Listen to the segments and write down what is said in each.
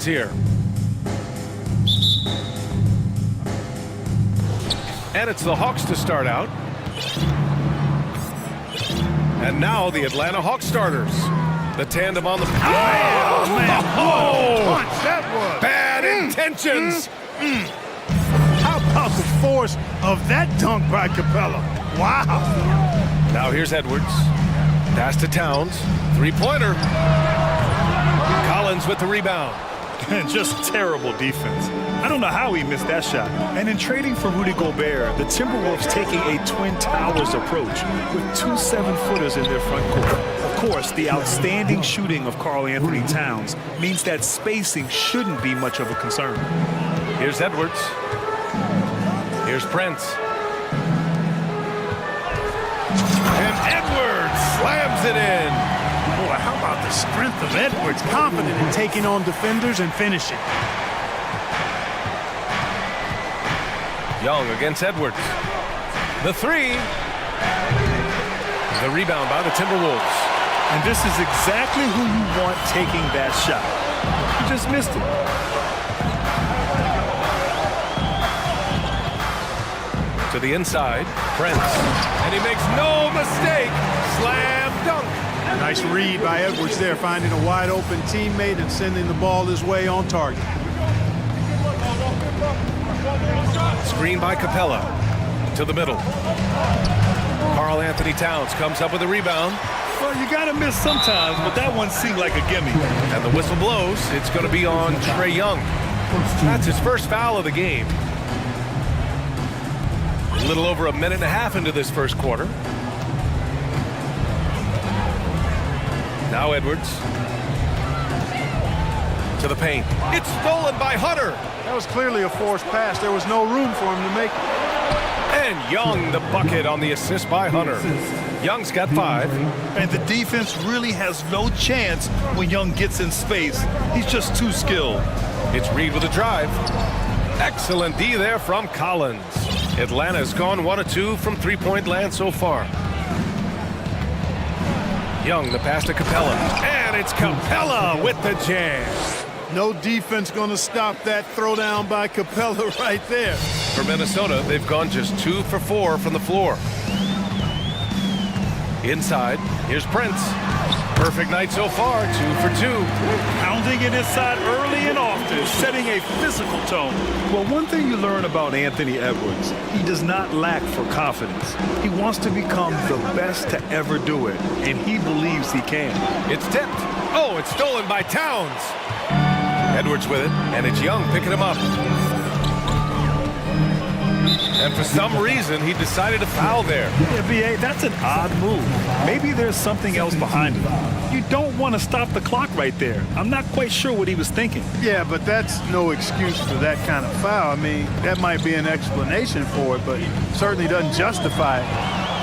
possessions here. And it's the Hawks to start out. And now the Atlanta Hawks starters. The tandem on the... Oh, man. Oh, punch that was. Bad intentions. How about the force of that dunk by Capella? Wow. Now here's Edwards. Pass to Towns. Three-pointer. Collins with the rebound. Just terrible defense. I don't know how he missed that shot. And in trading for Rudy Gobert, the Timberwolves taking a Twin Towers approach with 2 7-footers in their front court. Of course, the outstanding shooting of Karl Anthony Towns means that spacing shouldn't be much of a concern. Here's Edwards. Here's Prince. And Edwards slams it in. Boy, how about the strength of Edwards, confident in taking on defenders and finishing. Young against Edwards. The three. The rebound by the Timberwolves. And this is exactly who you want taking that shot. He just missed it. To the inside, Prince. And he makes no mistake. Slam dunk. Nice read by Edwards there, finding a wide-open teammate and sending the ball his way on target. Screen by Capella. To the middle. Karl Anthony Towns comes up with a rebound. Well, you got to miss sometimes, but that one seemed like a gimme. And the whistle blows. It's going to be on Trae Young. That's his first foul of the game. A little over a minute and a half into this first quarter. Now Edwards. To the paint. It's stolen by Hunter. That was clearly a forced pass. There was no room for him to make it. And Young the bucket on the assist by Hunter. Young's got 5. And the defense really has no chance when Young gets in space. He's just too skilled. It's Reed with a drive. Excellent D there from Collins. Atlanta's gone 1 of 2 from three-point land so far. Young, the pass to Capella. And it's Capella with the jam. No defense going to stop that throwdown by Capella right there. For Minnesota, they've gone just 2 for 4 from the floor. Inside, here's Prince. Perfect night so far, 2 for 2. Pounding it inside early and often, setting a physical tone. Well, one thing you learn about Anthony Edwards, he does not lack for confidence. He wants to become the best to ever do it, and he believes he can. It's tipped. Oh, it's stolen by Towns. Edwards with it, and it's Young picking him up. And for some reason, he decided to foul there. Yeah, B.A., that's an odd move. Maybe there's something else behind it. You don't want to stop the clock right there. I'm not quite sure what he was thinking. Yeah, but that's no excuse for that kind of foul. I mean, that might be an explanation for it, but certainly doesn't justify it.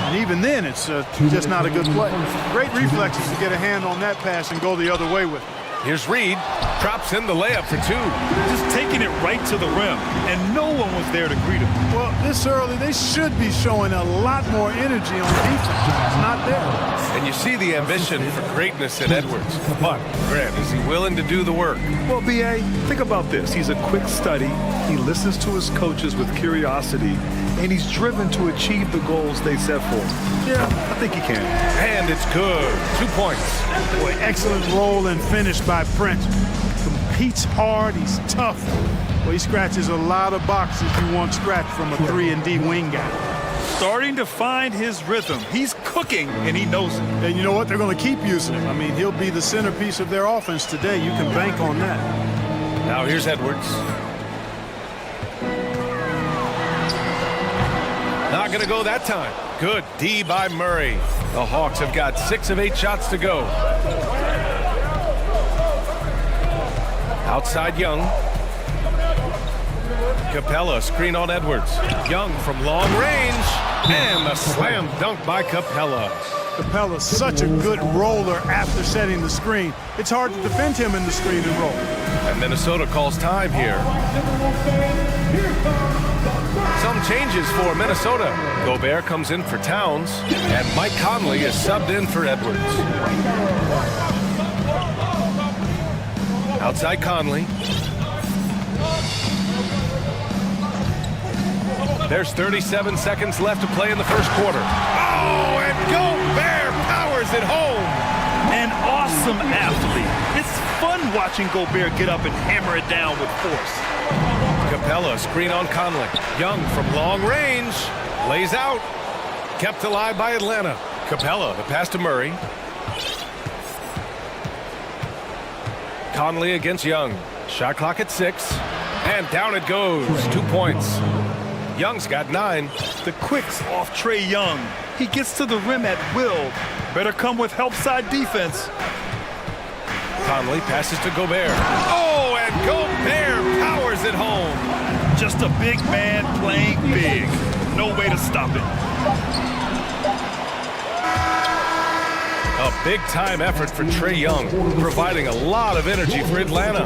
And even then, it's just not a good play. Great reflexes to get a hand on that pass and go the other way with it. Here's Reed. Drops in the layup for 2. Just taking it right to the rim, and no one was there to greet him. Well, this early, they should be showing a lot more energy on defense. It's not there. And you see the ambition for greatness in Edwards. But, Grant, is he willing to do the work? Well, B.A., think about this. He's a quick study. He listens to his coaches with curiosity, and he's driven to achieve the goals they set for him. Yeah, I think he can. And it's good. 2 points. Boy, excellent roll and finish by Prince. Competes hard, he's tough. Well, he scratches a lot of boxes you want scratched from a 3-and-D wing guy. Starting to find his rhythm. He's cooking, and he knows it. And you know what? They're going to keep using him. I mean, he'll be the centerpiece of their offense today. You can bank on that. Now here's Edwards. Not going to go that time. Good D by Murray. The Hawks have got 6 of 8 shots to go. Outside Young. Capella screen on Edwards. Young from long range. And a slam dunk by Capella. Capella's such a good roller after setting the screen. It's hard to defend him in the screen and roll. And Minnesota calls time here. Some changes for Minnesota. Gobert comes in for Towns. And Mike Conley is subbed in for Edwards. Outside Conley. There's 37 seconds left to play in the first quarter. Oh, and Gobert powers it home. An awesome athlete. It's fun watching Gobert get up and hammer it down with force. Capella, screen on Conley. Young from long range. Lays out. Kept alive by Atlanta. Capella, the pass to Murray. Conley against Young. Shot clock at 6. And down it goes. 2 points. Young's got 9. The quicks off Trae Young. He gets to the rim at will. Better come with help side defense. Conley passes to Gobert. Oh, and Gobert powers it home. Just a big man playing big. No way to stop it. A big-time effort for Trae Young, providing a lot of energy for Atlanta.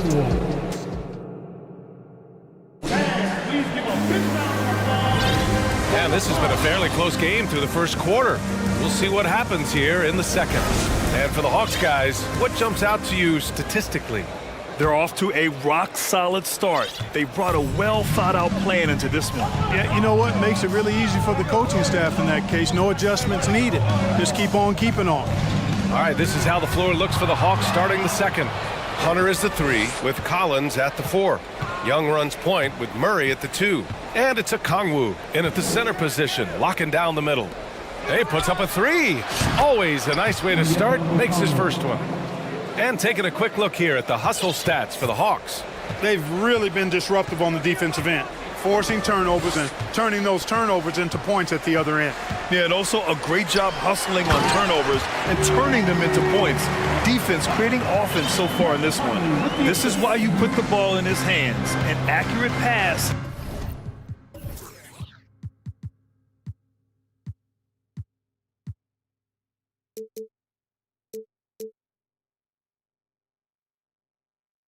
And this has been a fairly close game through the first quarter. We'll see what happens here in the second. And for the Hawks guys, what jumps out to you statistically? They're off to a rock-solid start. They brought a well-thought-out plan into this one. Yeah, you know what? Makes it really easy for the coaching staff in that case. No adjustments needed. Just keep on keeping on. All right, this is how the floor looks for the Hawks starting the second. Hunter is the 3 with Collins at the 4. Young runs point with Murray at the 2. And it's a Kongwu in at the center position, locking down the middle. Hey, puts up a 3. Always a nice way to start, makes his first one. And taking a quick look here at the hustle stats for the Hawks. They've really been disruptive on the defensive end, forcing turnovers and turning those turnovers into points at the other end. Yeah, and also a great job hustling on turnovers and turning them into points. Defense creating offense so far in this one. This is why you put the ball in his hands. An accurate pass.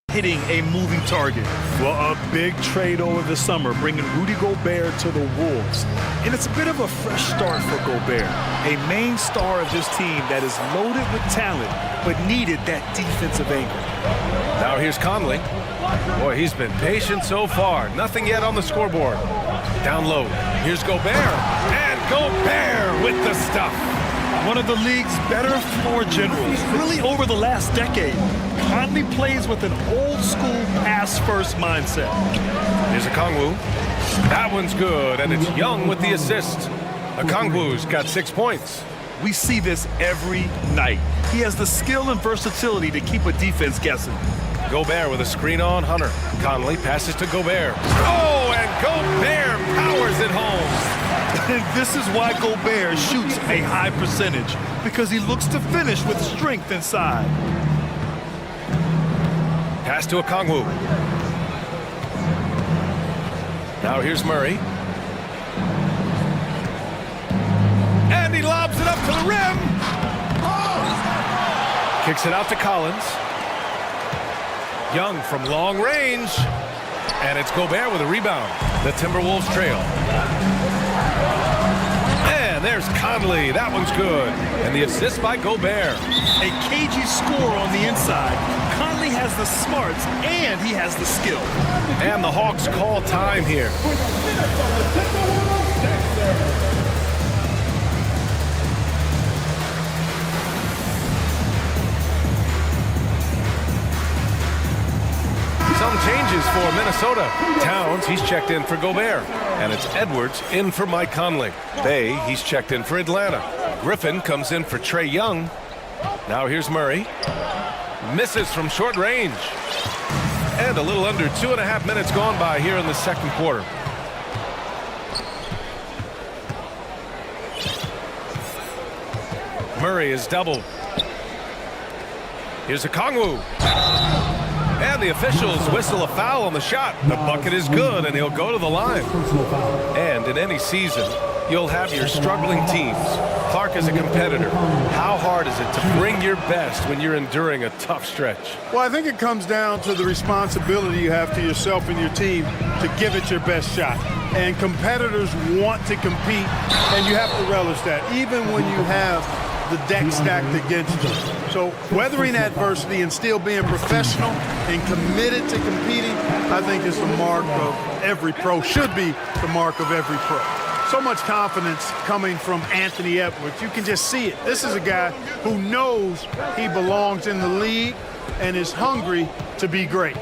Hitting a moving target. Well, a big trade over the summer, bringing Rudy Gobert to the Wolves. And it's a bit of a fresh start for Gobert, a main star of this team that is loaded with talent, but needed that defensive anchor. Now here's Conley. Boy, he's been patient so far. Nothing yet on the scoreboard. Down low. Here's Gobert. And Gobert with the stuff. One of the league's better floor generals, really over the last decade. Conley plays with an old-school pass-first mindset. Here's a Kongwu. That one's good, and it's Young with the assist. Okongwu's got 6 points. We see this every night. He has the skill and versatility to keep a defense guessing. Gobert with a screen on Hunter. Conley passes to Gobert. Oh, and Gobert powers it home. And this is why Gobert shoots a high percentage, because he looks to finish with strength inside. Pass to Okongwu. Now here's Murray. And he lobs it up to the rim. Kicks it out to Collins. Young from long range. And it's Gobert with a rebound. The Timberwolves trail. And there's Conley. That one's good. And the assist by Gobert. A cagey score on the inside. Conley has the smarts and he has the skill. And the Hawks call time here. Some changes for Minnesota. Towns, he's checked in for Gobert. And it's Edwards in for Mike Conley. Bay, he's checked in for Atlanta. Griffin comes in for Trae Young. Now here's Murray. Misses from short range. And a little under 2.5 minutes gone by here in the second quarter. Murray is doubled. Here's a Kongwu. And the officials whistle a foul on the shot. The bucket is good, and he'll go to the line. And in any season, you'll have your struggling teams. Clark is a competitor. How hard is it to bring your best when you're enduring a tough stretch? Well, I think it comes down to the responsibility you have to yourself and your team to give it your best shot. And competitors want to compete, and you have to relish that. Even when you have the deck stacked against you. So weathering adversity and still being professional and committed to competing, I think is the mark of every pro, should be the mark of every pro. So much confidence coming from Anthony Edwards. You can just see it. This is a guy who knows he belongs in the league and is hungry to be great.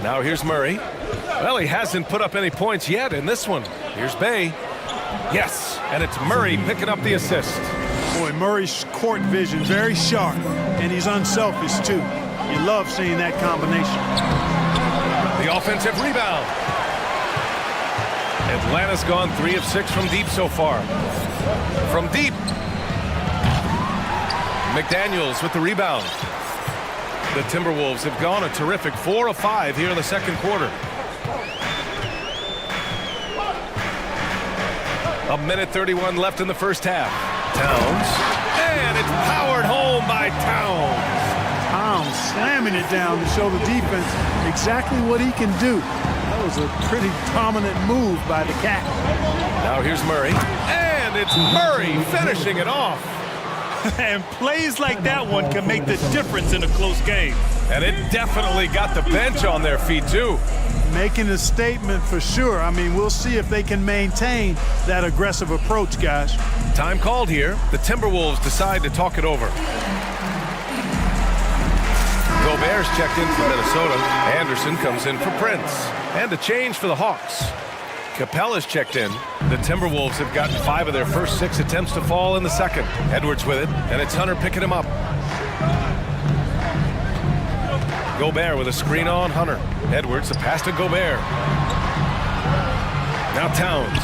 Now here's Murray. Well, he hasn't put up any points yet in this one. Here's Bay. Yes, and it's Murray picking up the assist. Boy, Murray's court vision very sharp, and he's unselfish too. You love seeing that combination. The offensive rebound. Atlanta's gone 3 of 6 from deep so far. From deep. McDaniels with the rebound. The Timberwolves have gone a terrific 4 of 5 here in the second quarter. A minute 31 left in the first half. Towns. And it's powered home by Towns. Towns slamming it down to show the defense exactly what he can do. That was a pretty dominant move by the Cat. Now here's Murray. And it's Murray finishing it off. And plays like that one can make the difference in a close game. And it definitely got the bench on their feet, too. Making a statement for sure. I mean, we'll see if they can maintain that aggressive approach, guys. Time called here. The Timberwolves decide to talk it over. Gobert's checked in for Minnesota. Anderson comes in for Prince. And a change for the Hawks. Capella's checked in. The Timberwolves have gotten 5 of their first 6 attempts to fall in the second. Edwards with it, and it's Hunter picking him up. Gobert with a screen on Hunter. Edwards, the pass to Gobert. Now Towns.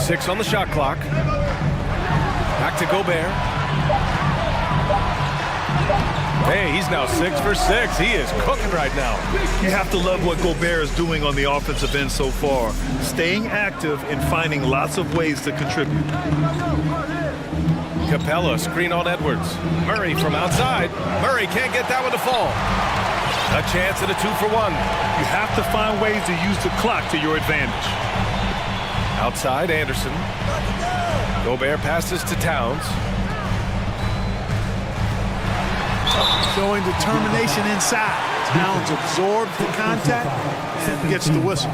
6 on the shot clock. Back to Gobert. Hey, he's now 6 for 6. He is cooking right now. You have to love what Gobert is doing on the offensive end so far. Staying active and finding lots of ways to contribute. Capella, screen on Edwards. Murray from outside. Murray can't get that one to fall. A chance at a 2-for-1. You have to find ways to use the clock to your advantage. Outside, Anderson. Gobert passes to Towns. Showing determination inside. Towns absorbs the contact and gets the whistle.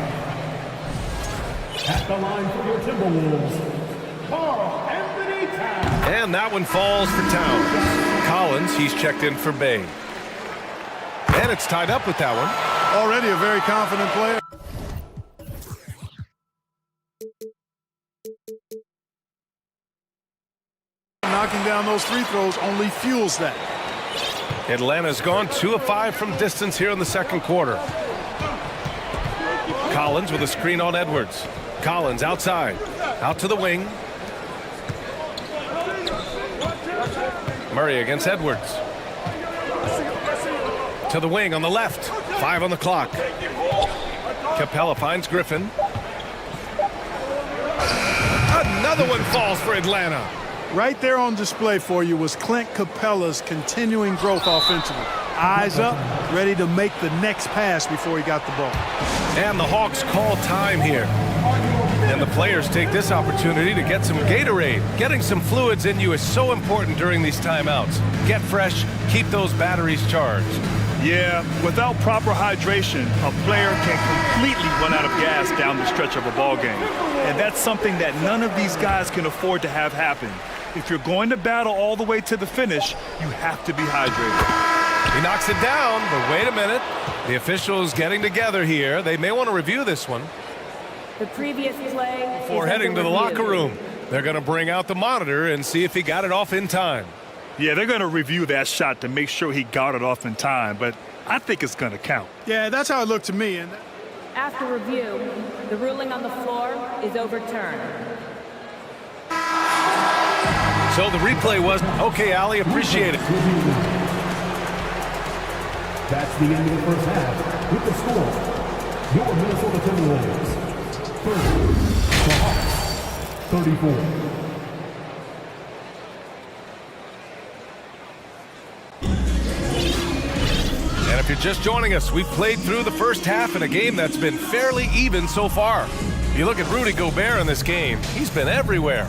At the line for your Timberwolves, Anthony Towns. And that one falls for Towns. Collins, he's checked in for Bay. And it's tied up with that one. Already a very confident player. Knocking down those free throws only fuels that. Atlanta's gone 2 of 5 from distance here in the second quarter. Collins with a screen on Edwards. Collins outside. Out to the wing. Murray against Edwards. To the wing on the left. 5 on the clock. Capella finds Griffin. Another one falls for Atlanta. Right there on display for you was Clint Capella's continuing growth offensively. Eyes up, ready to make the next pass before he got the ball. And the Hawks call time here. And the players take this opportunity to get some Gatorade. Getting some fluids in you is so important during these timeouts. Get fresh, keep those batteries charged. Yeah, without proper hydration, a player can completely run out of gas down the stretch of a ball game. And that's something that none of these guys can afford to have happen. If you're going to battle all the way to the finish, you have to be hydrated. He knocks it down, but wait a minute. The officials getting together here. They may want to review this one. The previous play Before heading to the locker room, they're going to bring out the monitor and see if he got it off in time. Yeah, they're going to review that shot to make sure he got it off in time, but I think it's going to count. Yeah, that's how it looked to me. And After review, the ruling on the floor is overturned. So the replay was, okay, Ali, appreciate it. That's the end of the first half. With the score, your Minnesota Timberwolves 30, the Hawks 34. And if you're just joining us, we've played through the first half in a game that's been fairly even so far. You look at Rudy Gobert in this game, he's been everywhere.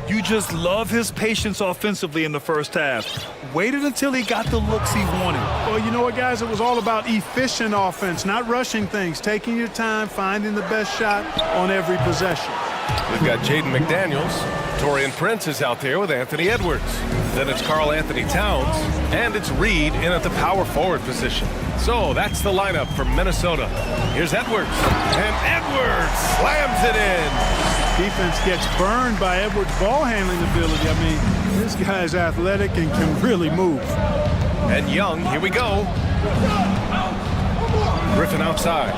You just love his patience offensively in the first half. Waited until he got the looks he wanted. Well, you know what, guys? It was all about efficient offense, not rushing things, taking your time, finding the best shot on every possession. We've got Jaden McDaniels. Torian Prince is out there with Anthony Edwards. Then it's Karl Anthony Towns. And it's Reed in at the power forward position. So that's the lineup for Minnesota. Here's Edwards. And Edwards slams it in. Defense gets burned by Edwards' ball handling ability. I mean, this guy's athletic and can really move. And Young, here we go. Griffin outside.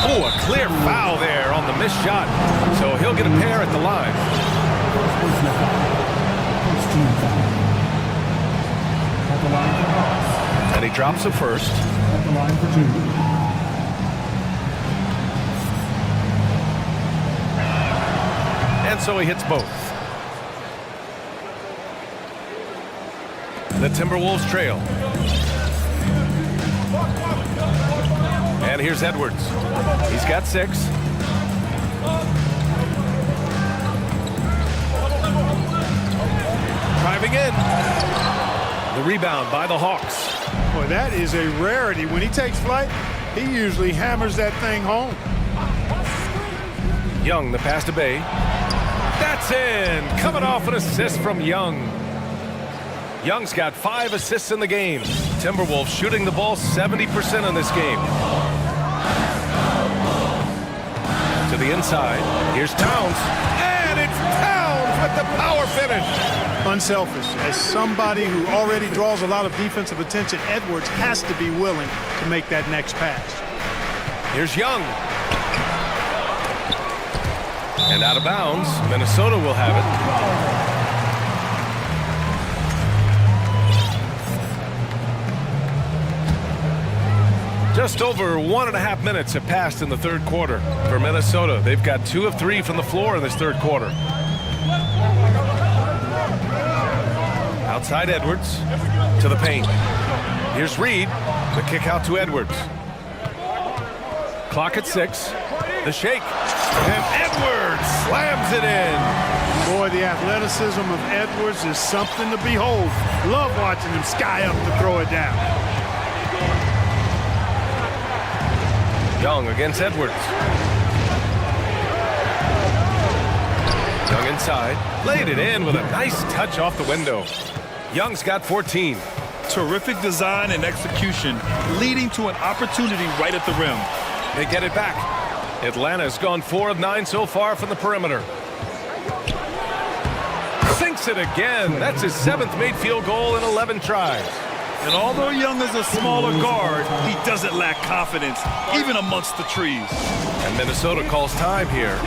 Oh, a clear foul there on the missed shot. So he'll get a pair at the line. And he drops a first. At the line for 2. And so he hits both. The Timberwolves trail. And here's Edwards. He's got 6. Driving in. The rebound by the Hawks. Boy, that is a rarity. When he takes flight, he usually hammers that thing home. Young, the pass to Bay. That's in. Coming off an assist from Young. Young's got 5 assists in the game. Timberwolves shooting the ball 70% in this game. To the inside. Here's Towns. And it's Towns with the power finish. Unselfish. As somebody who already draws a lot of defensive attention, Edwards has to be willing to make that next pass. Here's Young. And out of bounds. Minnesota will have it. Just over 1.5 minutes have passed in the third quarter for Minnesota. They've got 2 of 3 from the floor in this third quarter. Outside Edwards to the paint. Here's Reed. The kick out to Edwards. Clock at 6. The shake. And Edwards slams it in. Boy, the athleticism of Edwards is something to behold. Love watching him sky up to throw it down. Young against Edwards. Young inside. Laid it in with a nice touch off the window. Young's got 14. Terrific design and execution, leading to an opportunity right at the rim. They get it back. Atlanta's gone 4 of 9 so far from the perimeter. Sinks it again. That's his 7th made field goal in 11 tries. And although Young is a smaller guard, he doesn't lack confidence, even amongst the trees. And Minnesota calls time here.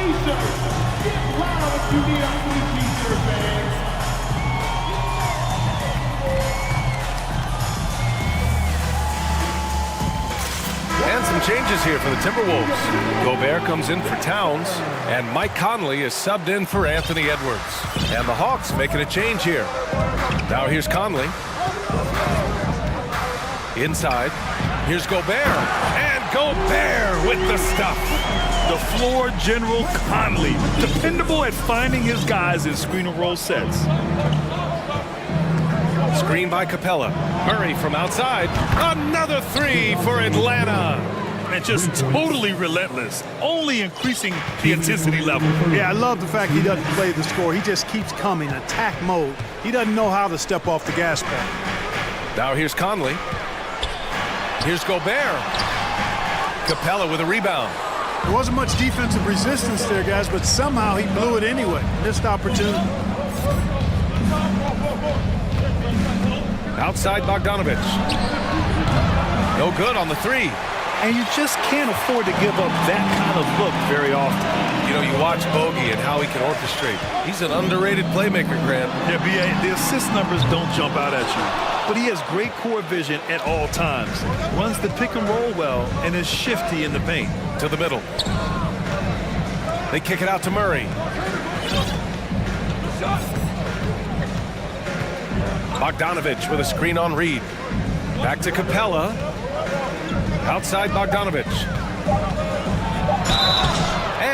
And some changes here for the Timberwolves. Gobert comes in for Towns, and Mike Conley is subbed in for Anthony Edwards. And the Hawks making a change here. Now here's Conley. Inside. Here's Gobert. And Gobert with the stuff. The floor general Conley, dependable at finding his guys in screen and roll sets. Screen by Capella. Murray from outside. Another 3 for Atlanta. And just totally relentless, only increasing the intensity level. Yeah, I love the fact he doesn't play the score. He just keeps coming, attack mode. He doesn't know how to step off the gas pedal. Now here's Conley. Here's Gobert. Capella with a rebound. There wasn't much defensive resistance there, guys, but somehow he blew it anyway. Missed opportunity. Outside Bogdanovich. No good on the 3. And you just can't afford to give up that kind of look very often. You know, you watch Bogey and how he can orchestrate. He's an underrated playmaker, Grant. Yeah, B.A., the assist numbers don't jump out at you. But he has great core vision at all times. Runs the pick and roll well and is shifty in the paint. To the middle. They kick it out to Murray. Bogdanovich with a screen on Reed. Back to Capella. Outside Bogdanovich.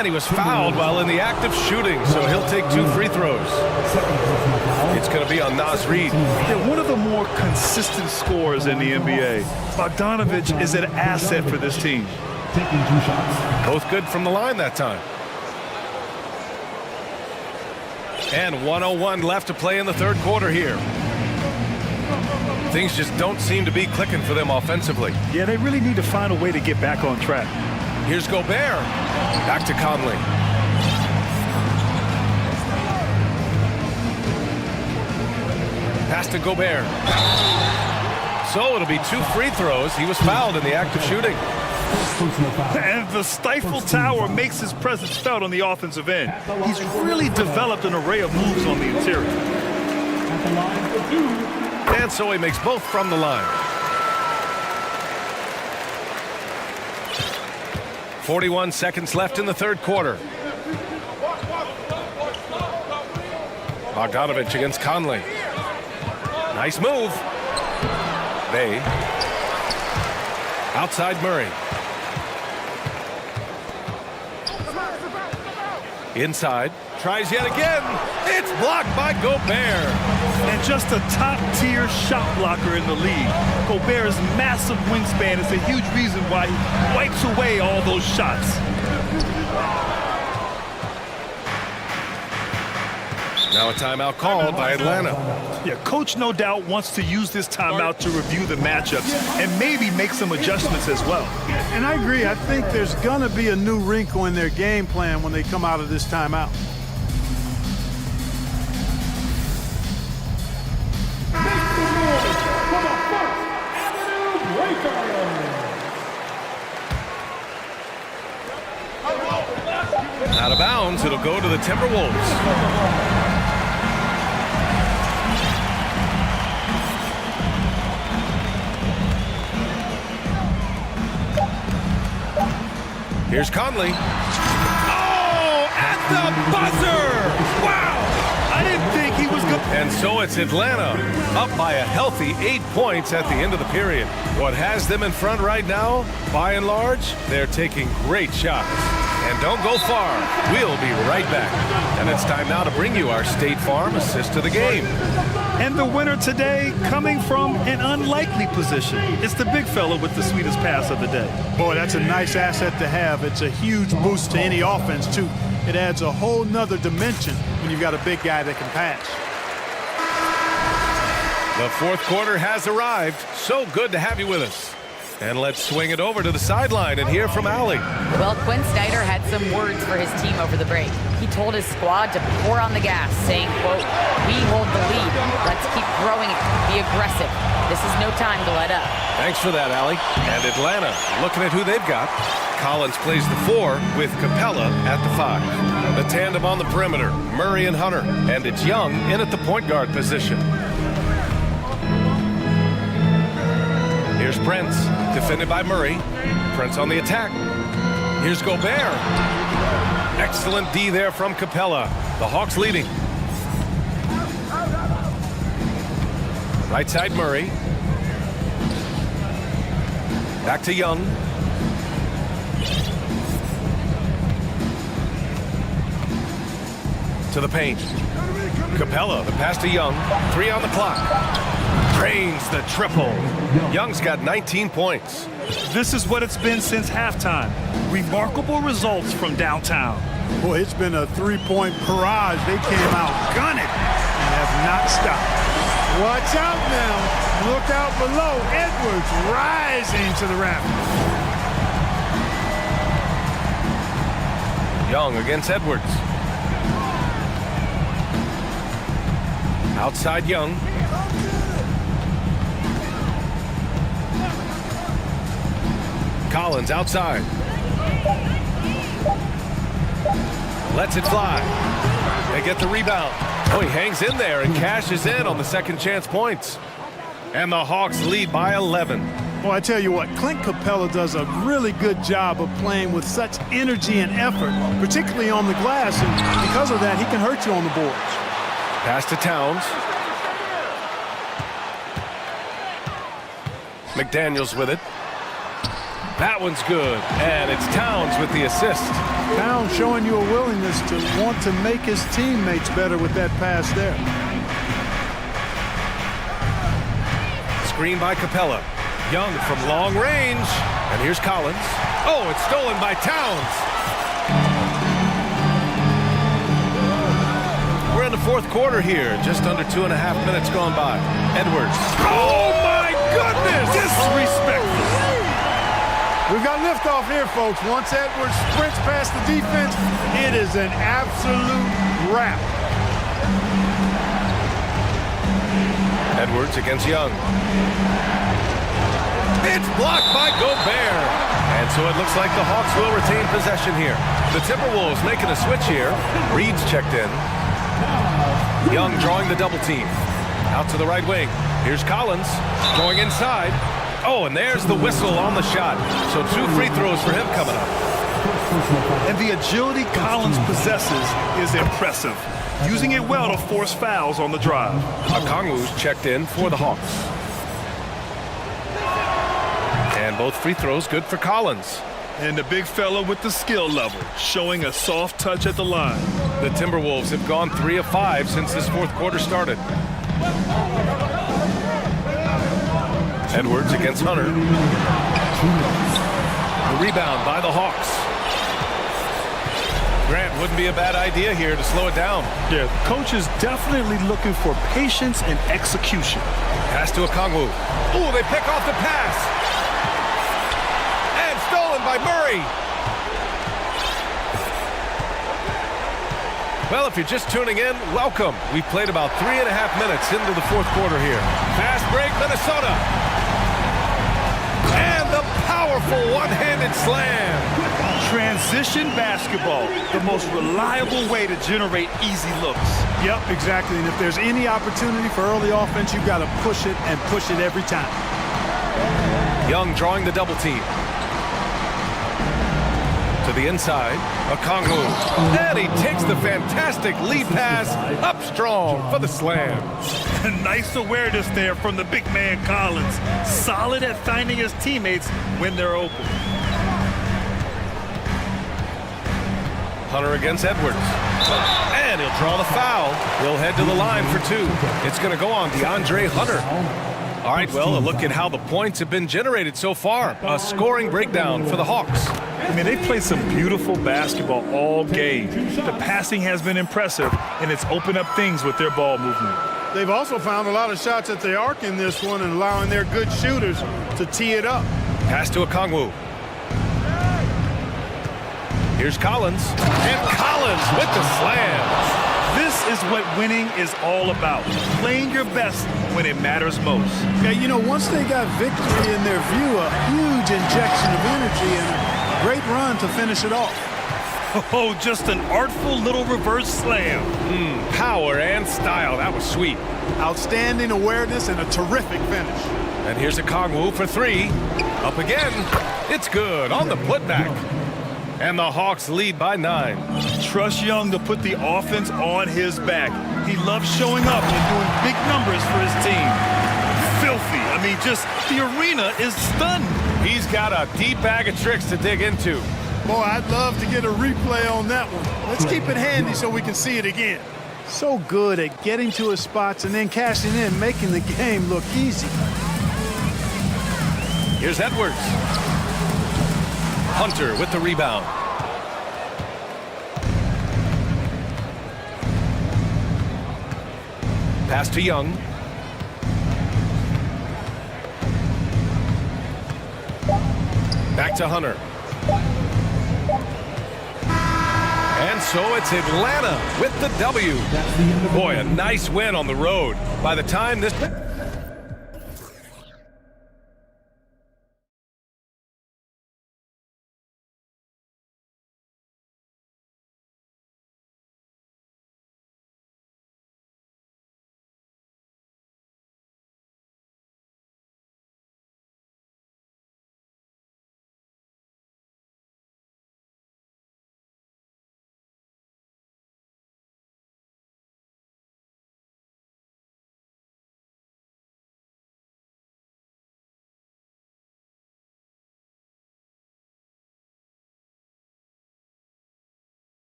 And he was fouled while in the act of shooting, so he'll take 2 free throws. It's going to be on Naz Reid. They're one of the more consistent scorers in the NBA. Bogdanović is an asset for this team. Taking 2 shots. Both good from the line that time. And 1:01 left to play in the third quarter here. Things just don't seem to be clicking for them offensively. Yeah, they really need to find a way to get back on track. Here's Gobert. Back to Conley. Pass to Gobert. So it'll be 2 free throws. He was fouled in the act of shooting. And the Stifle Tower makes his presence felt on the offensive end. He's really developed an array of moves on the interior. At the line for 2. And so he makes both from the line. 41 seconds left in the third quarter. Bogdanović against Conley. Nice move. Bay. Outside Murray. Inside. Tries yet again. It's blocked by Gobert. And just a top-tier shot blocker in the league. Gobert's massive wingspan is a huge reason why he wipes away all those shots. Now a timeout called by Atlanta. Yeah, coach no doubt wants to use this timeout to review the matchups and maybe make some adjustments as well. And I agree. I think there's going to be a new wrinkle in their game plan when they come out of this timeout. Out of bounds, it'll go to the Timberwolves. Here's Conley. Oh, at the buzzer! Wow! I didn't think he was good. And so it's Atlanta, up by a healthy 8 points at the end of the period. What has them in front right now, by and large, they're taking great shots. And don't go far. We'll be right back. And it's time now to bring you our State Farm assist of the game. And the winner today coming from an unlikely position. It's the big fella with the sweetest pass of the day. Boy, that's a nice asset to have. It's a huge boost to any offense, too. It adds a whole nother dimension when you've got a big guy that can pass. The fourth quarter has arrived. So good to have you with us. And let's swing it over to the sideline and hear from Allie. Well, Quinn Snyder had some words for his team over the break. He told his squad to pour on the gas, saying, quote, "We hold the lead. Let's keep growing it. Be aggressive. This is no time to let up." Thanks for that, Allie. And Atlanta, looking at who they've got. Collins plays the 4 with Capella at the 5. The tandem on the perimeter, Murray and Hunter. And it's Young in at the point guard position. Here's Prince, defended by Murray. Prince on the attack. Here's Gobert. Excellent D there from Capella. The Hawks leading. Right side Murray. Back to Young. To the paint. Capella, the pass to Young. 3 on the clock. Drains the triple. Young's got 19 points. This is what it's been since halftime. Remarkable results from downtown. Boy, it's been a three-point barrage. They came out gunning and have not stopped. Watch out now. Look out below. Edwards rising to the rafters. Young against Edwards. Outside Young. Collins outside. Lets it fly. They get the rebound. Oh, he hangs in there and cashes in on the second chance points. And the Hawks lead by 11. Well, I tell you what, Clint Capella does a really good job of playing with such energy and effort, particularly on the glass, and because of that, he can hurt you on the boards. Pass to Towns. McDaniels with it. That one's good, and it's Towns with the assist. Pound showing you a willingness to want to make his teammates better with that pass there. Screen by Capella. Young from long range. And here's Collins. Oh, it's stolen by Towns. We're in the fourth quarter here. Just under 2.5 minutes gone by. Edwards. Oh, my goodness! Disrespectful. We've got liftoff here, folks. Once Edwards sprints past the defense, it is an absolute wrap. Edwards against Young. It's blocked by Gobert. And so it looks like the Hawks will retain possession here. The Timberwolves making a switch here. Reed's checked in. Young drawing the double team. Out to the right wing. Here's Collins going inside. Oh, and there's the whistle on the shot. So 2 free throws for him coming up. And the agility Collins possesses is impressive, using it well to force fouls on the drive. Okongwu's checked in for the Hawks. And both free throws good for Collins. And the big fella with the skill level, showing a soft touch at the line. The Timberwolves have gone 3 of 5 since this fourth quarter started. Edwards against Hunter. The rebound by the Hawks. Grant, wouldn't be a bad idea here to slow it down. Yeah, the coach is definitely looking for patience and execution. Pass to Okongwu. Ooh, they pick off the pass. And stolen by Murray. Well, if you're just tuning in, welcome. We've played about 3.5 minutes into the fourth quarter here. Fast break, Minnesota. And the powerful one-handed slam. Transition basketball, the most reliable way to generate easy looks. Yep, exactly. And if there's any opportunity for early offense, you've got to push it and push it every time. Young drawing the double team. To the inside, Okongwu. And he takes the fantastic lead pass up strong for the slam. Nice awareness there from the big man Collins. Solid at finding his teammates when they're open. Hunter against Edwards. And he'll draw the foul. He'll head to the line for 2. It's going to go on DeAndre Hunter. All right, well, a look at how the points have been generated so far. A scoring breakdown for the Hawks. I mean, they've played some beautiful basketball all game. The passing has been impressive, and it's opened up things with their ball movement. They've also found a lot of shots at the arc in this one and allowing their good shooters to tee it up. Pass to Okongwu. Here's Collins. And Collins with the slam. This is what winning is all about. Playing your best when it matters most. Yeah, you know, once they got victory in their view, a huge injection of energy and a great run to finish it off. Oh, just an artful little reverse slam. Power and style. That was sweet. Outstanding awareness and a terrific finish. And here's Okongwu for 3. Up again. It's good on the putback. And the Hawks lead by 9. Trust Young to put the offense on his back. He loves showing up and doing big numbers for his team. Filthy. I mean, just the arena is stunned. He's got a deep bag of tricks to dig into. Boy, I'd love to get a replay on that one. Let's keep it handy so we can see it again. So good at getting to his spots and then cashing in, making the game look easy. Here's Edwards. Hunter with the rebound. Pass to Young. Back to Hunter. And so it's Atlanta with the W. Boy, a nice win on the road. By the time this...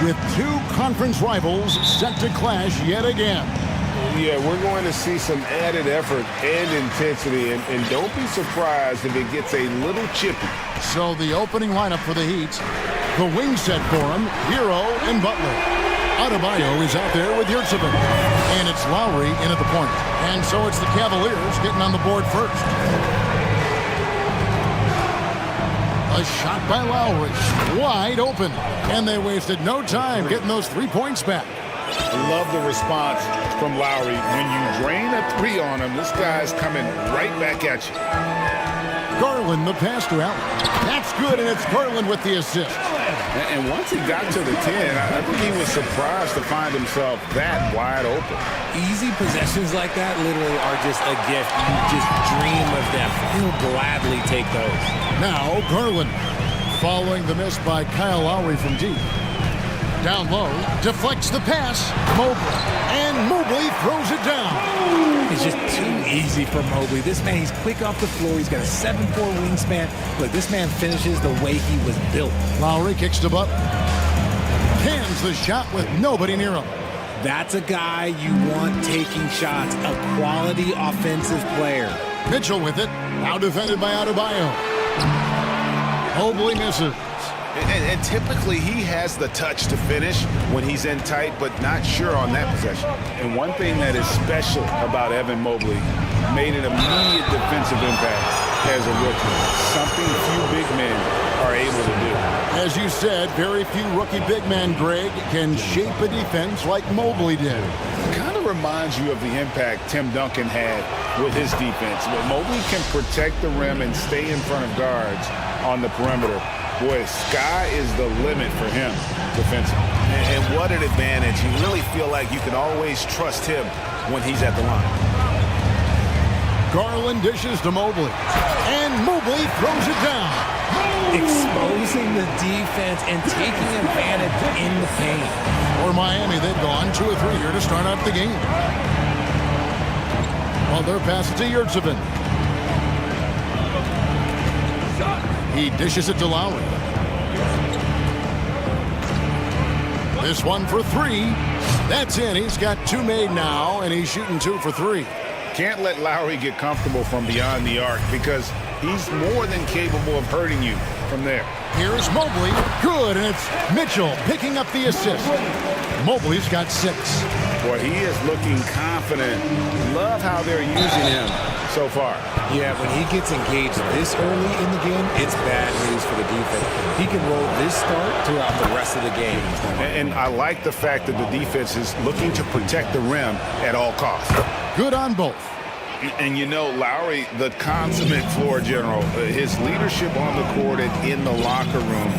with two conference rivals set to clash yet again. Yeah, we're going to see some added effort and intensity, and don't be surprised if it gets a little chippy. So the opening lineup for the Heat, the wing set for him, Hero and Butler. Adebayo is out there with Yurtsevin, and it's Lowry in at the point. And so it's the Cavaliers getting on the board first. A shot by Lowry, wide open, and they wasted no time getting those 3 points back. I love the response from Lowry. When you drain a three on him, this guy's coming right back at you. Garland, the pass to Allen. That's good, and it's Garland with the assist. And once he got to the 10, I think he was surprised to find himself that wide open. Easy possessions like that literally are just a gift. You just dream of them. He'll gladly take those. Now, Garland, following the miss by Kyle Lowry from deep. Down low, deflects the pass, Mobley, and Mobley throws it down. It's just too easy for Mobley. This man, he's quick off the floor. He's got a 7'4" wingspan. Look, this man finishes the way he was built. Lowry kicks to Butler. Cans the shot with nobody near him. That's a guy you want taking shots, a quality offensive player. Mitchell with it, now defended by Adebayo. Mobley misses. And typically he has the touch to finish when he's in tight, but not sure on that possession. And one thing that is special about Evan Mobley, made an immediate defensive impact as a rookie. Something few big men are able to do. As you said, very few rookie big men, Greg, can shape a defense like Mobley did. Kind of reminds you of the impact Tim Duncan had with his defense. But Mobley can protect the rim and stay in front of guards on the perimeter. Boy, sky is the limit for him defensively. And what an advantage. You really feel like you can always trust him when he's at the line. Garland dishes to Mobley, and Mobley throws it down. Exposing the defense and taking advantage in the paint. For Miami, they've gone 2 of 3 here to start out the game. Well, their pass to Yurtsevin. He dishes it to Lowry. This one for 3. That's in. He's got 2 made now, and he's shooting 2 for 3. Can't let Lowry get comfortable from beyond the arc because he's more than capable of hurting you from there. Here's Mobley. Good, and it's Mitchell picking up the assist. Mobley's got 6. Boy, he is looking confident. Love how they're using him so far. Yeah, when he gets engaged this early in the game, it's bad news for the defense. He can roll this start throughout the rest of the game. And I like the fact that the defense is looking to protect the rim at all costs. Good on both. And you know, Lowry, the consummate floor general, his leadership on the court and in the locker room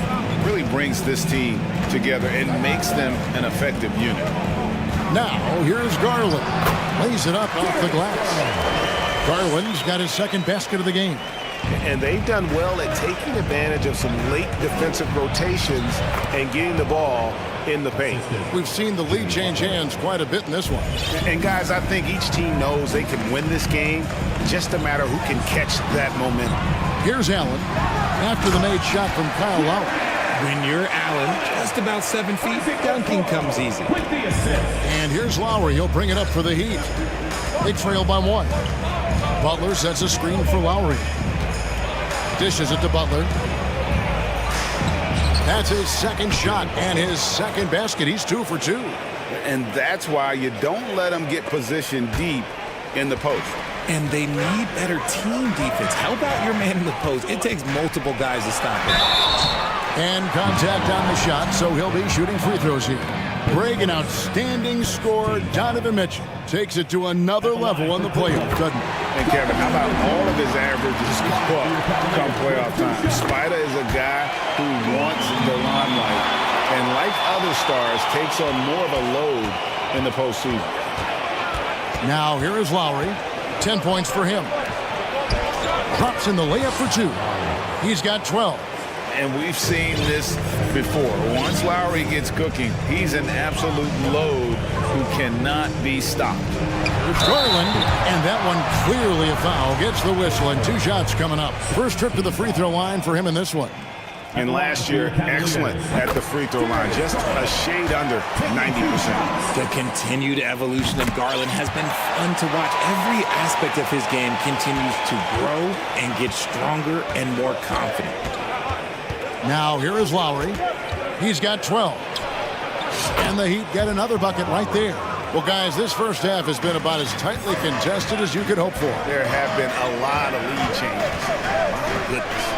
really brings this team together and makes them an effective unit. Now, here's Garland. Lays it up off the glass. Garland's got his second basket of the game. And they've done well at taking advantage of some late defensive rotations and getting the ball in the paint. We've seen the lead change hands quite a bit in this one. And guys, I think each team knows they can win this game. Just a matter who can catch that momentum. Here's Allen after the made shot from Kyle Lowry. When you're Allen, just about 7 feet, dunking comes easy. And here's Lowry. He'll bring it up for the Heat. They trail by 1. Butler sets a screen for Lowry. Dishes it to Butler. That's his second shot and his second basket. He's 2 for 2. And that's why you don't let them get positioned deep in the post. And they need better team defense. How about your man in the post? It takes multiple guys to stop him. And contact on the shot, so he'll be shooting free throws here. Greg, an outstanding scorer, Donovan Mitchell, takes it to another level in the playoff, doesn't he? And Kevin, how about all of his averages go up come playoff time? Spider is a guy who wants the limelight, and like other stars, takes on more of a load in the postseason. Now here is Lowry. 10 points for him. Drops in the layup for 2. He's got 12. And we've seen this before. Once Lowry gets cooking, he's an absolute load who cannot be stopped. It's Garland, and that one clearly a foul. Gets the whistle, and 2 shots coming up. First trip to the free throw line for him in this one. And last year, excellent at the free throw line, just a shade under 90%. The continued evolution of Garland has been fun to watch. Every aspect of his game continues to grow and get stronger and more confident. Now here is Lowry. He's got 12. And the Heat get another bucket right there. Well, guys, this first half has been about as tightly contested as you could hope for. There have been a lot of lead changes. My goodness.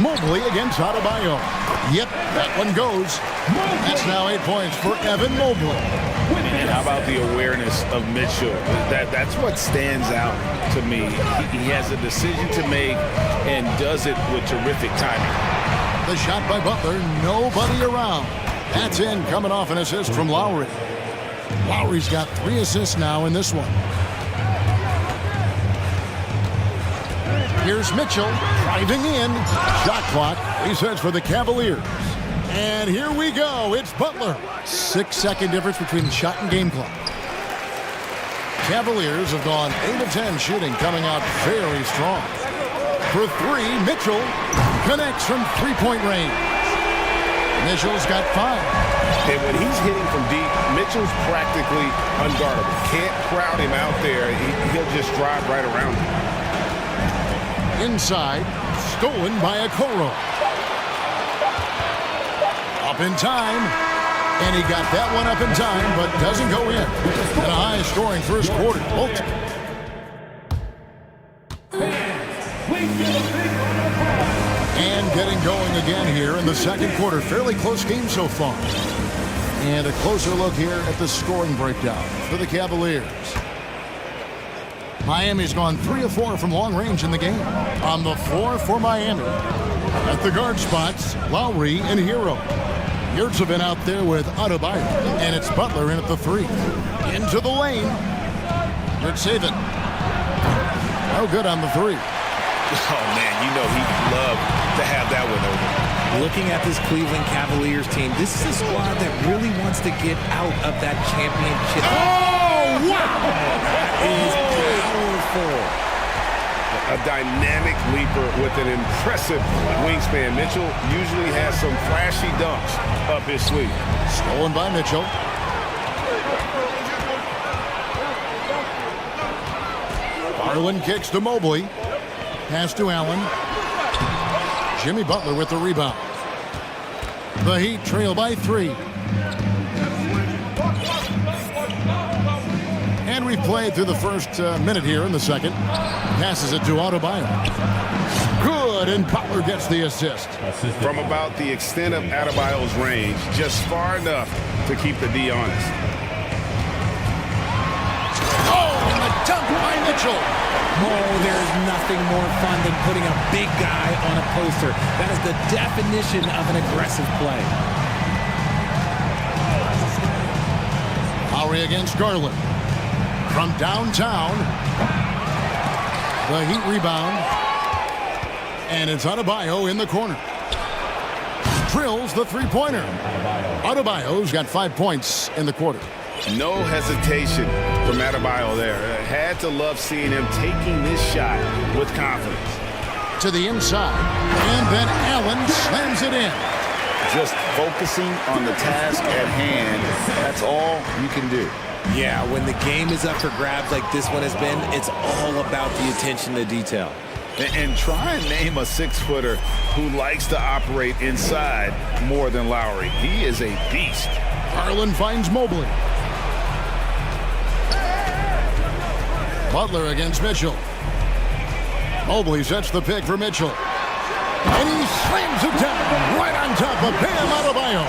Mobley against Adebayo. Yep, that one goes. That's now 8 points for Evan Mobley. And how about the awareness of Mitchell? That's what stands out to me. He has a decision to make and does it with terrific timing. The shot by Butler, nobody around. That's in, coming off an assist from Lowry. Lowry's got 3 assists now in this one. Here's Mitchell driving in. Shot clock resets for the Cavaliers. And here we go. It's Butler. 6-second difference between the shot and game clock. Cavaliers have gone 8 of 10 shooting, coming out very strong. For 3, Mitchell connects from three-point range. Mitchell's got 5. And when he's hitting from deep, Mitchell's practically unguardable. Can't crowd him out there. He'll just drive right around him. Inside, stolen by Okoro. Up in time, and he got that one up in time, but doesn't go in. And a high-scoring first quarter. And getting going again here in the second quarter. Fairly close game so far. And a closer look here at the scoring breakdown for the Cavaliers. Miami's gone 3 of 4 from long range in the game. On the floor for Miami. At the guard spots, Lowry and Hero. Yurtsevin out there with Adebayo. And it's Butler in at the 3. Into the lane. Yurtsevin. No good on the 3. Oh, man, you know he'd love to have that one over. Looking at this Cleveland Cavaliers team, this is a squad that really wants to get out of that championship. Oh, wow! That is powerful. A dynamic leaper with an impressive wingspan. Mitchell usually has some flashy dunks up his sleeve. Stolen by Mitchell. Garland kicks to Mobley. Pass to Allen. Jimmy Butler with the rebound. The Heat trail by 3. And we've played through the first minute here in the second. Passes it to Adebayo. Good, and Butler gets the assist. From about the extent of Adebayo's range, just far enough to keep the D honest. Oh, and the dunk by Mitchell. Oh, there's nothing more fun than putting a big guy on a poster. That is the definition of an aggressive play. Lowry against Garland. From downtown. The Heat rebound. And it's Adebayo in the corner. Drills the three-pointer. Adebayo's got 5 points in the quarter. No hesitation from Adebayo there. Had to love seeing him taking this shot with confidence. To the inside. And then Allen slams it in. Just focusing on the task at hand. That's all you can do. Yeah, when the game is up for grabs like this one has been, it's all about the attention to detail. And try and name a 6-footer who likes to operate inside more than Lowry. He is a beast. Garland finds Mobley. Butler against Mitchell. Mobley sets the pick for Mitchell. And he slams it down right on top of Bam Adebayo.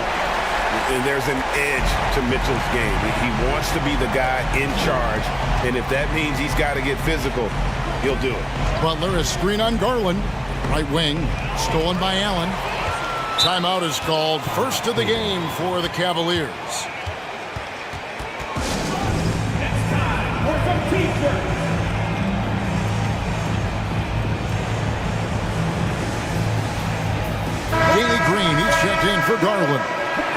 And there's an edge to Mitchell's game. He wants to be the guy in charge. And if that means he's got to get physical, he'll do it. Butler, a screen on Garland. Right wing, stolen by Allen. Timeout is called. First of the game for the Cavaliers. Daley Green, he's checked in for Garland.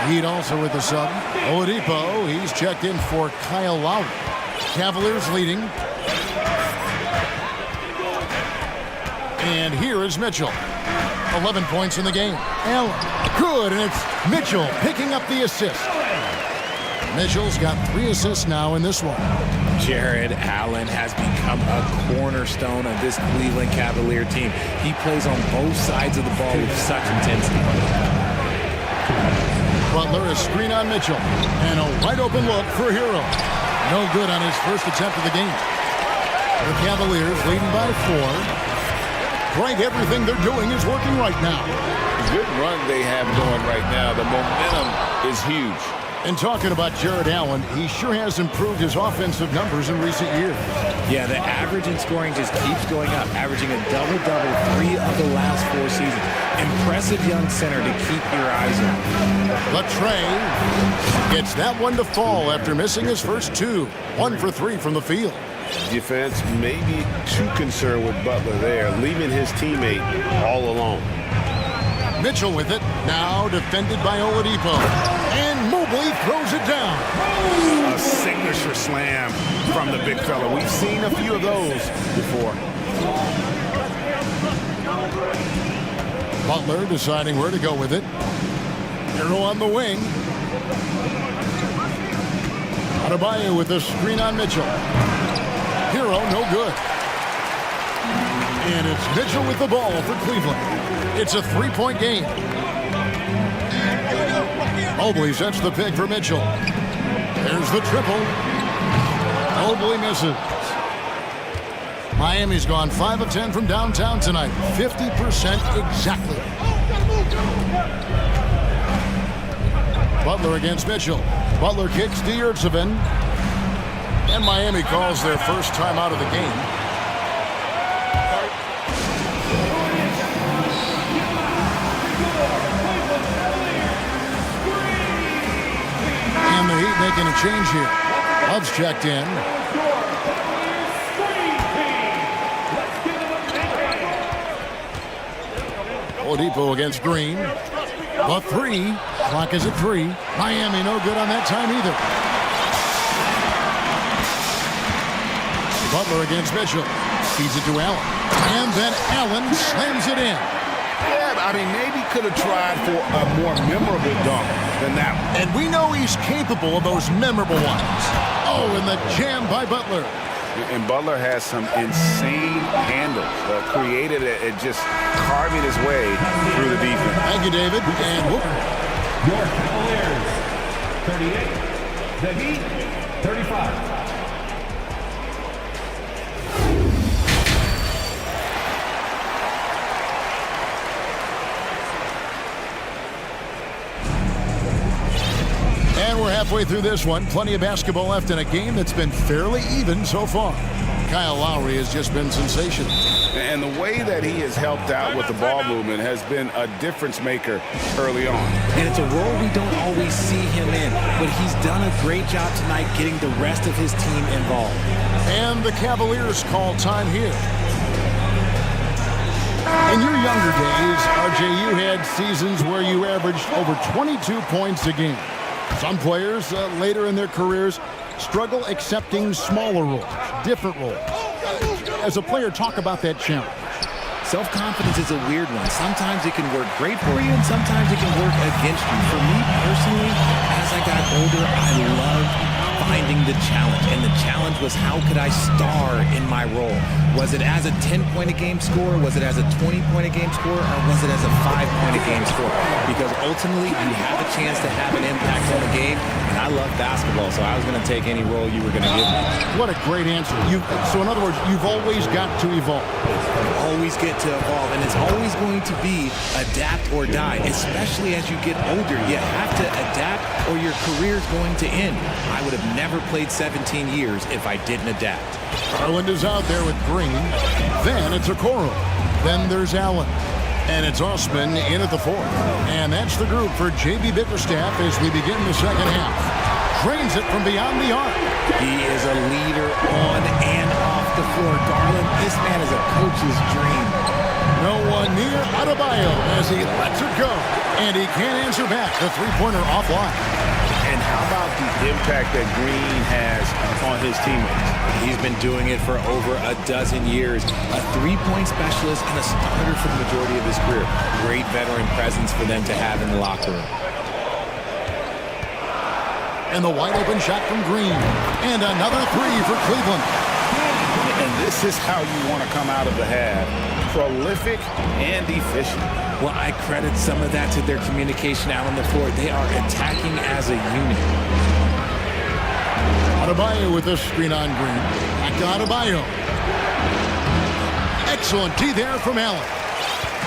Heat also with the sub. Oladipo, he's checked in for Kyle Lowry. Cavaliers leading. And here is Mitchell. 11 points in the game. Allen, good, and it's Mitchell picking up the assist. Mitchell's got 3 assists now in this one. Jared Allen has become a cornerstone of this Cleveland Cavalier team. He plays on both sides of the ball with such intensity. Butler is screen on Mitchell, and a wide open look for Hero. No good on his first attempt of the game. The Cavaliers leading by 4. Frank, everything they're doing is working right now. Good run they have going right now. The momentum is huge. And talking about Jared Allen, he sure has improved his offensive numbers in recent years. Yeah, the average in scoring just keeps going up, averaging a double-double 3 of the last 4 seasons. Impressive young center to keep your eyes on. Latrey gets that one to fall after missing his first 2. 1 for 3 from the field. Defense may be too concerned with Butler there, leaving his teammate all alone. Mitchell with it, now defended by Oladipo. And Mobley throws it down. A signature slam from the big fella. We've seen a few of those before. Butler deciding where to go with it. Hero on the wing. Adebayo with the screen on Mitchell. Hero, no good. And it's Mitchell with the ball for Cleveland. It's a 3-point game. Mobley sets the pick for Mitchell. There's the triple. Mobley misses. Miami's gone 5 of 10 from downtown tonight. 50% exactly. Butler against Mitchell. Butler kicks to Yurtsevin. And Miami calls their first time out of the game. And the Heat making a change here. Love's checked in. Oladipo against Green. The 3. Clock is at 3. Miami no good on that time either. Butler against Mitchell. Feeds it to Allen. And then Allen slams it in. Yeah, I mean, maybe could have tried for a more memorable dunk than that one. And we know he's capable of those memorable ones. Oh, and the jam by Butler. And Butler has some insane handles, created it just carving his way through the defense. Thank you, David. And whoop. Your Cavaliers, 38. The Heat, 35. And we're halfway through this one. Plenty of basketball left in a game that's been fairly even so far. Kyle Lowry has just been sensational. And the way that he has helped out with the ball movement has been a difference maker early on. And it's a role we don't always see him in, but he's done a great job tonight getting the rest of his team involved. And the Cavaliers call time here. In your younger days, RJ, you had seasons where you averaged over 22 points a game. Some players later in their careers struggle accepting smaller roles, different roles. As a player, talk about that challenge. Self-confidence is a weird one. Sometimes it can work great for you, and sometimes it can work against you. For me personally, as I got older, I loved finding the challenge. And the challenge was, how could I star in my role? Was it as a 10-point-a-game scorer? Was it as a 20-point-a-game scorer? Or was it as a 5-point-a-game scorer? Because ultimately, you have a chance to have an impact on the game. And I love basketball, so I was going to take any role you were going to give me. What a great answer. So in other words, you've always got to evolve. Always get to evolve, and it's always going to be adapt or die, especially as you get older. You have to adapt or your career's going to end. I would have never played 17 years if I didn't adapt. Garland is out there with Green. Then it's Okoro. Then there's Allen. And it's Osman in at the 4th. And that's the group for J.B. Bickerstaff as we begin the second half. Drains it from beyond the arc. He is a leader on and off the floor. Garland, this man is a coach's dream. No one near Adebayo as he lets it go. And he can't answer back. The three-pointer offline. And How about the impact that Green has on his teammates? He's been doing it for over a dozen years. A three-point specialist and a starter for the majority of his career. Great veteran presence for them to have in the locker room. And the wide open shot from Green. And another three for Cleveland. And this is how you want to come out of the half. Prolific and efficient. Well, I credit some of that to their communication out on the floor. They are attacking as a unit. Adebayo with the screen on Green. Back to Adebayo. Excellent D there from Allen.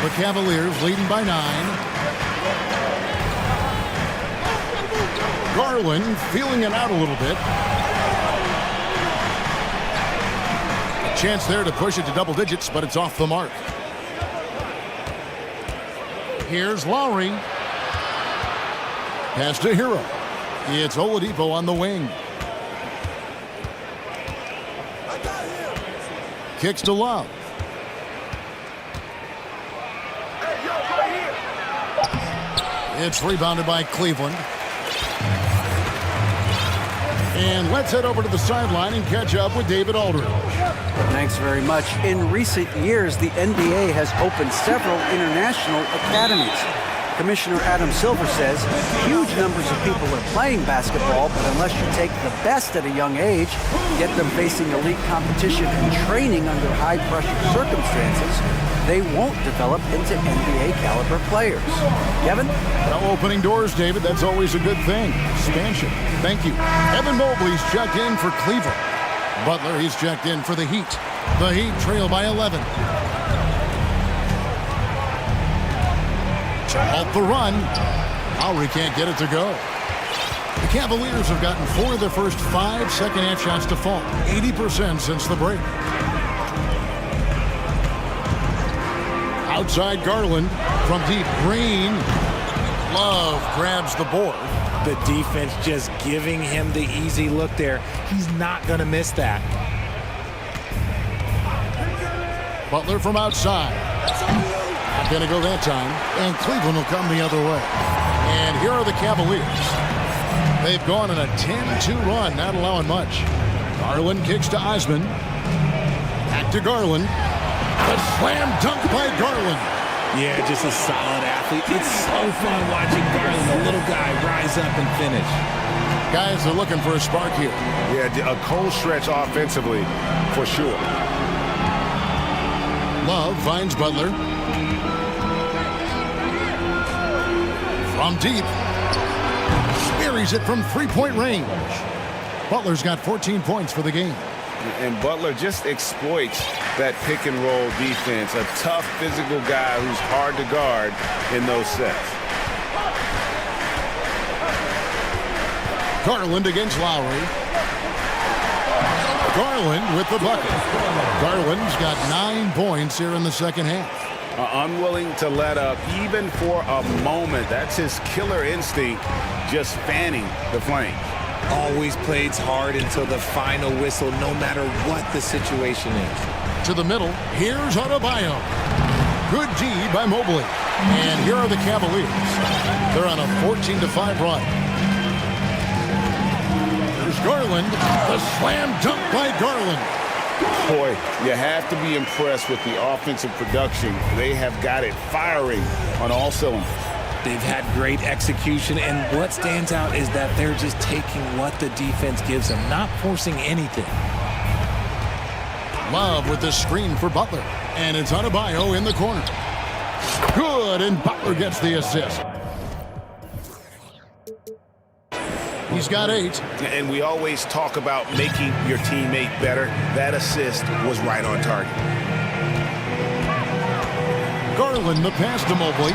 The Cavaliers leading by 9. Garland feeling it out a little bit. A chance there to push it to double digits, but it's off the mark. Here's Lowry. Pass to Hero. It's Oladipo on the wing. Kicks to Love. It's rebounded by Cleveland. And let's head over to the sideline and catch up with David Aldridge. Thanks very much. In recent years, the NBA has opened several international academies. Commissioner Adam Silver says huge numbers of people are playing basketball, but unless you take the best at a young age, get them facing elite competition and training under high-pressure circumstances, they won't develop into NBA-caliber players. Kevin? No opening doors, David. That's always a good thing. Expansion. Thank you. Evan Mobley's checked in for Cleveland. Butler, he's checked in for the Heat. The Heat trail by 11. Off the run. Lowry can't get it to go. The Cavaliers have gotten 4 of their first 5 second-half shots to fall. 80% since the break. Outside Garland from deep. Green. Love grabs the board. The defense just giving him the easy look there. He's not going to miss that. Butler from outside. Not going to go that time. And Cleveland will come the other way. And here are the Cavaliers. They've gone on a 10-2 run, not allowing much. Garland kicks to Osman. Back to Garland. A slam dunk by Garland. Yeah, just a solid athlete. It's so fun watching Garland, the little guy, rise up and finish. Guys are looking for a spark here. Yeah, a cold stretch offensively, for sure. Love finds Butler. From deep. Buries it from three-point range. Butler's got 14 points for the game. And Butler just exploits that pick and roll defense. A tough physical guy who's hard to guard in those sets. Garland against Lowry. Garland with the bucket. Garland's got 9 points here in the second half. Unwilling to let up even for a moment. That's his killer instinct, just fanning the flame. Always plays hard until the final whistle, no matter what the situation is. To the middle, here's Adebayo. Good D by Mobley. And here are the Cavaliers. They're on a 14-5 run. There's Garland. The slam dunk by Garland. Boy, you have to be impressed with the offensive production. They have got it firing on all cylinders. They've had great execution, and what stands out is that they're just taking what the defense gives them, not forcing anything. Love with the screen for Butler. And it's Adebayo in the corner. Good, and Butler gets the assist. He's got 8. And we always talk about making your teammate better. That assist was right on target. Garland, the pass to Mobley.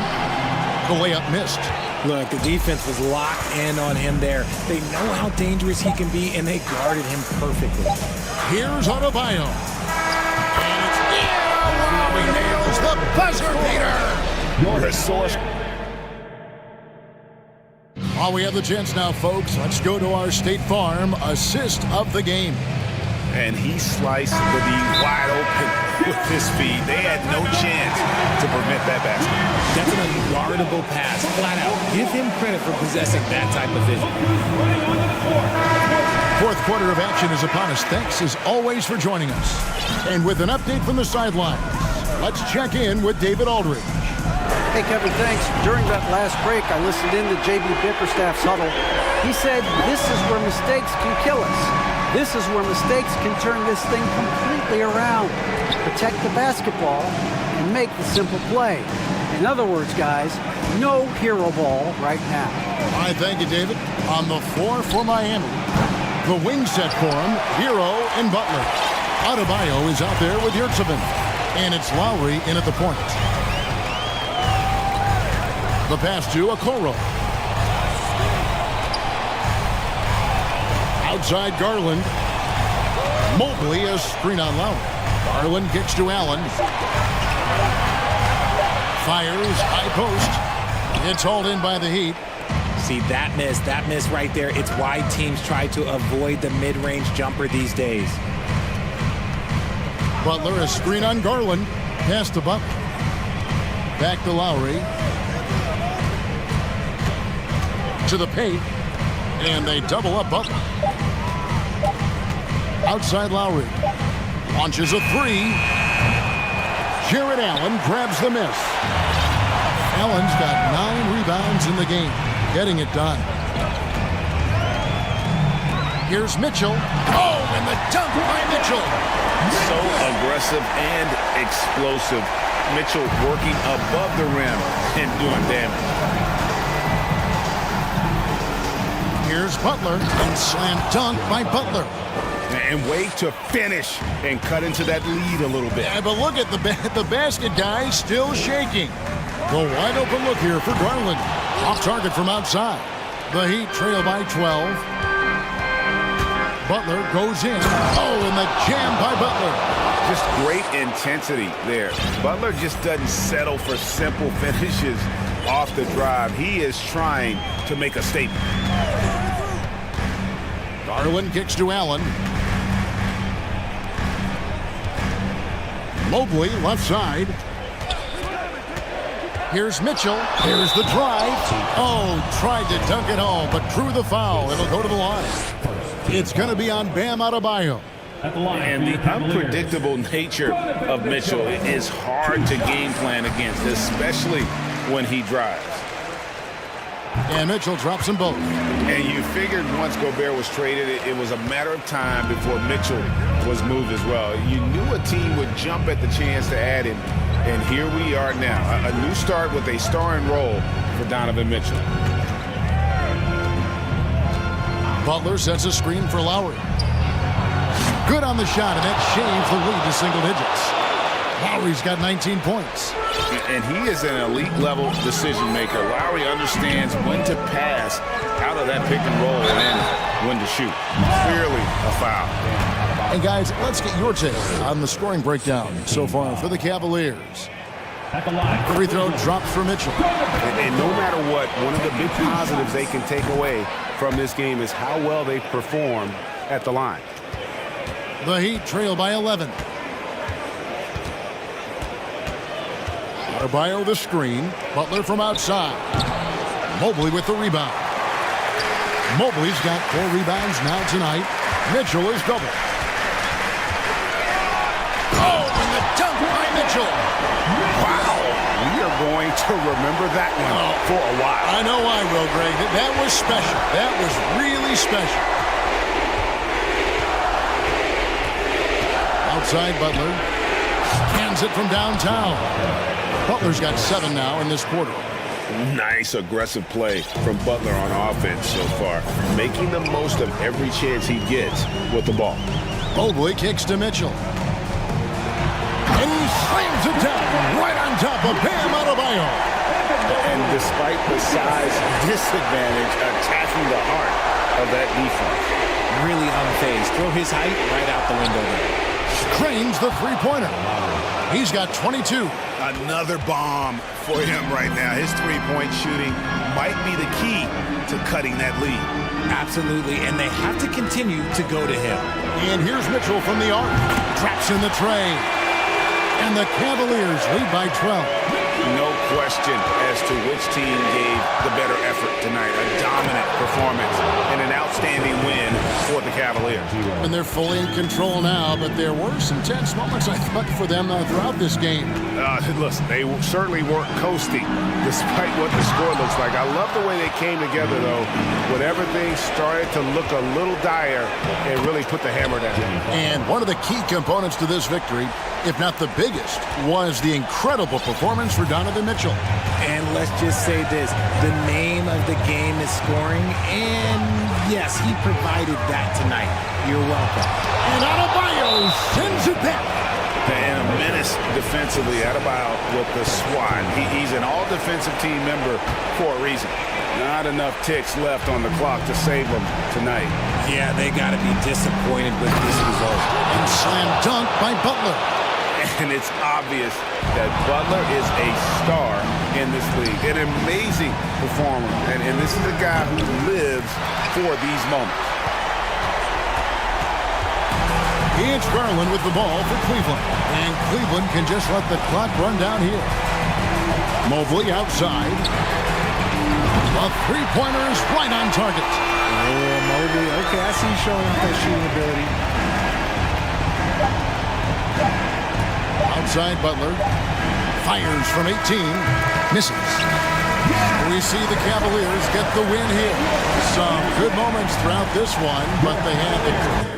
The layup missed. Look, the defense was locked in on him there. They know how dangerous he can be, and they guarded him perfectly. Here's Adebayo. And it's Lowry nails the buzzer beater. Resource. While we have the chance now, folks, let's go to our State Farm assist of the game. And he sliced the D wide open with his speed. They had no chance to prevent that basket. That's an unguardable pass, flat out. Give him credit for possessing that type of vision. Fourth quarter of action is upon us. Thanks as always for joining us. And with an update from the sidelines, let's check in with David Aldridge. Hey, Kevin, thanks. During that last break, I listened in to J.B. Bickerstaff's huddle. He said, this is where mistakes can kill us. This is where mistakes can turn this thing completely around. Protect the basketball and make the simple play. In other words, guys, no hero ball right now. All right, thank you, David. On the floor for Miami, the wing set for him, Hero and Butler. Adebayo is out there with Yurtsevin. And it's Lowry in at the point. The pass to Okoro. Outside Garland. Mobley a screen on Lowry. Garland kicks to Allen. Fires, high post. It's hauled in by the Heat. See, that miss right there. It's why teams try to avoid the mid-range jumper these days. Butler a screen on Garland. Pass to Butler. Back to Lowry. To the paint. And they double up Butler. Outside Lowry. Launches a three. Jared Allen grabs the miss. Allen's got 9 rebounds in the game. Getting it done. Here's Mitchell. Oh, and the dunk by Mitchell. So aggressive and explosive. Mitchell working above the rim and doing damage. Here's Butler and slam dunk by Butler. And wait to finish and cut into that lead a little bit. Yeah, but look at the basket guy still shaking. The wide open look here for Garland. Off target from outside. The Heat trail by 12. Butler goes in. Oh, and the jam by Butler. Just great intensity there. Butler just doesn't settle for simple finishes off the drive. He is trying to make a statement. Garland kicks to Allen. Mobley left side. Here's Mitchell. Here's the drive. Oh, tried to dunk it home, but drew the foul. It'll go to the line. It's going to be on Bam Adebayo. And the unpredictable nature of Mitchell is hard to game plan against, especially when he drives. And Mitchell drops them both. And you figured once Gobert was traded, it was a matter of time before Mitchell was moved as well. You knew a team would jump at the chance to add him. And here we are now. A new start with a starring role for Donovan Mitchell. Butler sets a screen for Lowry. Good on the shot, and that shaves the lead to single digits. Lowry's got 19 points. And he is an elite-level decision maker. Lowry understands when to pass out of that pick and roll and when to shoot. Clearly a foul. Hey, guys, let's get your take on the scoring breakdown so far for the Cavaliers. Free throw drops for Mitchell. And no matter what, one of the big positives they can take away from this game is how well they perform at the line. The Heat trail by 11. Adebayo the screen. Butler from outside. Mobley with the rebound. Mobley's got 4 rebounds now tonight. Mitchell is double. Oh, and the dunk by Mitchell. Wow. We are going to remember that one for a while. I know I will, Greg. That was special. That was really special. Outside Butler. Hands it from downtown. Butler's got 7 now in this quarter. Nice aggressive play from Butler on offense so far, making the most of every chance he gets with the ball. Mobley kicks to Mitchell. And he slams it down right on top of Bam Adebayo. And despite the size disadvantage, attacking the heart of that defense. Really unfazed. Throw his height right out the window there. Cranes the three-pointer. He's got 22. Another bomb for him right now. His three-point shooting might be the key to cutting that lead. Absolutely, and they have to continue to go to him. And here's Mitchell from the arc. Traps in the tray. And the Cavaliers lead by 12. No question as to which team gave the better effort tonight. A dominant performance and an outstanding win for the Cavaliers. And they're fully in control now, but there were some tense moments, I thought, for them throughout this game. Listen, they certainly weren't coasting despite what the score looks like. I love the way they came together, though, when everything started to look a little dire and really put the hammer down. And one of the key components to this victory, if not the biggest, was the incredible performance for Donovan Mitchell. And let's just say this, the name of the game is scoring, and yes, he provided that tonight. You're welcome. And Adebayo sends it back. And a menace defensively, Adebayo with the swat. He's an all-defensive team member for a reason. Not enough ticks left on the clock to save them tonight. Yeah, they got to be disappointed with this result. And slam dunk by Butler. And it's obvious that Butler is a star in this league. An amazing performer. And this is a guy who lives for these moments. It's Garland with the ball for Cleveland. And Cleveland can just let the clock run down here. Mobley outside. The three-pointer is right on target. Oh, Mobley. Okay, I see you showing off that shooting ability. Outside Butler. Fires from 18. Misses. We see the Cavaliers get the win here. Some good moments throughout this one, but they had the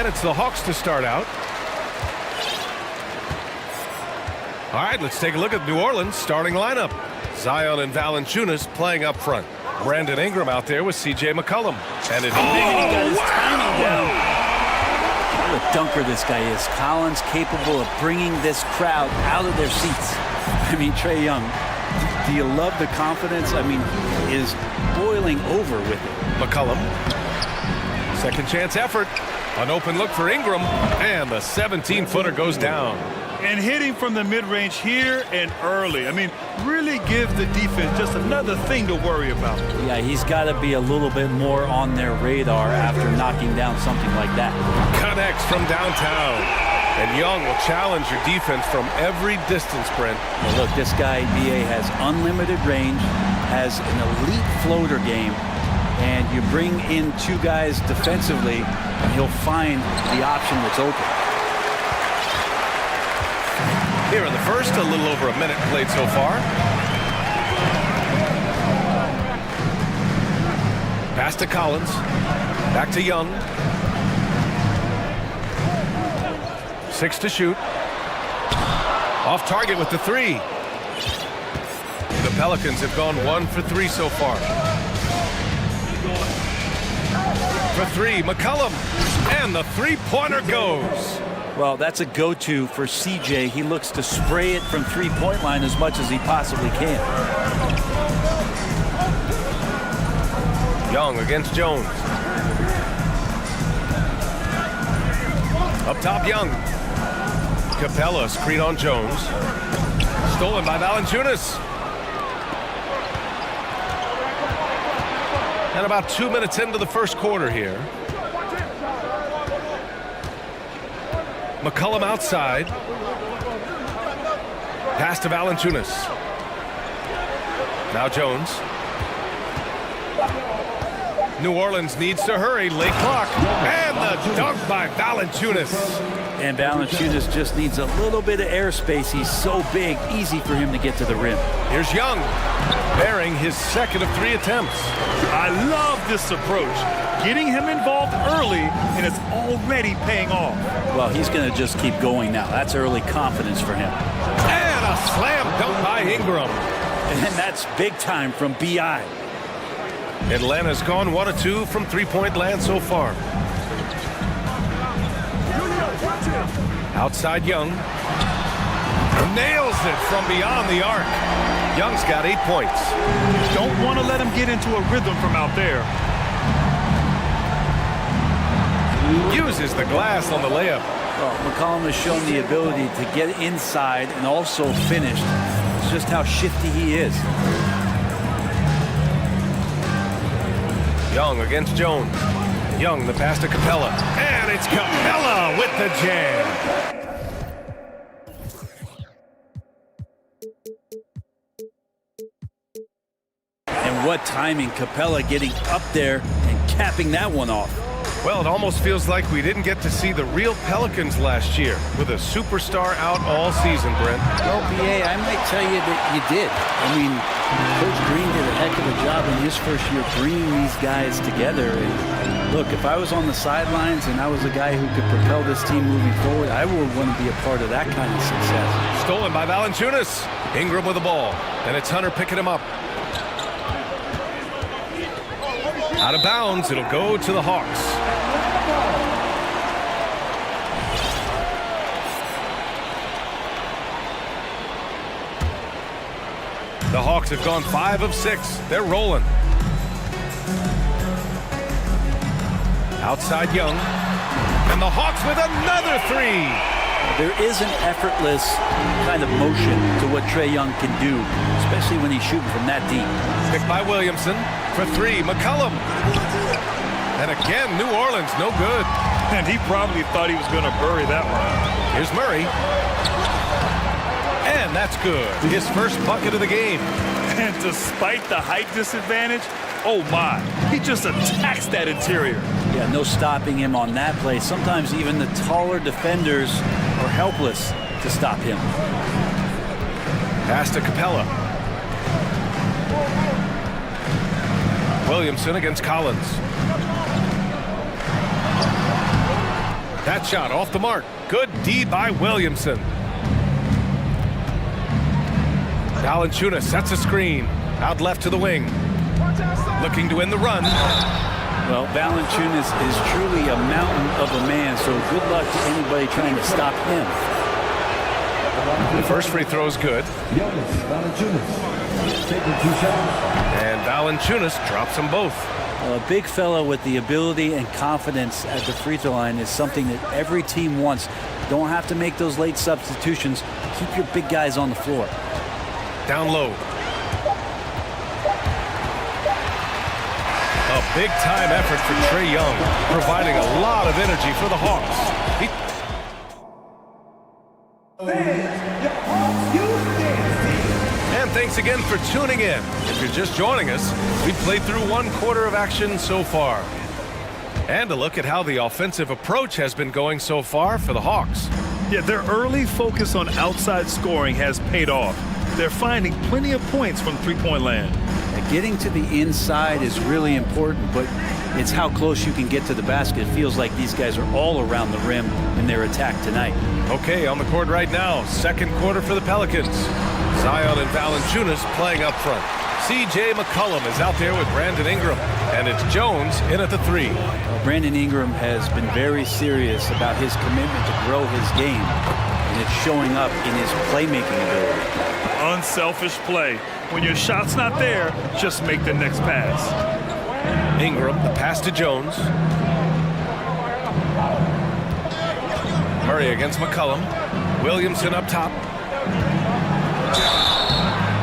And it's the Hawks to start out. All right, let's take a look at New Orleans' starting lineup. Zion and Valanciunas playing up front. Brandon Ingram out there with C.J. McCollum. And it What a dunker this guy is. Collins capable of bringing this crowd out of their seats. I mean, Trae Young, do you love the confidence? I mean, he is boiling over with it. McCollum. Second chance effort. An open look for Ingram. And the 17-footer goes down. And hitting from the mid-range here and early. I mean, really give the defense just another thing to worry about. Yeah, he's got to be a little bit more on their radar after knocking down something like that. Connects from downtown. And Young will challenge your defense from every distance, Brent. Well, look, this guy, B.A., has unlimited range, has an elite floater game, and you bring in two guys defensively, and he'll find the option that's open. Here in the first, a little over a minute played so far. Pass to Collins. Back to Young. 6 to shoot. Off target with the 3. The Pelicans have gone 1 for 3 so far. For 3, McCollum. And the three-pointer goes. Well, that's a go-to for CJ. He looks to spray it from three-point line as much as he possibly can. Young against Jones. Up top, Young. Capella screen on Jones. Stolen by Valanciunas. And about 2 minutes into the first quarter here. McCollum outside. Pass to Valanciunas. Now Jones. New Orleans needs to hurry. Late clock. And the dunk by Valanciunas. And Valanciunas just needs a little bit of airspace. He's so big, easy for him to get to the rim. Here's Young, bearing his second of 3 attempts. I love this approach. Getting him involved early, and it's already paying off. Well, he's going to just keep going now. That's early confidence for him. And a slam dunk by Ingram. And that's big time from B.I. Atlanta's gone 1 of 2 from three-point land so far. Outside Young. Nails it from beyond the arc. Young's got 8 points. Don't want to let him get into a rhythm from out there. Uses the glass on the layup. Well, McCollum has shown the ability to get inside and also finish. It's just how shifty he is. Young against Jones. Young, the pass to Capella. And it's Capella with the jam. And what timing, Capella getting up there and capping that one off. Well, it almost feels like we didn't get to see the real Pelicans last year with a superstar out all season, Brent. Well, B.A., I might tell you that you did. I mean, Coach Green did a heck of a job in his first year bringing these guys together. And look, if I was on the sidelines and I was a guy who could propel this team moving forward, I would want to be a part of that kind of success. Stolen by Valanciunas. Ingram with the ball. And it's Hunter picking him up. Out of bounds, it'll go to the Hawks. The Hawks have gone 5 of 6. They're rolling. Outside Young. And the Hawks with another 3. There is an effortless kind of motion to what Trae Young can do, especially when he's shooting from that deep. Picked by Williamson. For 3, McCollum. And again, New Orleans, no good. And he probably thought he was going to bury that one. Here's Murray. And that's good. His first bucket of the game. And despite the height disadvantage, oh my, he just attacks that interior. Yeah, no stopping him on that play. Sometimes even the taller defenders are helpless to stop him. Pass to Capella. Williamson against Collins. That shot off the mark. Good D by Williamson. Valanciunas sets a screen. Out left to the wing. Looking to win the run. Well, Valanciunas is truly a mountain of a man, so good luck to anybody trying to stop him. The first free throw is good. And Valanciunas drops them both. A big fella with the ability and confidence at the free throw line is something that every team wants. Don't have to make those late substitutions. Keep your big guys on the floor. Down low. A big-time effort for Trae Young, providing a lot of energy for the Hawks. And thanks again for tuning in. If you're just joining us, we've played through one quarter of action so far. And a look at how the offensive approach has been going so far for the Hawks. Yeah, their early focus on outside scoring has paid off. They're finding plenty of points from three-point land. Getting to the inside is really important, but it's how close you can get to the basket. It feels like these guys are all around the rim in their attack tonight. Okay, on the court right now, second quarter for the Pelicans. Zion and Valanciunas playing up front. C.J. McCollum is out there with Brandon Ingram, and it's Jones in at the three. Brandon Ingram has been very serious about his commitment to grow his game, and it's showing up in his playmaking ability. Unselfish play. When your shot's not there, just make the next pass. Ingram, the pass to Jones. Murray against McCollum. Williamson up top.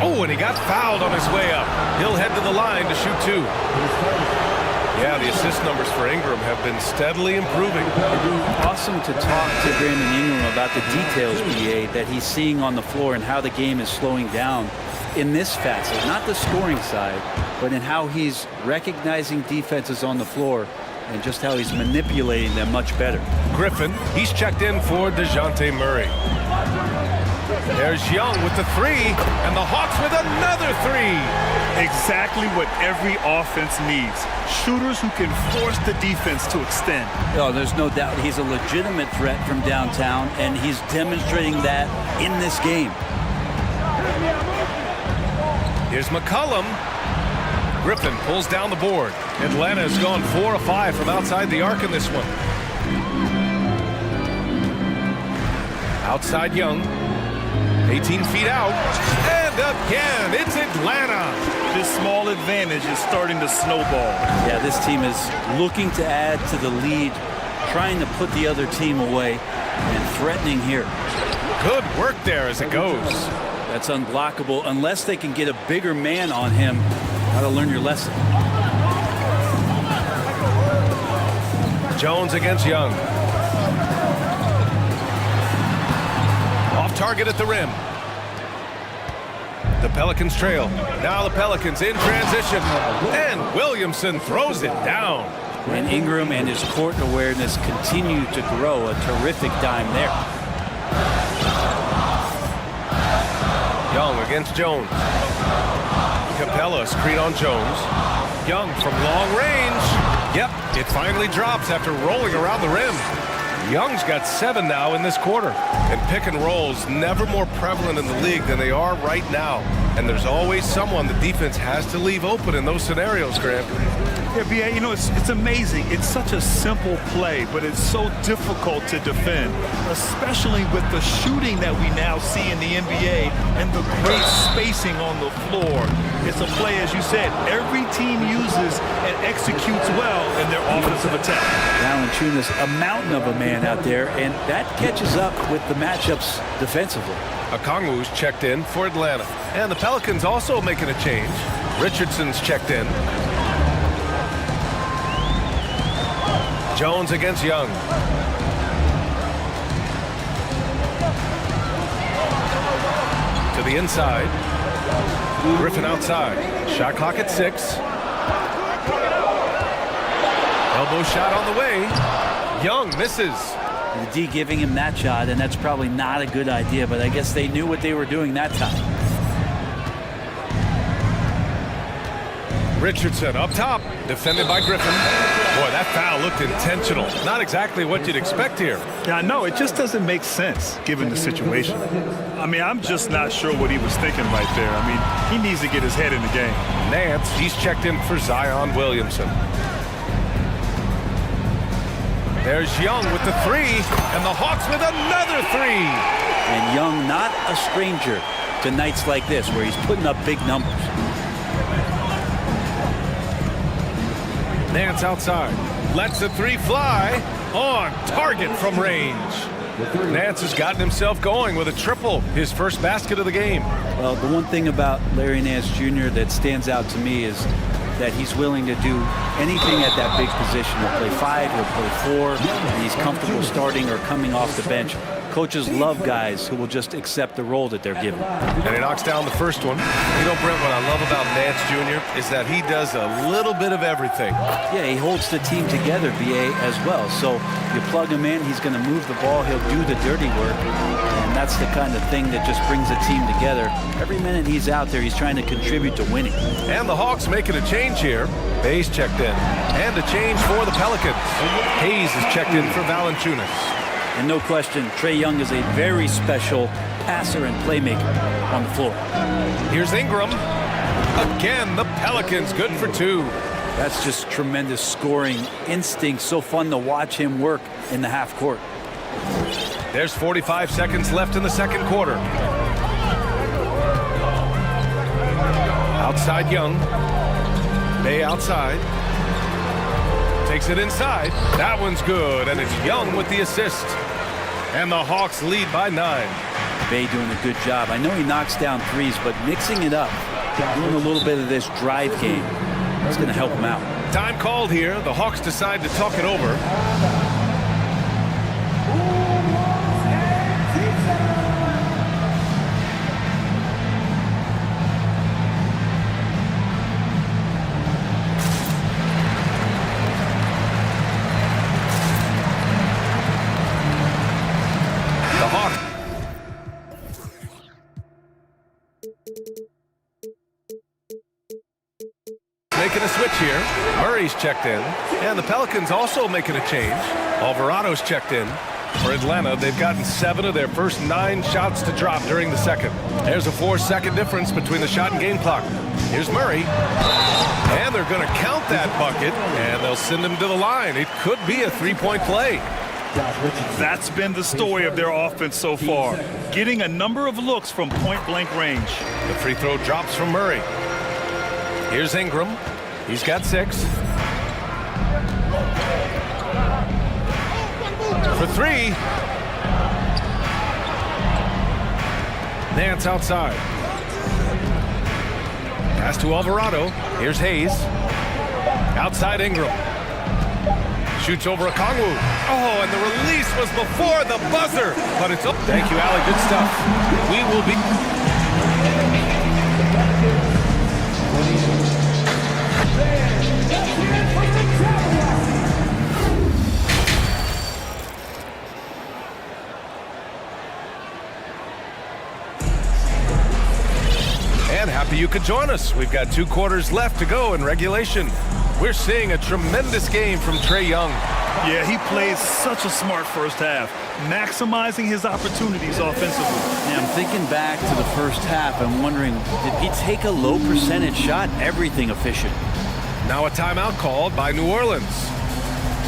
Oh, and he got fouled on his way up. He'll head to the line to shoot two. Yeah, the assist numbers for Ingram have been steadily improving. It'd be awesome to talk to Brandon Ingram about the details, BA, that he's seeing on the floor and how the game is slowing down in this facet. Not the scoring side, but in how he's recognizing defenses on the floor and just how he's manipulating them much better. Griffin, he's checked in for DeJounte Murray. There's Young with the three, and the Hawks with another three. Exactly what every offense needs. Shooters who can force the defense to extend. Oh, there's no doubt he's a legitimate threat from downtown, and he's demonstrating that in this game. Here's McCollum. Griffin pulls down the board. Atlanta has gone 4 of 5 from outside the arc in this one. Outside Young. 18 feet out. And again, it's Atlanta. This small advantage is starting to snowball. Yeah, this team is looking to add to the lead, trying to put the other team away, and threatening here. Good work there as it goes. That's unblockable unless they can get a bigger man on him. How to learn your lesson. Jones against Young. Off target at the rim. The Pelicans trail. Now the Pelicans in transition. And Williamson throws it down. And Ingram and his court awareness continue to grow. A terrific dime there. Young against Jones. Capella screen on Jones. Young from long range. Yep, it finally drops after rolling around the rim. Young's got 7 now in this quarter. And pick and rolls never more prevalent in the league than they are right now. And there's always someone the defense has to leave open in those scenarios, Grant. Yeah, BA, you know, it's amazing. It's such a simple play, but it's so difficult to defend, especially with the shooting that we now see in the NBA and the great spacing on the floor. It's a play, as you said, every team uses and executes well in their offensive attack. Valanciunas, a mountain of a man out there, and that catches up with the matchups defensively. Okongwu's checked in for Atlanta. And the Pelicans also making a change. Richardson's checked in. Jones against Young. To the inside. Griffin outside. Shot clock at 6. Elbow shot on the way. Young misses. The D giving him that shot, and that's probably not a good idea, but I guess they knew what they were doing that time. Richardson up top, defended by Griffin. Boy, that foul looked intentional. Not exactly what you'd expect here. Yeah, I know. It just doesn't make sense given the situation. I mean, I'm just not sure what he was thinking right there. I mean, he needs to get his head in the game. Nance, he's checked in for Zion Williamson. There's Young with the three, and the Hawks with another three. And Young not a stranger to nights like this where he's putting up big numbers. Nance outside, lets the three fly, on target from range. Nance has gotten himself going with a triple, his first basket of the game. Well, the one thing about Larry Nance Jr. that stands out to me is that he's willing to do anything at that big position. He'll play 5, he'll play 4, and he's comfortable starting or coming off the bench. Coaches love guys who will just accept the role that they're given. And he knocks down the first one. You know, Brent, what I love about Nance Jr. is that he does a little bit of everything. Yeah, he holds the team together, BA, as well. So you plug him in, he's going to move the ball, he'll do the dirty work. And that's the kind of thing that just brings a team together. Every minute he's out there, he's trying to contribute to winning. And the Hawks making a change here. Hayes checked in. And a change for the Pelicans. Hayes is checked in for Valanciunas. And no question, Trae Young is a very special passer and playmaker on the floor. Here's Ingram. Again, the Pelicans good for 2. That's just tremendous scoring instinct. So fun to watch him work in the half court. There's 45 seconds left in the second quarter. Outside Young. Bay outside. Takes it inside. That one's good, and it's Young with the assist. And the Hawks lead by 9. Bay doing a good job. I know he knocks down threes, but mixing it up, doing a little bit of this drive game, that's going to help him out. Time called here. The Hawks decide to talk it over. Making a switch here. Murray's checked in. And the Pelicans also making a change. Alvarado's checked in. For Atlanta, they've gotten 7 of their first 9 shots to drop during the second. There's a 4-second difference between the shot and game clock. Here's Murray. And they're going to count that bucket, and they'll send him to the line. It could be a 3-point play. That's been the story of their offense so far. Getting a number of looks from point-blank range. The free throw drops from Murray. Here's Ingram. He's got 6. For 3. Nance outside. Pass to Alvarado. Here's Hayes. Outside Ingram. Shoots over a Kongwu. Oh, and the release was before the buzzer. But it's up. Thank you, Allie. Good stuff. We will be... And happy you could join us. We've got 2 quarters left to go in regulation. We're seeing a tremendous game from Trae Young. Yeah, he plays such a smart first half, maximizing his opportunities offensively. Yeah, I'm thinking back to the first half. I'm wondering, did he take a low percentage shot? Everything efficient. Now a timeout called by New Orleans.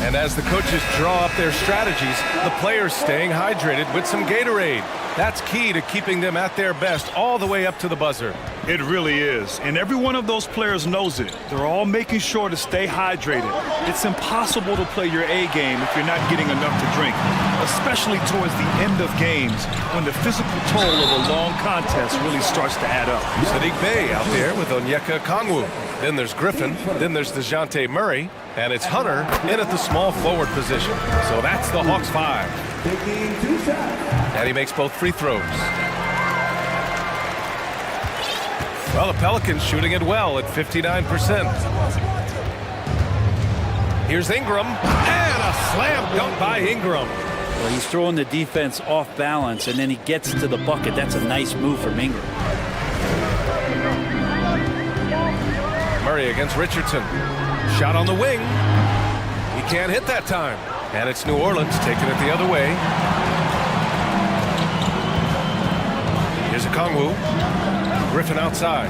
And as the coaches draw up their strategies, the players staying hydrated with some Gatorade. That's key to keeping them at their best all the way up to the buzzer. It really is. And every one of those players knows it. They're all making sure to stay hydrated. It's impossible to play your A game if you're not getting enough to drink, especially towards the end of games when the physical toll of a long contest really starts to add up. Sadiq Bey out there with Onyeka Kongwu. Then there's Griffin. Then there's DeJounte Murray. And it's Hunter in at the small forward position. So that's the Hawks 5. And he makes both free throws. Well, the Pelicans shooting it well at 59%. Here's Ingram. And a slam dunk by Ingram. Well, he's throwing the defense off balance, and then he gets to the bucket. That's a nice move from Ingram. Murray against Richardson. Shot on the wing. can't hit that time. And it's New Orleans taking it the other way. Here's a Kongwu. Griffin outside.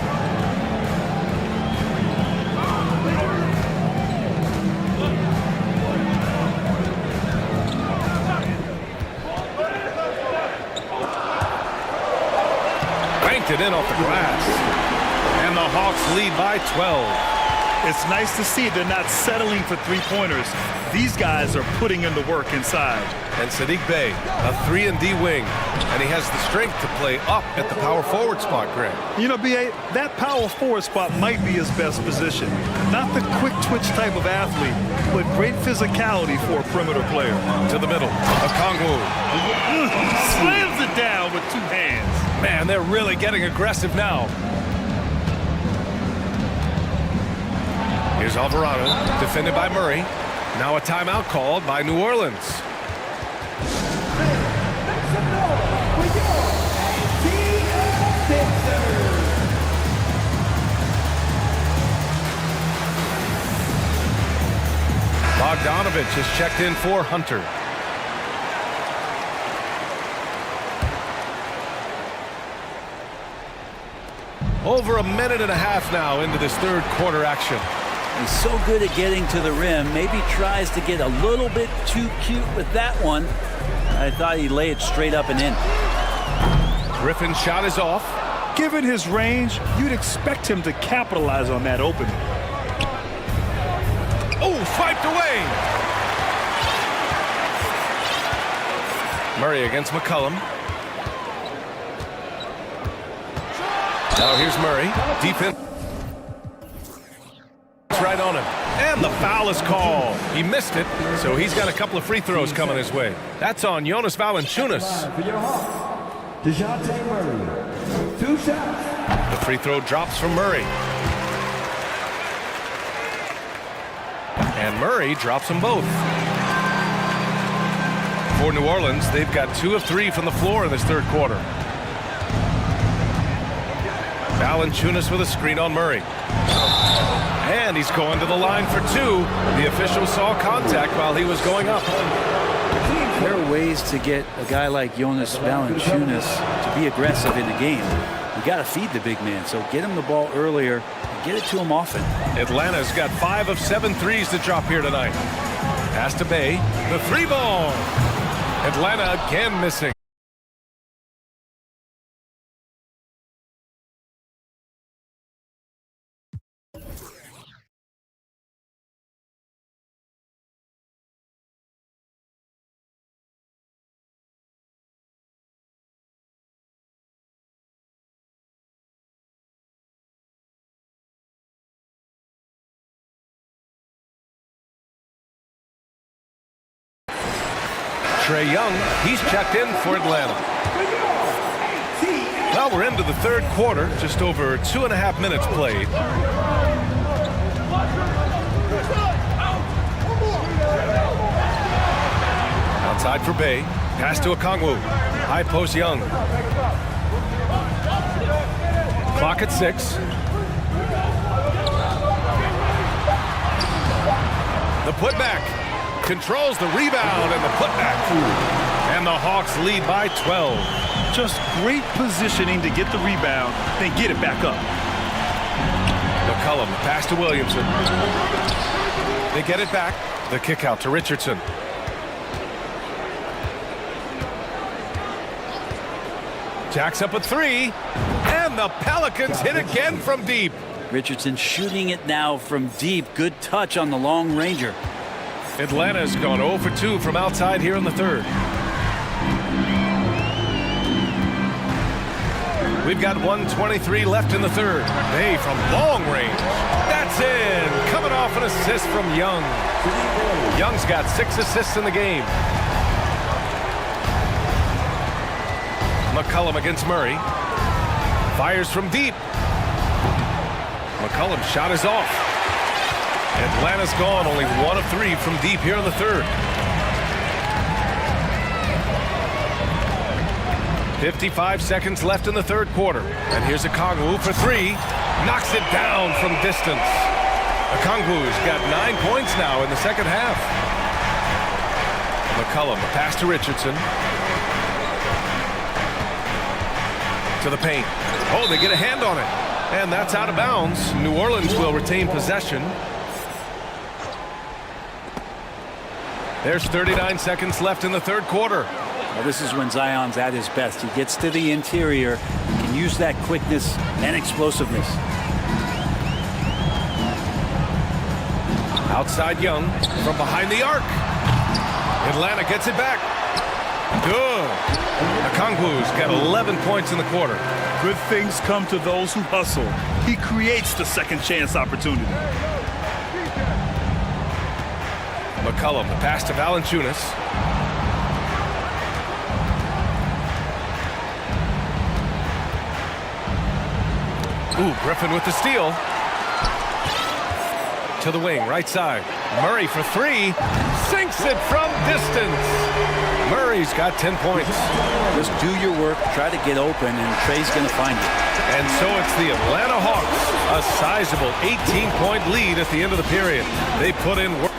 Banked it in off the glass. And the Hawks lead by 12. It's nice to see they're not settling for three-pointers. These guys are putting in the work inside. And Sadiq Bey, a 3-and-D wing. And he has the strength to play up at the power forward spot, Greg. You know, B.A., that power forward spot might be his best position. Not the quick twitch type of athlete, but great physicality for a perimeter player. To the middle, a Kongwu. Slams it down with two hands. Man, they're really getting aggressive now. Here's Alvarado, defended by Murray. Now a timeout called by New Orleans. Bogdanovich is checked in for Hunter. Over a minute and a half now into this third quarter action. He's so good at getting to the rim. Maybe tries to get a little bit too cute with that one. I thought he'd lay it straight up and in. Griffin's shot is off. Given his range, you'd expect him to capitalize on that opening. Oh, swiped away. Murray against McCollum. Now here's Murray. Defense. Right on him. And the foul is called. He missed it, so he's got a couple of free throws coming his way. That's on Jonas Valanciunas. Murray. 2 shots. The free throw drops from Murray. And Murray drops them both. For New Orleans, they've got 2 of 3 from the floor in this third quarter. Valanciunas with a screen on Murray. And he's going to the line for 2. The official saw contact while he was going up. There are ways to get a guy like Jonas Valanciunas to be aggressive in the game. You got to feed the big man, so get him the ball earlier and get it to him often. Atlanta's got 5 of 7 threes to drop here tonight. Pass to Bey. The 3-ball. Atlanta again missing. Trae Young, he's checked in for Atlanta. Well, we're into the third quarter, just over 2.5 minutes played. Outside for Bey, pass to Okongwu. High post Young. Clock at 6. The putback. Controls the rebound and the putback. And the Hawks lead by 12. Just great positioning to get the rebound, then get it back up. McCollum, pass to Williamson. They get it back. The kick out to Richardson. Jacks up a 3. And the Pelicans hit again from deep. Richardson shooting it now from deep. Good touch on the long ranger. Atlanta's gone 0 for 2 from outside here in the third. We've got 1:23 left in the third. Bey from long range. That's in. Coming off an assist from Young. Young's got 6 assists in the game. McCollum against Murray. Fires from deep. McCollum's shot is off. Atlanta's gone only 1 of 3 from deep here in the third. 55 seconds left in the third quarter. And here's a Kongwu for 3. Knocks it down from distance. Okongwu's got 9 points now in the second half. McCollum, a pass to Richardson. To the paint. Oh, they get a hand on it. And that's out of bounds. New Orleans will retain possession. There's 39 seconds left in the third quarter. Well, this is when Zion's at his best. He gets to the interior, he can use that quickness and explosiveness. Outside Young from behind the arc. Atlanta gets it back. Good. Okongwu's got 11 points in the quarter. Good things come to those who hustle. He creates the second chance opportunity. McCollum, the pass to Valanciunas. Ooh, Griffin with the steal. To the wing, right side. Murray for three. Sinks it from distance. Murray's got 10 points. Just do your work, try to get open, and Trey's going to find it. And so it's the Atlanta Hawks, a sizable 18-point lead at the end of the period. They put in work.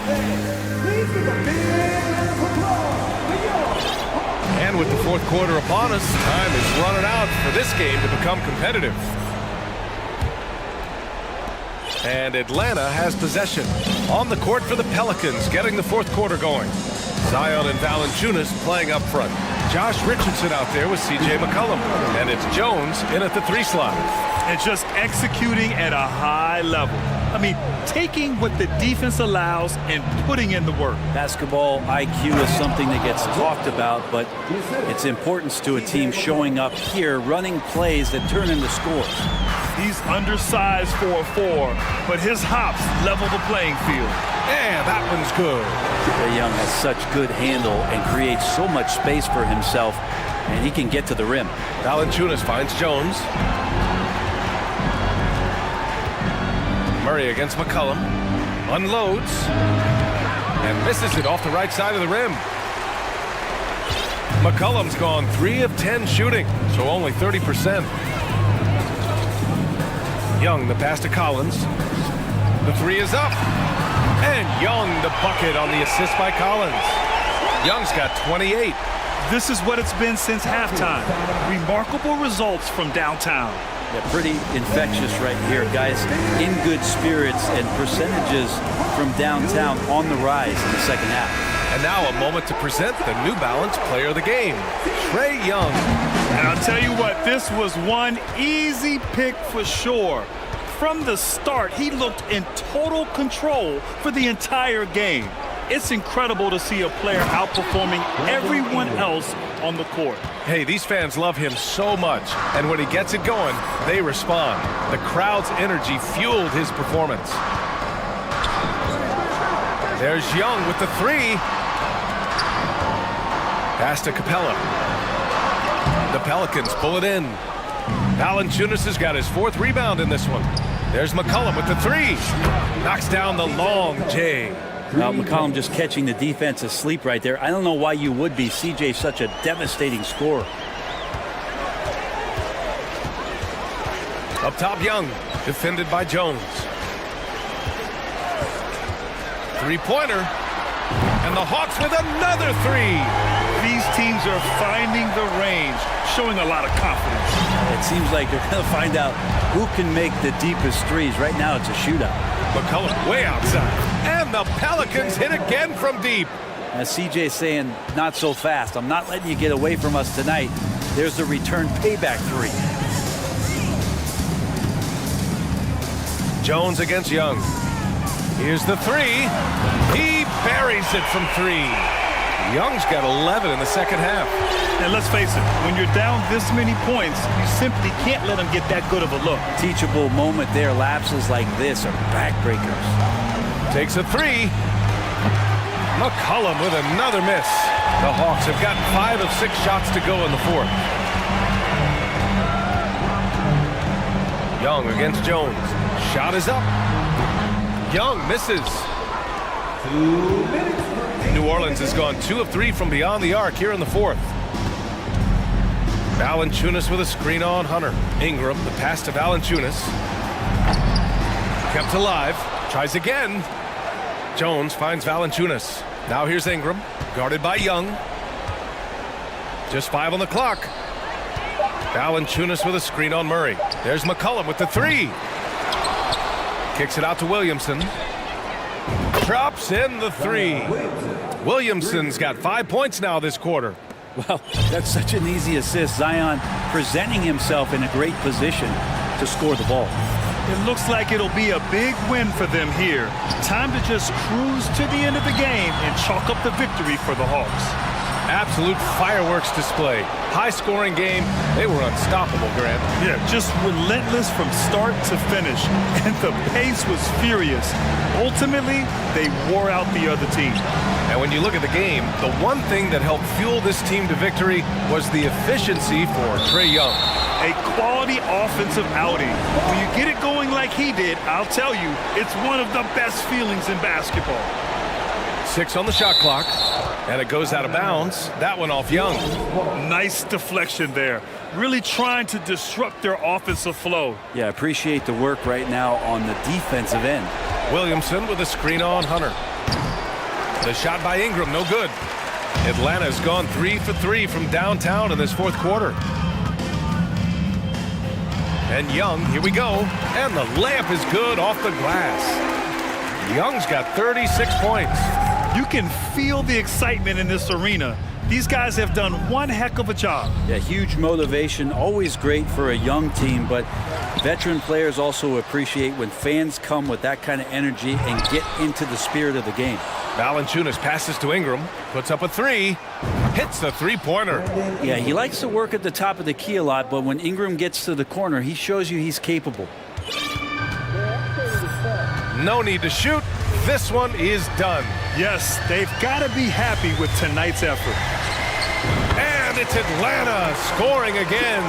And with the fourth quarter upon us, time is running out for this game to become competitive. And Atlanta has possession. On the court for the Pelicans, getting the fourth quarter going. Zion and Valanciunas playing up front. Josh Richardson out there with C.J. McCollum. And it's Jones in at the three slot. And just executing at a high level. I mean, taking what the defense allows and putting in the work. Basketball IQ is something that gets talked about, but its importance to a team showing up here, running plays that turn into scores. He's undersized for a 4, but his hops level the playing field. Yeah, that one's good. Trae Young has such good handle and creates so much space for himself, and he can get to the rim. Valanciunas finds Jones. Murray against McCollum. Unloads. And misses it off the right side of the rim. McCollum's gone 3 of 10 shooting, so only 30%. Young, the pass to Collins. The three is up. And Young, the bucket on the assist by Collins. Young's got 28. This is what it's been since halftime. Remarkable results from downtown. Yeah, pretty infectious right here, guys. In good spirits and percentages from downtown on the rise in the second half. And now a moment to present the New Balance Player of the Game, Trae Young. And I'll tell you what, this was one easy pick for sure. From the start, he looked in total control for the entire game. It's incredible to see a player outperforming everyone else on the court. Hey, these fans love him so much, and when he gets it going, they respond. The crowd's energy fueled his performance. There's Young with the three. Pass to Capella. The Pelicans pull it in. Valanciunas has got his 4th rebound in this one. There's McCollum with the three. Knocks down the long J. Now, McCollum just catching the defense asleep right there. I don't know why you would be. CJ's such a devastating scorer. Up top, Young. Defended by Jones. Three-pointer. And the Hawks with another three. These teams are finding the range, showing a lot of confidence. It seems like they're going to find out who can make the deepest threes. Right now, it's a shootout. McCollum way outside. And the Pelicans hit again from deep. As CJ's saying, not so fast. I'm not letting you get away from us tonight. There's the return payback three. Jones against Young. Here's the three. He buries it from three. Young's got 11 in the second half. And let's face it, when you're down this many points, you simply can't let them get that good of a look. Teachable moment there. Lapses like this are backbreakers. Takes a three. McCollum with another miss. The Hawks have gotten 5 of 6 shots to go in the fourth. Young against Jones. Shot is up. Young misses. 2 minutes. New Orleans has gone 2 of 3 from beyond the arc here in the fourth. Valanciunas with a screen on Hunter. Ingram, the pass to Valanciunas. Kept alive. Tries again. Jones finds Valanciunas. Now here's Ingram, guarded by Young. Just 5 on the clock. Valanciunas with a screen on Murray. There's McCollum with the 3. Kicks it out to Williamson. Drops in the 3. Williamson's got 5 points now this quarter. Well, that's such an easy assist. Zion presenting himself in a great position to score the ball. It looks like it'll be a big win for them here. Time to just cruise to the end of the game and chalk up the victory for the Hawks. Absolute fireworks display. High-scoring game. They were unstoppable, Grant. Yeah, just relentless from start to finish. And the pace was furious. Ultimately, they wore out the other team. And when you look at the game, the one thing that helped fuel this team to victory was the efficiency for Trae Young. A quality offensive outing. When you get it going like he did, I'll tell you, it's one of the best feelings in basketball. 6 on the shot clock, and it goes out of bounds. That one off Young. Nice deflection there. Really trying to disrupt their offensive flow. Yeah, appreciate the work right now on the defensive end. Williamson with a screen on Hunter. The shot by Ingram, no good. Atlanta's gone 3 for 3 from downtown in this fourth quarter. And Young, here we go. And the layup is good off the glass. Young's got 36 points. You can feel the excitement in this arena. These guys have done one heck of a job. Yeah, huge motivation, always great for a young team, but veteran players also appreciate when fans come with that kind of energy and get into the spirit of the game. Valanciunas passes to Ingram, puts up a 3, hits the three-pointer. Yeah, he likes to work at the top of the key a lot, but when Ingram gets to the corner, he shows you he's capable. No need to shoot. This one is done. Yes, they've got to be happy with tonight's effort. And it's Atlanta scoring again.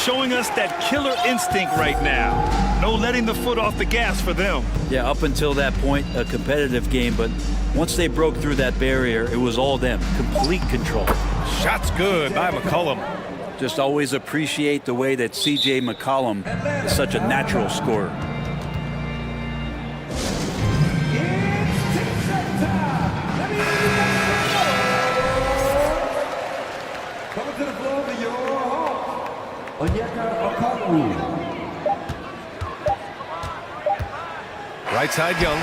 Showing us that killer instinct right now. No letting the foot off the gas for them. Yeah, up until that point, a competitive game, but once they broke through that barrier, it was all them. Complete control. Shot's good by McCollum. Just always appreciate the way that C.J. McCollum is such a natural scorer. Coming to the floor for your Hawks, Right side Young.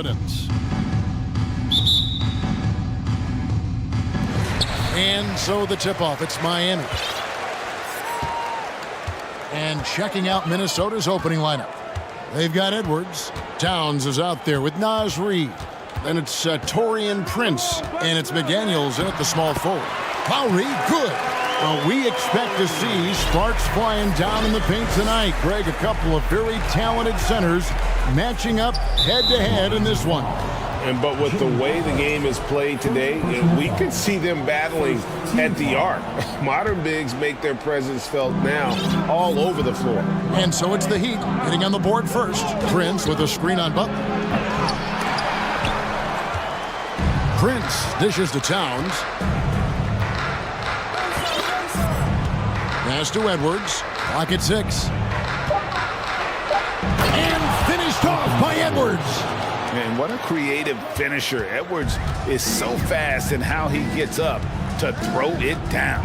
confidence. And so the tip-off, it's Miami. And checking out Minnesota's opening lineup. They've got Edwards. Towns is out there with Naz Reid. Then it's Torian Prince. And it's McDaniels in at the small forward. Lowry, good. Well, we expect to see sparks flying down in the paint tonight. Greg, a couple of very talented centers matching up head-to-head in this one. But with the way the game is played today, we could see them battling at the arc. Modern bigs make their presence felt now all over the floor. And so it's the Heat getting on the board first. Prince with a screen on Butler. Prince dishes to Towns. Pass to Edwards. Clock at 6. And finished off by Edwards. Man, what a creative finisher. Edwards is so fast in how he gets up to throw it down.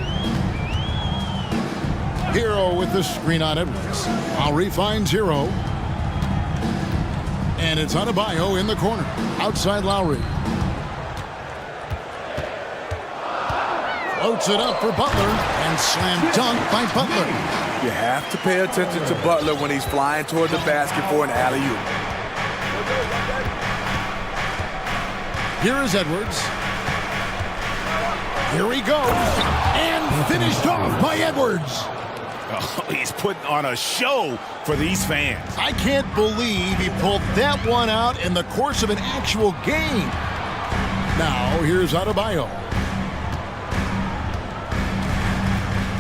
Hero with the screen on Edwards. Lowry finds Hero. And it's Adebayo in the corner. Outside Lowry. Floats it up for Butler. And slam dunk by Butler. You have to pay attention to Butler when he's flying toward the basket for an alley-oop. Here is Edwards. Here he goes. And finished off by Edwards. Oh, he's putting on a show for these fans. I can't believe he pulled that one out in the course of an actual game. Now, here's Adebayo.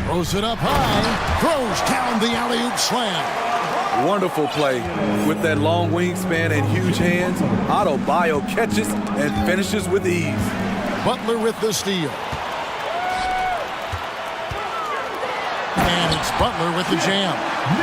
Throws it up high. Throws down the alley-oop slam. Wonderful play. With that long wingspan and huge hands, Adebayo catches and finishes with ease. Butler with the steal. And it's Butler with the jam.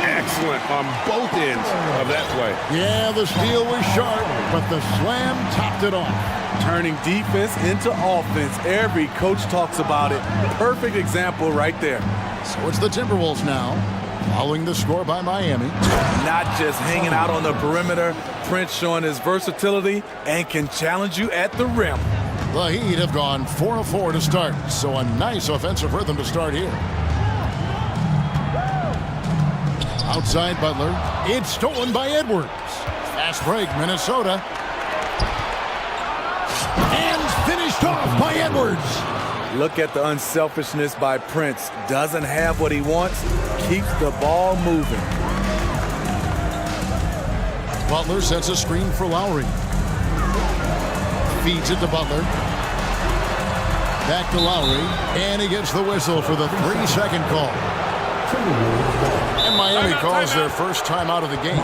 Excellent on both ends of that play. Yeah, the steal was sharp, but the slam topped it off. Turning defense into offense. Every coach talks about it. Perfect example right there. So it's the Timberwolves now, following the score by Miami. Not just hanging out on the perimeter, Prince showing his versatility and can challenge you at the rim. The Heat have gone 4 of 4 to start, so a nice offensive rhythm to start here. Outside Butler. It's stolen by Edwards. Fast break, Minnesota. And finished off by Edwards. Look at the unselfishness by Prince. Doesn't have what he wants, keeps the ball moving. Butler sets a screen for Lowry. Feeds it to Butler. Back to Lowry, and he gets the whistle for the 3-second call. And Miami calls their first time out of the game.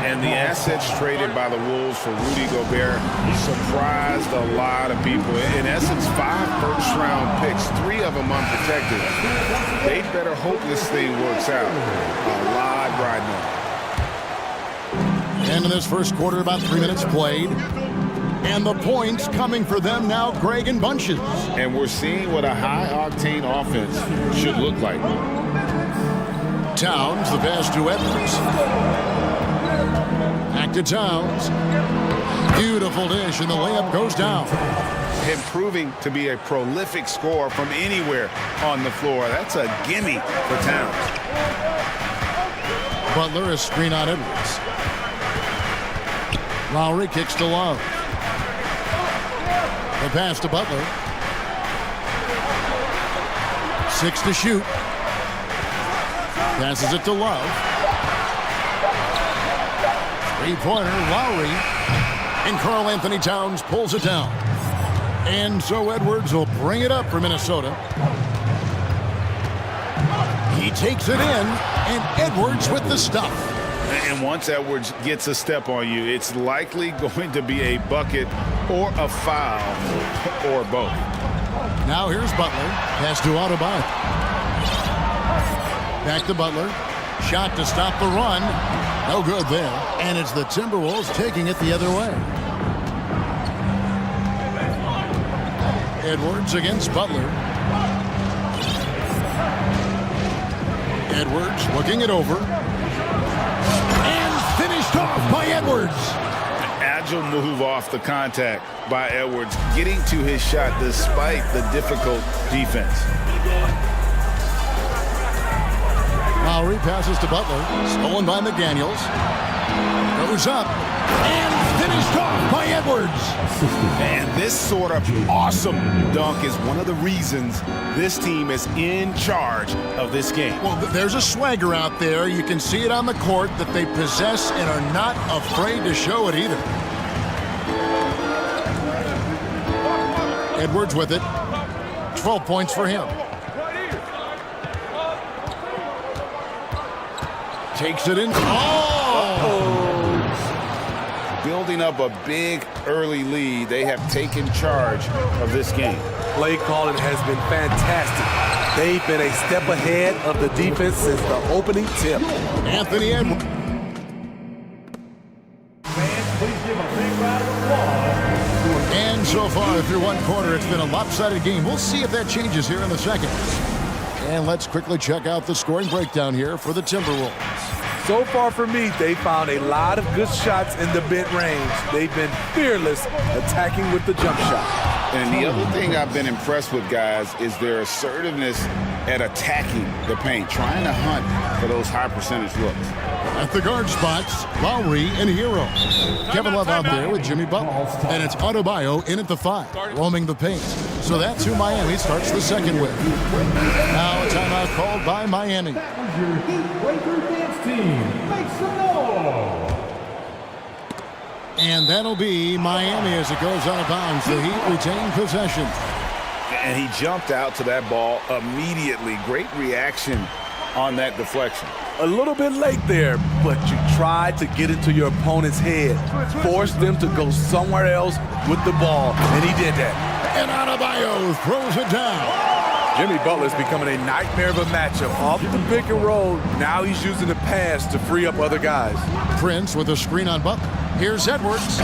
And the assets traded by the Wolves for Rudy Gobert surprised a lot of people. In essence, 5 first-round picks, 3 of them unprotected. They better hope this thing works out. A lot riding on. And in this first quarter, about 3 minutes played. And the points coming for them now, Greg, in bunches. And we're seeing what a high-octane offense should look like. Towns, the pass to Edwards. Back to Towns. Beautiful dish, and the layup goes down. Him proving to be a prolific scorer from anywhere on the floor. That's a gimme for Towns. Butler is screen on Edwards. Lowry kicks to Love. The pass to Butler. 6 to shoot. Passes it to Love. 3-pointer, Lowry. And Karl Anthony Towns pulls it down. And so Edwards will bring it up for Minnesota. He takes it in, and Edwards with the stuff. And once Edwards gets a step on you, it's likely going to be a bucket or a foul or both. Now here's Butler. Pass to Adebayo. Back to Butler. Shot to stop the run. No good there. And it's the Timberwolves taking it the other way. Edwards against Butler. Edwards looking it over. And finished off by Edwards. agile move off the contact by Edwards, getting to his shot despite the difficult defense. Lowry passes to Butler. Stolen by McDaniels. Goes up. And finished off by Edwards. And this sort of awesome dunk is one of the reasons this team is in charge of this game. Well, there's a swagger out there. You can see it on the court that they possess and are not afraid to show it either. Edwards with it. 12 points for him. Takes it in. Oh! Building up a big early lead, they have taken charge of this game. Play calling has been fantastic. They've been a step ahead of the defense since the opening tip. Anthony Edwards. And so far through one quarter, it's been a lopsided game. We'll see if that changes here in the second. And let's quickly check out the scoring breakdown here for the Timberwolves. So far for me, they found a lot of good shots in the mid-range. They've been fearless attacking with the jump shot. And the other thing I've been impressed with, guys, is their assertiveness at attacking the paint, trying to hunt for those high percentage looks. At the guard spots, Lowry and Hero. Kevin Love out there with Jimmy Butler. And it's Adebayo in at the 5, roaming the paint. So that's who Miami starts the second with. Now a timeout called by Miami. And that'll be Miami as it goes out of bounds. The Heat retain possession. And he jumped out to that ball immediately. Great reaction on that deflection. A little bit late there, but you tried to get into your opponent's head. Force them to go somewhere else with the ball, and he did that. And Adebayo throws it down. Jimmy Butler's becoming a nightmare of a matchup. Off the pick and roll, now he's using the pass to free up other guys. Prince with a screen on Butler. Here's Edwards.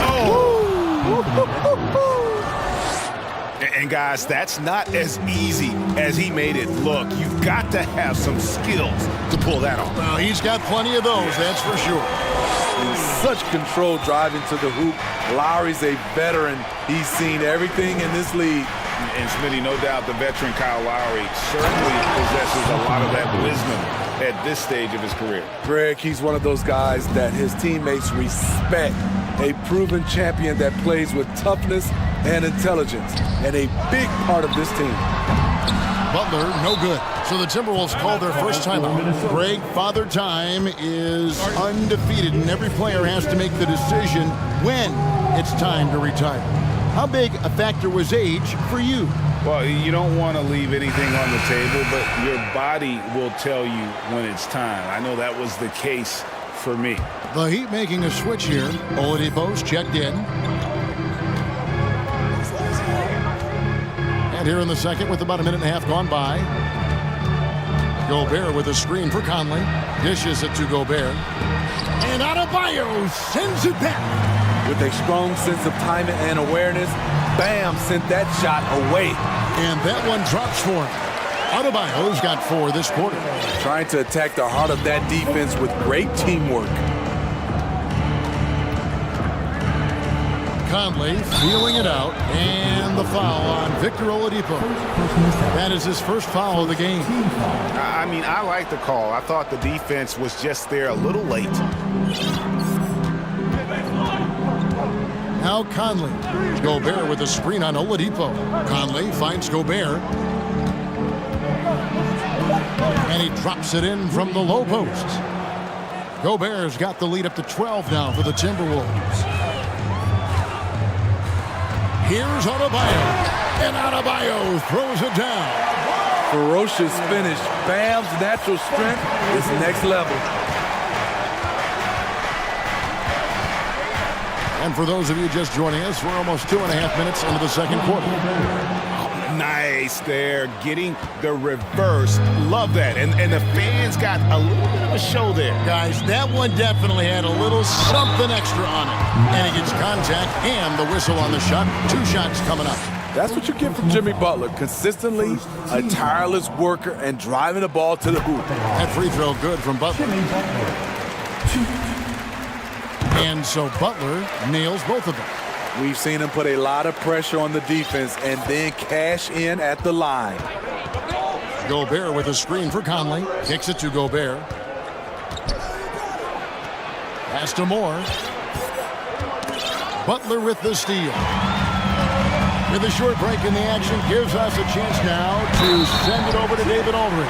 And guys, that's not as easy as he made it look. You've got to have some skills to pull that off. Well, he's got plenty of those, that's for sure. In such control driving to the hoop. Lowry's a veteran. He's seen everything in this league. And Smitty, no doubt the veteran Kyle Lowry certainly possesses a lot of that wisdom at this stage of his career. Greg, he's one of those guys that his teammates respect. A proven champion that plays with toughness and intelligence, and a big part of this team. Butler, no good. So the Timberwolves called their first timeout. Greg, Father Time is undefeated, and every player has to make the decision when it's time to retire. How big a factor was age for you? Well, you don't want to leave anything on the table, but your body will tell you when it's time. I know that was the case for me. The Heat making a switch here. Oladipo's checked in. And here in the second with about a minute and a half gone by. Gobert with a screen for Conley. Dishes it to Gobert. And Adebayo sends it back. With a strong sense of timing and awareness, Bam sent that shot away. And that one drops for him. Adebayo's got 4 this quarter. Trying to attack the heart of that defense with great teamwork. Conley feeling it out, and the foul on Victor Oladipo. That is his first foul of the game. I mean, I like the call. I thought the defense was just there a little late. Now Conley. Gobert with a screen on Oladipo. Conley finds Gobert. And he drops it in from the low post. Gobert's got the lead up to 12 now for the Timberwolves. Here's Adebayo. And Adebayo throws it down. Ferocious finish. Bam's natural strength is next level. And for those of you just joining us, we're almost 2.5 minutes into the second quarter. Nice there, getting the reverse. Love that. And the fans got a little bit of a show there. Guys, that one definitely had a little something extra on it. And it gets contact and the whistle on the shot. 2 shots coming up. That's what you get from Jimmy Butler. Consistently a tireless worker and driving the ball to the hoop. That free throw good from Butler. And so Butler nails both of them. We've seen him put a lot of pressure on the defense and then cash in at the line. Gobert with a screen for Conley. Kicks it to Gobert. Pass to Moore. Butler with the steal. With a short break in the action, gives us a chance now to send it over to David Aldridge.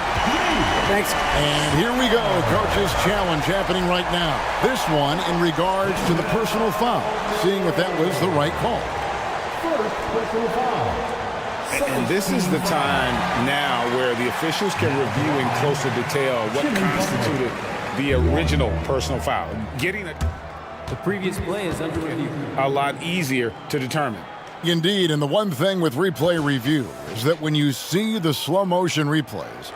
Thanks. And here we go. Coach's challenge happening right now. This one in regards to the personal foul. Seeing if that was the right call. And this is the time now where the officials can review in closer detail what constituted the original personal foul. Getting the previous play is under review. A lot easier to determine. Indeed, and the one thing with replay review is that when you see the slow motion replays,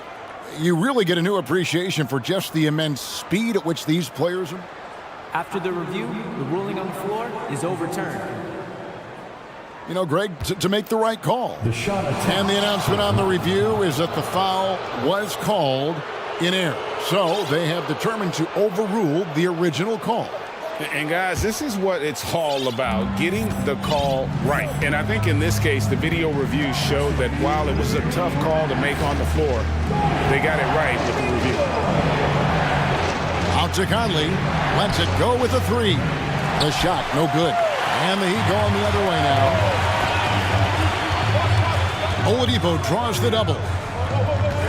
you really get a new appreciation for just the immense speed at which these players are. After the review, the ruling on the floor is overturned. You know, Greg, to make the right call. And the announcement on the review is that the foul was called in error. So they have determined to overrule the original call. And guys, this is what it's all about, getting the call right. And I think in this case, the video review showed that while it was a tough call to make on the floor, they got it right with the review. Out to Conley, lets it go with a three. The shot, no good. And the Heat going the other way now. Oladipo draws the double.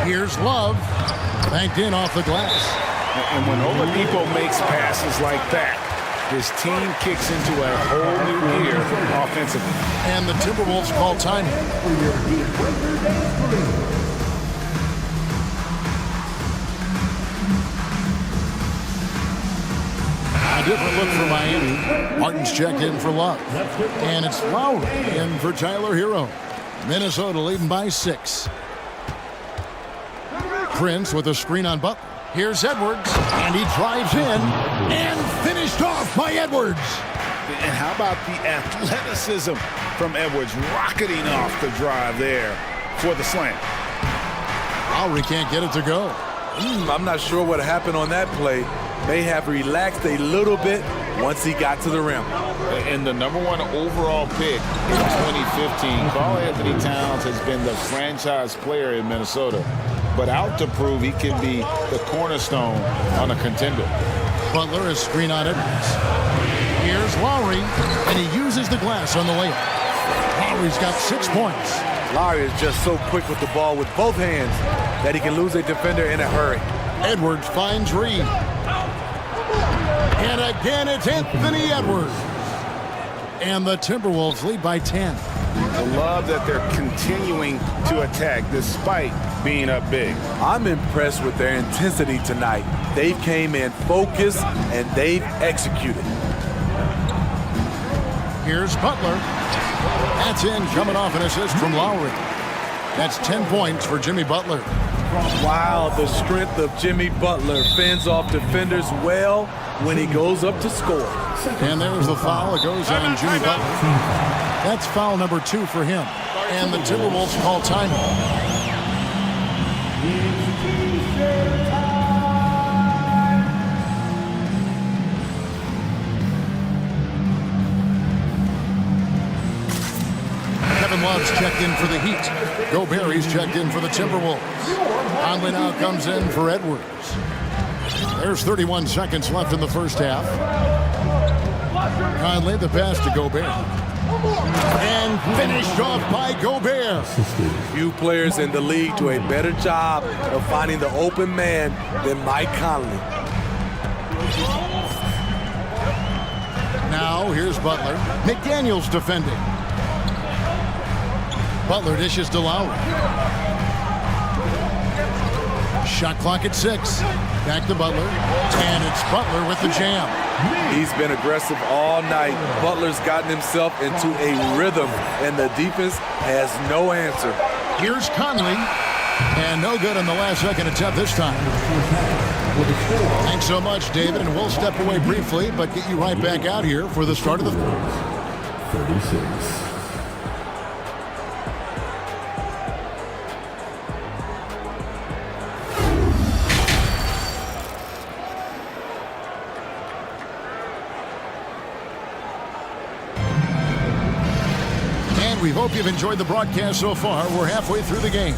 Here's Love, banked in off the glass. And when Oladipo makes passes like that, his team kicks into a whole new gear offensively. And the Timberwolves call time. A different look for Miami. Martin's checked in for Love. And it's Lowry in for Tyler Hero. Minnesota leading by 6. Prince with a screen on Butler. Here's Edwards, and he drives in, and finished off by Edwards. And how about the athleticism from Edwards, rocketing off the drive there for the slam. Lowry can't get it to go. I'm not sure what happened on that play. May have relaxed a little bit once he got to the rim. And the #1 overall pick in 2015, Karl Anthony Towns has been the franchise player in Minnesota, but out to prove he can be the cornerstone on a contender. Butler is screen on Edwards. Here's Lowry, and he uses the glass on the layup. Lowry's got 6 points. Lowry is just so quick with the ball with both hands that he can lose a defender in a hurry. Edwards finds Reed. And again, it's Anthony Edwards. And the Timberwolves lead by 10. I love that they're continuing to attack despite being up big. I'm impressed with their intensity tonight. They came in focused and they've executed. Here's Butler. That's in, coming off an assist from Lowry. That's 10 points for Jimmy Butler. Wow, the strength of Jimmy Butler fends off defenders well when he goes up to score. And there's the foul. It goes on Jimmy Butler. That's foul number 2 for him. And the Timberwolves call timeout. Kevin Love's checked in for the Heat. Gobert, he's checked in for the Timberwolves. Conley now comes in for Edwards. There's 31 seconds left in the first half. Conley, the pass to Gobert. And finished off by Gobert. Few players in the league do a better job of finding the open man than Mike Conley. Now, here's Butler. McDaniels defending. Butler dishes to Lowry. Shot clock at 6. Back to Butler. And it's Butler with the jam. He's been aggressive all night. Butler's gotten himself into a rhythm, and the defense has no answer. Here's Conley. And no good on the last second attempt this time. Thanks so much, David. And we'll step away briefly, but get you right back out here for the start of the 36. We hope you've enjoyed the broadcast so far. We're halfway through the game.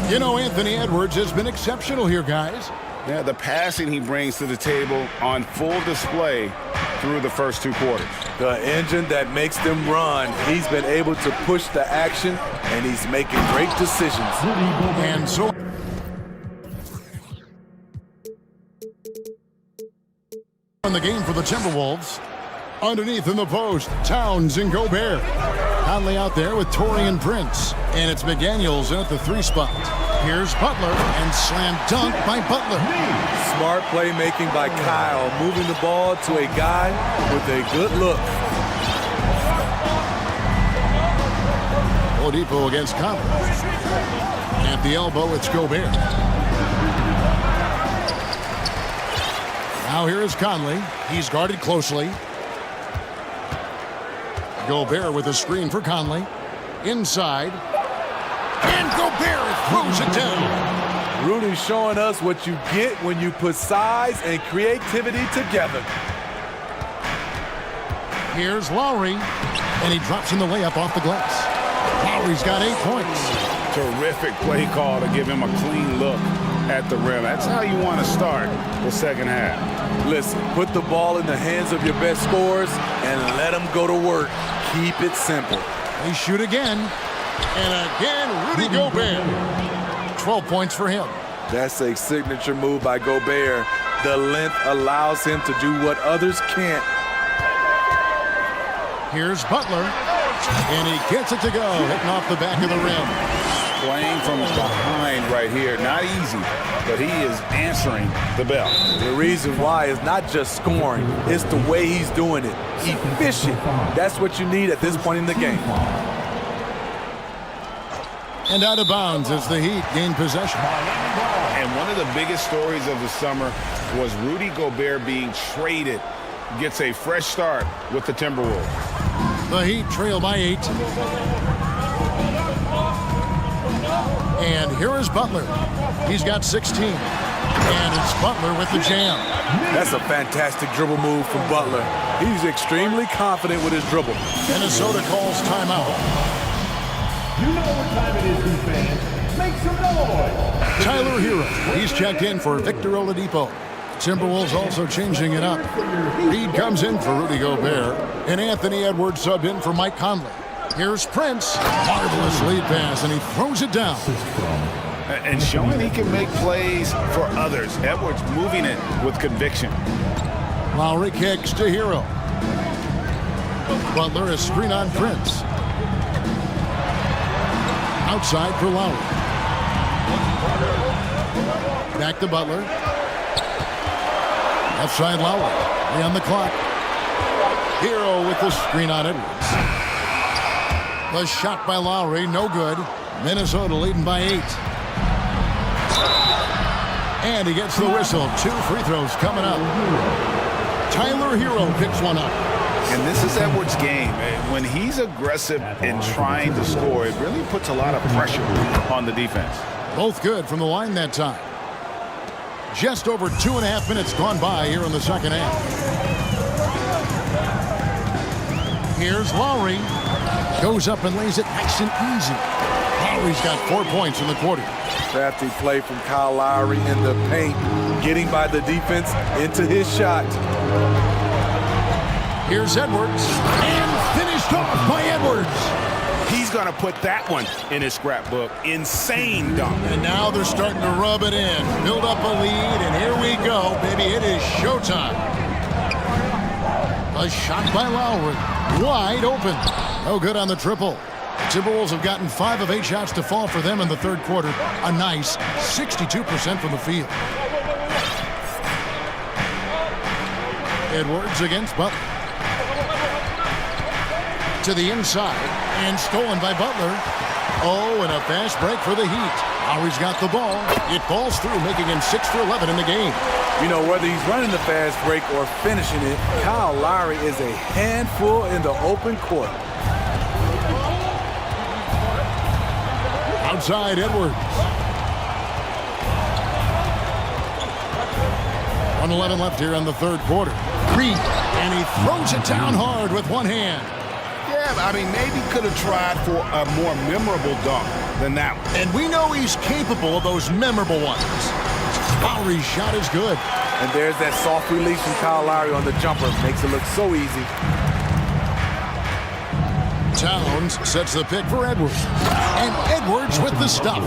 You know, Anthony Edwards has been exceptional here, guys. Yeah, the passing he brings to the table on full display through the first 2 quarters. The engine that makes them run. He's been able to push the action, and he's making great decisions. And so... in the game for the Timberwolves. Underneath in the post, Towns and Gobert. Conley out there with Taurean Prince. And it's McDaniels in at the 3 spot. Here's Butler, and slam dunk by Butler. Smart playmaking by Kyle, moving the ball to a guy with a good look. Oladipo against Conley. At the elbow, it's Gobert. Now here is Conley. He's guarded closely. Gobert with a screen for Conley. Inside. And Gobert throws it down. Rudy showing us what you get when you put size and creativity together. Here's Lowry. And he drops in the layup off the glass. Lowry's got 8 points. Terrific play call to give him a clean look at the rim. That's how you want to start the second half. Listen, put the ball in the hands of your best scorers and let them go to work. Keep it simple. They shoot again. And again, Rudy Gobert. 12 points for him. That's a signature move by Gobert. The length allows him to do what others can't. Here's Butler. And he gets it to go, hitting off the back of the rim. Playing from behind right here. Not easy, but he is answering the bell. The reason why is not just scoring. It's the way he's doing it. Efficient. That's what you need at this point in the game. And out of bounds as the Heat gain possession. And one of the biggest stories of the summer was Rudy Gobert being traded. Gets a fresh start with the Timberwolves. The Heat trail by 8. And here is Butler. He's got 16. And it's Butler with the jam. That's a fantastic dribble move from Butler. He's extremely confident with his dribble. Minnesota calls timeout. You know what time it is, fans. Make some noise. Tyler Hero. He's checked in for Victor Oladipo. Timberwolves also changing it up. Reed comes in for Rudy Gobert. And Anthony Edwards subbed in for Mike Conley. Here's Prince. Marvelous lead pass, and he throws it down. And showing he can make plays for others. Edwards moving it with conviction. Lowry kicks to Hero. Butler, a screen on Prince. Outside for Lowry. Back to Butler. Outside Lowry. Play on the clock. Hero with the screen on Edwards. The shot by Lowry, no good. Minnesota leading by 8. And he gets the whistle. 2 free throws coming up. Tyler Hero picks one up. And this is Edwards' game. When he's aggressive in trying to score, it really puts a lot of pressure on the defense. Both good from the line that time. Just over 2.5 minutes gone by here in the second half. Here's Lowry. Goes up and lays it nice and easy. Lowry's got 4 points in the quarter. Crafty play from Kyle Lowry in the paint, getting by the defense into his shot. Here's Edwards, and finished off by Edwards. He's going to put that one in his scrapbook. Insane dunk. And now they're starting to rub it in. Build up a lead, and here we go, baby. It is showtime. A shot by Lowry. Wide open. No good on the triple. Timberwolves have gotten 5 of 8 shots to fall for them in the third quarter. A nice 62% from the field. Edwards against Butler. To the inside, and stolen by Butler. Oh, and a fast break for the Heat. Lowry's got the ball. It falls through, making him 6 for 11 in the game. You know, whether he's running the fast break or finishing it, Kyle Lowry is a handful in the open court. Outside Edwards. 1:11 left here in the third quarter. Reed, and he throws it down hard with one hand. Yeah, I mean, maybe could have tried for a more memorable dunk than that one. And we know he's capable of those memorable ones. Lowry's shot is good. And there's that soft release from Kyle Lowry on the jumper. Makes it look so easy. Towns sets the pick for Edwards. And Edwards with the stuff.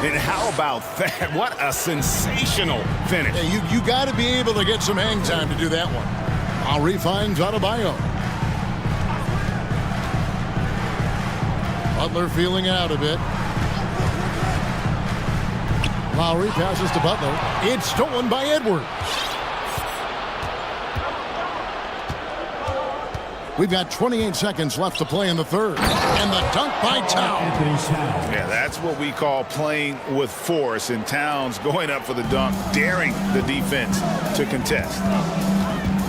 And how about that? What a sensational finish. Yeah, you got to be able to get some hang time to do that one. Lowry finds Adebayo. Butler feeling out a bit. Lowry passes to Butler. It's stolen by Edwards. We've got 28 seconds left to play in the third. And the dunk by Towns. Yeah, that's what we call playing with force. And Towns going up for the dunk, daring the defense to contest.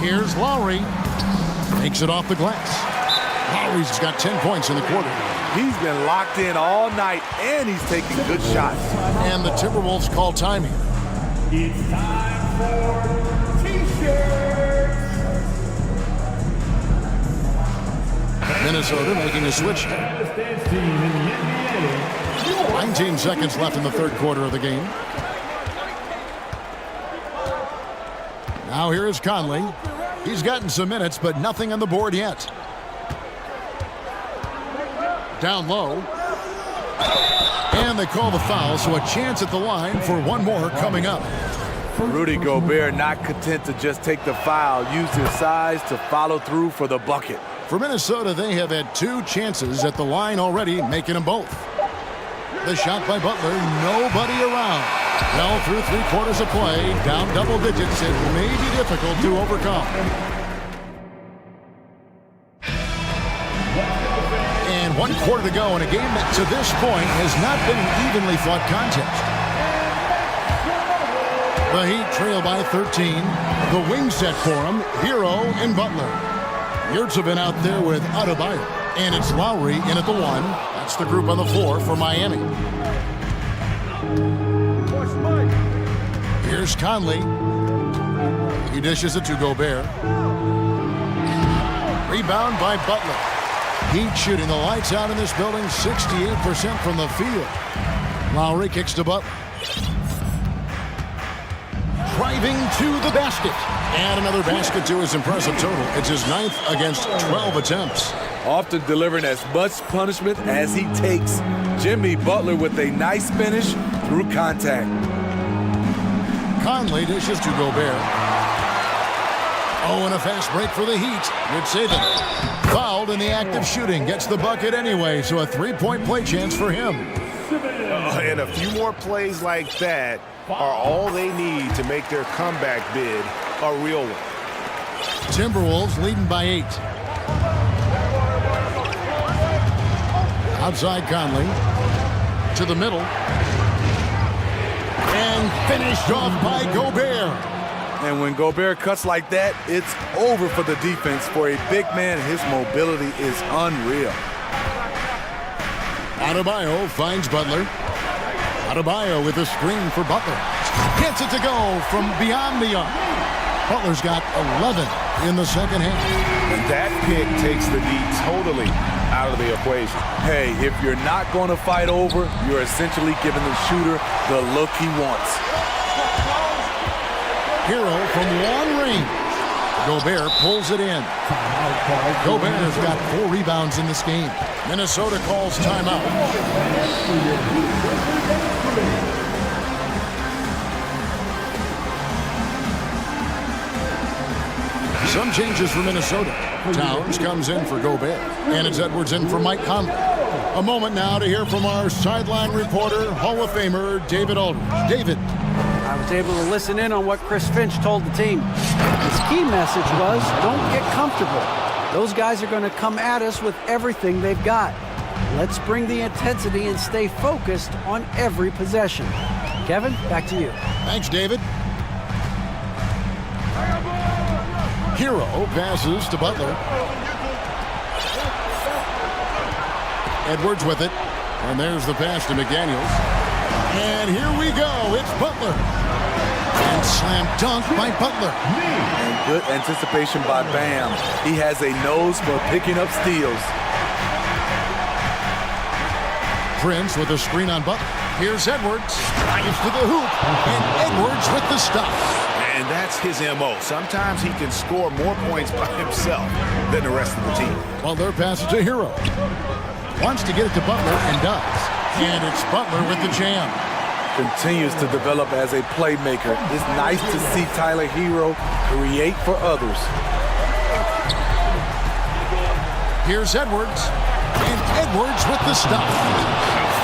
Here's Lowry. Makes it off the glass. Lowry's got 10 points in the quarter. He's been locked in all night, and he's taking good shots. And the Timberwolves call time here. It's time for T-shirts. Minnesota making a switch. 19 seconds left in the third quarter of the game. Now here is Conley. He's gotten some minutes, but nothing on the board yet. Down low. And they call the foul, so a chance at the line for one more coming up. Rudy Gobert not content to just take the foul, used his size to follow through for the bucket. For Minnesota, they have had 2 chances at the line already, making them both. The shot by Butler, nobody around. Well, through 3 quarters of play, down double digits, it may be difficult to overcome. And 1 quarter to go in a game that to this point has not been an evenly fought contest. The Heat trail by 13. The wing set for him, Hero and Butler. Yurtsevin out there with Adebayo. And it's Lowry in at the 1. That's the group on the floor for Miami. Here's Conley. He dishes it to Gobert. Rebound by Butler. Heat shooting the lights out in this building, 68% from the field. Lowry kicks to Butler. Driving to the basket. And another basket to his impressive total. It's his 9th against 12 attempts. Often delivering as much punishment as he takes. Jimmy Butler with a nice finish through contact. Conley dishes to Gobert. Oh, and a fast break for the Heat. You'd say that. Fouled in the act of shooting. Gets the bucket anyway, so a 3-point play chance for him. And a few more plays like that are all they need to make their comeback bid a real one. Timberwolves leading by 8. Outside Conley. To the middle. And finished off by Gobert. And when Gobert cuts like that, it's over for the defense. For a big man, his mobility is unreal. Adebayo finds Butler. Adebayo with a screen for Butler. Gets it to go from beyond the arc. Butler's got 11 in the second half. And that pick takes the D totally out of the equation. Hey, if you're not going to fight over, you're essentially giving the shooter the look he wants. Hero from long range. Gobert pulls it in. Gobert has got 4 rebounds in this game. Minnesota calls timeout. Some changes for Minnesota. Towns comes in for Gobert. And it's Edwards in for Mike Conley. A moment now to hear from our sideline reporter, Hall of Famer David Aldridge. David. I was able to listen in on what Chris Finch told the team. His key message was, don't get comfortable. Those guys are going to come at us with everything they've got. Let's bring the intensity and stay focused on every possession. Kevin, back to you. Thanks, David. Hero passes to Butler. Edwards with it. And there's the pass to McDaniels. And here we go. It's Butler. And slam dunk by Butler. And good anticipation by Bam. He has a nose for picking up steals. Prince with a screen on Butler. Here's Edwards. Drives to the hoop. And Edwards with the stop. And that's his MO. Sometimes he can score more points by himself than the rest of the team. Butler passes to Hero. Wants to get it to Butler and does. And it's Butler with the jam. Continues to develop as a playmaker. It's nice to see Tyler Hero create for others. Here's Edwards. And Edwards with the stop.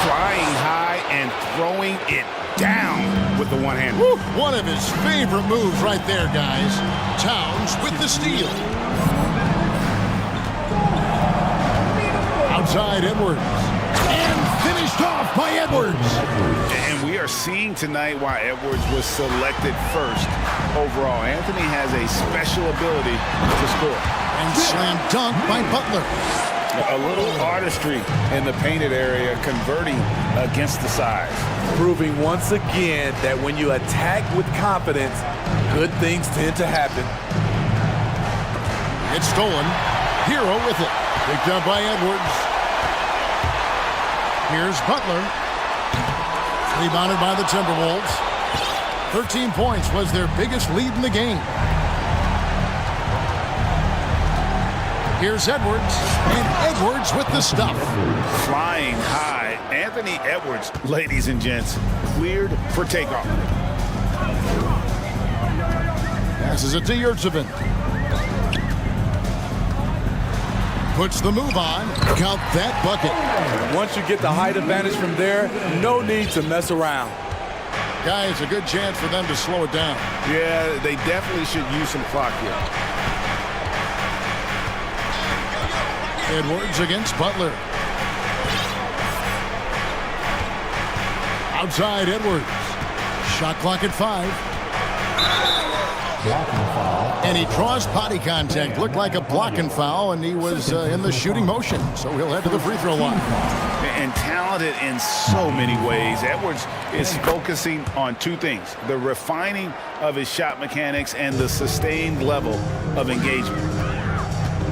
Flying high and throwing it down with the one hand. One of his favorite moves right there, guys. Towns with the steal. Outside Edwards. And finished off by Edwards. And we are seeing tonight why Edwards was selected first overall. Anthony has a special ability to score. And slam dunk by Butler. A little artistry in the painted area, converting against the size. Proving once again that when you attack with confidence, good things tend to happen. It's stolen. Hero with it. Picked up by Edwards. Here's Butler. Rebounded by the Timberwolves. 13 points was their biggest lead in the game. Here's Edwards, and Edwards with the stop. Flying high, Anthony Edwards, ladies and gents, cleared for takeoff. Passes it to Yurtsevin. Puts the move on. Count that bucket. Once you get the height advantage from there, no need to mess around. Guys, a good chance for them to slow it down. Yeah, they definitely should use some clock here. Edwards against Butler. Outside Edwards. Shot clock at 5. And he draws body contact. Looked like a blocking foul, and he was in the shooting motion. So he'll head to the free throw line. And talented in so many ways. Edwards is focusing on two things: the refining of his shot mechanics and the sustained level of engagement.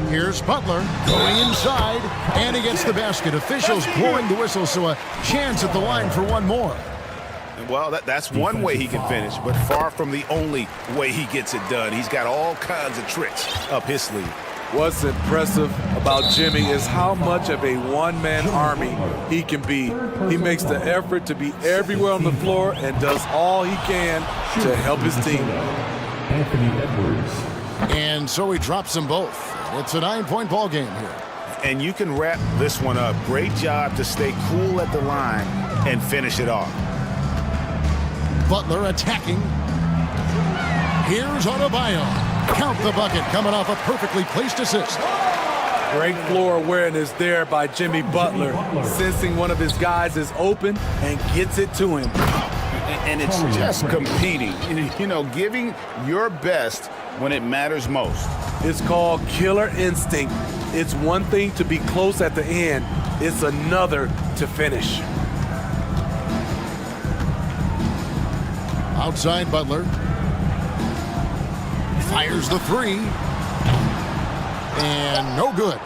Here's Butler going inside, and he gets the basket. Officials blowing the whistle, so a chance at the line for one more. Well, that's one way he can finish, but far from the only way he gets it done. He's got all kinds of tricks up his sleeve. What's impressive about Jimmy is how much of a one-man army he can be. He makes the effort to be everywhere on the floor and does all he can to help his team. Anthony Edwards. And so he drops them both. It's a 9-point ball game here. And you can wrap this one up. Great job to stay cool at the line and finish it off. Butler attacking. Here's Adebayo. Count the bucket, coming off a perfectly placed assist. Great floor awareness there by Jimmy Butler, sensing one of his guys is open and gets it to him. And it's just competing, you know, giving your best when it matters most. It's called killer instinct. It's one thing to be close at the end. It's another to finish. Outside Butler. Fires the 3. And no good.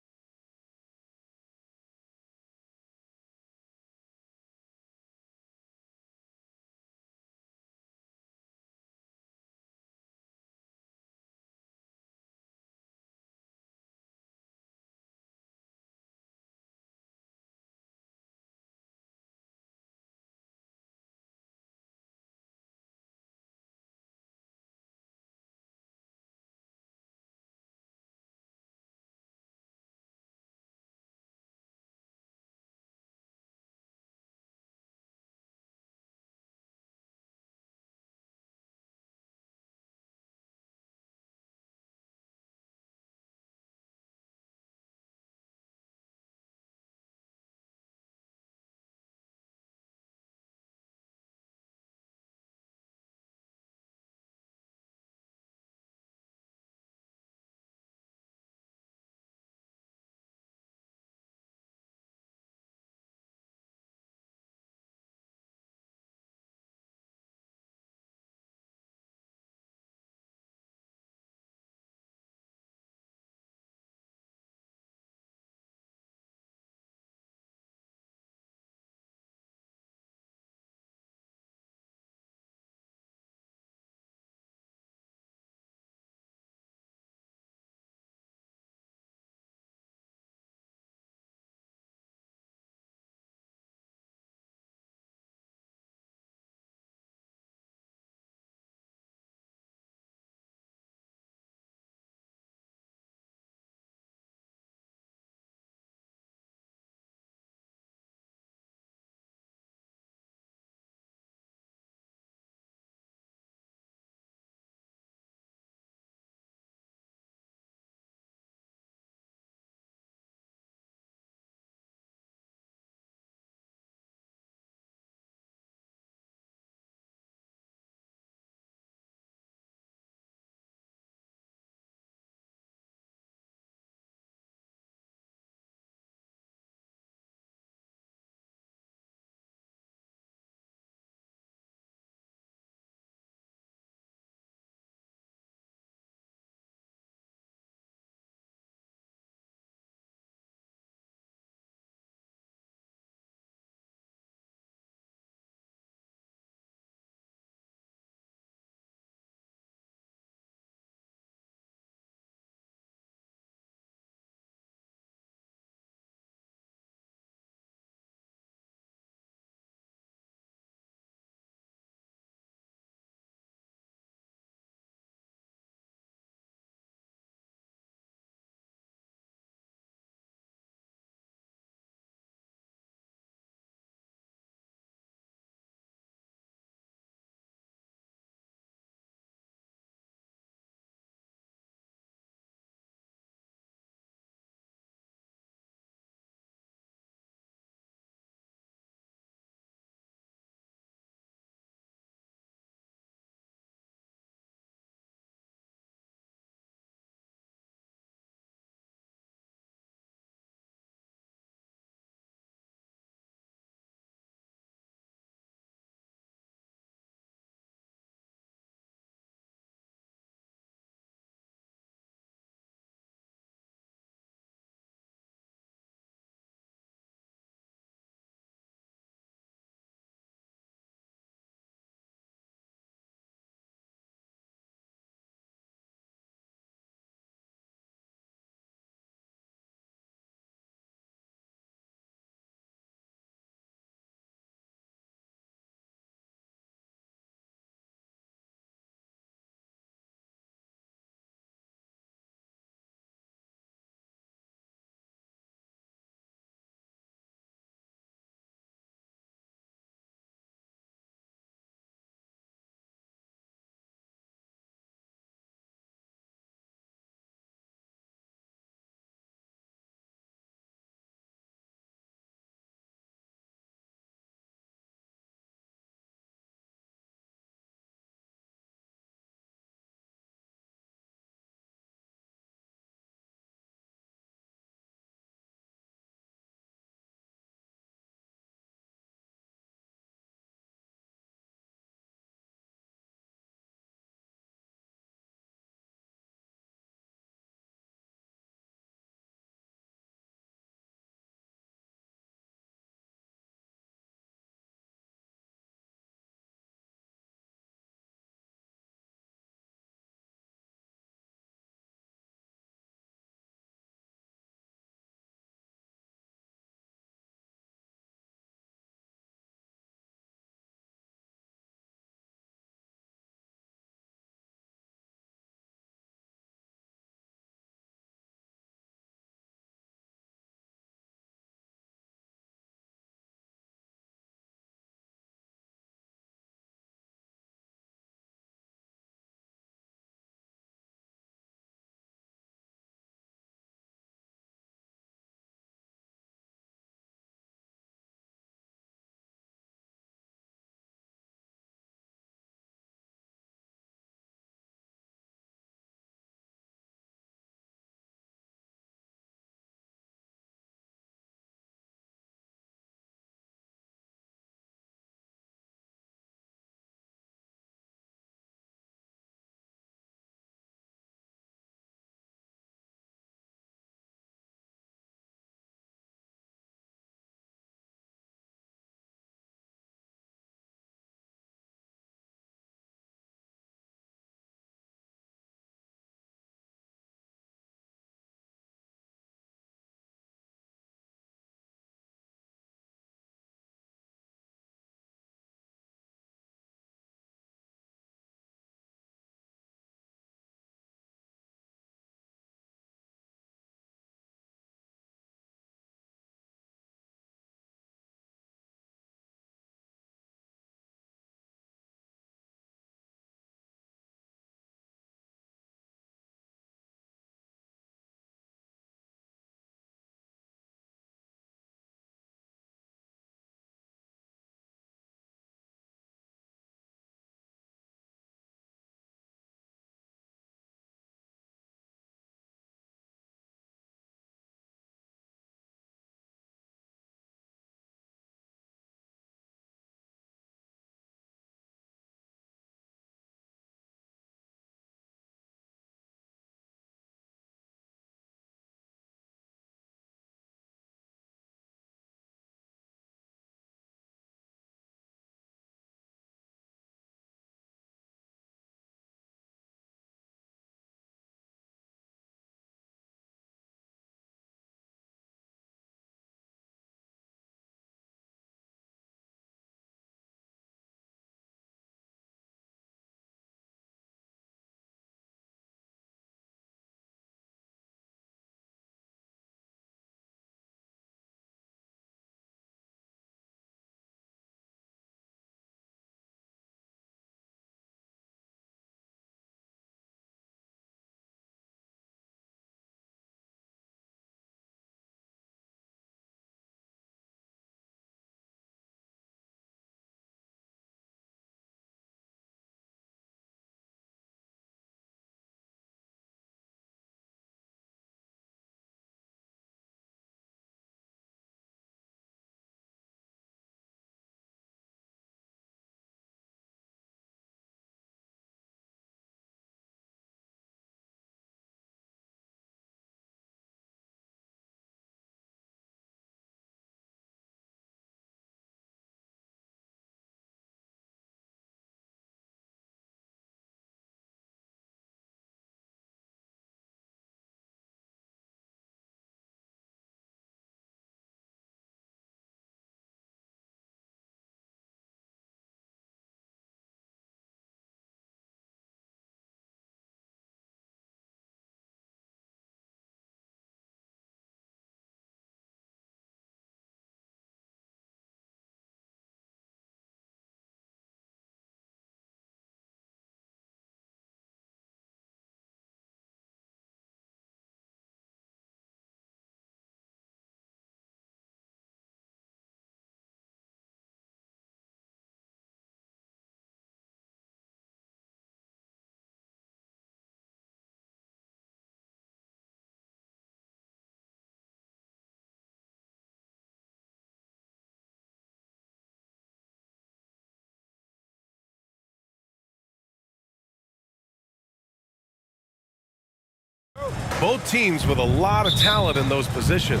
Both teams with a lot of talent in those positions.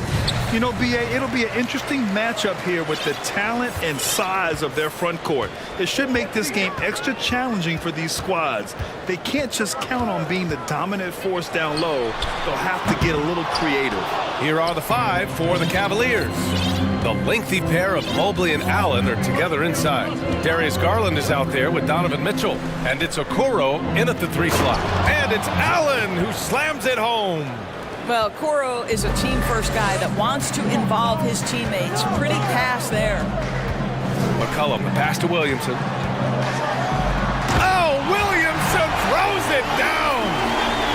You know, B.A., it'll be an interesting matchup here with the talent and size of their front court. It should make this game extra challenging for these squads. They can't just count on being the dominant force down low. They'll have to get a little creative. Here are the 5 for the Cavaliers. The lengthy pair of Mobley and Allen are together inside. Darius Garland is out there with Donovan Mitchell. And it's Okoro in at the 3 slot. And it's Allen who slams it home. Well, Okoro is a team-first guy that wants to involve his teammates. Pretty pass there. McCollum, the pass to Williamson. Oh, Williamson throws it down.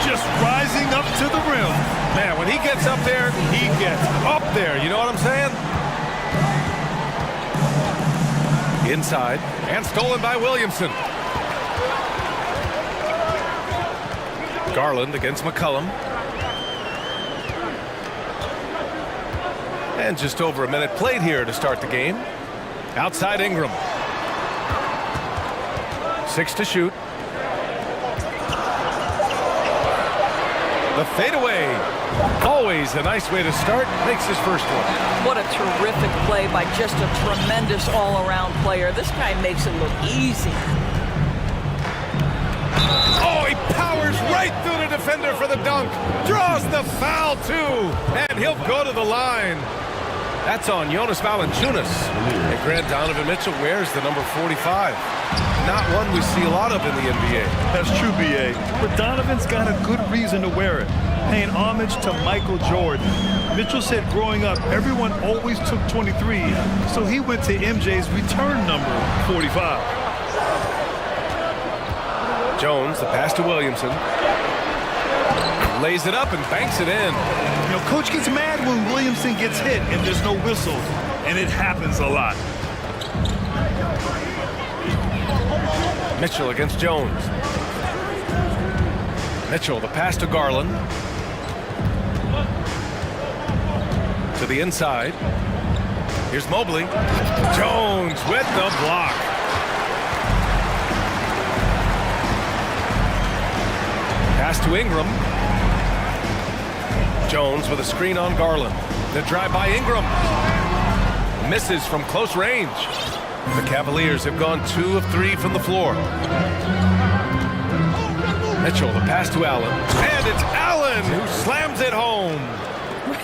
Just rising up to the rim. Man, when he gets up there, he gets up there. You know what I'm saying? Inside, and stolen by Williamson. Garland against McCollum. And just over a minute played here to start the game. Outside Ingram. 6 to shoot. The fadeaway. Always a nice way to start. Makes his first one. What a terrific play by just a tremendous all-around player. This guy makes it look easy. Oh, he powers right through the defender for the dunk. Draws the foul, too. And he'll go to the line. That's on Jonas Valanciunas. And Grant Donovan Mitchell wears the number 45. Not one we see a lot of in the NBA. That's true, B.A. But Donovan's got a good reason to wear it. Paying homage to Michael Jordan. Mitchell said growing up, everyone always took 23, so he went to MJ's return number, 45. Jones, the pass to Williamson. Lays it up and banks it in. You know, coach gets mad when Williamson gets hit and there's no whistle, and it happens a lot. Mitchell against Jones. Mitchell, the pass to Garland. To the inside. Here's Mobley. Jones with the block. Pass to Ingram. Jones with a screen on Garland. The drive by Ingram. Misses from close range. The Cavaliers have gone 2 of 3 from the floor. Mitchell, the pass to Allen. And it's Allen who slams it home.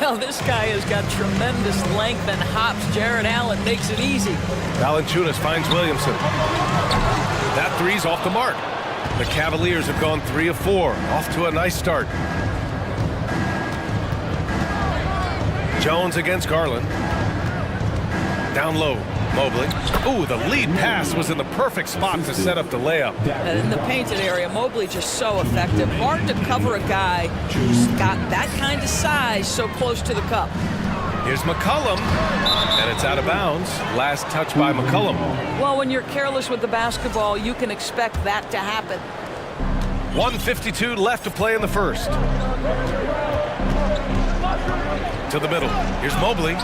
Well, this guy has got tremendous length and hops. Jared Allen makes it easy. Valanciunas finds Williamson. That 3's off the mark. The Cavaliers have gone 3 of 4. Off to a nice start. Jones against Garland. Down low, Mobley. Ooh, the lead pass was in the perfect spot to set up the layup. And in the painted area, Mobley just so effective. Hard to cover a guy who's got that kind of size so close to the cup. Here's McCollum, and it's out of bounds. Last touch by McCollum. Well, when you're careless with the basketball, you can expect that to happen. 1:52 left to play in the first. To the middle. Here's Mobley.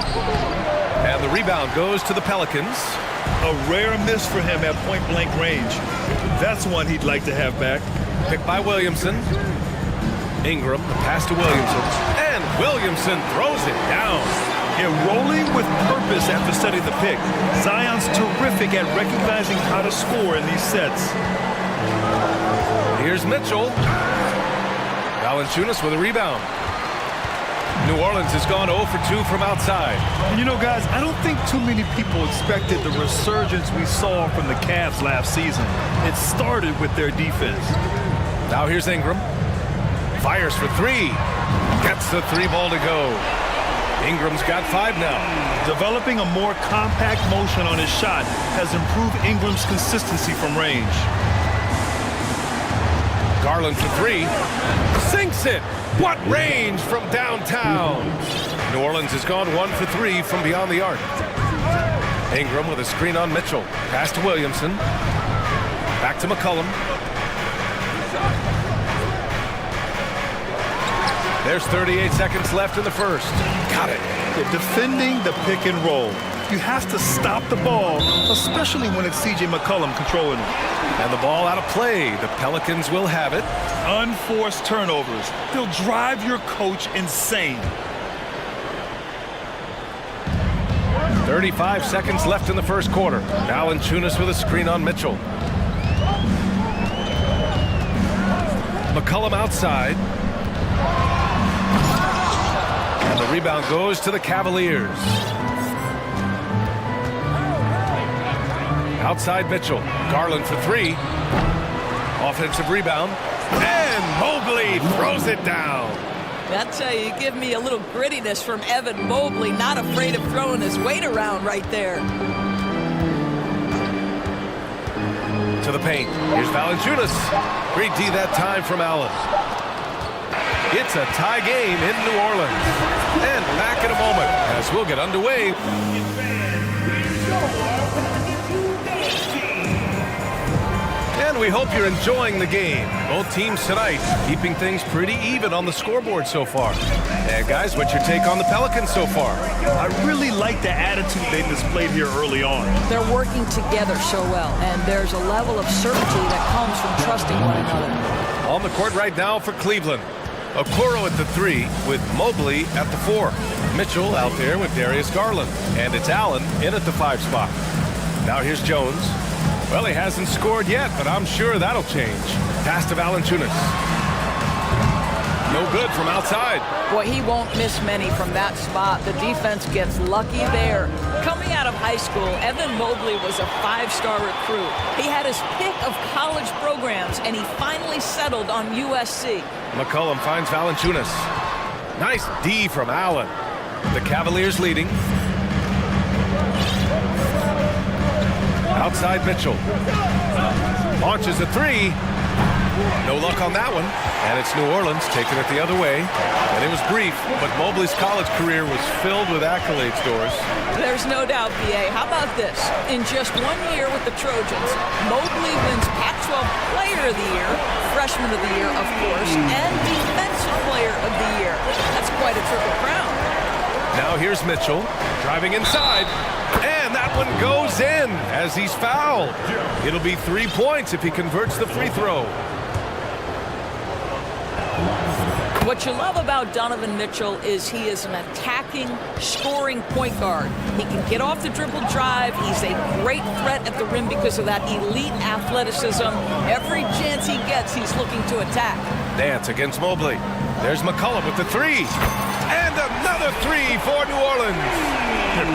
And the rebound goes to the Pelicans. A rare miss for him at point-blank range. That's one he'd like to have back. Picked by Williamson. Ingram, the pass to Williamson. And Williamson throws it down. Yeah, rolling with purpose after setting the pick. Zion's terrific at recognizing how to score in these sets. Here's Mitchell. Valanciunas with a rebound. New Orleans has gone 0 for 2 from outside. And you know, guys, I don't think too many people expected the resurgence we saw from the Cavs last season. It started with their defense. Now here's Ingram. Fires for 3. Gets the 3 ball to go. Ingram's got 5 now. Developing a more compact motion on his shot has improved Ingram's consistency from range. Garland for 3. Sinks it. What range from downtown. New Orleans has gone 1 for 3 from beyond the arc. Ingram with a screen on Mitchell. Pass to Williamson. Back to McCollum. There's 38 seconds left in the first. Got it. They're defending the pick and roll. You have to stop the ball, especially when it's C.J. McCollum controlling it. And the ball out of play. The Pelicans will have it. Unforced turnovers. They'll drive your coach insane. 35 seconds left in the first quarter. Valanciunas with a screen on Mitchell. McCollum outside. And the rebound goes to the Cavaliers. Outside Mitchell. Garland for three. Offensive rebound. And Mobley throws it down. I tell you, you give me a little grittiness from Evan Mobley, not afraid of throwing his weight around right there. To the paint. Here's Valanciunas. Great D that time from Allen. It's a tie game in New Orleans. And back in a moment as we'll get underway. And we hope you're enjoying the game. Both teams tonight keeping things pretty even on the scoreboard so far. And guys, what's your take on the Pelicans so far? I really like the attitude they displayed here early on. They're working together so well, and there's a level of certainty that comes from trusting one another. On the court right now for Cleveland. Okoro at the 3 with Mobley at the 4. Mitchell out there with Darius Garland. And it's Allen in at the 5 spot. Now here's Jones. Well, he hasn't scored yet, but I'm sure that'll change. Pass to Valanciunas. No good from outside. Boy, he won't miss many from that spot. The defense gets lucky there. Coming out of high school, Evan Mobley was a 5-star recruit. He had his pick of college programs, and he finally settled on USC. McCollum finds Valanciunas. Nice D from Allen. The Cavaliers leading. Outside Mitchell. Launches a 3. No luck on that one. And it's New Orleans taking it the other way. And it was brief, but Mobley's college career was filled with accolades, Doris. There's no doubt, B.A. How about this? In just 1 year with the Trojans, Mobley wins Pac-12 Player of the Year, Freshman of the Year, of course, and Defensive Player of the Year. That's quite a triple crown. Now here's Mitchell, driving inside. And that one goes in as he's fouled. It'll be 3 points if he converts the free throw. What you love about Donovan Mitchell is he is an attacking, scoring point guard. He can get off the dribble drive. He's a great threat at the rim because of that elite athleticism. Every chance he gets, he's looking to attack. Dance against Mobley. There's McCollum with the 3. And another 3 for New Orleans.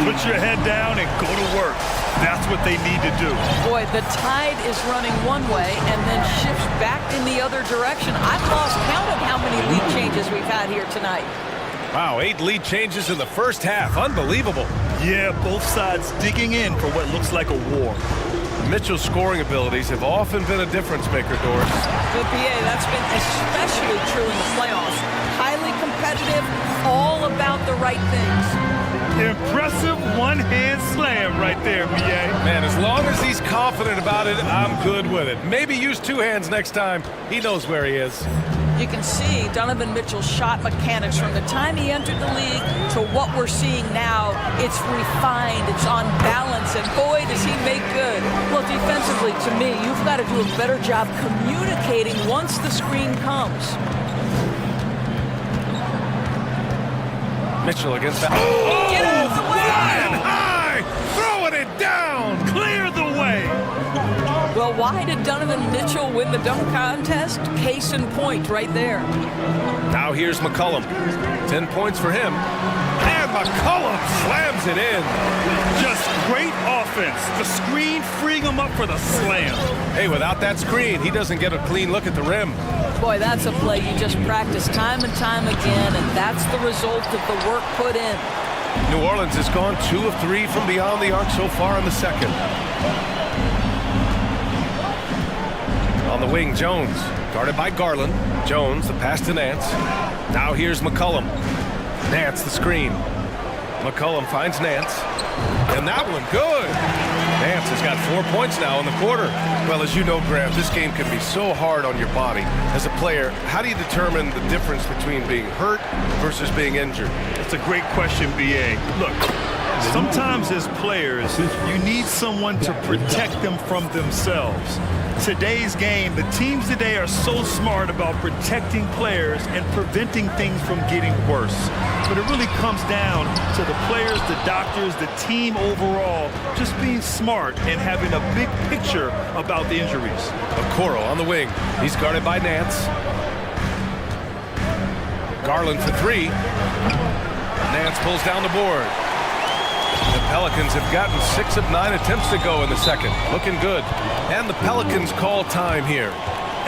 Put your head down and go to work. That's what they need to do. Boy, the tide is running one way and then shifts back in the other direction. I've lost count of how many lead changes we've had here tonight. Wow, 8 lead changes in the first half. Unbelievable. Yeah, both sides digging in for what looks like a war. Mitchell's scoring abilities have often been a difference maker, Doris. But BA, that's been especially true in the playoffs. Highly competitive, all about the right things. Impressive one-hand slam right there, B.A. Man, as long as he's confident about it, I'm good with it. Maybe use 2 hands next time. He knows where he is. You can see Donovan Mitchell's shot mechanics from the time he entered the league to what we're seeing now. It's refined, it's on balance, and boy, does he make good. Well, defensively, to me, you've got to do a better job communicating once the screen comes. Mitchell against that. Oh, get out of the way! Flying high! Throwing it down! Clear the way! Well, why did Donovan Mitchell win the dunk contest? Case in point right there. Now here's McCollum. 10 points for him. And McCollum slams it in. Just great offense. The screen freeing him up for the slam. Hey, without that screen, he doesn't get a clean look at the rim. Boy, that's a play you just practice time and time again, and that's the result of the work put in. New Orleans has gone 2 of 3 from beyond the arc so far in the second. On the wing, Jones, guarded by Garland. Jones, the pass to Nance. Now here's McCollum. Nance, the screen. McCollum finds Nance. And that one, good. Nance has got 4 points now in the quarter. Well, as you know, Grant, this game can be so hard on your body. As a player, how do you determine the difference between being hurt versus being injured? That's a great question, B.A. Look, sometimes as players, you need someone to protect them from themselves. Today's game, the teams today are so smart about protecting players and preventing things from getting worse. But it really comes down to the players, the doctors, the team overall, just being smart and having a big picture about the injuries. Okoro on the wing. He's guarded by Nance. Garland for three. Nance pulls down the board. The Pelicans have gotten 6 of 9 attempts to go in the second. Looking good. And the Pelicans call time here.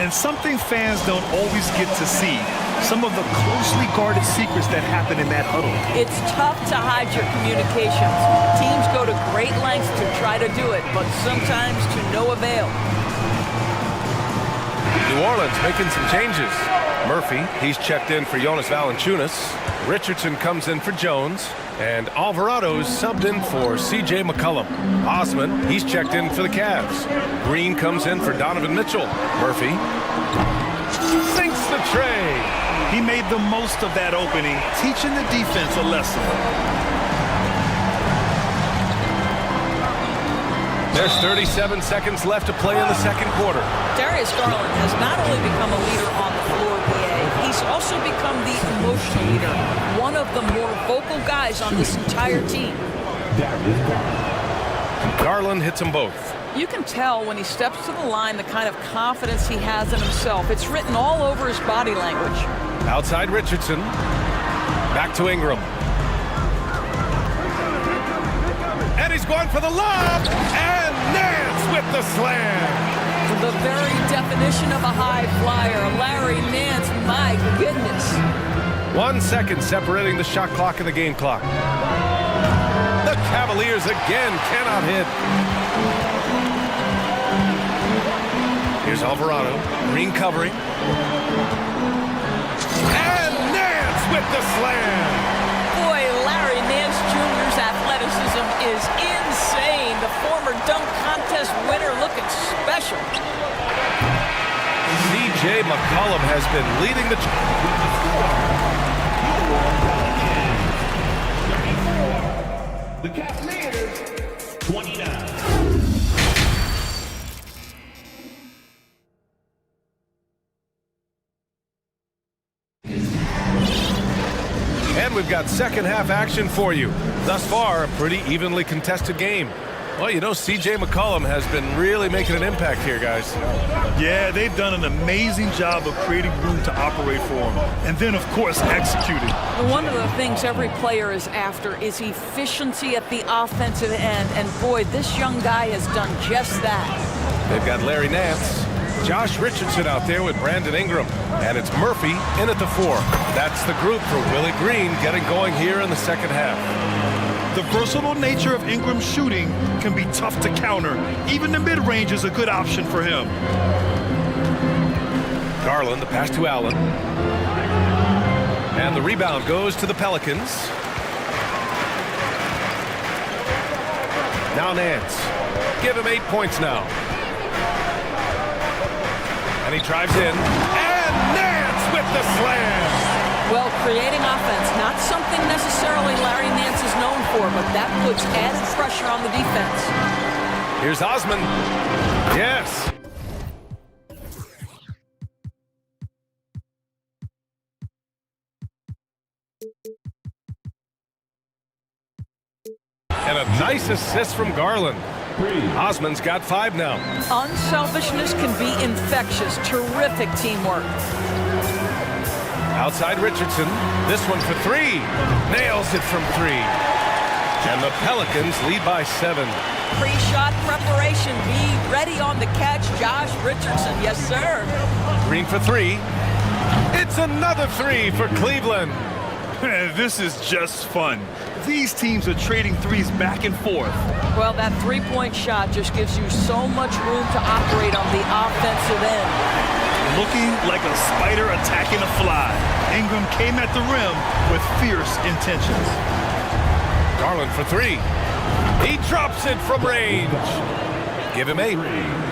And something fans don't always get to see. Some of the closely guarded secrets that happen in that huddle. It's tough to hide your communications. Teams go to great lengths to try to do it, but sometimes to no avail. New Orleans making some changes. Murphy, he's checked in for Jonas Valanciunas. Richardson comes in for Jones. And Alvarado's subbed in for C.J. McCollum. Osman, he's checked in for the Cavs. Green comes in for Donovan Mitchell. Murphy sinks the tray. He made the most of that opening, teaching the defense a lesson. There's 37 seconds left to play in the second quarter. Darius Garland has not only become a leader on the floor, he's also become the emotional leader, one of the more vocal guys on this entire team. Garland hits them both. You can tell when he steps to the line the kind of confidence he has in himself. It's written all over his body language. Outside Richardson. Back to Ingram. And he's going for the lob. And Nance with the slam. The very definition of a high flyer, Larry Nance, my goodness. 1 second separating the shot clock and the game clock. The Cavaliers again cannot hit. Here's Alvarado, Green covering. And Nance with the slam. Boy, Larry Nance Jr.'s athleticism is insane. The former dunk contest winner looking special. C.J. McCollum has been leading the... The Cavaliers, 29. And we've got second half action for you. Thus far, a pretty evenly contested game. Well, you know, C.J. McCollum has been really making an impact here, guys. Yeah, they've done an amazing job of creating room to operate for him. And then, of course, executing. One of the things every player is after is efficiency at the offensive end. And boy, this young guy has done just that. They've got Larry Nance, Josh Richardson out there with Brandon Ingram. And it's Murphy in at the 4. That's the group for Willie Green getting going here in the second half. The versatile nature of Ingram's shooting can be tough to counter. Even the mid-range is a good option for him. Garland, the pass to Allen. And the rebound goes to the Pelicans. Now Nance. Give him 8 points now. And he drives in. And Nance with the slam. Well, creating offense, not something necessarily Larry Nance is known for, but that puts added pressure on the defense. Here's Osman. Yes. And a nice assist from Garland. Osman's got 5 now. Unselfishness can be infectious. Terrific teamwork. Outside Richardson. This one for 3. Nails it from 3. And the Pelicans lead by 7. Pre-shot preparation. Be ready on the catch, Josh Richardson. Yes, sir. Green for 3. It's another 3 for Cleveland. This is just fun. These teams are trading threes back and forth. Well, that three-point shot just gives you so much room to operate on the offensive end. Looking like a spider attacking a fly. Ingram came at the rim with fierce intentions. Garland for 3. He drops it from range. Give him 8.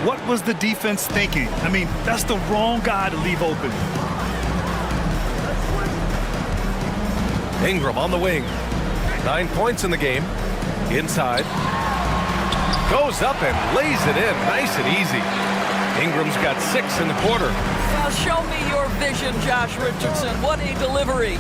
What was the defense thinking? I mean, that's the wrong guy to leave open. Ingram on the wing. 9 points in the game. Inside. Goes up and lays it in. Nice and easy. Ingram's got 6 in the quarter. Now show me your vision, Josh Richardson. What a delivery.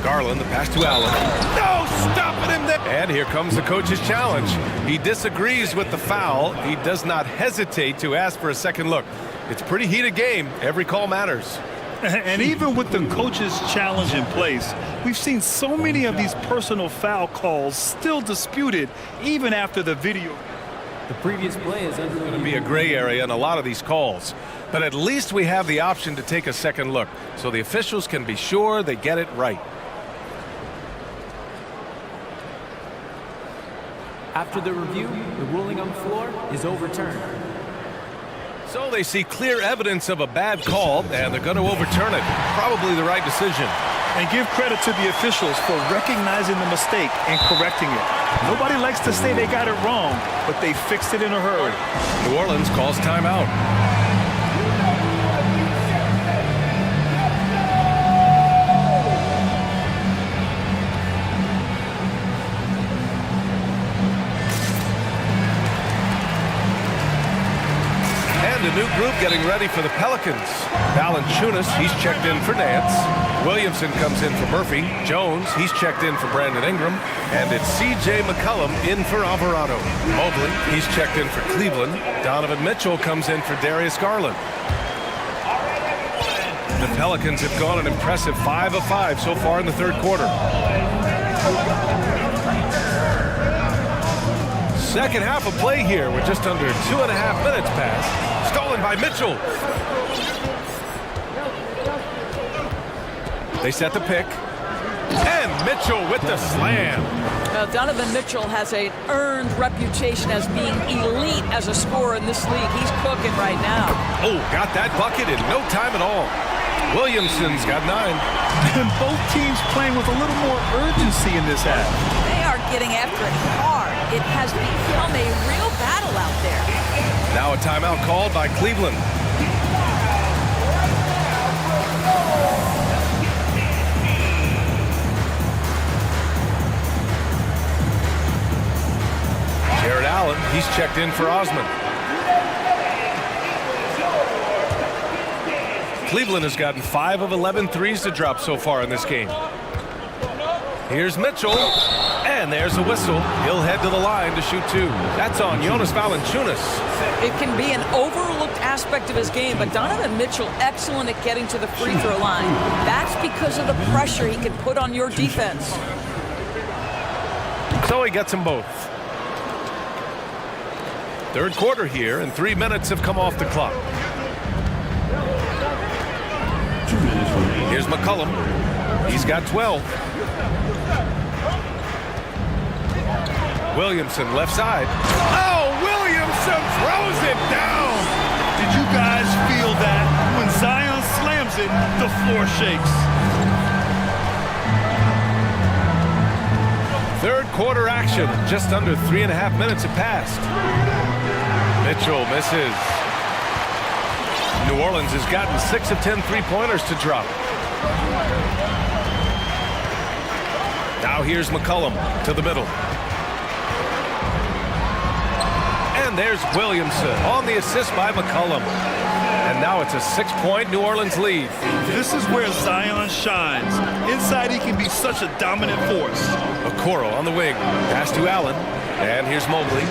Garland, the pass to Allen. No, stopping him there. And here comes the coach's challenge. He disagrees with the foul. He does not hesitate to ask for a second look. It's a pretty heated game. Every call matters. And even with the coach's challenge in place, we've seen so many of these personal foul calls still disputed even after the video. The previous play is under going to be a gray area in a lot of these calls. But at least we have the option to take a second look, so the officials can be sure they get it right. After the review, the ruling on the floor is overturned. So they see clear evidence of a bad call, and they're going to overturn it. Probably the right decision. And give credit to the officials for recognizing the mistake and correcting it. Nobody likes to say they got it wrong, but they fixed it in a hurry. New Orleans calls timeout. A new group getting ready for the Pelicans. Valanciunas, he's checked in for Nance. Williamson comes in for Murphy. Jones, he's checked in for Brandon Ingram. And it's C.J. McCollum in for Alvarado. Mobley, he's checked in for Cleveland. Donovan Mitchell comes in for Darius Garland. The Pelicans have gone an impressive 5 of 5 so far in the third quarter. Second half of play here. We're just under 2.5 minutes past. Stolen by Mitchell. They set the pick. And Mitchell with the slam. Now, Donovan Mitchell has an earned reputation as being elite as a scorer in this league. He's cooking right now. Oh, got that bucket in no time at all. Williamson's got 9. And both teams playing with a little more urgency in this half. They are getting after it hard. It has become a real battle out there. Now a timeout called by Cleveland. Jared Allen, he's checked in for Osman. Cleveland has gotten 5 of 11 threes to drop so far in this game. Here's Mitchell, and there's a whistle. He'll head to the line to shoot 2. That's on Jonas Valanciunas. It can be an overlooked aspect of his game, but Donovan Mitchell excellent at getting to the free throw line. That's because of the pressure he can put on your defense. So he gets them both. Third quarter here, and 3 minutes have come off the clock. Here's McCollum. He's got 12. Williamson left side. Oh, Williamson throws it down. Did you guys feel that? When Zion slams it, the floor shakes. Third quarter action. Just under 3.5 minutes have passed. Mitchell misses. New Orleans has gotten 6 of 10 three-pointers to drop. Now here's McCollum to the middle. And there's Williamson on the assist by McCollum. And now it's a 6-point New Orleans lead. This is where Zion shines. Inside he can be such a dominant force. Okoro on the wing. Pass to Allen. And here's Mobley.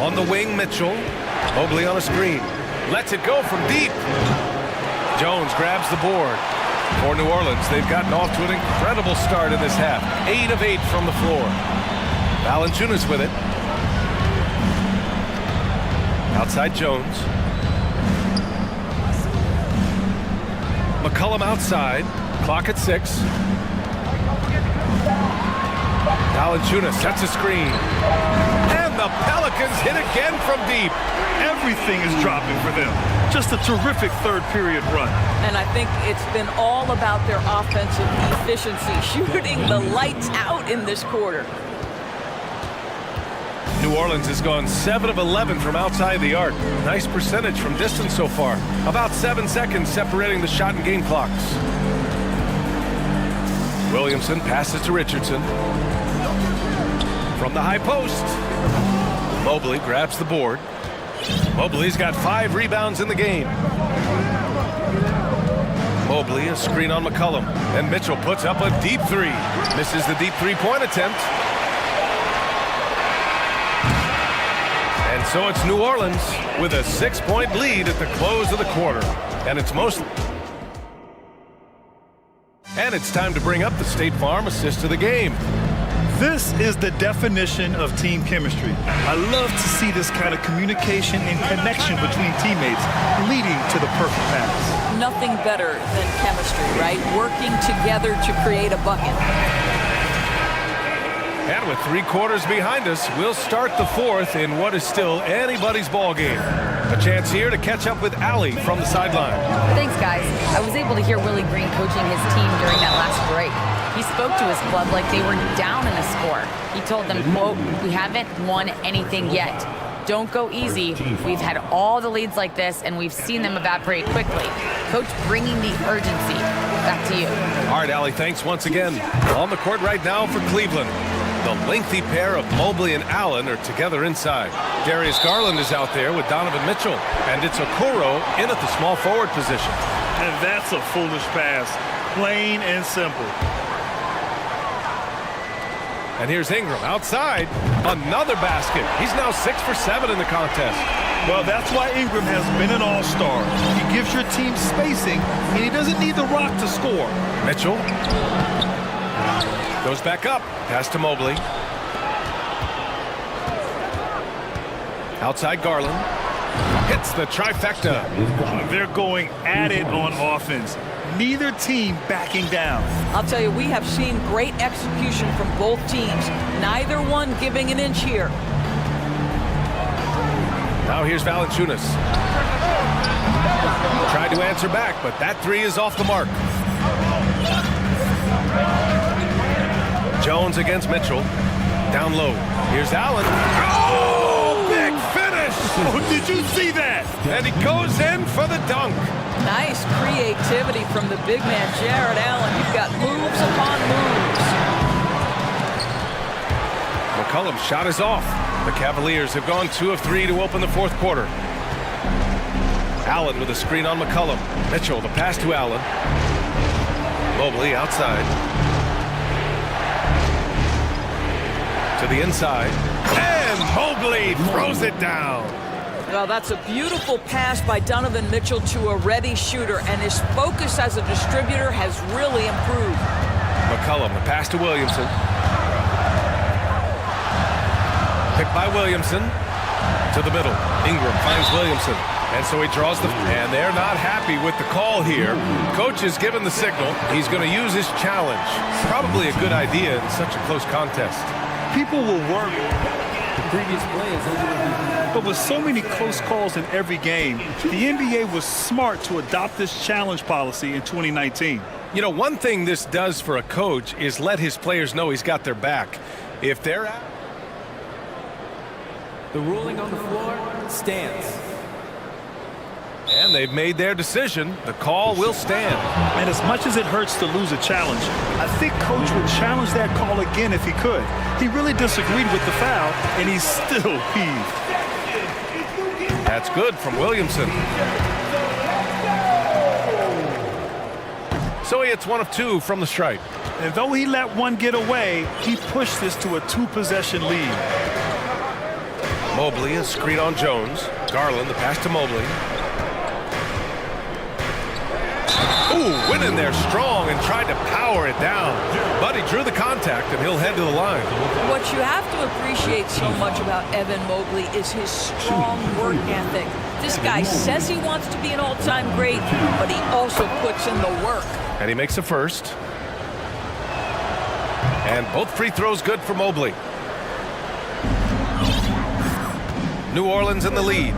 On the wing, Mitchell. Mobley on a screen. Lets it go from deep. Jones grabs the board. For New Orleans, they've gotten off to an incredible start in this half. 8 of 8 from the floor. Valanciunas with it. Outside Jones. McCollum outside. Clock at 6. Valanciunas sets a screen. And the Pelicans hit again from deep. Everything is dropping for them. Just a terrific third period run. And I think it's been all about their offensive efficiency, shooting the lights out in this quarter. New Orleans has gone 7 of 11 from outside the arc. Nice percentage from distance so far. About 7 seconds separating the shot and game clocks. Williamson passes to Richardson. From the high post. Mobley grabs the board. Mobley's got 5 rebounds in the game. Mobley, a screen on McCollum. And Mitchell puts up a deep three. Misses the deep three-point attempt. And so it's New Orleans with a 6-point lead at the close of the quarter. And it's time to bring up the State Farm assist of the game. This is the definition of team chemistry. I love to see this kind of communication and connection between teammates leading to the perfect pass. Nothing better than chemistry, right? Working together to create a bucket. And with 3 quarters behind us, we'll start the 4th in what is still anybody's ball game. A chance here to catch up with Allie from the sideline. Thanks, guys. I was able to hear Willie Green coaching his team during that last break. He spoke to his club like they were down in a score. He told them, quote, "We haven't won anything yet. Don't go easy. We've had all the leads like this, and we've seen them evaporate quickly." Coach bringing the urgency. Back to you. All right, Allie, thanks once again. On the court right now for Cleveland. The lengthy pair of Mobley and Allen are together inside. Darius Garland is out there with Donovan Mitchell. And it's Okoro in at the small forward position. And that's a foolish pass. Plain and simple. And here's Ingram outside. Another basket. He's now 6 for 7 in the contest. Well, that's why Ingram has been an all-star. He gives your team spacing, and he doesn't need the rock to score. Mitchell goes back up. Pass to Mobley. Outside Garland. Hits the trifecta. They're going at it on offense. Neither team backing down. I'll tell you, we have seen great execution from both teams. Neither one giving an inch here. Now here's Valanciunas. Tried to answer back, but that 3 is off the mark. Jones against Mitchell. Down low. Here's Allen. Oh, big finish! Oh, did you see that? And he goes in for the dunk. Nice creativity from the big man, Jared Allen. You've got moves upon moves. McCollum's shot is off. The Cavaliers have gone 2 of 3 to open the 4th quarter. Allen with a screen on McCollum. Mitchell, the pass to Allen. Mobley outside. To the inside. And Mobley throws it down. Well, that's a beautiful pass by Donovan Mitchell to a ready shooter, and his focus as a distributor has really improved. McCollum, the pass to Williamson. Picked by Williamson. To the middle. Ingram finds Williamson. And so he draws the... And they're not happy with the call here. Coach has given the signal. He's going to use his challenge. Probably a good idea in such a close contest. People will work. The previous play is over. But with so many close calls in every game, the NBA was smart to adopt this challenge policy in 2019. You know, one thing this does for a coach is let his players know he's got their back. If they're out... The ruling on the floor stands. And they've made their decision. The call will stand. And as much as it hurts to lose a challenge, I think Coach would challenge that call again if he could. He really disagreed with the foul, and he's still peeved. That's good from Williamson. So he hits 1 of 2 from the stripe. And though he let one get away, he pushed this to a 2-possession lead. Mobley, a screen on Jones. Garland, the pass to Mobley. Ooh, went in there strong and tried to power it down. But he drew the contact, and he'll head to the line. What you have to appreciate so much about Evan Mobley is his strong work ethic. This guy says he wants to be an all-time great, but he also puts in the work. And he makes a first. And both free throws good for Mobley. New Orleans in the lead.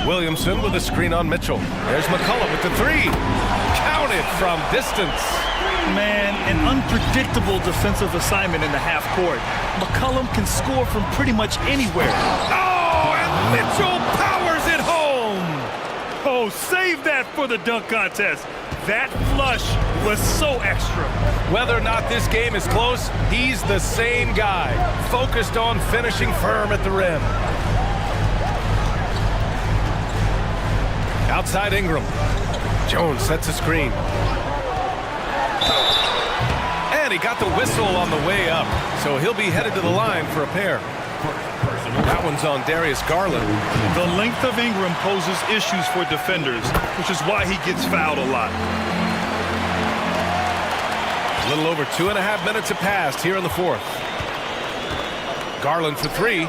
Williamson with a screen on Mitchell. There's McCullough with the three. Counted from distance. Man, an unpredictable defensive assignment in the half court. McCollum can score from pretty much anywhere. Oh, and Mitchell powers it home. Oh, save that for the dunk contest. That flush was so extra. Whether or not this game is close, he's the same guy, focused on finishing firm at the rim. Outside Ingram. Jones sets a screen. And he got the whistle on the way up, so he'll be headed to the line for a pair. That one's on Darius Garland. The length of Ingram poses issues for defenders, which is why he gets fouled a lot. A little over 2.5 minutes have passed here in the fourth. Garland for three.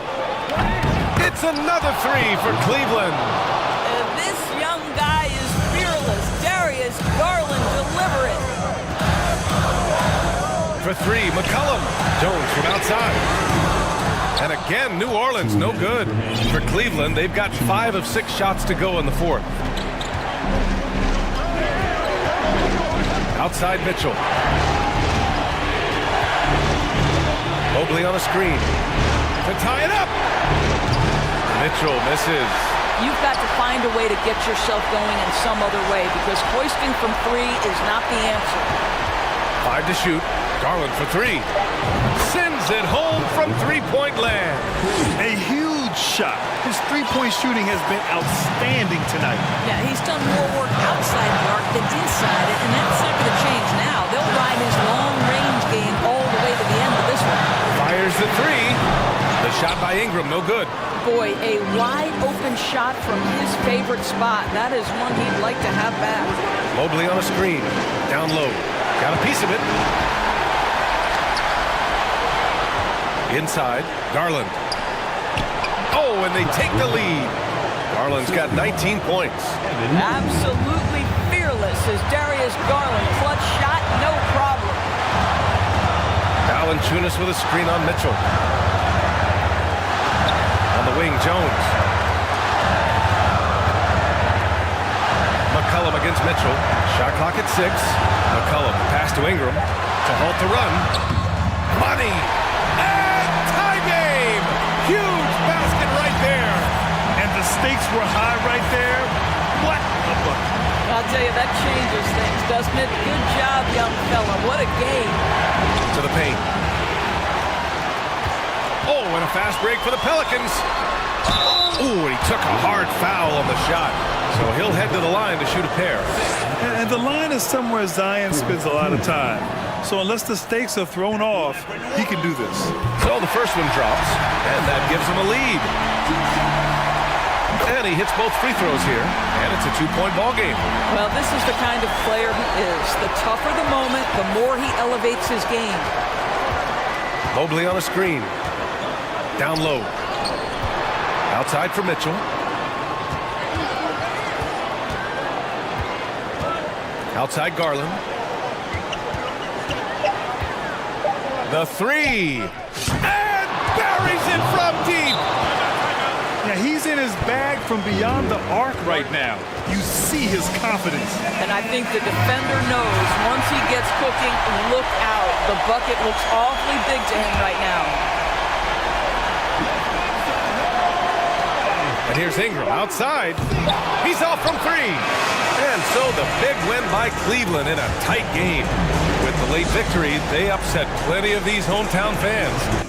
It's another three for Cleveland. This young guy is fearless. Darius Garland deliver it. For three, McCollum. Jones from outside. And again, New Orleans, no good. For Cleveland, they've got 5 of 6 shots to go in the fourth. Outside Mitchell. Mobley on a screen. To tie it up. Mitchell misses. You've got to find a way to get yourself going in some other way because hoisting from three is not the answer. 5 to shoot. Garland for three. Sends it home from three-point land. A huge shot. His three-point shooting has been outstanding tonight. Yeah, he's done more work outside the arc than inside it, and that's not going to change now. They'll ride his long-range game all the way to the end of this one. Fires the three. The shot by Ingram, no good. Boy, a wide-open shot from his favorite spot. That is one he'd like to have back. Mobley on a screen. Down low. Got a piece of it. Inside, Garland. Oh, and they take the lead. Garland's got 19 points. Absolutely fearless is Darius Garland. Clutch shot, no problem. Valanciunas with a screen on Mitchell. On the wing, Jones. McCollum against Mitchell. Shot clock at 6. McCollum pass to Ingram to halt the run. Money! Huge basket right there. And the stakes were high right there. What a bucket. I'll tell you, that changes things, doesn't it? Good job, young fella. What a game. To the paint. Oh, and a fast break for the Pelicans. Oh, and he took a hard foul on the shot. So he'll head to the line to shoot a pair. And the line is somewhere Zion spends a lot of time. So unless the stakes are thrown off, he can do this. So the first one drops, and that gives him a lead. And he hits both free throws here, and it's a 2-point ball game. Well, this is the kind of player he is. The tougher the moment, the more he elevates his game. Mobley on a screen. Down low. Outside for Mitchell. Outside Garland. The three. And buries it from deep. Yeah, he's in his bag from beyond the arc right now. You see his confidence. And I think the defender knows once he gets cooking, look out. The bucket looks awfully big to him right now. And here's Ingram outside. He's off from three. And so the big win by Cleveland in a tight game. With the late victory, they upset plenty of these hometown fans.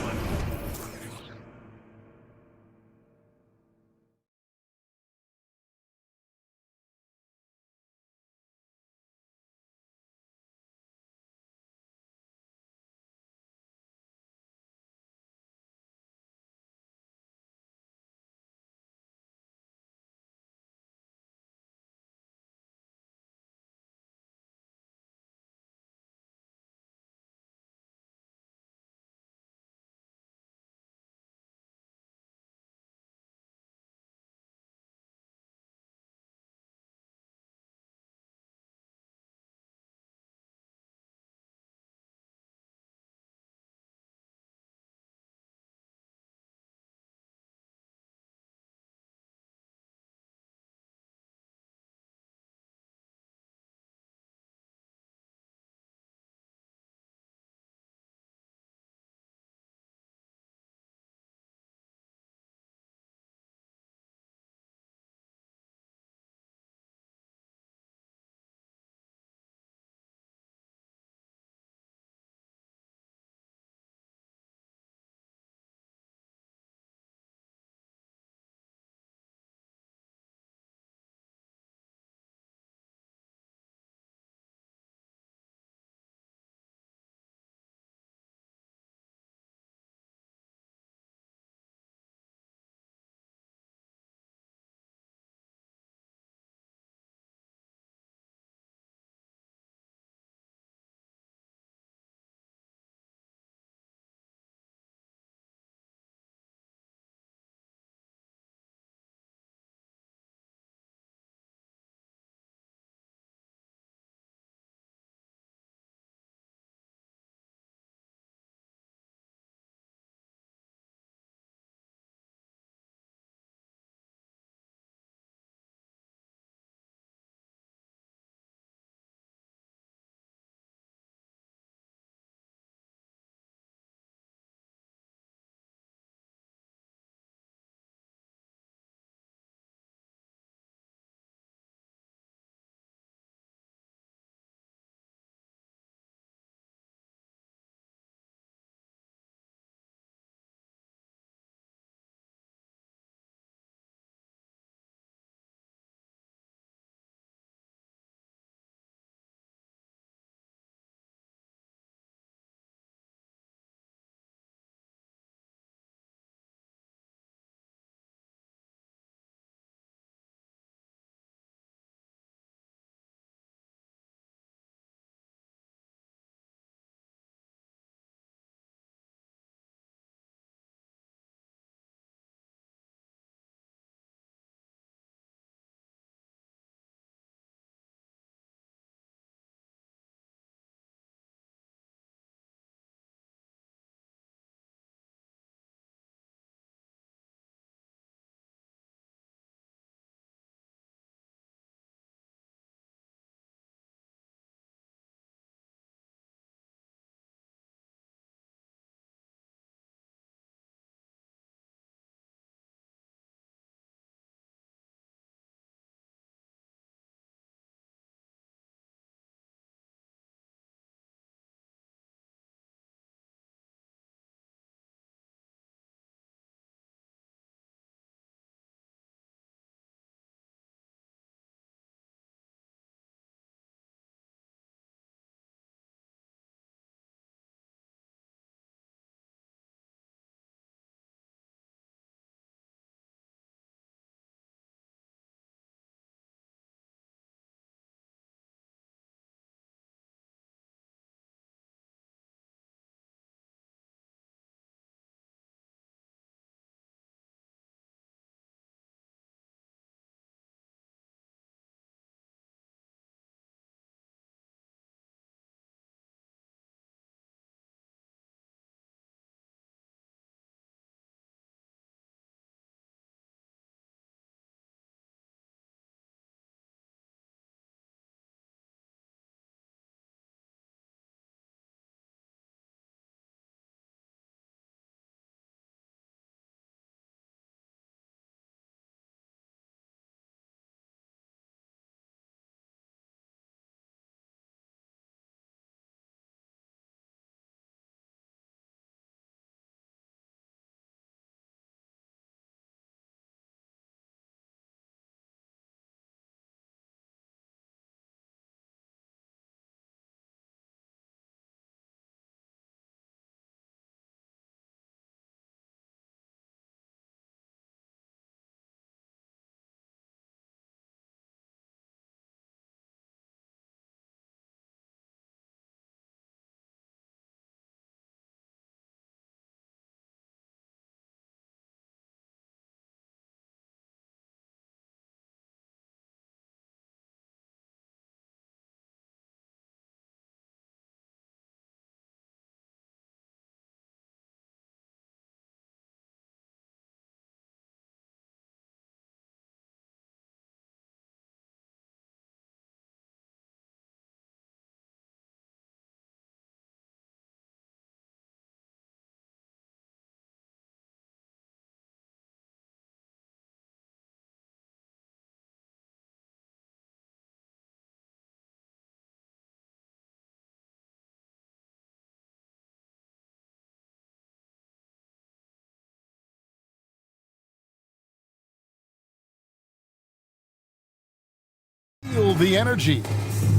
the energy.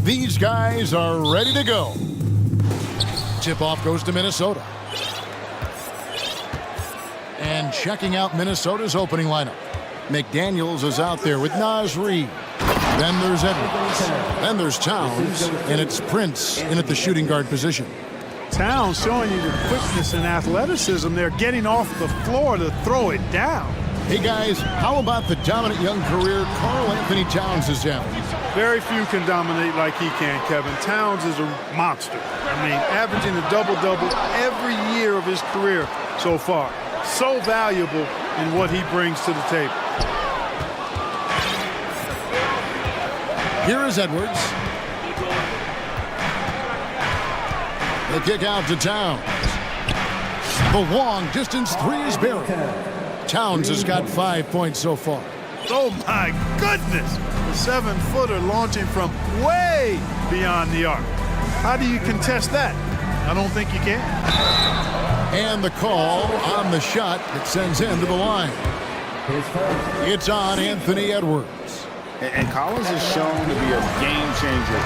These guys are ready to go. Tip-off goes to Minnesota. And checking out Minnesota's opening lineup. McDaniels is out there with Naz Reid. Then there's Edwards. Then there's Towns. And it's Prince in at the shooting guard position. Towns showing you the quickness and athleticism. They're getting off the floor to throw it down. Hey, guys, how about the dominant young career Karl Anthony Towns is having? Very few can dominate like he can, Kevin. Towns is a monster. I mean, averaging a double-double every year of his career so far. So valuable in what he brings to the table. Here is Edwards. The kick out to Towns. The long distance three is buried. Towns has got 5 points so far. Oh my goodness! The 7-footer launching from way beyond the arc. How do you contest that? I don't think you can. And the call on the shot that sends him to the line. It's on Anthony Edwards. And Collins is shown to be a game changer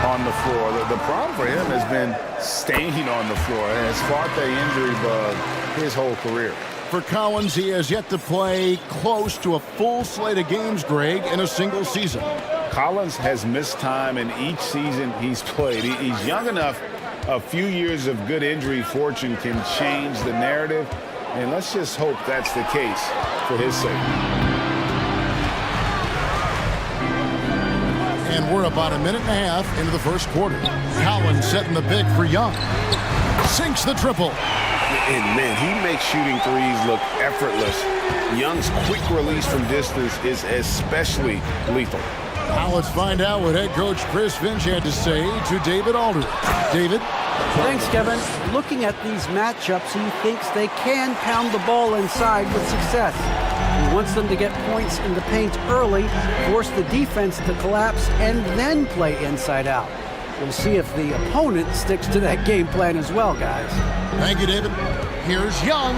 on the floor. The problem for him has been staying on the floor and has fought the injury bug his whole career. For Collins, he has yet to play close to a full slate of games, Greg, in a single season. Collins has missed time in each season he's played. He's young enough. A few years of good injury fortune can change the narrative, and let's just hope that's the case for his sake. And we're about a minute and a half into the first quarter. Collins setting the pick for Young. Sinks the triple. And, man, he makes shooting threes look effortless. Young's quick release from distance is especially lethal. Now let's find out what head coach Chris Finch had to say to David Aldridge. David? Thanks, Kevin. Looking at these matchups, he thinks they can pound the ball inside with success. He wants them to get points in the paint early, force the defense to collapse, and then play inside out. We'll see if the opponent sticks to that game plan as well, guys. Thank you, David. Here's Young.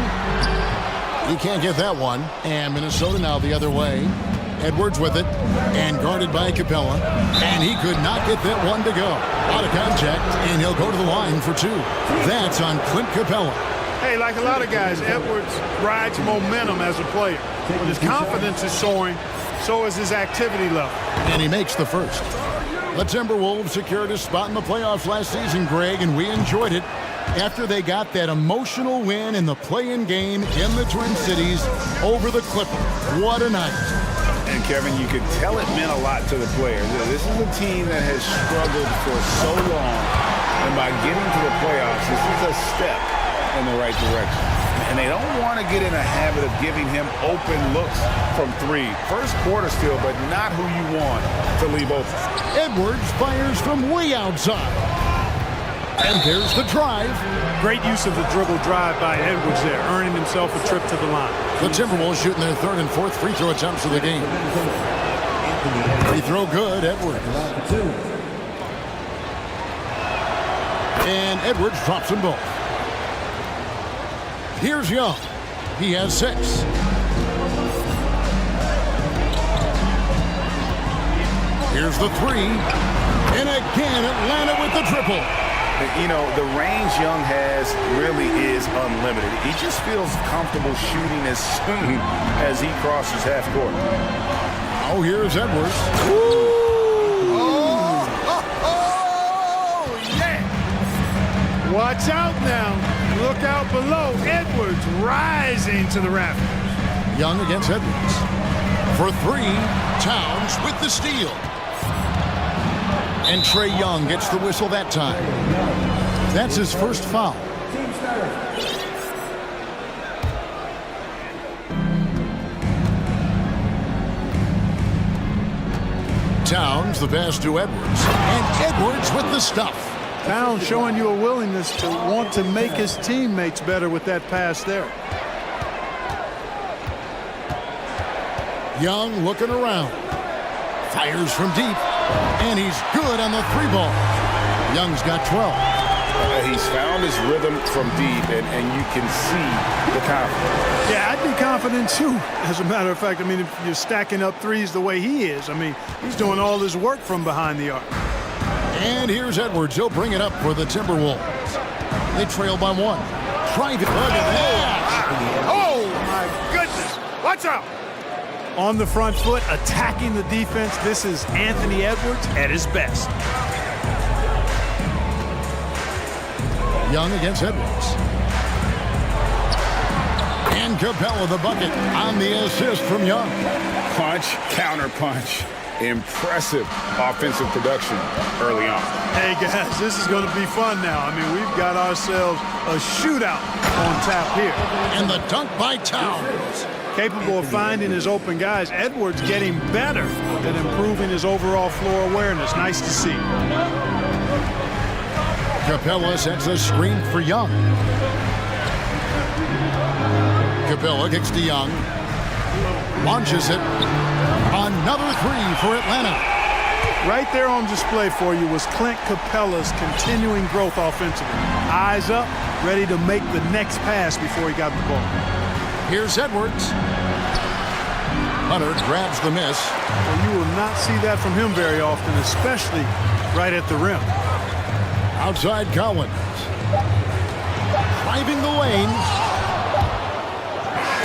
He can't get that one. And Minnesota now the other way. Edwards with it, and guarded by Capella. And he could not get that one to go. Out of contact, and he'll go to the line for two. That's on Clint Capella. Hey, like a lot of guys, Edwards rides momentum as a player. When his confidence is soaring, so is his activity level. And he makes the first. The Timberwolves secured a spot in the playoffs last season, Greg, and we enjoyed it after they got that emotional win in the play-in game in the Twin Cities over the Clippers. What a night. And Kevin, you could tell it meant a lot to the players. This is a team that has struggled for so long, and by getting to the playoffs, this is a step in the right direction. And they don't want to get in a habit of giving him open looks from three. First quarter still, but not who you want to leave open. Edwards fires from way outside. And there's the drive. Great use of the dribble drive by Edwards there, earning himself a trip to the line. The Timberwolves shooting their third and fourth free throw attempts of the game. Free throw good, Edwards. And Edwards drops them both. Here's Young. He has 6. Here's the 3. And again, Atlanta with the triple. You know, the range Young has really is unlimited. He just feels comfortable shooting as soon as he crosses half court. Oh, here's Edwards. Yeah! Watch out now. Look out below. Edwards rising to the rafters. Young against Edwards. For 3, Towns with the steal. And Trae Young gets the whistle that time. That's his first foul. Towns the pass to Edwards. And Edwards with the stuff. Towns showing you a willingness to want to make his teammates better with that pass there. Young looking around. Fires from deep. And he's good on the 3 ball. Young's got 12. he's found his rhythm from deep, and you can see the confidence. Yeah, I'd be confident too. As a matter of fact, I mean, if you're stacking up threes the way he is, I mean, he's doing all his work from behind the arc. And here's Edwards. He'll bring it up for the Timberwolves. They trail by 1. Trying to... Look at that! Oh, my goodness! Watch out! On the front foot, attacking the defense. This is Anthony Edwards at his best. Young against Edwards. And Capella the bucket on the assist from Young. Punch, counter punch. Impressive offensive production early on. Hey, guys, this is going to be fun now. I mean, we've got ourselves a shootout on tap here. And the dunk by Towns. Capable of finding his open guys. Edwards getting better at improving his overall floor awareness. Nice to see. Capella sets a screen for Young. Capella kicks to Young. Launches it. Another 3 for Atlanta. Right there on display for you was Clint Capella's continuing growth offensively. Eyes up, ready to make the next pass before he got the ball. Here's Edwards. Hunter grabs the miss. Well, you will not see that from him very often, especially right at the rim. Outside Collins. Driving the lane.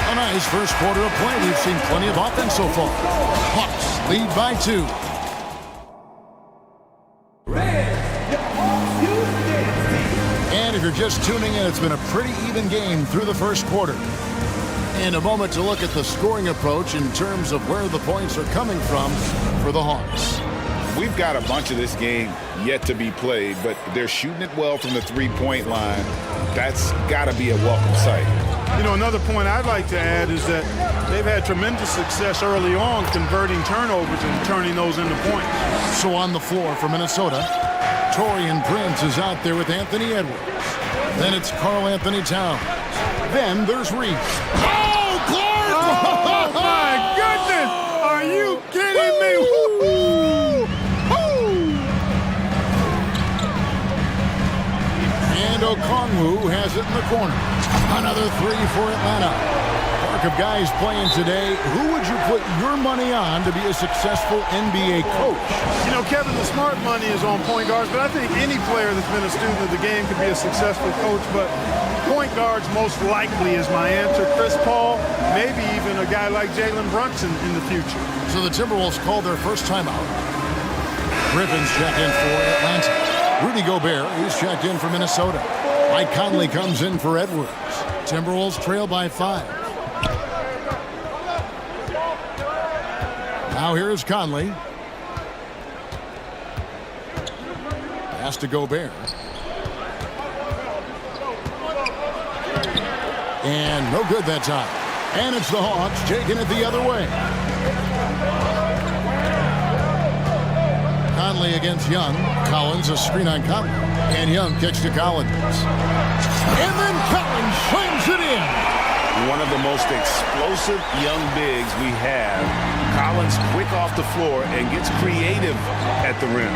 A nice first quarter of play. We've seen plenty of offense so far. Hawks lead by 2. And if you're just tuning in, it's been a pretty even game through the first quarter. In a moment to look at the scoring approach in terms of where the points are coming from for the Hawks. We've got a bunch of this game yet to be played, but they're shooting it well from the three-point line. That's got to be a welcome sight. You know, another point I'd like to add is that they've had tremendous success early on converting turnovers and turning those into points. So on the floor for Minnesota, Torian Prince is out there with Anthony Edwards. Then it's Karl Anthony Towns. Then there's Reese. Oh, Clark! Oh, my goodness! Are you kidding me? Woo-hoo! And Okongwu has it in the corner. Another 3 for Atlanta. Park of guys playing today. Who would you put your money on to be a successful NBA coach? You know, Kevin, the smart money is on point guards, but I think any player that's been a student of the game could be a successful coach, but point guards most likely is my answer. Chris Paul, maybe even a guy like Jalen Brunson in the future. So the Timberwolves called their first timeout. Griffin's checked in for Atlanta. Rudy Gobert, he's checked in for Minnesota. Mike Conley comes in for Edwards. Timberwolves trail by 5. Now here's Conley. Pass to Gobert. And no good that time. And it's the Hawks taking it the other way. Conley against Young. Collins, a screen on Conley. And Young kicks to Collins. And then Collins slams it in. One of the most explosive young bigs we have. Collins quick off the floor and gets creative at the rim.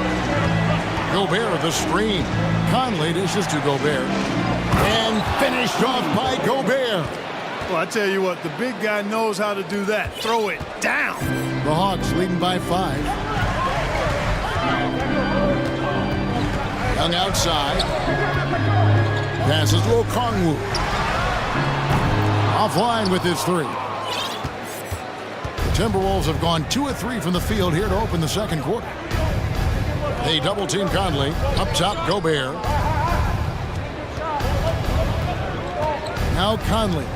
Gobert, the screen. Conley dishes to Gobert. And finished off by Gobert. Well, I tell you what, the big guy knows how to do that. Throw it down. The Hawks leading by 5. Young outside. Passes to Okongwu. Offline with his 3. The Timberwolves have gone 2 of 3 from the field here to open the second quarter. They double team Conley. Up top, Gobert. Now Conley.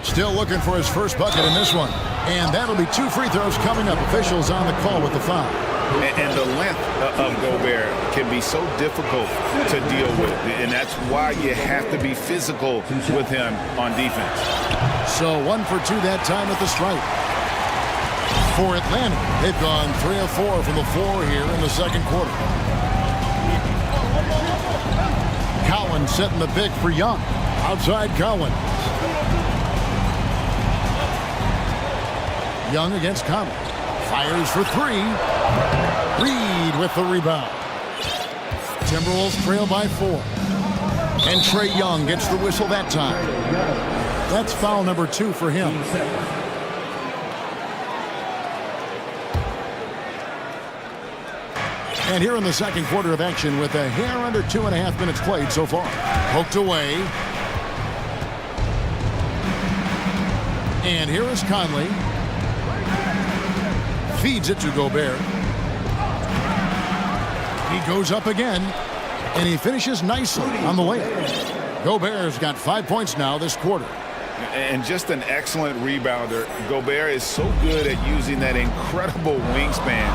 Still looking for his first bucket in this one. And that'll be 2 free throws coming up. Officials on the call with the foul. And the length of Gobert can be so difficult to deal with. And that's why you have to be physical with him on defense. So 1 for 2 that time at the stripe. For Atlanta, they've gone 3 of 4 from the floor here in the second quarter. Collins setting the pick for Young. Outside Collins. Young against Collins. Fires for 3. Reed with the rebound. Timberwolves trail by 4. And Trae Young gets the whistle that time. That's foul number 2 for him. And here in the second quarter of action with a hair under 2.5 minutes played so far. Poked away. And here is Conley. Feeds it to Gobert. He goes up again. And he finishes nicely on the layup. Gobert's got 5 points now this quarter. And just an excellent rebounder. Gobert is so good at using that incredible wingspan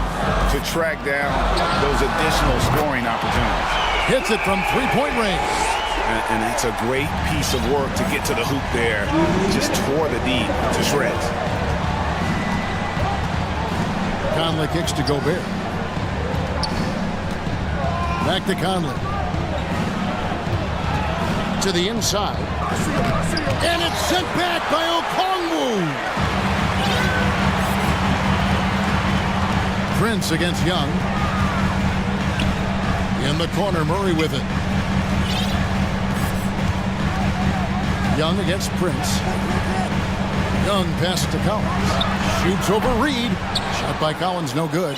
to track down those additional scoring opportunities. Hits it from three-point range. And it's a great piece of work to get to the hoop there. Just tore the D to shreds. Conley kicks to Gobert. Back to Conley. To the inside. And it's sent back by Okongwu. Prince against Young. In the corner, Murray with it. Young against Prince. Young passes to Collins. Shoots over Reed. Shot by Collins, no good.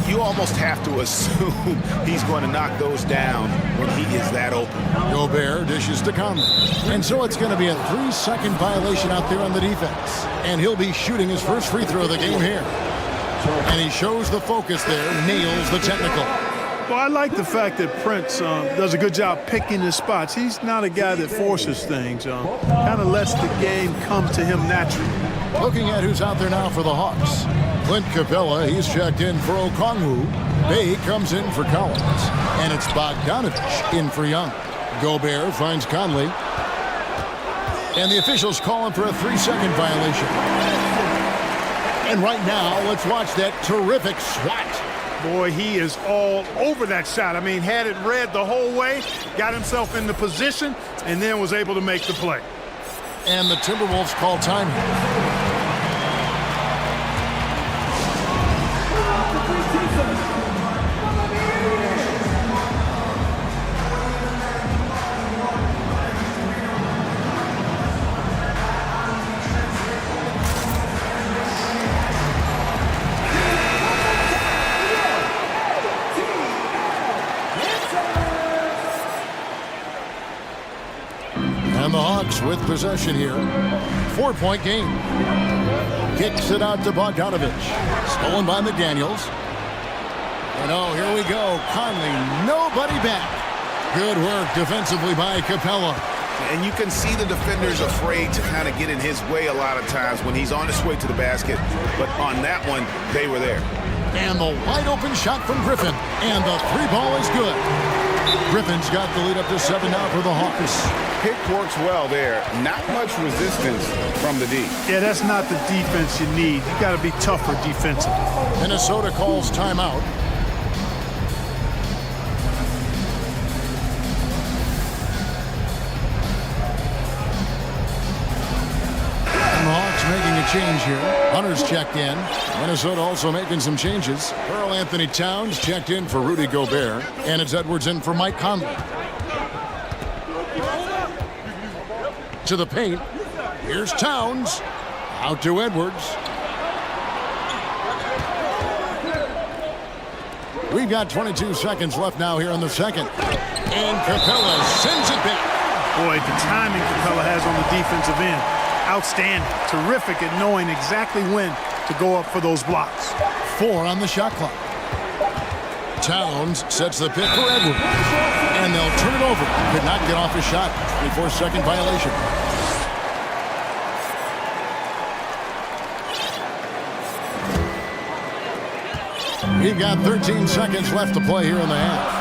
You almost have to assume he's going to knock those down when he is that open. Gobert dishes to Conley. And so it's going to be a 3-second violation out there on the defense. And he'll be shooting his first free throw of the game here. And he shows the focus there, nails the technical. Well, I like the fact that Prince does a good job picking his spots. He's not a guy that forces things. Kind of lets the game come to him naturally. Looking at who's out there now for the Hawks. Clint Capella, he's checked in for Okongwu. Bay comes in for Collins. And it's Bogdanovich in for Young. Gobert finds Conley. And the officials call him for a 3-second violation. And right now, let's watch that terrific swat. Boy, he is all over that shot. I mean, had it read the whole way, got himself in the position, and then was able to make the play. And the Timberwolves call time. And the Hawks with possession here. 4-point game. Kicks it out to Bogdanovich. Stolen by McDaniels. And oh, here we go. Conley, nobody back. Good work defensively by Capella. And you can see the defenders afraid to kind of get in his way a lot of times when he's on his way to the basket. But on that one, they were there. And the wide open shot from Griffin. And the three ball is good. Griffin's got the lead up to 7 now for the Hawks. Pick works well there. Not much resistance from the D. Yeah, that's not the defense you need. You got to be tougher defensively. Minnesota calls timeout. And the Hawks making a change here. Hunter's checked in. Minnesota also making some changes. Karl Anthony Towns checked in for Rudy Gobert. And it's Edwards in for Mike Conley. To the paint. Here's Towns. Out to Edwards. We've got 22 seconds left now here in the second. And Capella sends it back. Boy, the timing Capella has on the defensive end. Outstanding. Terrific at knowing exactly when to go up for those blocks. 4 on the shot clock. Towns sets the pick for Edwards. And they'll turn it over. Could not get off his shot. 24-second violation. We've got 13 seconds left to play here in the half.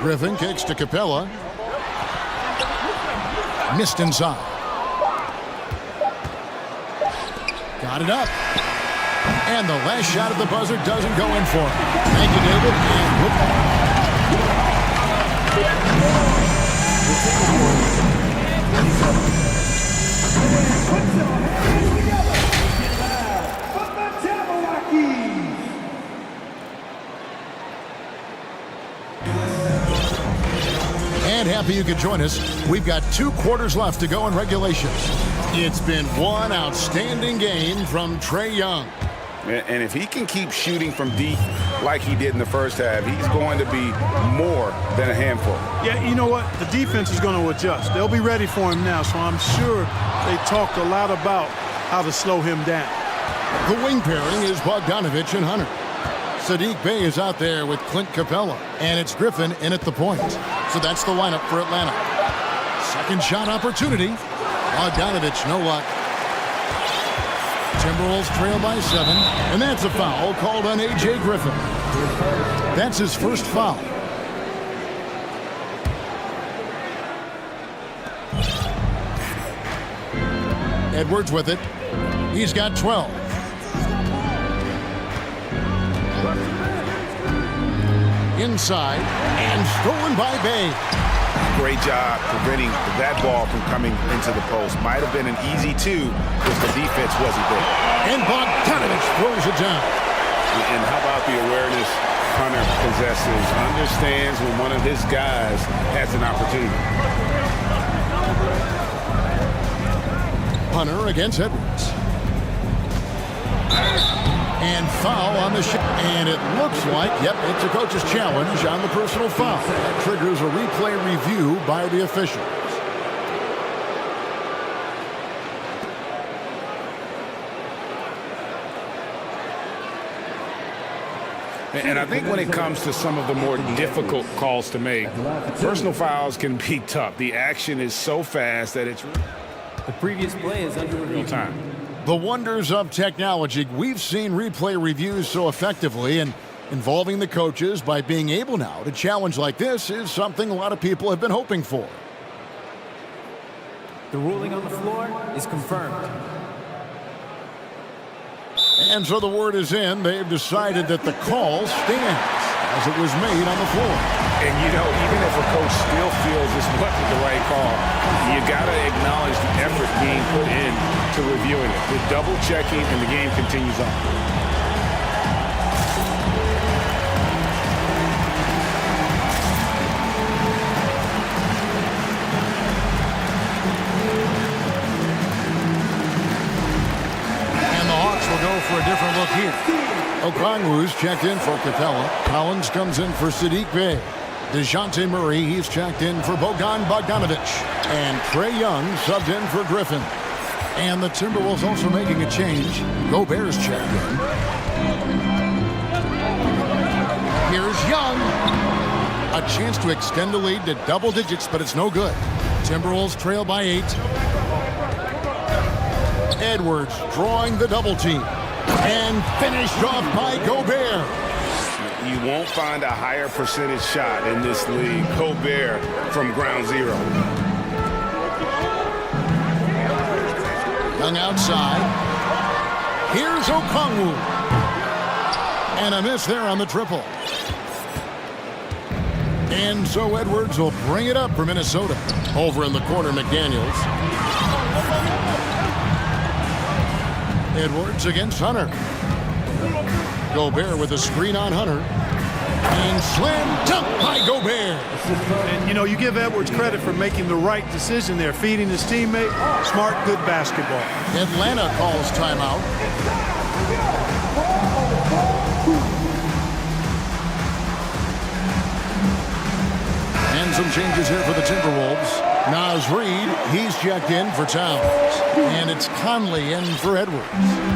Griffin kicks to Capella. Missed inside. Got it up. And the last shot at the buzzer doesn't go in for him. Thank you, David. and happy you could join us. We've got 2 quarters left to go in regulation. It's been one outstanding game from Trae Young. And if he can keep shooting from deep like he did in the first half, he's going to be more than a handful. Yeah, you know what? The defense is going to adjust. They'll be ready for him now, so I'm sure they talked a lot about how to slow him down. The wing pairing is Bogdanovich and Hunter. Saddiq Bey is out there with Clint Capella, and it's Griffin in at the point. So that's the lineup for Atlanta. Second shot opportunity. Bogdanovich, no luck. Timberwolves trail by 7, and that's a foul called on A.J. Griffin. That's his first foul. Edwards with it. He's got 12. Inside, and stolen by Bey. Great job preventing that ball from coming into the post. Might have been an easy 2 if the defense wasn't there. And Bogdanovich throws it down. And how about the awareness Hunter possesses? Understands when one of his guys has an opportunity. Hunter against Edwards. And foul on the shot. And it looks like, yep, it's a coach's challenge on the personal foul. That triggers a replay review by the officials. And I think when it comes to some of the more difficult calls to make, personal fouls can be tough. The action is so fast that it's The previous play is under review. real time. The wonders of technology. We've seen replay reviews so effectively, and involving the coaches by being able now to challenge like this is something a lot of people have been hoping for. The ruling on the floor is confirmed. And so the word is in. They've decided that the call stands as it was made on the floor. And, you know, even if a coach still feels this wasn't the right call, you got to acknowledge the effort being put in to reviewing it. The double checking, and the game continues on. And the Hawks will go for a different look here. Okongwu's checked in for Capella. Collins comes in for Saddiq Bey. DeJounte Murray, he's checked in for Bogdanovich. And Trae Young subbed in for Griffin. And the Timberwolves also making a change. Gobert's checked in. Here's Young. A chance to extend the lead to double digits, but it's no good. Timberwolves trail by 8. Edwards drawing the double team. And finished off by Gobert. You won't find a higher percentage shot in this league. Gobert from ground zero. Young outside. Here's Okongwu. And a miss there on the triple. And so Edwards will bring it up for Minnesota. Over in the corner, McDaniels. Edwards against Hunter. Gobert with a screen on Hunter. And slam dunk by Gobert. And, you know, you give Edwards credit for making the right decision there, feeding his teammate. Smart, good basketball. Atlanta calls timeout. And some changes here for the Timberwolves. Naz Reid, he's checked in for Towns. And it's Conley in for Edwards.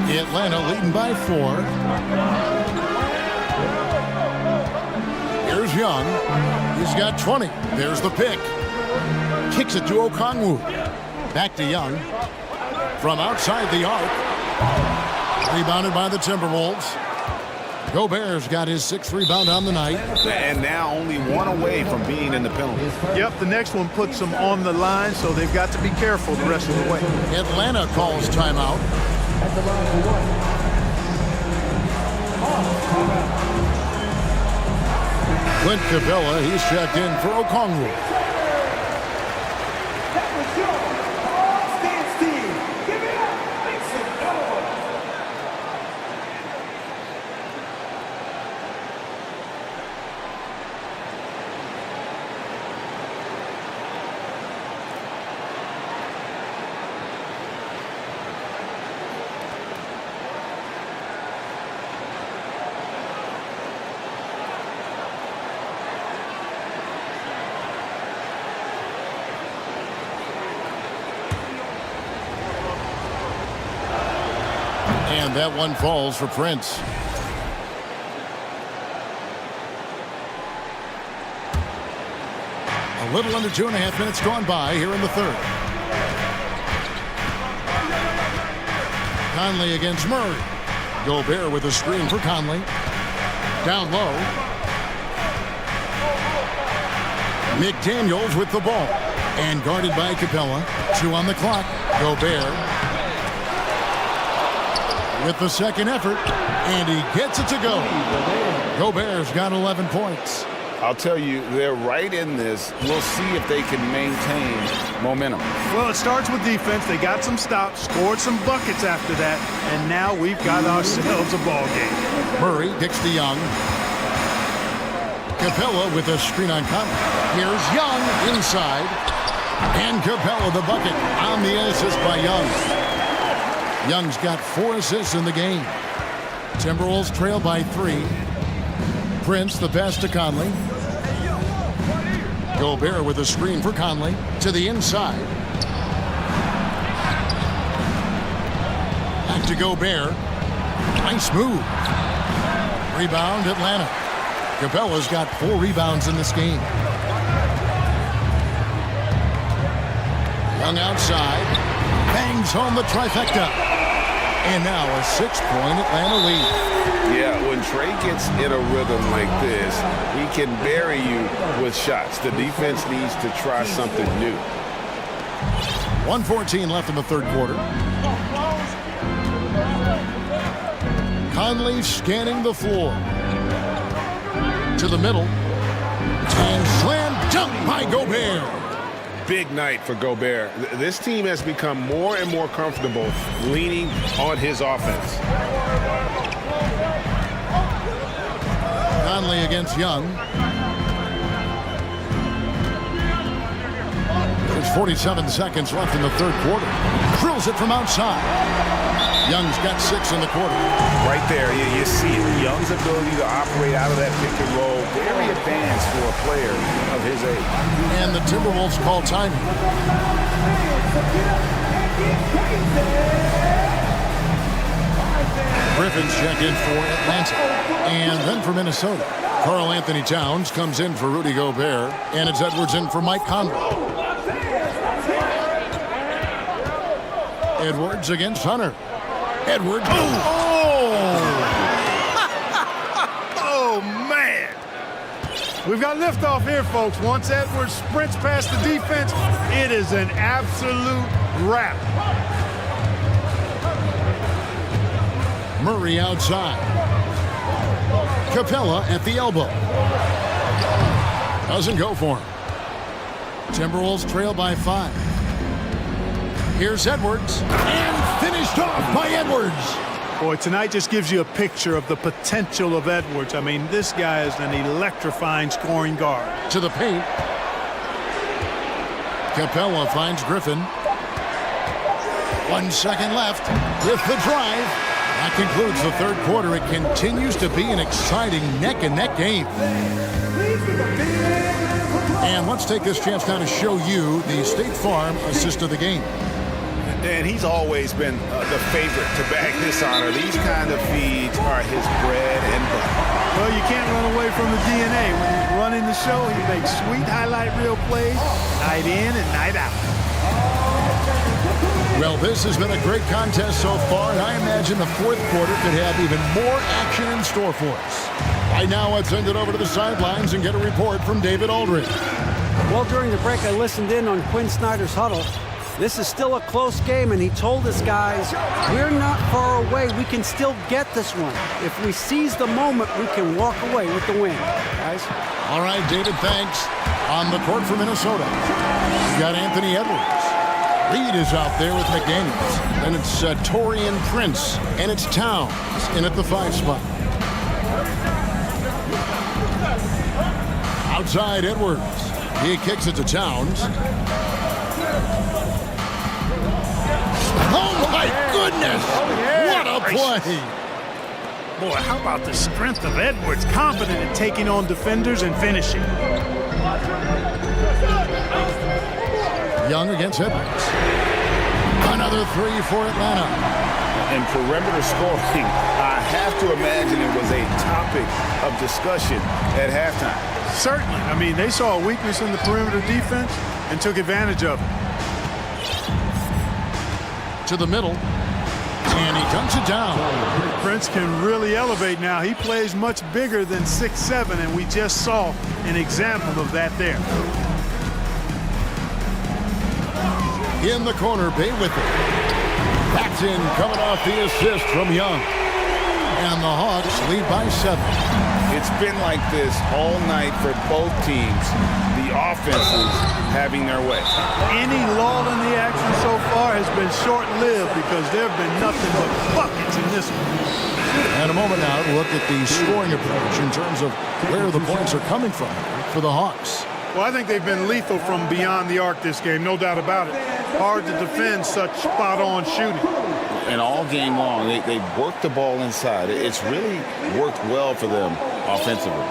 Atlanta leading by 4. Here's Young. He's got 20. There's the pick. Kicks it to Okongwu. Back to Young. From outside the arc. Rebounded by the Timberwolves. Gobert's got his 6th rebound on the night. And now only 1 away from being in the penalty. Yep, the next one puts them on the line, so they've got to be careful the rest of the way. Atlanta calls timeout. At the line for one. Clint Capella, he's checked in for Okongwu. And that one falls for Prince. A little under 2.5 minutes gone by here in the third. Conley against Murray. Gobert with a screen for Conley. Down low. McDaniels with the ball. And guarded by Capella. 2 on the clock. Gobert with the second effort. And he gets it to go. Gobert's got 11 points. I'll tell you, they're right in this. We'll see if they can maintain momentum. Well, it starts with defense. They got some stops, scored some buckets after that, and now we've got ourselves a ball game. Murray kicks to Young. Capella with a screen on Conley. Here's Young inside. And Capella the bucket on the assist by Young. Young's got 4 assists in the game. Timberwolves trail by 3. Prince the pass to Conley. Gobert with a screen for Conley to the inside. Back to Gobert. Nice move. Rebound Atlanta. Capella's got 4 rebounds in this game. Young outside. Bangs home the trifecta. And now a 6-point Atlanta lead. Yeah, when Trey gets in a rhythm like this, he can bury you with shots. The defense needs to try something new. 1:14 left in the third quarter. Conley scanning the floor. To the middle. And slam dunk by Gobert. Big night for Gobert. This team has become more and more comfortable leaning on his offense. Conley against Young. There's 47 seconds left in the third quarter. Drills it from outside. Young's got 6 in the quarter. Right there, you see it. Young's ability to operate out of that pick and roll. Very advanced for a player of his age. And the Timberwolves call timing. Griffin's checked in for Atlanta. And then for Minnesota. Karl Anthony Towns comes in for Rudy Gobert. And it's Edwards in for Mike Conley. Edwards against Hunter. Edwards. Oh, man. We've got liftoff here, folks. Once Edwards sprints past the defense, it is an absolute wrap. Murray outside. Capella at the elbow. Doesn't go for him. Timberwolves trail by 5. Here's Edwards. And finished off by Edwards. Boy, tonight just gives you a picture of the potential of Edwards. I mean, this guy is an electrifying scoring guard. To the paint. Capella finds Griffin. 1 second left with the drive. That concludes the third quarter. It continues to be an exciting neck-and-neck game. And let's take this chance now to show you the State Farm assist of the game. And he's always been the favorite to bag this honor. These kind of feeds are his bread and butter. Well, you can't run away from the DNA. When he's running the show, he makes sweet highlight reel plays night in and night out. Well, this has been a great contest so far, and I imagine the fourth quarter could have even more action in store for us. Right now, I'd send it over to the sidelines and get a report from David Aldridge. Well, during the break, I listened in on Quinn Snyder's huddle. This is still a close game, and he told us guys, we're not far away. We can still get this one. If we seize the moment, we can walk away with the win, guys. All right, David, thanks. On the court for Minnesota, you got Anthony Edwards. Reed is out there with McDaniels. Then it's Torian Prince, and it's Towns in at the 5 spot. Outside Edwards. He kicks it to Towns. Oh, my goodness! What a play! Boy, how about the strength of Edwards, confident in taking on defenders and finishing. Young against Edwards. Another 3 for Atlanta. And perimeter scoring, I have to imagine it was a topic of discussion at halftime. Certainly. I mean, they saw a weakness in the perimeter defense and took advantage of it. To the middle, and he dunks it down. Prince can really elevate now. He plays much bigger than 6'7", and we just saw an example of that there. In the corner, Bay with it. Backs in, coming off the assist from Young. And the Hawks lead by 7. It's been like this all night for both teams. The offenses having their way. Any lull in the action so far has been short-lived because there have been nothing but buckets in this one. And a moment now to look at the scoring approach in terms of where the points are coming from for the Hawks. Well, I think they've been lethal from beyond the arc this game, no doubt about it. Hard to defend such spot-on shooting. And all game long, they worked the ball inside. It's really worked well for them offensively.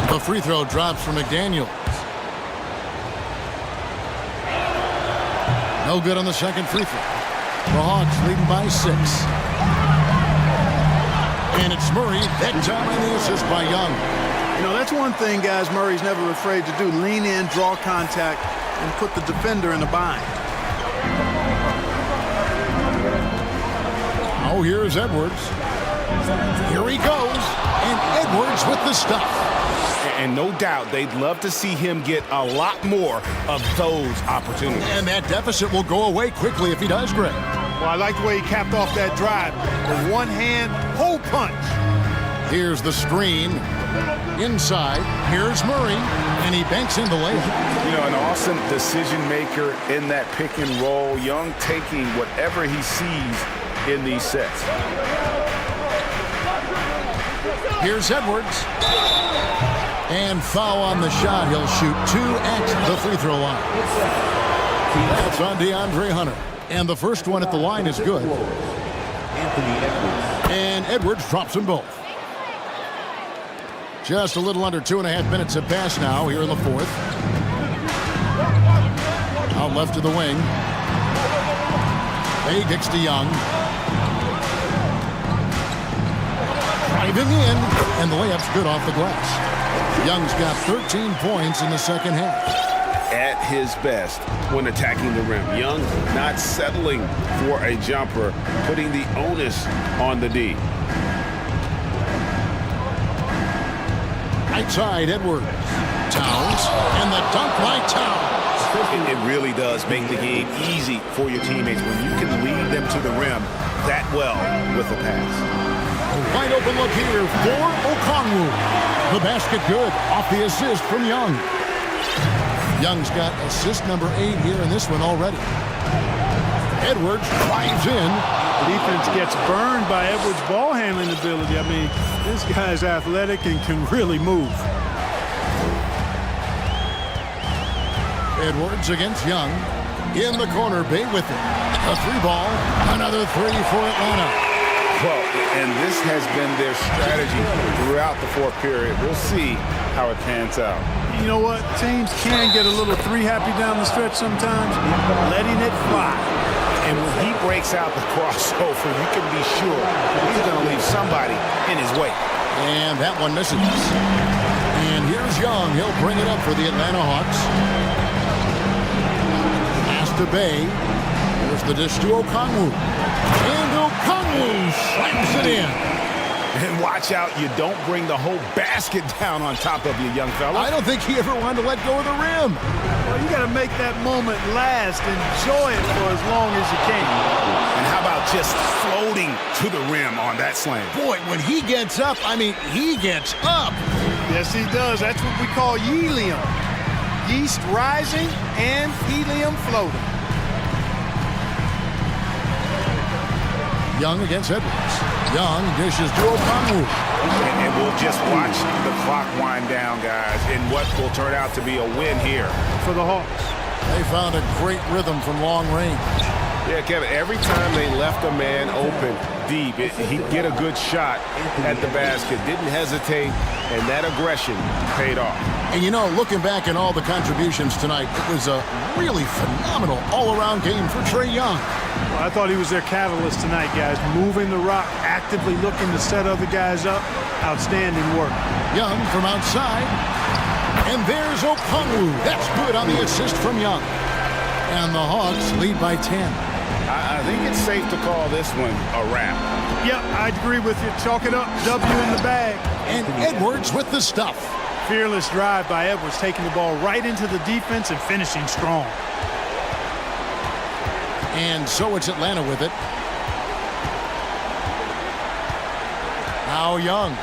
The free throw drops for McDaniels. No good on the second free throw. The Hawks leading by 6. And it's Murray, that time on the assist by Young. You know, that's one thing, guys, Murray's never afraid to do. Lean in, draw contact, and put the defender in a bind. Oh, here's Edwards. Here he goes. And Edwards with the stuff. And no doubt they'd love to see him get a lot more of those opportunities. And that deficit will go away quickly if he does, Greg. Well, I like the way he capped off that drive. The one-hand hole punch. Here's the screen. Inside. Here's Murray. And he banks in the layup. You know, an awesome decision maker in that pick and roll. Young taking whatever he sees in these sets. Here's Edwards. And foul on the shot. He'll shoot 2 at the free throw line. That's on DeAndre Hunter. And the first one at the line is good. And Edwards drops them both. Just a little under 2.5 minutes have passed now here in the fourth. Out left to the wing. Bay kicks to Young. Driving in. And the layup's good off the glass. Young's got 13 points in the second half. At his best when attacking the rim. Young not settling for a jumper, putting the onus on the D. Right side, Edwards. Towns, and the dunk by Towns. It really does make the game easy for your teammates when you can lead them to the rim that well with a pass. A wide open look here for Okongwu. The basket good off the assist from Young. Young's got assist number 8 here in this one already. Edwards drives in. Defense gets burned by Edwards' ball handling ability. I mean, this guy's athletic and can really move. Edwards against Young. In the corner, Bay with it. A 3-ball. Another 3 for Atlanta. Well, and this has been their strategy throughout the fourth period. We'll see how it pans out. You know what? Teams can get a little 3-happy down the stretch sometimes, letting it fly. And when he breaks out the crossover, you can be sure he's going to leave somebody in his way. And that one misses. And here's Young. He'll bring it up for the Atlanta Hawks. Pass to Bay. There's the dish to Okongwu. And Okongwu slams it in. And watch out, you don't bring the whole basket down on top of you, young fella. I don't think he ever wanted to let go of the rim. Well, you got to make that moment last. Enjoy it for as long as you can. And how about just floating to the rim on that slam? Boy, when he gets up, I mean, he gets up. Yes, he does. That's what we call helium. Yeast rising and helium floating. Young against Edwards. Young dishes to Okongwu. And we'll just watch the clock wind down, guys, in what will turn out to be a win here for the Hawks. They found a great rhythm from long range. Yeah, Kevin, every time they left a man open deep, he'd get a good shot at the basket. Didn't hesitate, and that aggression paid off. And you know, looking back at all the contributions tonight, it was a really phenomenal all-around game for Trae Young. Well, I thought he was their catalyst tonight, guys. Moving the rock, actively looking to set other guys up. Outstanding work. Young from outside. And there's Okongwu. That's good on the assist from Young. And the Hawks lead by 10. I think it's safe to call this one a wrap. Yep, I'd agree with you. Chalk it up. W in the bag. And Edwards with the stuff. Fearless drive by Edwards, taking the ball right into the defense and finishing strong. And so it's Atlanta with it. Now Young.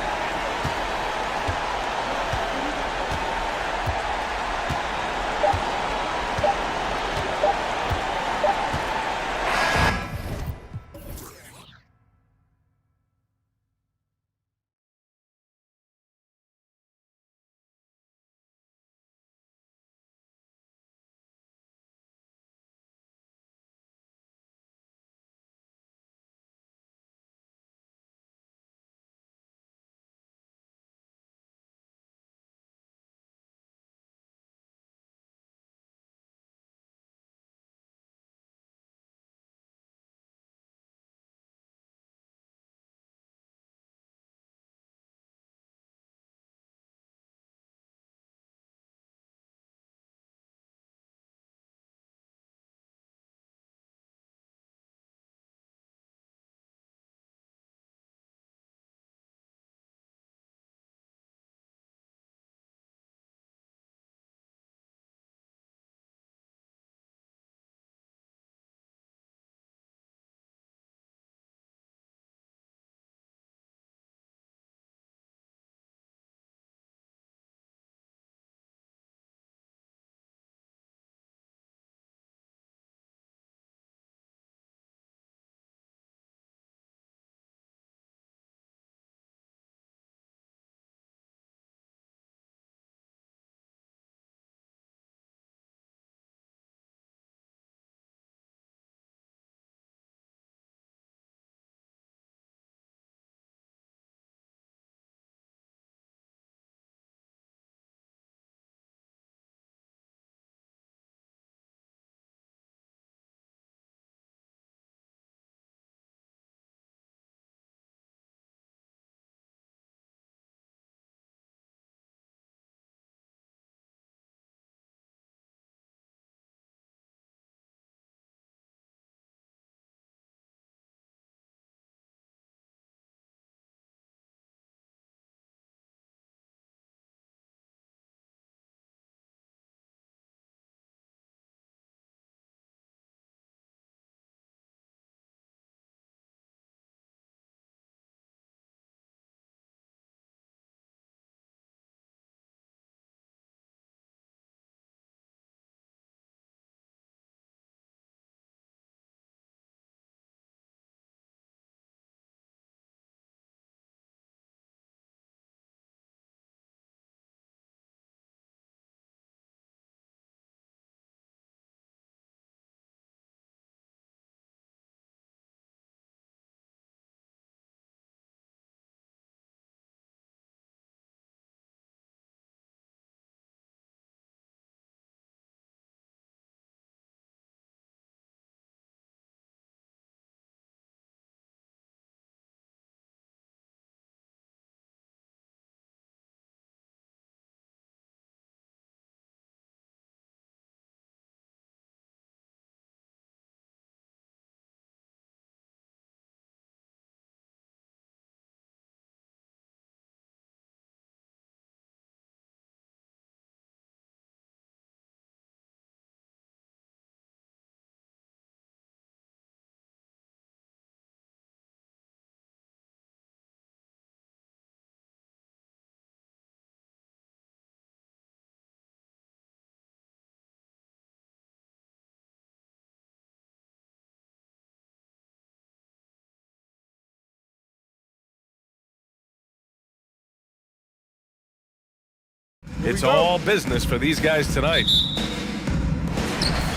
It's all business for these guys tonight.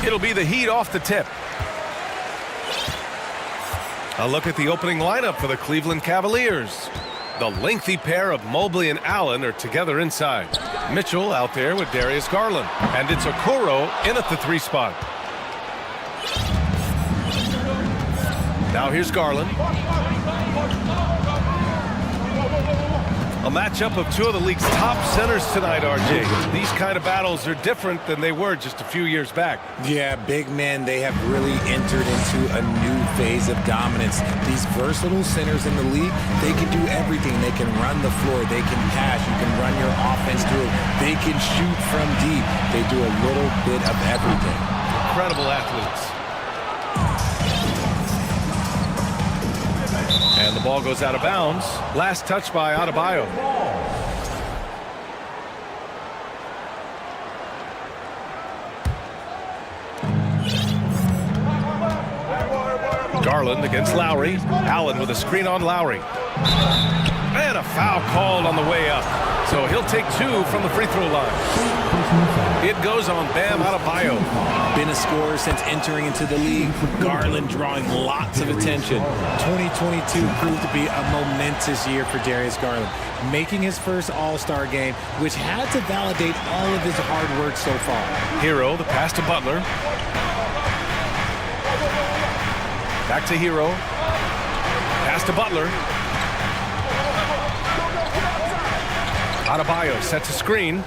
It'll be the Heat off the tip. A look at the opening lineup for the Cleveland Cavaliers. The lengthy pair of Mobley and Allen are together inside. Mitchell out there with Darius Garland. And it's Okoro in at the 3 spot. Now here's Garland. A matchup of 2 of the league's top centers tonight, RJ. These kind of battles are different than they were just a few years back. Yeah, big men, they have really entered into a new phase of dominance. These versatile centers in the league, they can do everything. They can run the floor, they can pass, you can run your offense through, they can shoot from deep. They do a little bit of everything. Incredible athletes. And the ball goes out of bounds. Last touch by Adebayo. Garland against Lowry. Allen with a screen on Lowry. And a foul called on the way up. So he'll take 2 from the free throw line. It goes on Bam Adebayo. Been a scorer since entering into the league. Garland drawing lots of attention. 2022 proved to be a momentous year for Darius Garland, making his first All-Star game, which had to validate all of his hard work so far. Hero, the pass to Butler. Back to Hero. Pass to Butler. Adebayo sets a screen.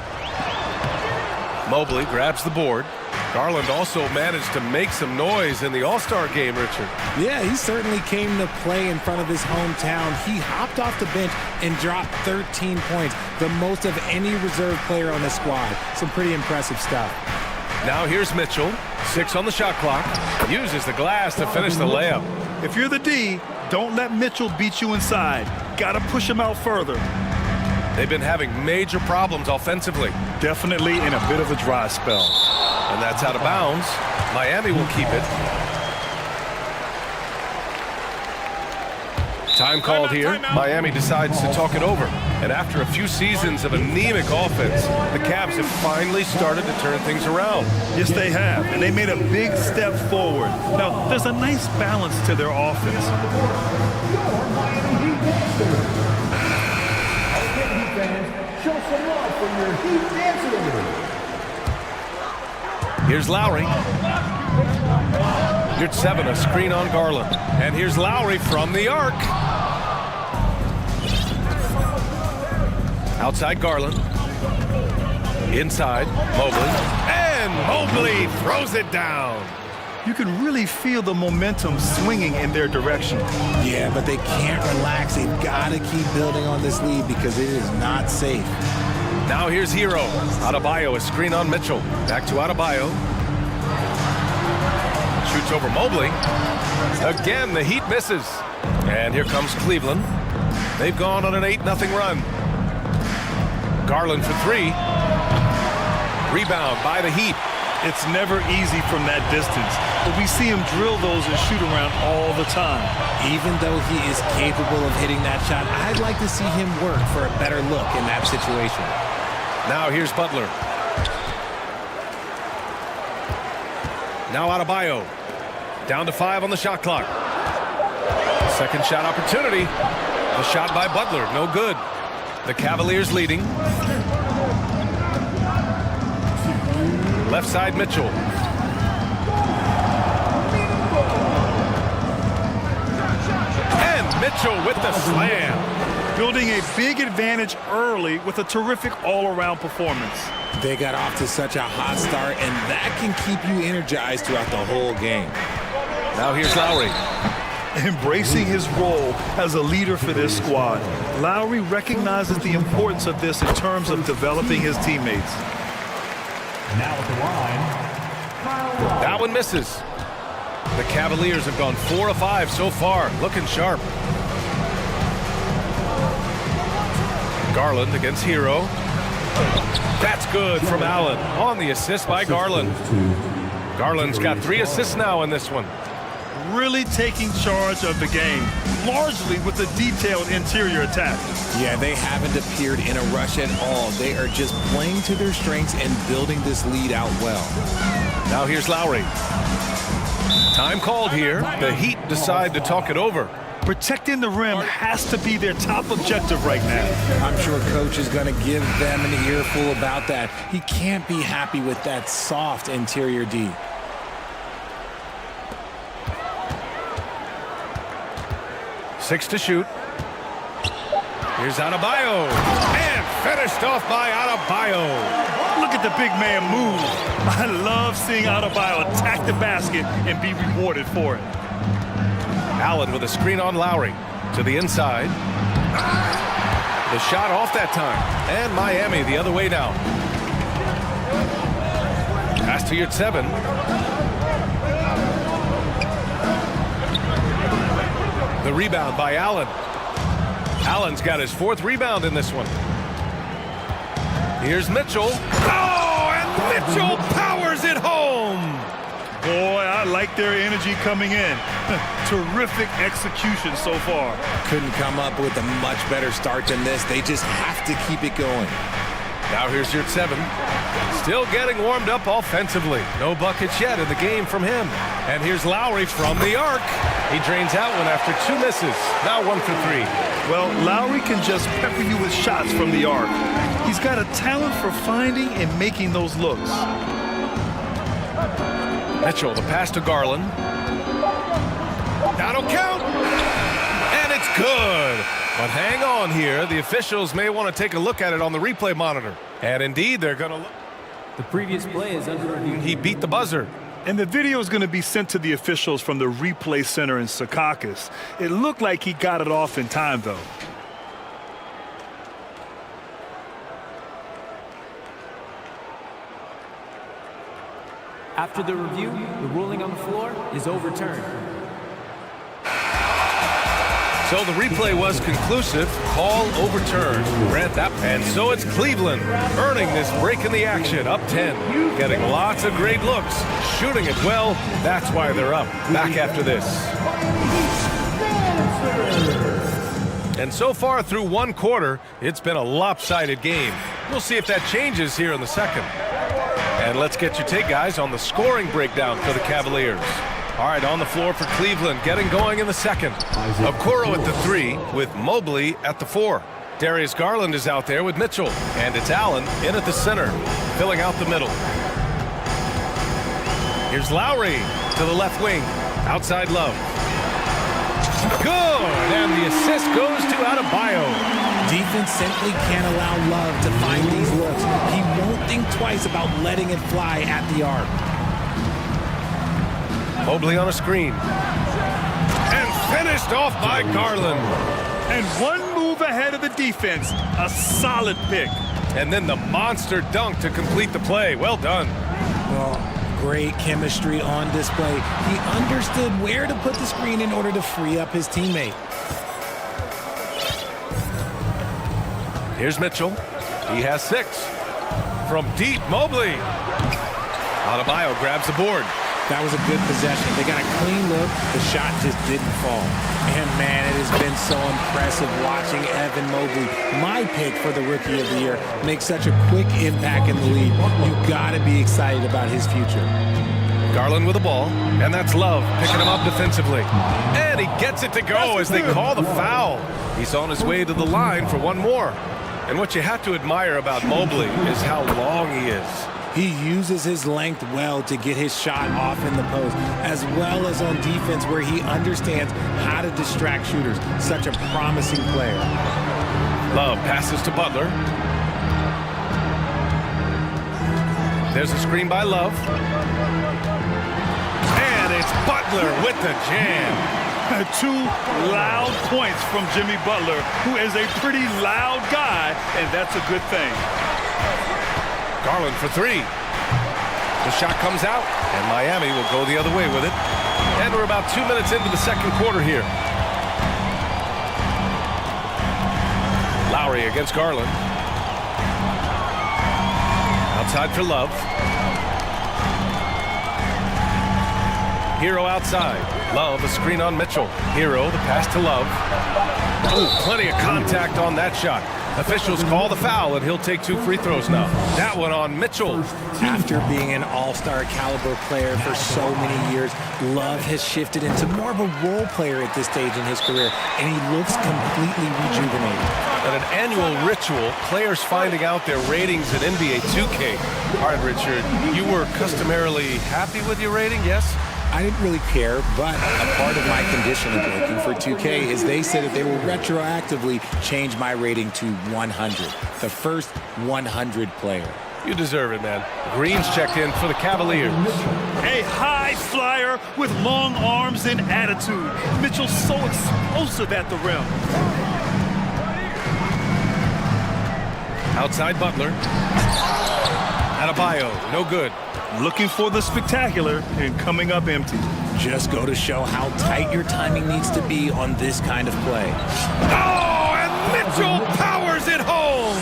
Mobley grabs the board. Garland also managed to make some noise in the All-Star game, Richard. Yeah, he certainly came to play in front of his hometown. He hopped off the bench and dropped 13 points, the most of any reserve player on the squad. Some pretty impressive stuff. Now here's Mitchell. 6 on the shot clock. Uses the glass to finish the layup. If you're the D, don't let Mitchell beat you inside. Got to push him out further. They've been having major problems offensively. Definitely in a bit of a dry spell. And that's out of bounds. Miami will keep it. Time called here. Miami decides to talk it over. And after a few seasons of anemic offense, the Cavs have finally started to turn things around. Yes, they have. And they made a big step forward. Now, there's a nice balance to their offense. Show some love for your Heat dancers. Here's Lowry. Here's 7, a screen on Garland. And here's Lowry from the arc. Outside Garland. Inside, Mobley. And Mobley throws it down. You can really feel the momentum swinging in their direction. Yeah, but they can't relax. They've got to keep building on this lead because it is not safe. Now here's Hero. Adebayo, a screen on Mitchell. Back to Adebayo. Shoots over Mobley. Again, the Heat misses. And here comes Cleveland. They've gone on an 8-0 run. Garland for 3. Rebound by the Heat. It's never easy from that distance, but we see him drill those and shoot around all the time. Even though he is capable of hitting that shot, I'd like to see him work for a better look in that situation. Now here's Butler. Now Adebayo. Down to 5 on the shot clock. Second shot opportunity. The shot by Butler, no good. The Cavaliers leading. Left side, Mitchell. And Mitchell with the slam. Building a big advantage early with a terrific all-around performance. They got off to such a hot start, and that can keep you energized throughout the whole game. Now here's Lowry. Embracing his role as a leader for this squad. Lowry recognizes the importance of this in terms of developing his teammates. Now at the line, that one misses. The Cavaliers have gone 4 of 5 so far, looking sharp. Garland against Hero. That's good from Allen on the assist by Garland. Garland's got 3 assists now in this one. Really taking charge of the game, largely with a detailed interior attack. Yeah, they haven't appeared in a rush at all. They are just playing to their strengths and building this lead out well. Now here's Lowry. Time called here. The Heat decide to talk it over. Protecting the rim has to be their top objective right now. I'm sure coach is going to give them an earful about that. He can't be happy with that soft interior D. Six to shoot. Here's Adebayo. And finished off by Adebayo. Look at the big man move. I love seeing Adebayo attack the basket and be rewarded for it. Allen with a screen on Lowry. To the inside. The shot off that time. And Miami the other way now. Pass to your 7. The rebound by Allen. Allen's got his 4th rebound in this one. Here's Mitchell. Oh, and Mitchell powers it home. Boy, I like their energy coming in. Terrific execution so far. Couldn't come up with a much better start than this. They just have to keep it going. Now here's your 7. Still getting warmed up offensively. No buckets yet in the game from him. And here's Lowry from the arc. He drains out one after 2 misses. Now 1 for 3. Well, Lowry can just pepper you with shots from the arc. He's got a talent for finding and making those looks. Mitchell, the pass to Garland. That'll count. And it's good. But hang on here. The officials may want to take a look at it on the replay monitor. And indeed, they're going to look. The previous play is under review. He beat the buzzer. And the video is going to be sent to the officials from the replay center in Secaucus. It looked like he got it off in time, though. After the review, the ruling on the floor is overturned. So the replay was conclusive. Call overturned. Grant that. And so it's Cleveland earning this break in the action. Up 10. Getting lots of great looks. Shooting it well. That's why they're up. Back after this. And so far through 1 quarter, it's been a lopsided game. We'll see if that changes here in the second. And let's get your take, guys, on the scoring breakdown for the Cavaliers. All right, on the floor for Cleveland, getting going in the second. Okoro at the 3 with Mobley at the 4. Darius Garland is out there with Mitchell. And it's Allen in at the center, filling out the middle. Here's Lowry to the left wing. Outside Love. Good! And the assist goes to Adebayo. Defense simply can't allow Love to find these looks. He won't think twice about letting it fly at the arc. Mobley on a screen. And finished off by Garland. And 1 move ahead of the defense. A solid pick. And then the monster dunk to complete the play. Well done. Well, great chemistry on display. He understood where to put the screen in order to free up his teammate. Here's Mitchell. He has 6. From deep, Mobley. Adebayo grabs the board. That was a good possession. They got a clean look. The shot just didn't fall. And, man, it has been so impressive watching Evan Mobley, my pick for the Rookie of the Year, make such a quick impact in the league. You got to be excited about his future. Garland with the ball, and that's Love picking him up defensively. And he gets it to go as they call the foul. He's on his way to the line for 1 more. And what you have to admire about Mobley is how long he is. He uses his length well to get his shot off in the post, as well as on defense where he understands how to distract shooters. Such a promising player. Love passes to Butler. There's a screen by Love. And it's Butler with the jam. 2 loud points from Jimmy Butler, who is a pretty loud guy, and that's a good thing. Garland for 3. The shot comes out, and Miami will go the other way with it. And we're about 2 minutes into the second quarter here. Lowry against Garland. Outside for Love. Hero outside. Love, a screen on Mitchell. Hero, the pass to Love. Oh, plenty of contact on that shot. Officials call the foul, and he'll take 2 free throws now. That one on Mitchell. After being an all-star caliber player for so many years, Love has shifted into more of a role player at this stage in his career, and he looks completely rejuvenated. At an annual ritual, players finding out their ratings in NBA 2K. All right, Richard, you were customarily happy with your rating, yes? I didn't really care, but a part of my conditioning making for 2K is they said that they will retroactively change my rating to 100, the first 100 player. You deserve it, man. Green's checked in for the Cavaliers. A high flyer with long arms and attitude. Mitchell's so explosive at the rim. Outside Butler. Adebayo, no good. Looking for the spectacular and coming up empty. Just go to show how tight your timing needs to be on this kind of play. Oh, and Mitchell powers it home!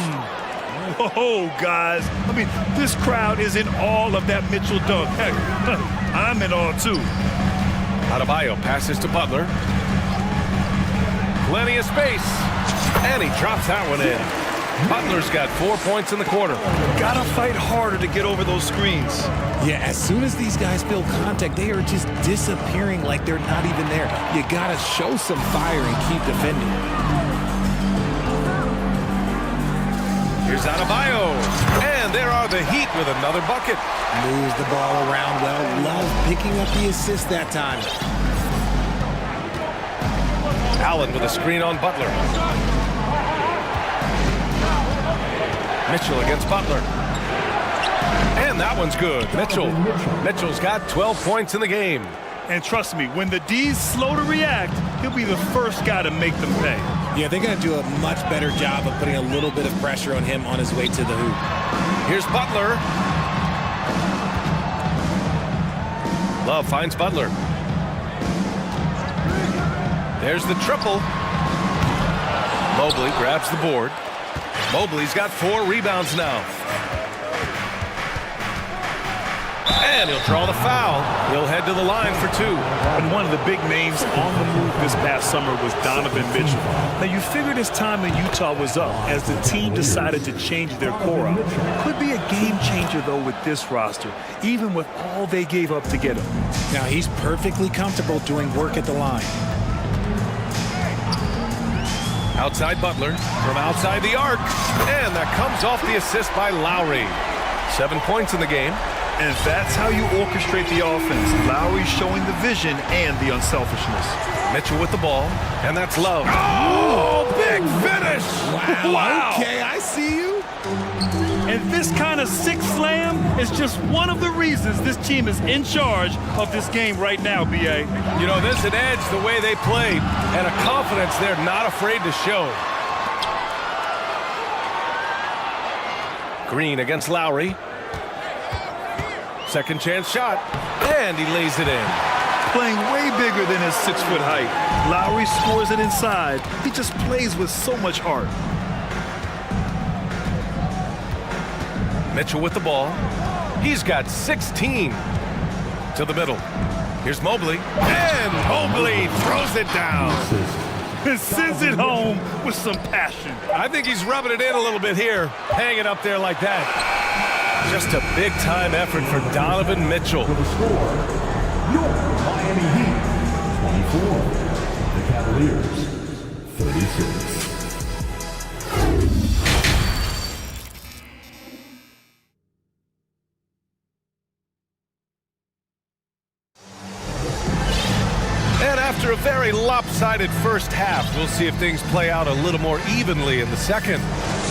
Oh, guys. I mean, this crowd is in awe of that Mitchell dunk. Heck, I'm in awe, too. Adebayo passes to Butler. Plenty of space. And he drops that one in. Butler's got 4 points in the quarter. Gotta fight harder to get over those screens. Yeah, as soon as these guys feel contact, they are just disappearing like they're not even there. You gotta show some fire and keep defending. Here's Adebayo. And there are the Heat with another bucket. Moves the ball around well. Love picking up the assist that time. Allen with a screen on Butler. Mitchell against Butler. And that one's good. Mitchell's got 12 points in the game. And trust me, when the D's slow to react, he'll be the first guy to make them pay. Yeah, they're going to do a much better job of putting a little bit of pressure on him on his way to the hoop. Here's Butler. Love finds Butler. There's the triple. Mobley grabs the board. Mobley's got 4 rebounds now. And he'll draw the foul. He'll head to the line for 2. And one of the big names on the move this past summer was Donovan Mitchell. Now, you figured his time in Utah was up as the team decided to change their core up. Could be a game changer, though, with this roster, even with all they gave up to get him. Now, he's perfectly comfortable doing work at the line. Outside Butler from outside the arc. And that comes off the assist by Lowry. 7 points in the game. And that's how you orchestrate the offense. Lowry showing the vision and the unselfishness. Mitchell with the ball. And that's Love. Oh, big finish. Wow. Okay, I see you. And this kind of sick slam is just one of the reasons this team is in charge of this game right now, B.A. You know, there's an edge the way they play and a confidence they're not afraid to show. Green against Lowry. Second chance shot. And he lays it in. Playing way bigger than his 6-foot height. Lowry scores it inside. He just plays with so much heart. Mitchell with the ball. He's got 16 to the middle. Here's Mobley. And Mobley throws it down. And sends it home with some passion. I think he's rubbing it in a little bit here. Hang it up there like that. Just a big-time effort for Donovan Mitchell. For the score, your Miami Heat, 24. The Cavaliers, 36. After a very lopsided first half, we'll see if things play out a little more evenly in the second.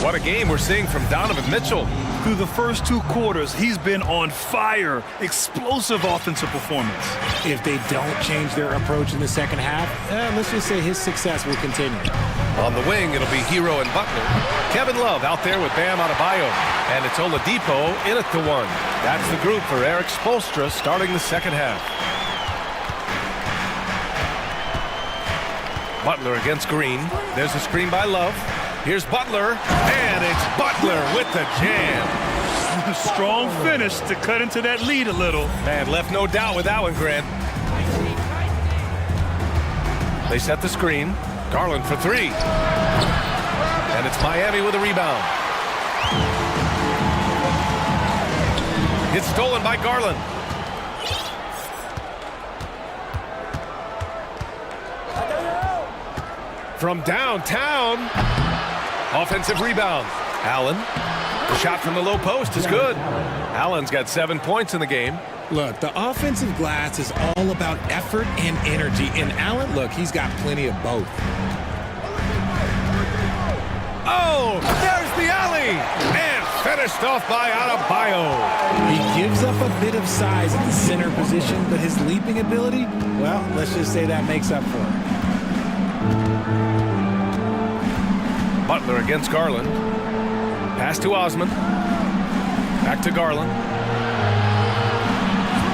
What a game we're seeing from Donovan Mitchell. Through the first 2 quarters, he's been on fire. Explosive offensive performance. If they don't change their approach in the second half, let's just say his success will continue. On the wing, it'll be Hero and Butler. Kevin Love out there with Bam Adebayo. And it's Oladipo in at the 1. That's the group for Eric Spoelstra starting the second half. Butler against Green. There's a screen by Love. Here's Butler, and it's Butler with the jam. Strong finish to cut into that lead a little. Man, left no doubt with that one, Grant. They set the screen. Garland for 3. And it's Miami with a rebound. It's stolen by Garland. From downtown. Offensive rebound. Allen. The shot from the low post is good. Allen's got 7 points in the game. Look, the offensive glass is all about effort and energy. And Allen, look, he's got plenty of both. Oh, there's the alley. And finished off by Adebayo. He gives up a bit of size at the center position, but his leaping ability, well, let's just say that makes up for it. Butler against Garland. Pass to Osman. Back to Garland.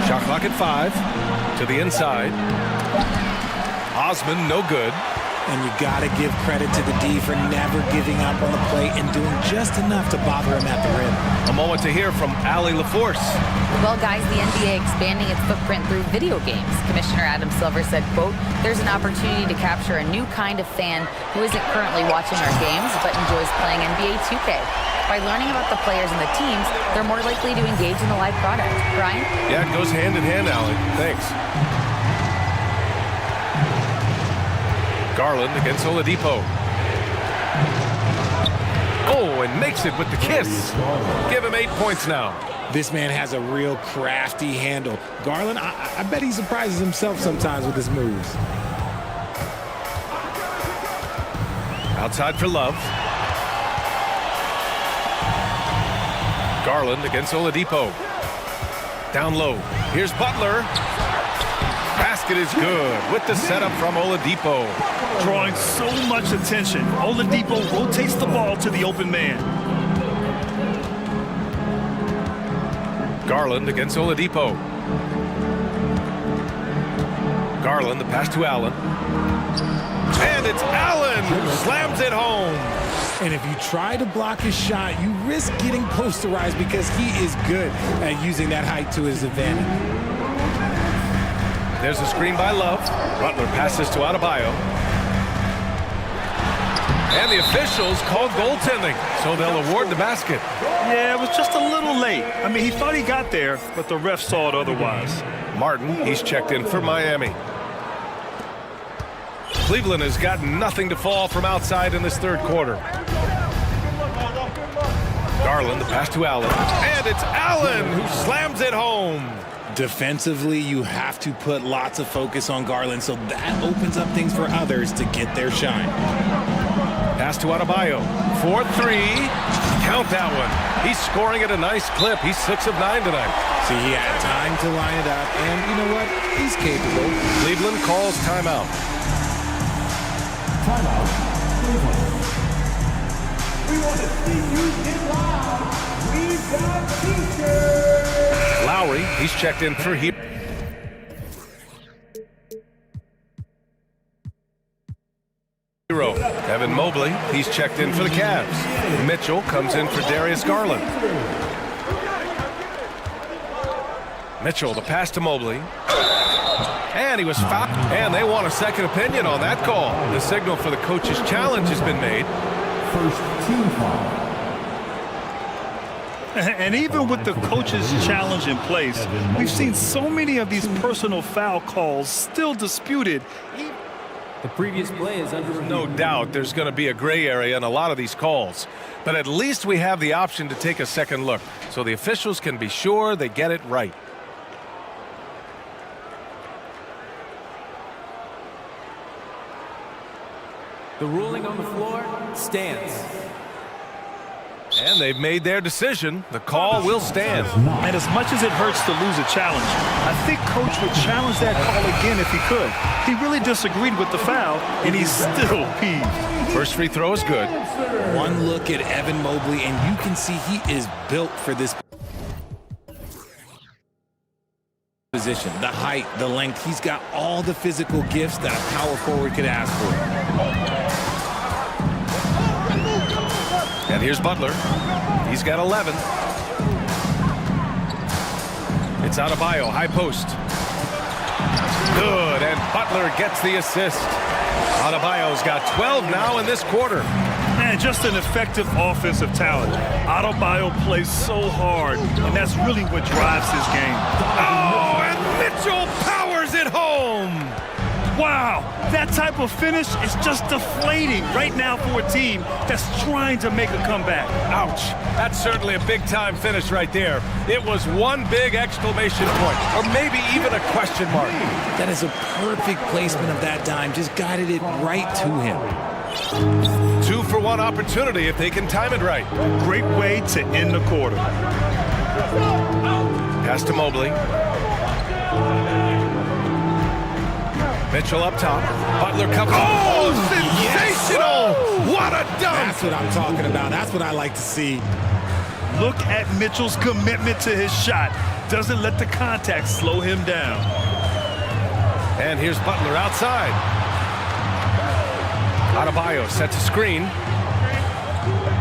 Shot clock at 5. To the inside. Osman, no good. And you got to give credit to the D for never giving up on the play and doing just enough to bother him at the rim. A moment to hear from Allie LaForce. Well, guys, the NBA expanding its footprint through video games. Commissioner Adam Silver said, quote, there's an opportunity to capture a new kind of fan who isn't currently watching our games but enjoys playing NBA 2K. By learning about the players and the teams, they're more likely to engage in the live product. Brian? Yeah, it goes hand in hand, Allie. Thanks. Garland against Oladipo. Oh, and makes it with the kiss. Give him 8 points now. This man has a real crafty handle. Garland, I bet he surprises himself sometimes with his moves. Outside for Love. Garland against Oladipo. Down low. Here's Butler. Basket is good with the setup from Oladipo. Drawing so much attention, Oladipo rotates the ball to the open man. Garland against Oladipo. Garland, the pass to Allen. And it's Allen who slams it home. And if you try to block his shot, you risk getting posterized because he is good at using that height to his advantage. There's a screen by Love. Butler passes to Adebayo. And the officials called goaltending, so they'll award the basket. Yeah, it was just a little late. I mean, he thought he got there, but the ref saw it otherwise. Martin, he's checked in for Miami. Cleveland has got nothing to fall from outside in this third quarter. Garland, the pass to Allen. And it's Allen who slams it home. Defensively, you have to put lots of focus on Garland, so that opens up things for others to get their shine. Pass to Adebayo. 4-3. Count that one. He's scoring at a nice clip. He's 6 of 9 tonight. See, he had time to line it up, and you know what? He's capable. Cleveland calls timeout. Timeout, Cleveland. We want to see you get loud. We've got t-shirts. Lowry, he's checked in for Hero. Evan Mobley, he's checked in for the Cavs. Mitchell comes in for Darius Garland. Mitchell, the pass to Mobley. And he was fouled. And they want a second opinion on that call. The signal for the coach's challenge has been made. First team foul. And even with the coach's challenge in place, we've seen so many of these personal foul calls still disputed. The previous play is under review. No doubt there's going to be a gray area in a lot of these calls. But at least we have the option to take a second look, so the officials can be sure they get it right. The ruling on the floor stands. And they've made their decision. The call will stand. And as much as it hurts to lose a challenge, I think Coach would challenge that call again if he could. He really disagreed with the foul, and he's still peeved. First free throw is good. One look at Evan Mobley, and you can see he is built for this position. The height, the length, he's got all the physical gifts that a power forward could ask for. And here's Butler. He's got 11. It's Adebayo, high post. Good, and Butler gets the assist. Adebayo's got 12 now in this quarter. Yeah, and just an effective offensive talent. Adebayo plays so hard, and that's really what drives his game. Oh, and Mitchell powers it home. Wow, that type of finish is just deflating right now for a team that's trying to make a comeback. Ouch. That's certainly a big-time finish right there. It was one big exclamation point, or maybe even a question mark. That is a perfect placement of that dime. Just guided it right to him. 2-for-1 opportunity if they can time it right. Great way to end the quarter. Pass to Mobley. Mitchell up top. Butler comes. Oh, sensational! Yes. What a dunk! That's what I'm talking about. That's what I like to see. Look at Mitchell's commitment to his shot. Doesn't let the contact slow him down. And here's Butler outside. Adebayo sets a screen.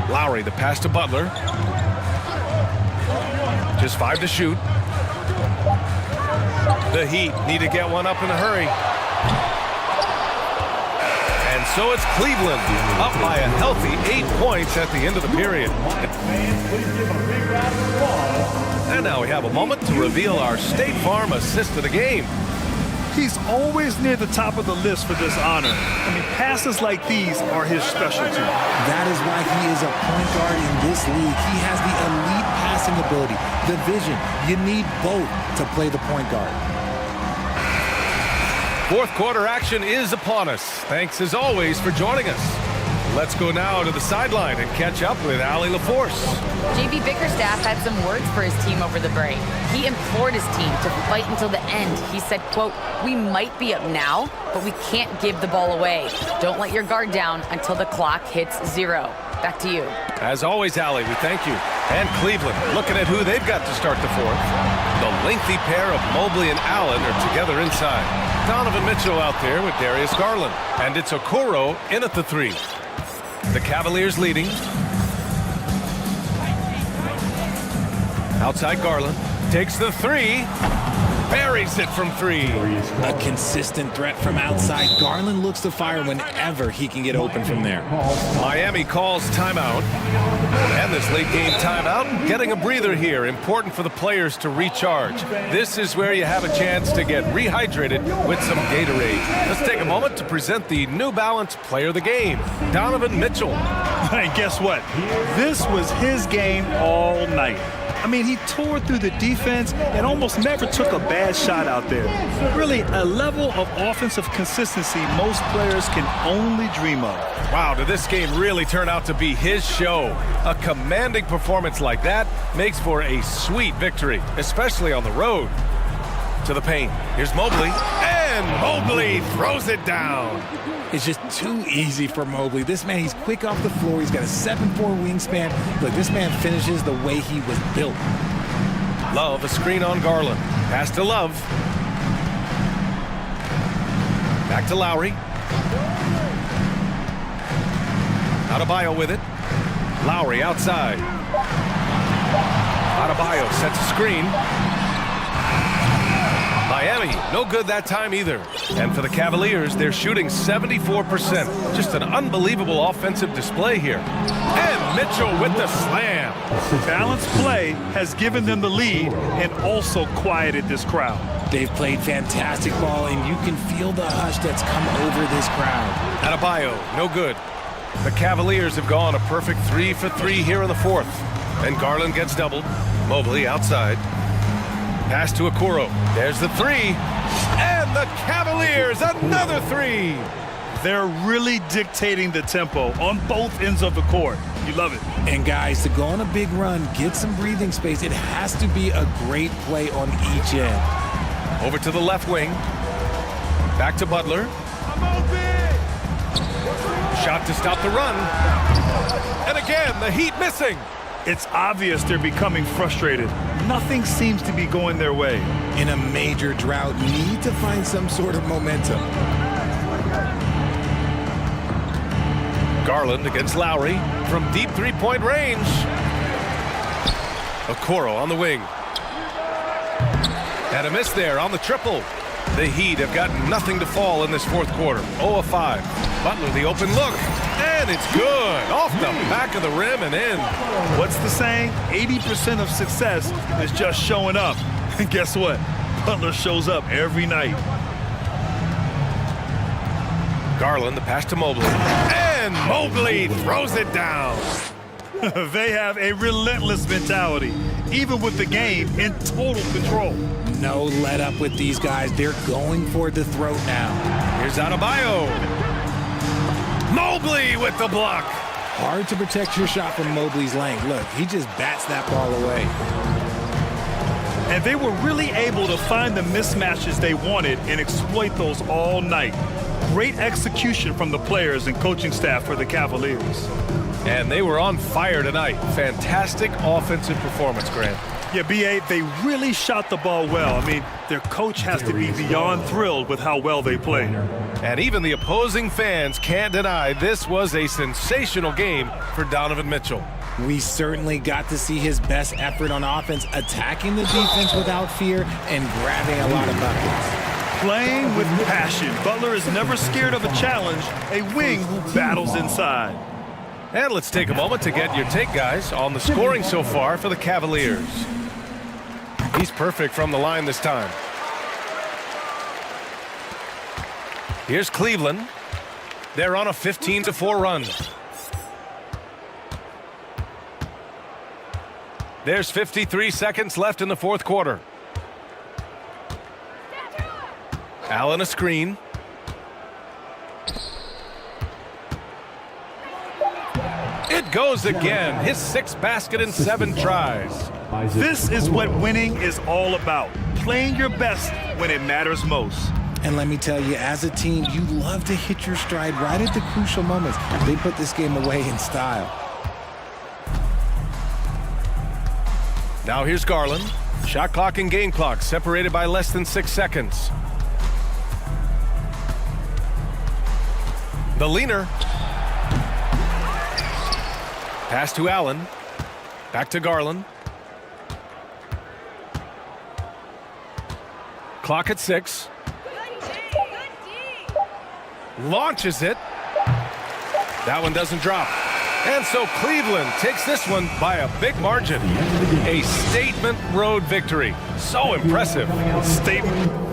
Lowry, the pass to Butler. Just 5 to shoot. The Heat need to get one up in a hurry. And so it's Cleveland, up by a healthy 8 points at the end of the period. And now we have a moment to reveal our State Farm assist of the game. He's always near the top of the list for this honor. I mean, passes like these are his specialty. That is why he is a point guard in this league. He has the elite passing ability, the vision. You need both to play the point guard. Fourth quarter action is upon us. Thanks as always for joining us. Let's go now to the sideline and catch up with Allie LaForce. JB Bickerstaff had some words for his team over the break. He implored his team to fight until the end. He said, quote, "We might be up now, but we can't give the ball away. Don't let your guard down until the clock hits 0. Back to you. As always, Allie, we thank you. And Cleveland, looking at who they've got to start the fourth. The lengthy pair of Mobley and Allen are together inside. Donovan Mitchell out there with Darius Garland. And it's Okoro in at the 3. The Cavaliers leading. Outside Garland. Takes the 3. Buries it from 3. A consistent threat from outside. Garland looks to fire whenever he can get open from there. Miami calls timeout. And this late game timeout, getting a breather here. Important for the players to recharge. This is where you have a chance to get rehydrated with some Gatorade. Let's take a moment to present the New Balance Player of the Game, Donovan Mitchell. And guess what? This was his game all night. I mean, he tore through the defense and almost never took a bad shot out there. Really, a level of offensive consistency most players can only dream of. Wow, did this game really turn out to be his show? A commanding performance like that makes for a sweet victory, especially on the road. To the paint. Here's Mobley. And Mobley throws it down. It's just too easy for Mobley. This man, he's quick off the floor. He's got a 7'4" wingspan. Look, this man finishes the way he was built. Love, a screen on Garland. Pass to Love. Back to Lowry. Adebayo with it. Lowry outside. Adebayo sets a screen. Miami, no good that time either. And for the Cavaliers, they're shooting 74%. Just an unbelievable offensive display here. And Mitchell with the slam. Balanced play has given them the lead and also quieted this crowd. They've played fantastic ball, and you can feel the hush that's come over this crowd. Adebayo, no good. The Cavaliers have gone a perfect 3 for 3 here in the fourth. And Garland gets doubled. Mobley outside. Pass to Okoro. There's the 3. And the Cavaliers, another 3. They're really dictating the tempo on both ends of the court. You love it. And guys, to go on a big run, get some breathing space, it has to be a great play on each end. Over to the left wing. Back to Butler. Shot to stop the run. And again, the Heat missing. It's obvious they're becoming frustrated. Nothing seems to be going their way. In a major drought, need to find some sort of momentum. Garland against Lowry from deep three-point range. Okoro on the wing. And a miss there on the triple. The Heat have got nothing to fall in this fourth quarter. 0 of 5. Butler the open look. And it's good. Off the back of the rim and in. What's the saying? 80% of success is just showing up. And guess what? Butler shows up every night. Garland, the pass to Mobley. And Mobley throws it down. They have a relentless mentality, even with the game in total control. No let up with these guys. They're going for the throat now. Here's Adebayo. Mobley with the block. Hard to protect your shot from Mobley's length. Look, he just bats that ball away. And they were really able to find the mismatches they wanted and exploit those all night. Great execution from the players and coaching staff for the Cavaliers. And they were on fire tonight. Fantastic offensive performance, Grant. Yeah, B.A., they really shot the ball well. I mean, their coach has to be beyond thrilled with how well they played. And even the opposing fans can't deny this was a sensational game for Donovan Mitchell. We certainly got to see his best effort on offense, attacking the defense without fear and grabbing a lot of buckets. Playing with passion. Butler is never scared of a challenge, a wing who battles inside. And let's take a moment to get your take, guys, on the scoring so far for the Cavaliers. He's perfect from the line this time. Here's Cleveland. They're on a 15-4 run. There's 53 seconds left in the fourth quarter. Allen a screen. It goes again. His sixth basket in 7 tries. This is what winning is all about. Playing your best when it matters most. And let me tell you, as a team, you love to hit your stride right at the crucial moments. They put this game away in style. Now here's Garland. Shot clock and game clock separated by less than 6 seconds. The leaner. Pass to Allen. Back to Garland. Clock at 6. Launches it. That one doesn't drop. And so Cleveland takes this one by a big margin. A statement road victory. So impressive. Statement.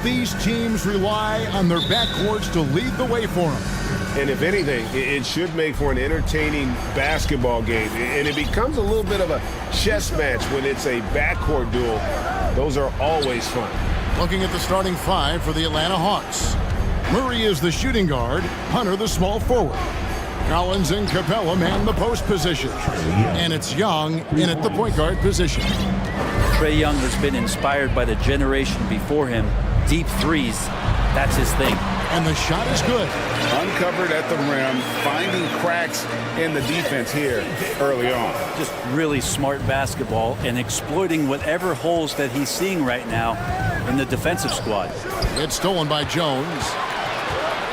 These teams rely on their backcourts to lead the way for them. And if anything, it should make for an entertaining basketball game. And it becomes a little bit of a chess match when it's a backcourt duel. Those are always fun. Looking at the starting five for the Atlanta Hawks. Murray is the shooting guard, Hunter the small forward. Collins and Capella man the post position. And it's Young in at the point guard position. Trae Young has been inspired by the generation before him. Deep threes, that's his thing. And the shot is good. Uncovered at the rim, finding cracks in the defense here early on. Just really smart basketball and exploiting whatever holes that he's seeing right now in the defensive squad. It's stolen by Jones.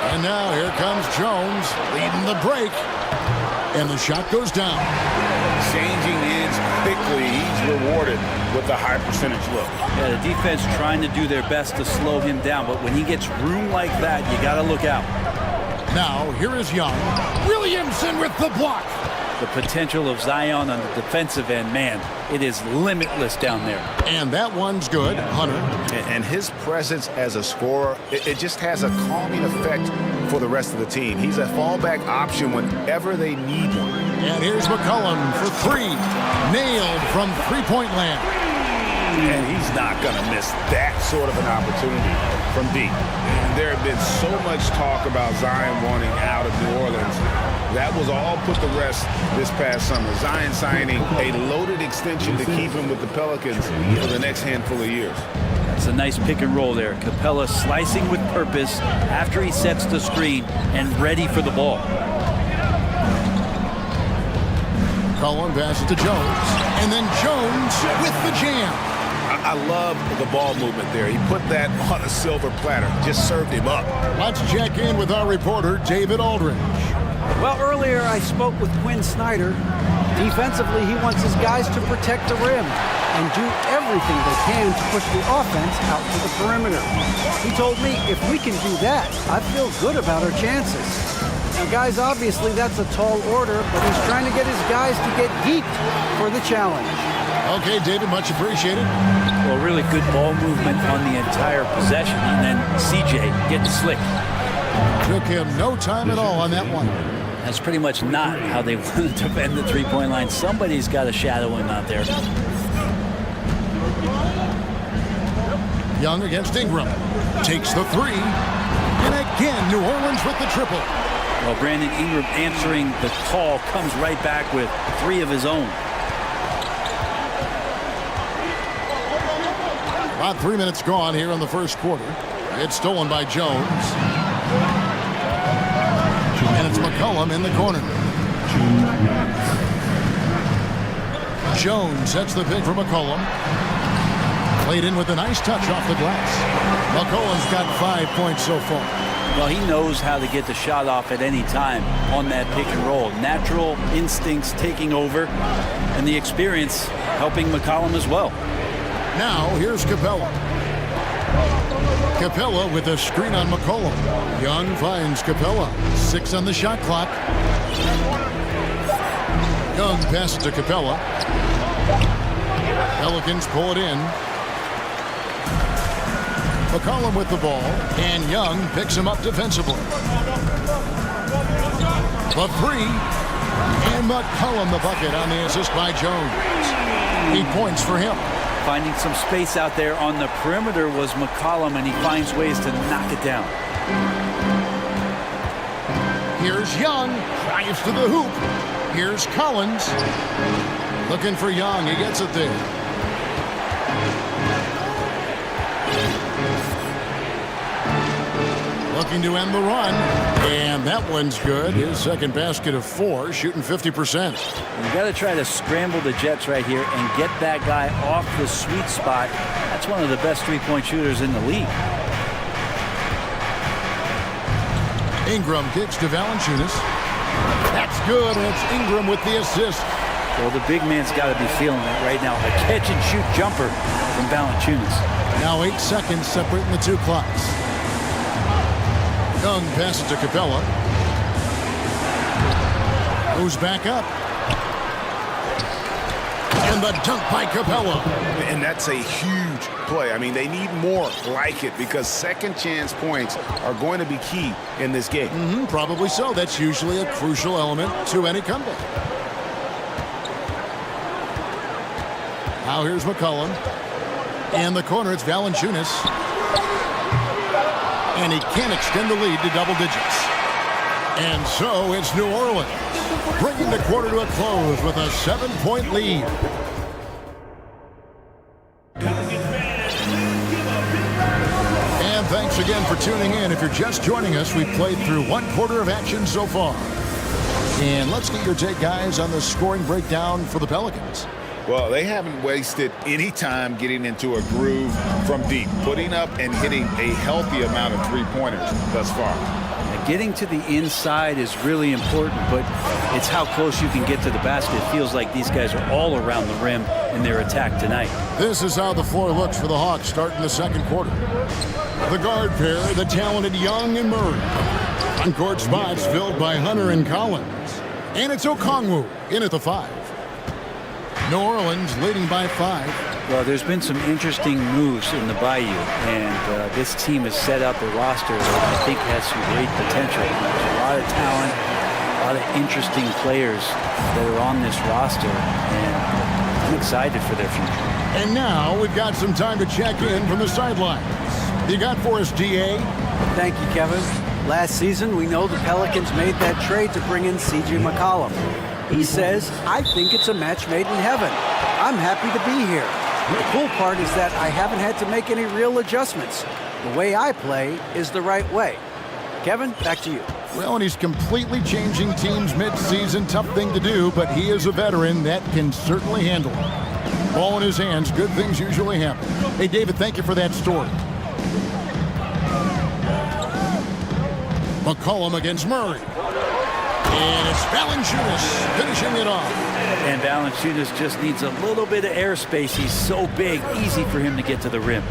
And now here comes Jones leading the break. And the shot goes down. Changing ends quickly. He's rewarded with a high percentage look. Yeah, the defense trying to do their best to slow him down, but when he gets room like that, you got to look out. Now, here is Young. Williamson with the block. The potential of Zion on the defensive end, man, it is limitless down there. And that one's good, Hunter. And his presence as a scorer, it just has a calming effect for the rest of the team. He's a fallback option whenever they need one. And here's McCollum for three. Nailed from three-point land. And he's not going to miss that sort of an opportunity from deep. And there had been so much talk about Zion wanting out of New Orleans. That was all put to rest this past summer. Zion signing a loaded extension to keep him with the Pelicans for the next handful of years. That's a nice pick and roll there. Capella slicing with purpose after he sets the screen and ready for the ball. Cullen passes to Jones. And then Jones with the jam. I love the ball movement there. He put that on a silver platter. Just served him up. Let's check in with our reporter, David Aldridge. Well, earlier I spoke with Quinn Snyder. Defensively, he wants his guys to protect the rim and do everything they can to push the offense out to the perimeter. He told me if we can do that, I feel good about our chances. Now, guys, obviously that's a tall order, but he's trying to get his guys to get geeked for the challenge. Okay, David, much appreciated. Well, really good ball movement on the entire possession, and then CJ getting slick. Took him no time at all on that one. That's pretty much not how they want to defend the three-point line. Somebody's got to shadow him out there. Young against Ingram. Takes the three. And again, New Orleans with the triple. Well, Brandon Ingram answering the call comes right back with three of his own. About 3 minutes gone here in the first quarter. It's stolen by Jones. And it's McCollum in the corner. Jones sets the pick for McCollum. Played in with a nice touch off the glass. McCollum's got 5 points so far. Well, he knows how to get the shot off at any time on that pick and roll. Natural instincts taking over, and the experience helping McCollum as well. Now, here's Capella. Capella with a screen on McCollum. Young finds Capella. 6 on the shot clock. Young passes to Capella. Pelicans pull it in. McCollum with the ball, and Young picks him up defensively. The three, and McCollum the bucket on the assist by Jones. 8 points for him. Finding some space out there on the perimeter was McCollum, and he finds ways to knock it down. Here's Young, drives to the hoop. Here's Collins. Looking for Young, he gets it there. Looking to end the run, and that one's good. His second basket of 4, shooting 50%. You got to try to scramble the Jets right here and get that guy off the sweet spot. That's one of the best three-point shooters in the league. Ingram kicks to Valanciunas. That's good, and it's Ingram with the assist. Well, the big man's got to be feeling it right now. A catch-and-shoot jumper from Valanciunas. Now 8 seconds separating the two clocks. Young passes to Capella. Moves back up. And And the dunk by Capella. And that's a huge play. I mean, they need more like it because second chance points are going to be key in this game. Probably so. That's usually a crucial element to any comeback. Now here's McCollum. In the corner, it's Valanciunas. And he can't extend the lead to double digits. And so it's New Orleans, bringing the quarter to a close with a 7-point lead. And thanks again for tuning in. If you're just joining us, we've played through one quarter of action so far. And let's get your take, guys, on the scoring breakdown for the Pelicans. Well, they haven't wasted any time getting into a groove from deep, putting up and hitting a healthy amount of three-pointers thus far. Getting to the inside is really important, but it's how close you can get to the basket. It feels like these guys are all around the rim in their attack tonight. This is how the floor looks for the Hawks starting the second quarter. The guard pair, the talented Young and Murray. On-court spots filled by Hunter and Collins. And it's Okongwu in at the 5. New Orleans leading by 5. Well, there's been some interesting moves in the Bayou, and this team has set up a roster that I think has some great potential. There's a lot of talent, a lot of interesting players that are on this roster, and I'm excited for their future. And now we've got some time to check in from the sidelines. You got for us, DA? Thank you, Kevin. Last season, we know the Pelicans made that trade to bring in C.J. McCollum. He says, I think it's a match made in heaven. I'm happy to be here. The cool part is that I haven't had to make any real adjustments. The way I play is the right way. Kevin, back to you. Well, and he's completely changing teams mid-season. Tough thing to do, but he is a veteran that can certainly handle it. Ball in his hands, good things usually happen. Hey, David, thank you for that story. McCollum against Murray. And it's Valanciunas finishing it off. And Valanciunas just needs a little bit of airspace. He's so big, easy for him to get to the rim.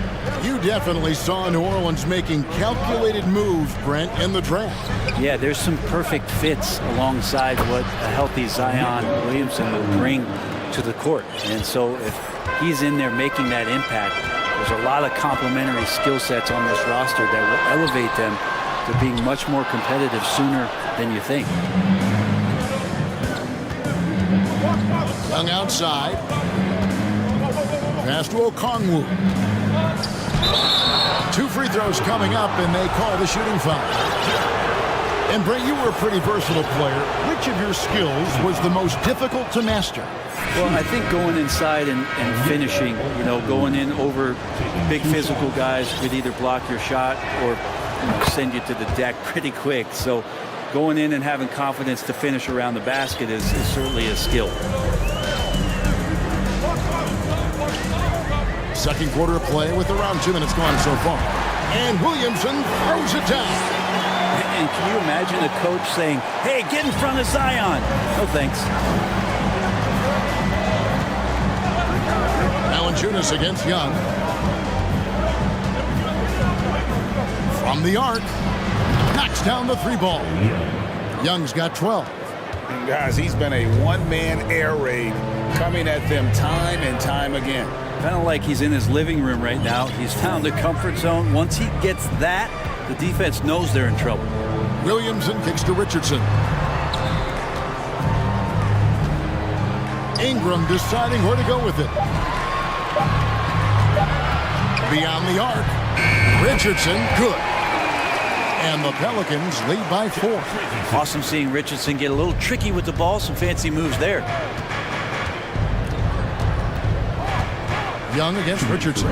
You definitely saw New Orleans making calculated moves, Brent, in the draft. Yeah, there's some perfect fits alongside what a healthy Zion Williamson will bring to the court. And so if he's in there making that impact, there's a lot of complementary skill sets on this roster that will elevate them to being much more competitive sooner than you think. Young outside. Pass to Okongwu. 2 free throws coming up, and they call the shooting foul. And Brent, you were a pretty versatile player. Which of your skills was the most difficult to master? Well, I think going inside and finishing, going in over big physical guys could either block your shot or send you to the deck pretty quick. So going in and having confidence to finish around the basket is certainly a skill. Second quarter of play with around 2 minutes gone so far. And Williamson throws it down. And can you imagine a coach saying, hey, get in front of Zion? No thanks. Valanciunas against Young. From the arc, knocks down the 3 ball. Young's got 12. And guys, he's been a one-man air raid coming at them time and time again. Kind of like he's in his living room right now. He's found the comfort zone. Once he gets that, the defense knows they're in trouble. Williamson kicks to Richardson. Ingram deciding where to go with it. Beyond the arc. Richardson, good. And the Pelicans lead by 4. Awesome seeing Richardson get a little tricky with the ball. Some fancy moves there. Young against Richardson.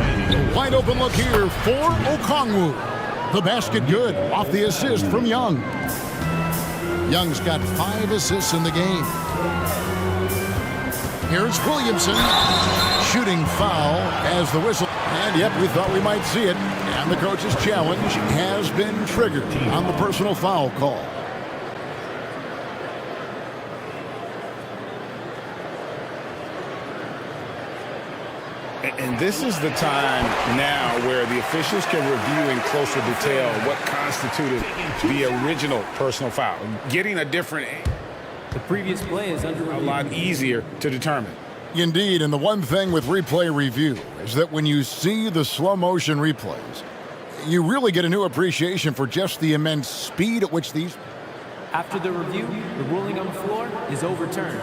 Wide open look here for Okongwu. The basket good off the assist from Young. Young's got 5 assists in the game. Here's Williamson. Shooting foul as the whistle. And yep, we thought we might see it. And the coach's challenge has been triggered on the personal foul call. And this is the time now where the officials can review in closer detail what constituted the original personal foul. Getting a different The previous play is under a lot easier to determine. Indeed, and the one thing with replay review is that when you see the slow motion replays, you really get a new appreciation for just the immense speed at which these... After the review, the ruling on the floor is overturned.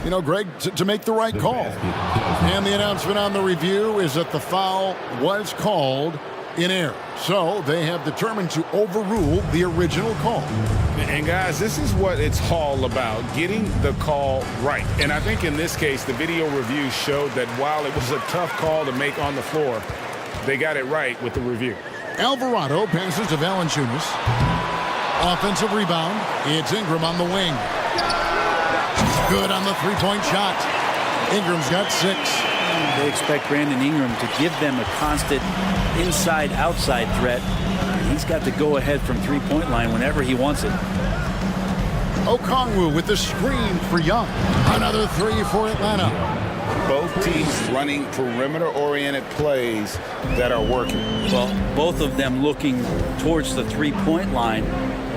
You know, Greg, to make the right call. And the announcement on the review is that the foul was called in error. So they have determined to overrule the original call. And guys, this is what it's all about, getting the call right. And I think in this case, the video review showed that while it was a tough call to make on the floor, they got it right with the review. Alvarado passes to Valanciunas. Offensive rebound. It's Ingram on the wing. Good on the three-point shot. Ingram's got 6. They expect Brandon Ingram to give them a constant inside-outside threat. And he's got to go ahead from three-point line whenever he wants it. Okongwu with the screen for Young. Another 3 for Atlanta. Both teams running perimeter-oriented plays that are working. Well, both of them looking towards the three-point line.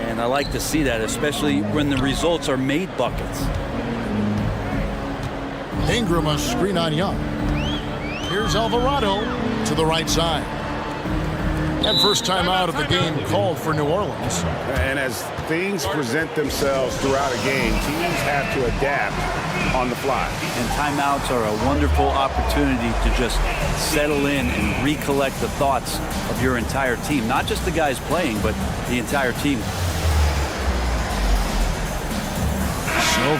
And I like to see that, especially when the results are made buckets. Ingram a screen on Young. Here's Alvarado to the right side. And first time out of the game called for New Orleans. And as things present themselves throughout a game, teams have to adapt on the fly. And timeouts are a wonderful opportunity to just settle in and recollect the thoughts of your entire team. Not just the guys playing, but the entire team. So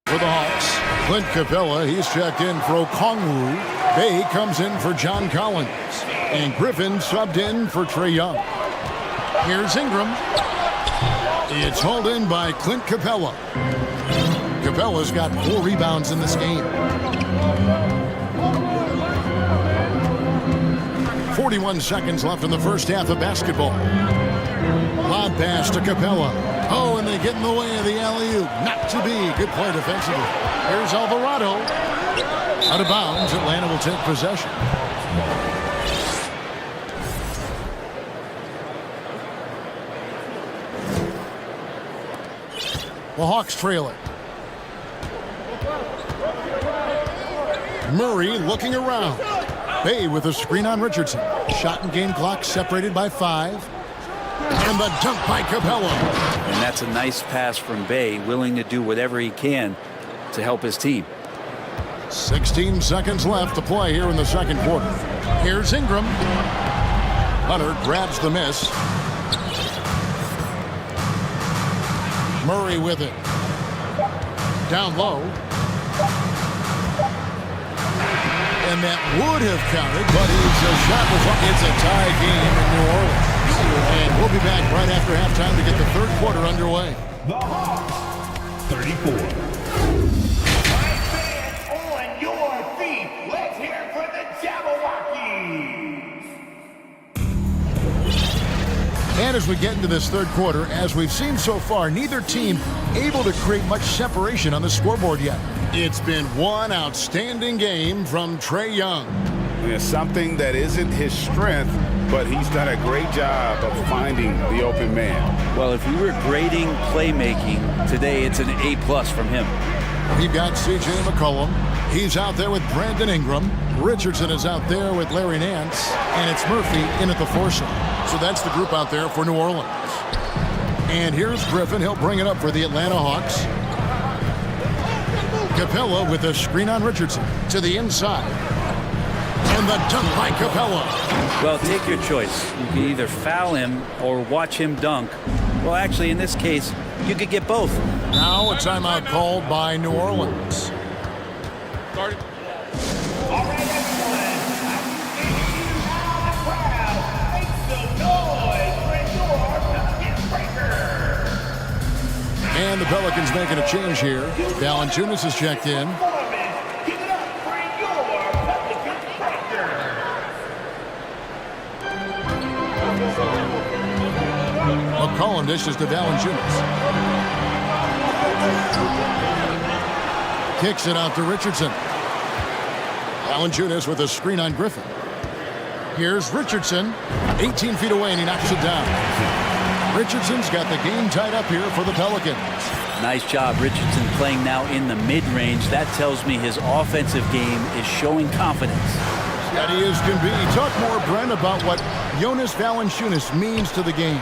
for the Hawks, Clint Capella, he's checked in for Okongwu. Bay comes in for John Collins. And Griffin subbed in for Trae Young. Here's Ingram. It's hauled in by Clint Capella. Capella's got 4 rebounds in this game. 41 seconds left in the first half of basketball. Lob pass to Capella. Oh, and they get in the way of the alley-oop. Not to be. Good play defensively. Here's Alvarado. Out of bounds. Atlanta will take possession. The Hawks trail it. Murray looking around. Bay with a screen on Richardson. Shot and game clock separated by 5. And the dunk by Capella. And that's a nice pass from Bay, willing to do whatever he can to help his team. 16 seconds left to play here in the second quarter. Here's Ingram. Hunter grabs the miss. Murray with it. Down low. And that would have counted, but his shot was up. It's a tie game in New Orleans. And we'll be back right after halftime to get the third quarter underway. The Hawks, 34. Right fans on your feet. Let's hear it for the Jabberwockies. And as we get into this third quarter, as we've seen so far, neither team able to create much separation on the scoreboard yet. It's been one outstanding game from Trae Young. It's something that isn't his strength, but he's done a great job of finding the open man. Well, if you were grading playmaking today, it's an A+ from him. We've got C.J. McCollum. He's out there with Brandon Ingram. Richardson is out there with Larry Nance. And it's Murphy in at the 4 slot. So that's the group out there for New Orleans. And here's Griffin. He'll bring it up for the Atlanta Hawks. Capella with a screen on Richardson to the inside. And the dunk by Capella. Well, take your choice. You can either foul him or watch him dunk. Well, actually, in this case, you could get both. Now a timeout called by New Orleans. Started. All right, everyone. Crowd, make some noise for your bucket breaker. And the Pelicans making a change here. Valanciunas is checked in. Give it up for your bucket breaker. McCollum dishes to Valanciunas. Kicks it out to Richardson. Valanciunas with a screen on Griffin. Here's Richardson. 18 feet away, and he knocks it down. Richardson's got the game tied up here for the Pelicans. Nice job, Richardson, playing now in the mid-range. That tells me his offensive game is showing confidence. Steady as can be. Talk more, Brent, about what Jonas Valanciunas means to the game.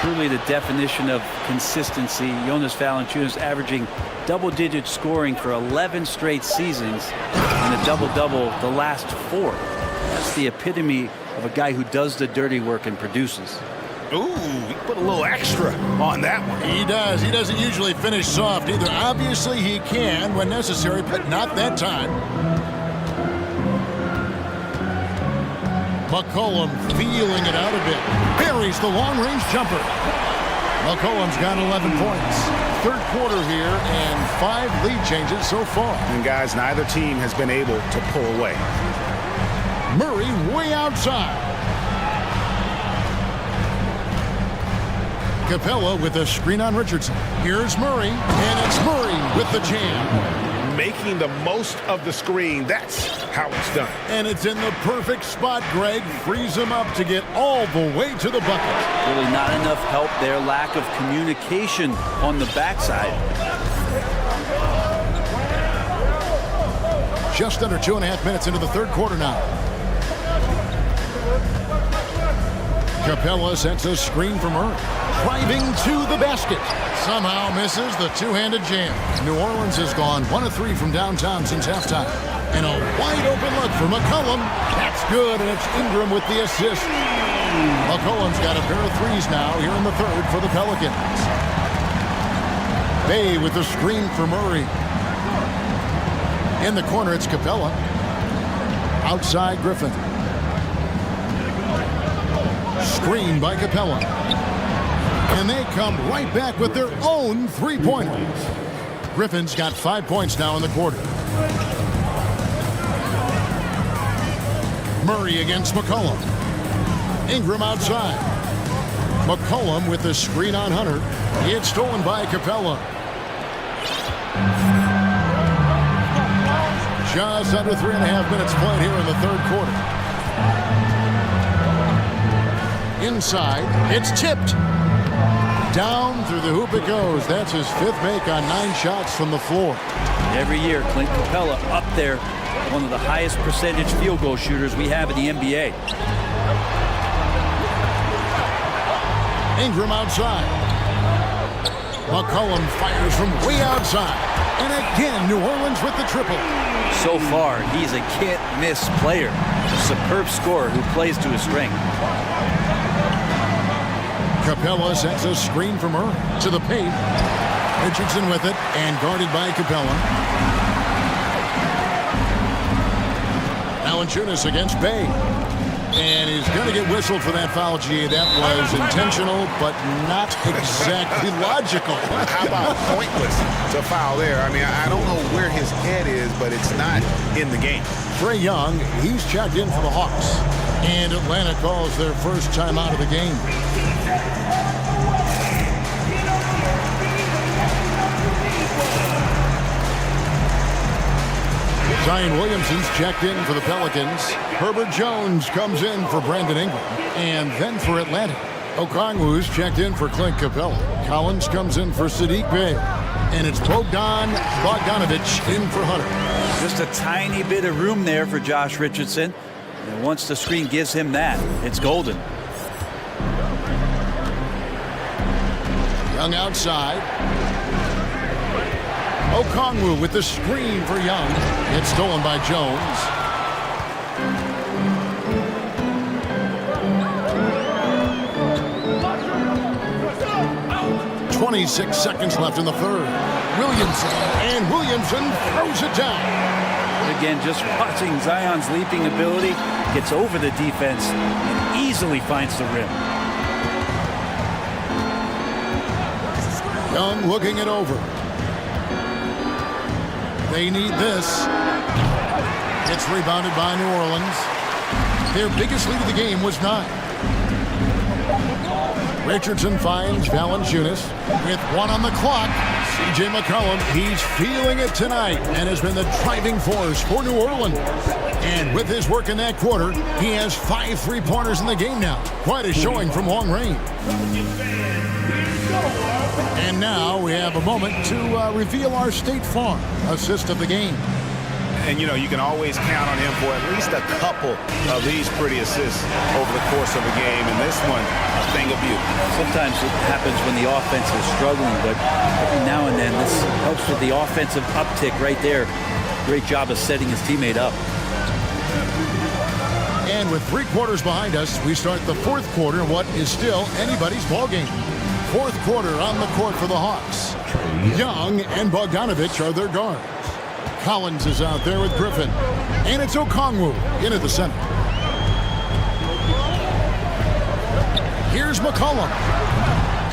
Truly the definition of consistency. Jonas Valanciunas averaging double-digit scoring for 11 straight seasons and a double-double the last 4. That's the epitome of a guy who does the dirty work and produces. Ooh, he put a little extra on that one. He does. He doesn't usually finish soft either. Obviously, he can when necessary, but not that time. McCollum feeling it out a bit. Buries the long-range jumper. McCollum's got 11 points. Third quarter here and 5 lead changes so far. And guys, neither team has been able to pull away. Murray way outside. Capella with a screen on Richardson. Here's Murray, and it's Murray with the jam. Making the most of the screen. That's how it's done. And it's in the perfect spot, Greg. Frees him up to get all the way to the bucket. Really not enough help there. Lack of communication on the backside. Just under 2.5 minutes into the third quarter now. Capella sets a screen for Murray. Driving to the basket. Somehow misses the two-handed jam. New Orleans has gone 1 of 3 from downtown since halftime. And a wide open look for McCollum. That's good, and it's Ingram with the assist. McCollum's got a pair of threes now here in the third for the Pelicans. Bay with the screen for Murray. In the corner, it's Capella. Outside, Griffin. Screen by Capella. And they come right back with their own three-pointers. Griffin's got 5 points now in the quarter. Murray against McCollum. Ingram outside. McCollum with the screen on Hunter. It's stolen by Capella. Just under 3.5 minutes played here in the third quarter. Inside, it's tipped. Down through the hoop it goes. That's his 5th make on 9 shots from the floor. Every year, Clint Capella up there, one of the highest percentage field goal shooters we have in the NBA. Ingram outside. McCollum fires from way outside. And again, New Orleans with the triple. So far, he's a can't-miss player. A superb scorer who plays to his strength. Capella sets a screen from her to the paint. Richardson with it and guarded by Capella. Valanciunas against Bay. And he's going to get whistled for that foul, G. That was intentional, but not exactly logical. How about pointless to foul there? I mean, I don't know where his head is, but it's not in the game. Trae Young, he's checked in for the Hawks. And Atlanta calls their first time out of the game. Zion Williamson's checked in for the Pelicans. Herbert Jones comes in for Brandon Ingram. And then for Atlanta, Okongwu's checked in for Clint Capella. Collins comes in for Sadiq Bey. And it's Bogdan Bogdanovic in for Hunter. Just a tiny bit of room there for Josh Richardson. And once the screen gives him that, it's golden. Young outside. Okongwu with the screen for Young. It's stolen by Jones. .26 seconds left in the third. Williamson, and Williamson throws it down. Again, just watching Zion's leaping ability, gets over the defense and easily finds the rim. Young looking it over. They need this. It's rebounded by New Orleans. Their biggest lead of the game was 9. Richardson finds Valanciunas with 1 on the clock. C.J. McCollum, he's feeling it tonight and has been the driving force for New Orleans. And with his work in that quarter, he has 5 3-pointers in the game now. Quite a showing from long range. And now we have a moment to reveal our State Farm assist of the game. And, you can always count on him for at least a couple of these pretty assists over the course of a game. And this one, a thing of beauty. Sometimes it happens when the offense is struggling, but every now and then this helps with the offensive uptick right there. Great job of setting his teammate up. And with 3 quarters behind us, we start the 4th quarter in what is still anybody's ball game. 4th quarter on the court for the Hawks. Young and Bogdanovich are their guards. Collins is out there with Griffin. And it's Okongwu into the center. Here's McCollum.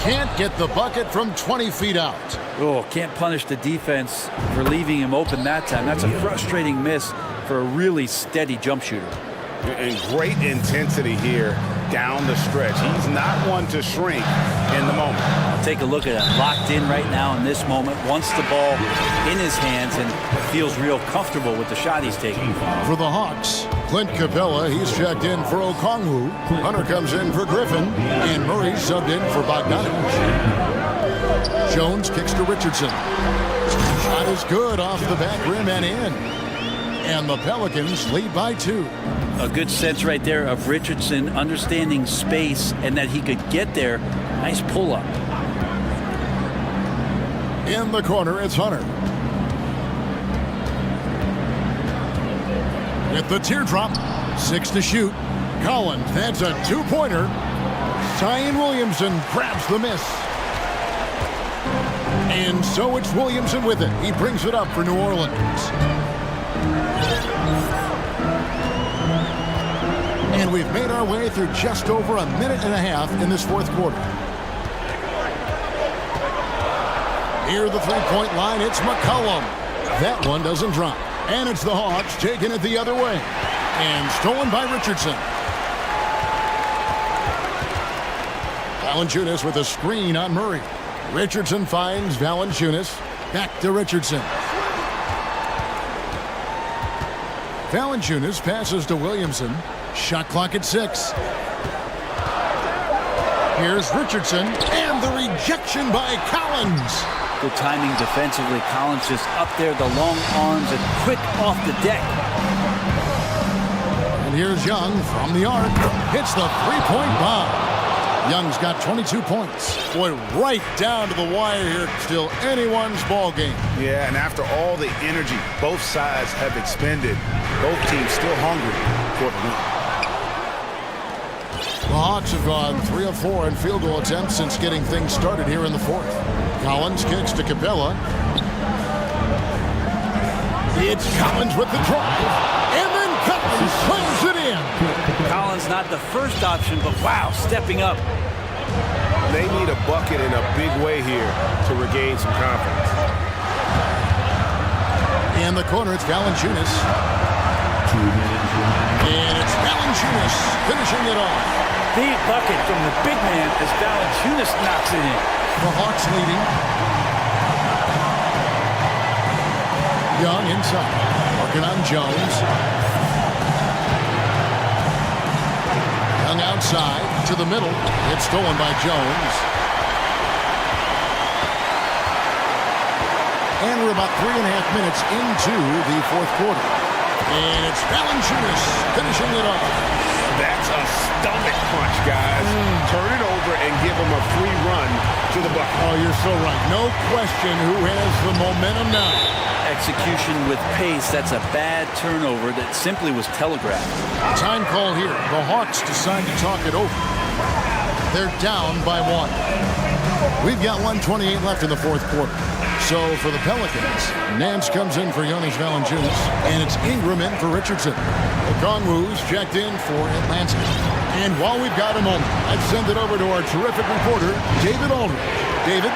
Can't get the bucket from 20 feet out. Oh, can't punish the defense for leaving him open that time. That's a frustrating miss for a really steady jump shooter. And great intensity here down the stretch. He's not one to shrink in the moment. Take a look at it. Locked in right now in this moment. Wants the ball in his hands and feels real comfortable with the shot he's taking. For the Hawks, Clint Capella, he's checked in for Okongwu. Hunter comes in for Griffin. And Murray subbed in for Bogdanovich. Jones kicks to Richardson. Shot is good off the back rim and in. And the Pelicans lead by 2. A good sense right there of Richardson understanding space and that he could get there. Nice pull-up. In the corner, it's Hunter. With the teardrop, 6 to shoot. Collins, that's a 2-pointer. Zion Williamson grabs the miss. And so it's Williamson with it. He brings it up for New Orleans. And we've made our way through just over a minute and a half in this 4th quarter. Near the 3-point line, it's McCollum. That one doesn't drop. And it's the Hawks taking it the other way. And stolen by Richardson. Valanciunas with a screen on Murray. Richardson finds Valanciunas. Back to Richardson. Valanciunas passes to Williamson. Shot clock at 6. Here's Richardson, and the rejection by Collins. Good timing defensively. Collins just up there, the long arms, and quick off the deck. And here's Young from the arc. Hits the 3-point bomb. Young's got 22 points. Boy, right down to the wire here. Still anyone's ball game. Yeah, and after all the energy both sides have expended, both teams still hungry for the win. The Hawks have gone 3 of 4 in field goal attempts since getting things started here in the 4th. Collins kicks to Capella. It's Collins with the drive. And then Collins slams it in. Collins not the first option, but wow, stepping up. They need a bucket in a big way here to regain some confidence. In the corner, it's Valanciunas. And it's Valanciunas finishing it off. Big bucket from the big man as Valanciunas knocks it in. The Hawks leading. Young inside. Working on Jones. Young outside to the middle. It's stolen by Jones. And we're about 3.5 minutes into the 4th quarter. And it's Valanciunas finishing it off. That's a stomach punch, guys. Turn it over and give him a free run to the bucket. Oh, you're so right. No question who has the momentum now. Execution with pace. That's a bad turnover that simply was telegraphed. Time call here. The Hawks decide to talk it over. They're down by 1. We've got 1:28 left in the 4th quarter. So for the Pelicans, Nance comes in for Jonas Valanciunas, and it's Ingram in for Richardson. Okongwu's checked in for Atlanta. And while we've got a moment, I'd send it over to our terrific reporter, David Aldridge. David?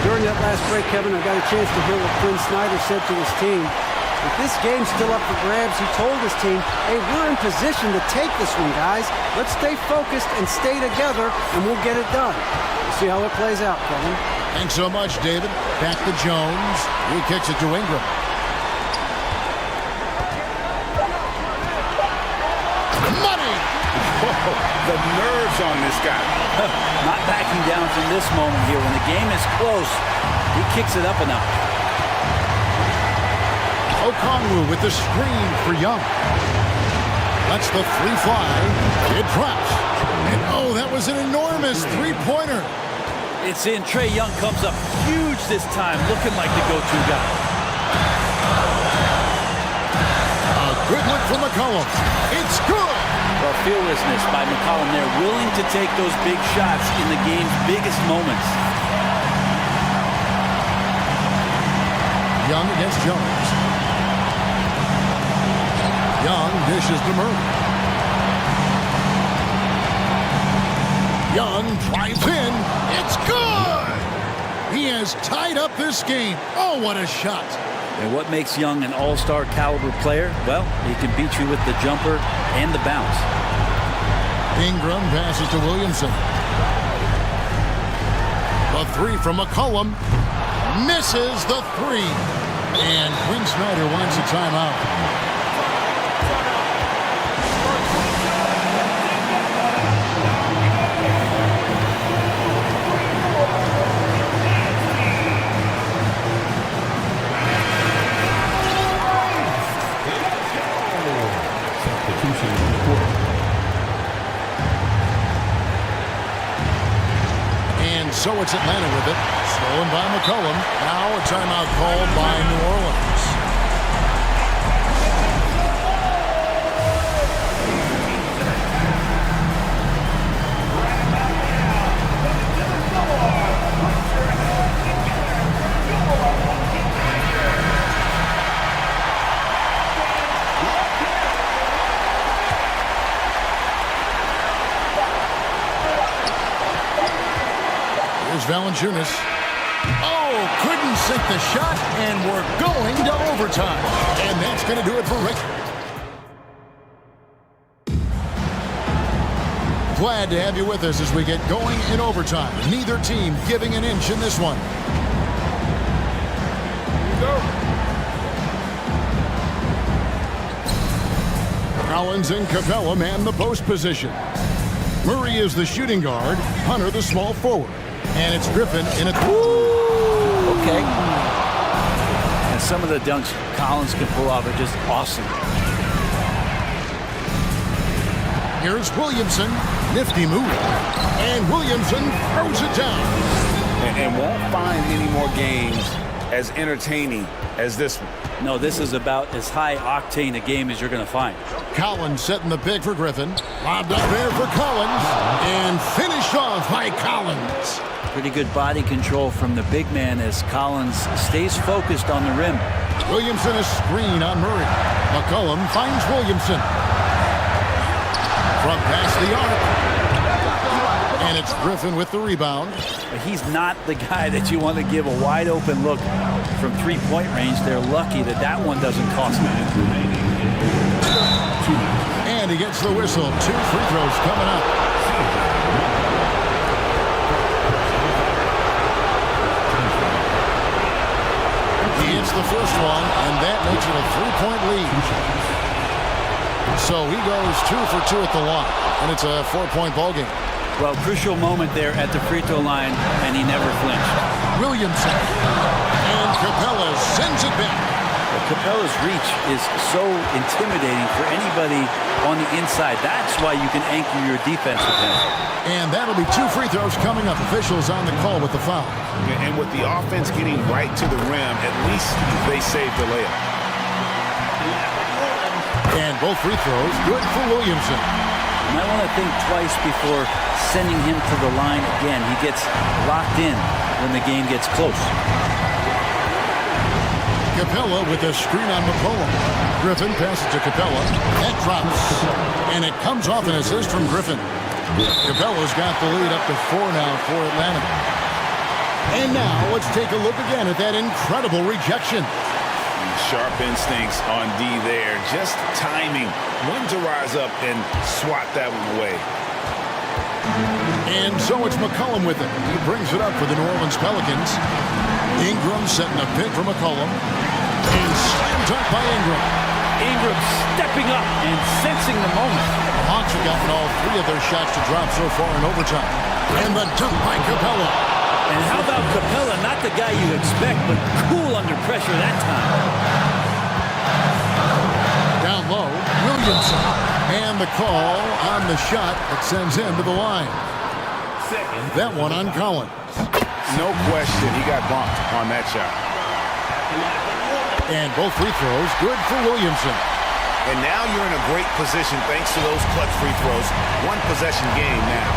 During that last break, Kevin, I got a chance to hear what Quinn Snyder said to his team. If this game's still up for grabs, he told his team, hey, we're in position to take this one, guys. Let's stay focused and stay together, and we'll get it done. We'll see how it plays out, Kevin. Thanks so much, David. Back to Jones. He kicks it to Ingram. Money! Whoa, the nerves on this guy. Not backing down from this moment here. When the game is close, he kicks it up a notch. Okongwu with the screen for Young. That's the three fly. It drops. And oh, that was an enormous three-pointer. It's in. Trae Young comes up huge this time, looking like the go-to guy. A good look from McCollum. It's good. Well, fearlessness by McCollum there, willing to take those big shots in the game's biggest moments. Young against Jones. Young dishes to Murray. Young drives in. It's good! He has tied up this game. Oh, what a shot. And what makes Young an all-star caliber player? Well, he can beat you with the jumper and the bounce. Ingram passes to Williamson. The three from McCollum. Misses the three. And Quinn Snyder wants a timeout. And so it's Atlanta with it. Stolen by McCollum. Now a timeout called by New Orleans. Valanciunas. Oh, couldn't sink the shot, and we're going to overtime. And that's going to do it for Rick. Glad to have you with us as we get going in overtime. Neither team giving an inch in this one. Collins and Capella man the post position. Murray is the shooting guard, Hunter the small forward. And it's Griffin in a... Okay. And some of the dunks Collins can pull off are just awesome. Here's Williamson. Nifty move. And Williamson throws it down. And won't find any more games as entertaining as this one. No, this is about as high-octane a game as you're going to find. Collins setting the pick for Griffin. Lobbed up there for Collins. And finished off by Collins. Pretty good body control from the big man as Collins stays focused on the rim. Williamson a screen on Murray. McCollum finds Williamson. From past the arc. And it's Griffin with the rebound. But he's not the guy that you want to give a wide open look from three-point range. They're lucky that that one doesn't cost them. And he gets the whistle. 2 free throws coming up. It's the first one, and that makes it a 3-point lead. So he goes 2 for 2 at the line, and it's a 4-point ball game. Well, crucial moment there at the free throw line, and he never flinched. Williamson, and Capella sends it back. Well, Capella's reach is so intimidating for anybody on the inside. That's why you can anchor your defense with him. And that'll be 2 free throws coming up. Officials on the call with the foul. And with the offense getting right to the rim, at least they saved the layup. And both free throws good for Williamson. You might want to think twice before sending him to the line again. He gets locked in when the game gets close. Capella with a screen on McCollum. Griffin passes to Capella. That drops. And it comes off an assist from Griffin. Capella's got the lead up to 4 now for Atlanta. And now let's take a look again at that incredible rejection. Sharp instincts on D there. Just timing when to rise up and swat that one away. And so it's McCollum with it. He brings it up for the New Orleans Pelicans. Ingram setting a pick for McCollum. And slam dunk by Ingram. Ingram stepping up and sensing the moment. The Hawks have gotten all three of their shots to drop so far in overtime. And the dunk by Capella. And how about Capella? Not the guy you expect, but cool under pressure that time. Down low, Williamson. And the call on the shot that sends him to the line. That one on Collins. No question, he got bumped on that shot. And both free throws good for Williamson. And now you're in a great position thanks to those clutch free throws. One possession game now.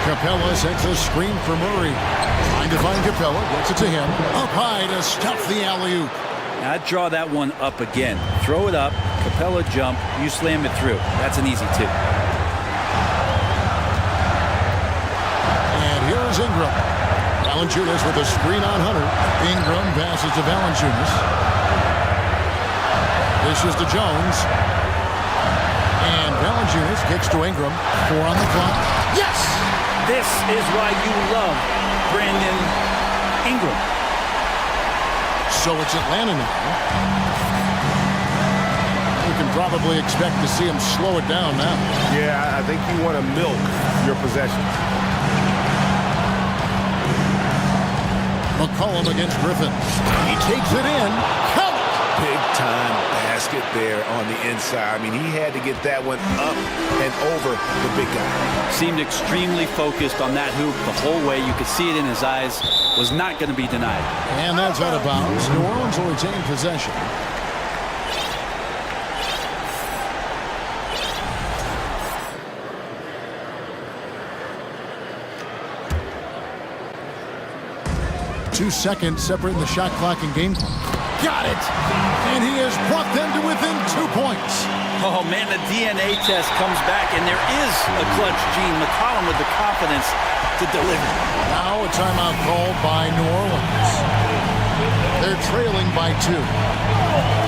Capella sets a screen for Murray. Trying to find Capella, gets it to him. Up high to stuff the alley-oop. Now I'd draw that one up again. Throw it up, Capella jump, you slam it through. That's an easy two. And here's Ingram. Valanciunas with a screen on Hunter. Ingram passes to Valanciunas. Dishes to Jones. And Valanciunas kicks to Ingram. 4 on the clock. Yes! This is why you love Brandon Ingram. So it's Atlanta now. You can probably expect to see him slow it down now. Yeah, I think you want to milk your possession. McCollum against Griffin. He takes it in. Count it! Big time basket there on the inside. I mean, he had to get that one up and over the big guy. Seemed extremely focused on that hoop the whole way. You could see it in his eyes. Was not going to be denied. And that's out of bounds. New Orleans will retain possession. Two seconds separating the shot clock and game clock. Got it! And he has brought them to within 2 points. Oh, man, the DNA test comes back, and there is a clutch gene. McCollum with the confidence to deliver. Now a timeout called by New Orleans. They're trailing by 2.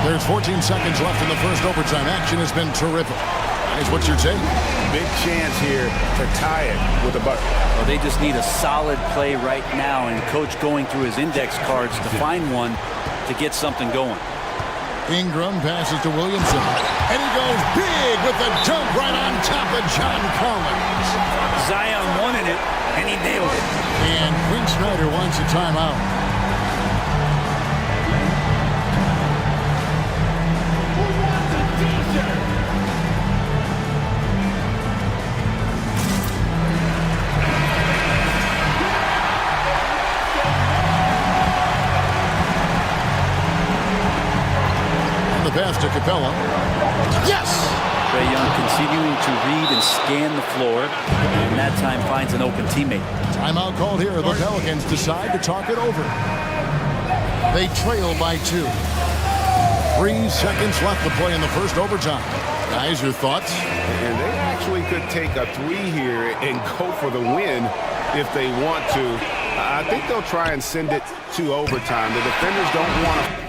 There's 14 seconds left in the first overtime. Action has been terrific. Guys, what's your take? Big chance here to tie it with a bucket. Well, they just need a solid play right now, and coach going through his index cards to find one to get something going. Ingram passes to Williamson. And he goes big with the dunk right on top of John Collins. Zion wanted it, and he nailed it. And Quinn Snyder wants a timeout. Pass to Capella. Yes! Trae Young continuing to read and scan the floor, and that time finds an open teammate. Timeout called here. The Pelicans decide to talk it over. They trail by 2. 3 seconds left to play in the first overtime. Guys, your thoughts? And they actually could take a 3 here and go for the win if they want to. I think they'll try and send it to overtime. The defenders don't want to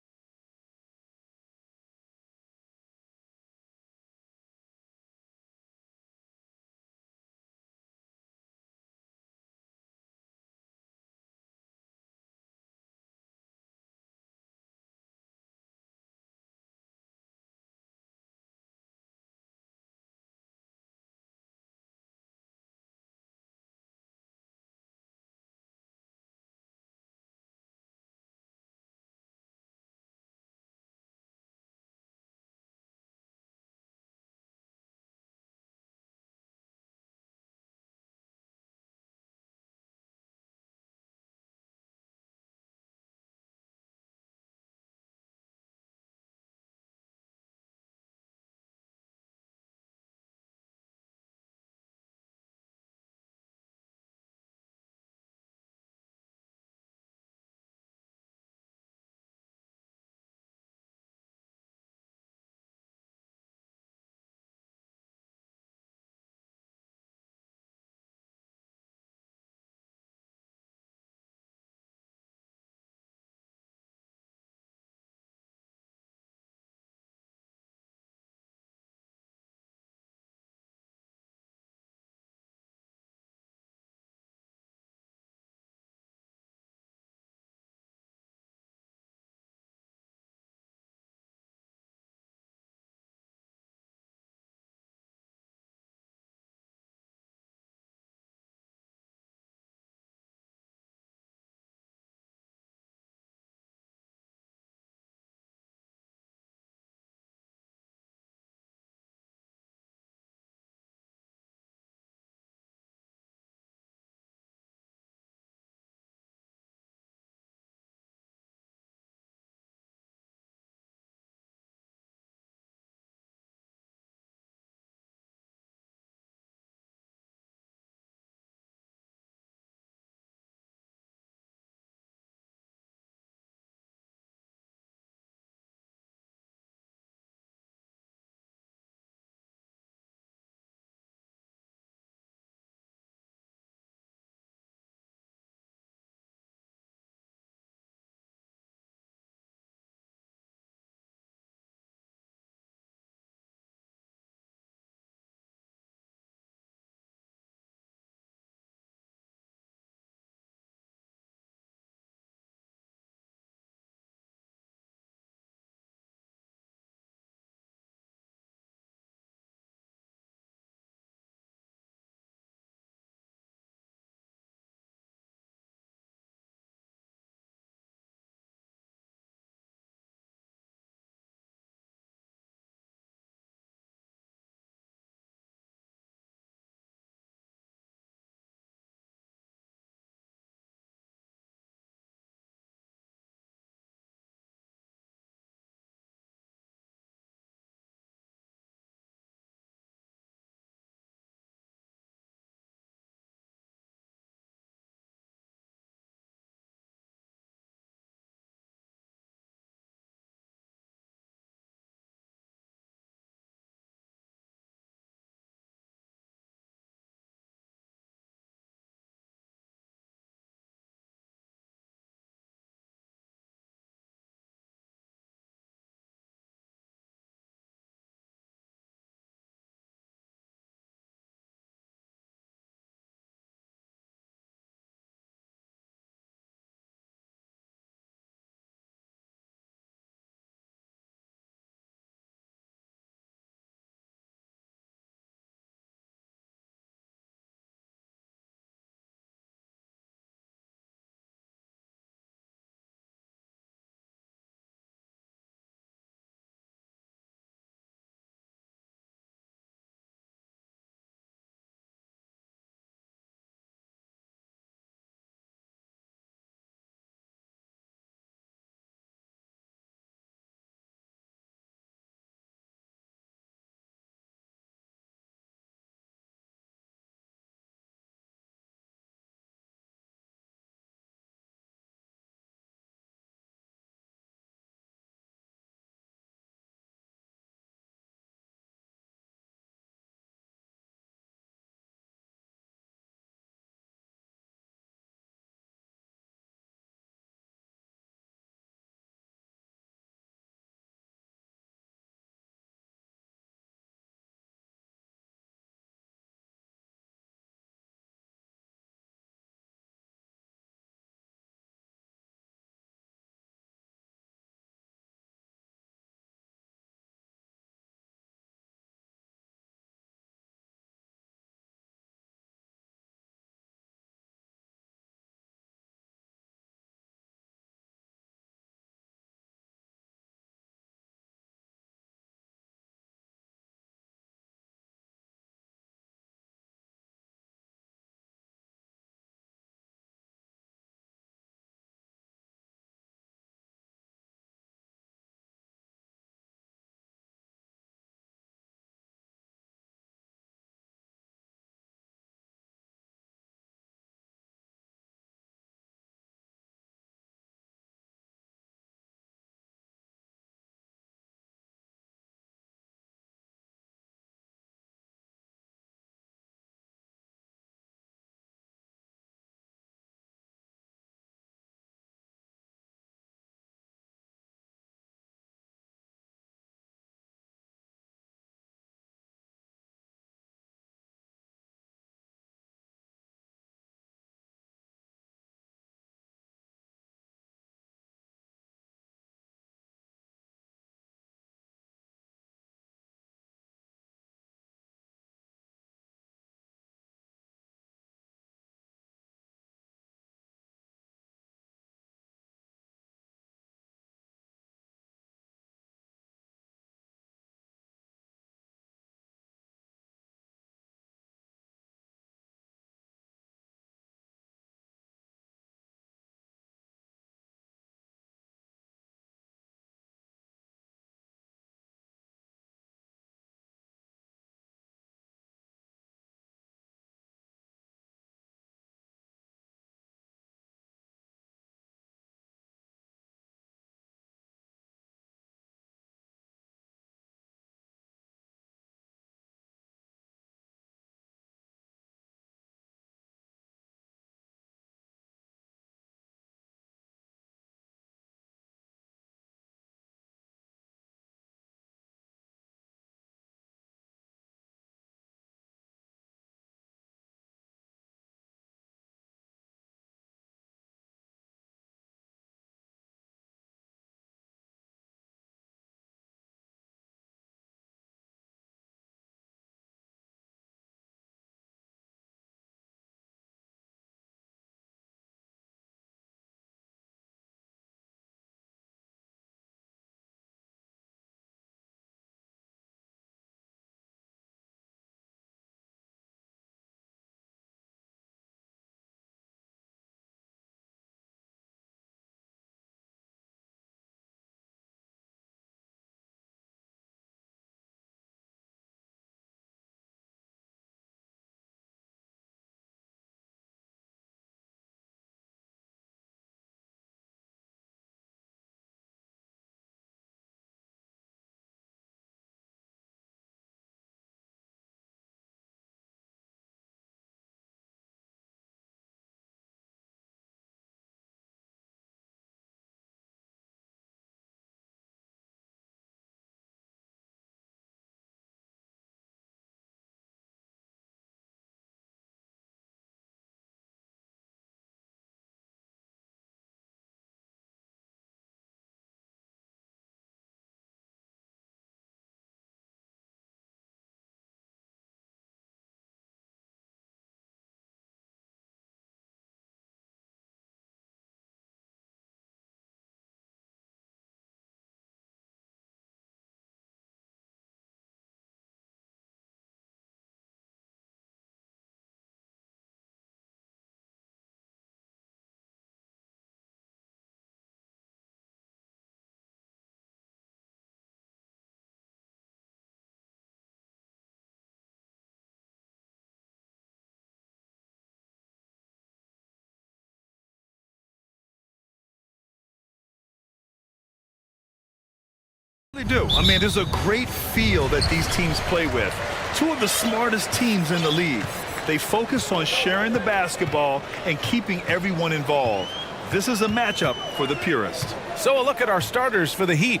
really do. I mean, there's a great feel that these teams play with. Two of the smartest teams in the league. They focus on sharing the basketball and keeping everyone involved. This is a matchup for the purist. So a look at our starters for the Heat.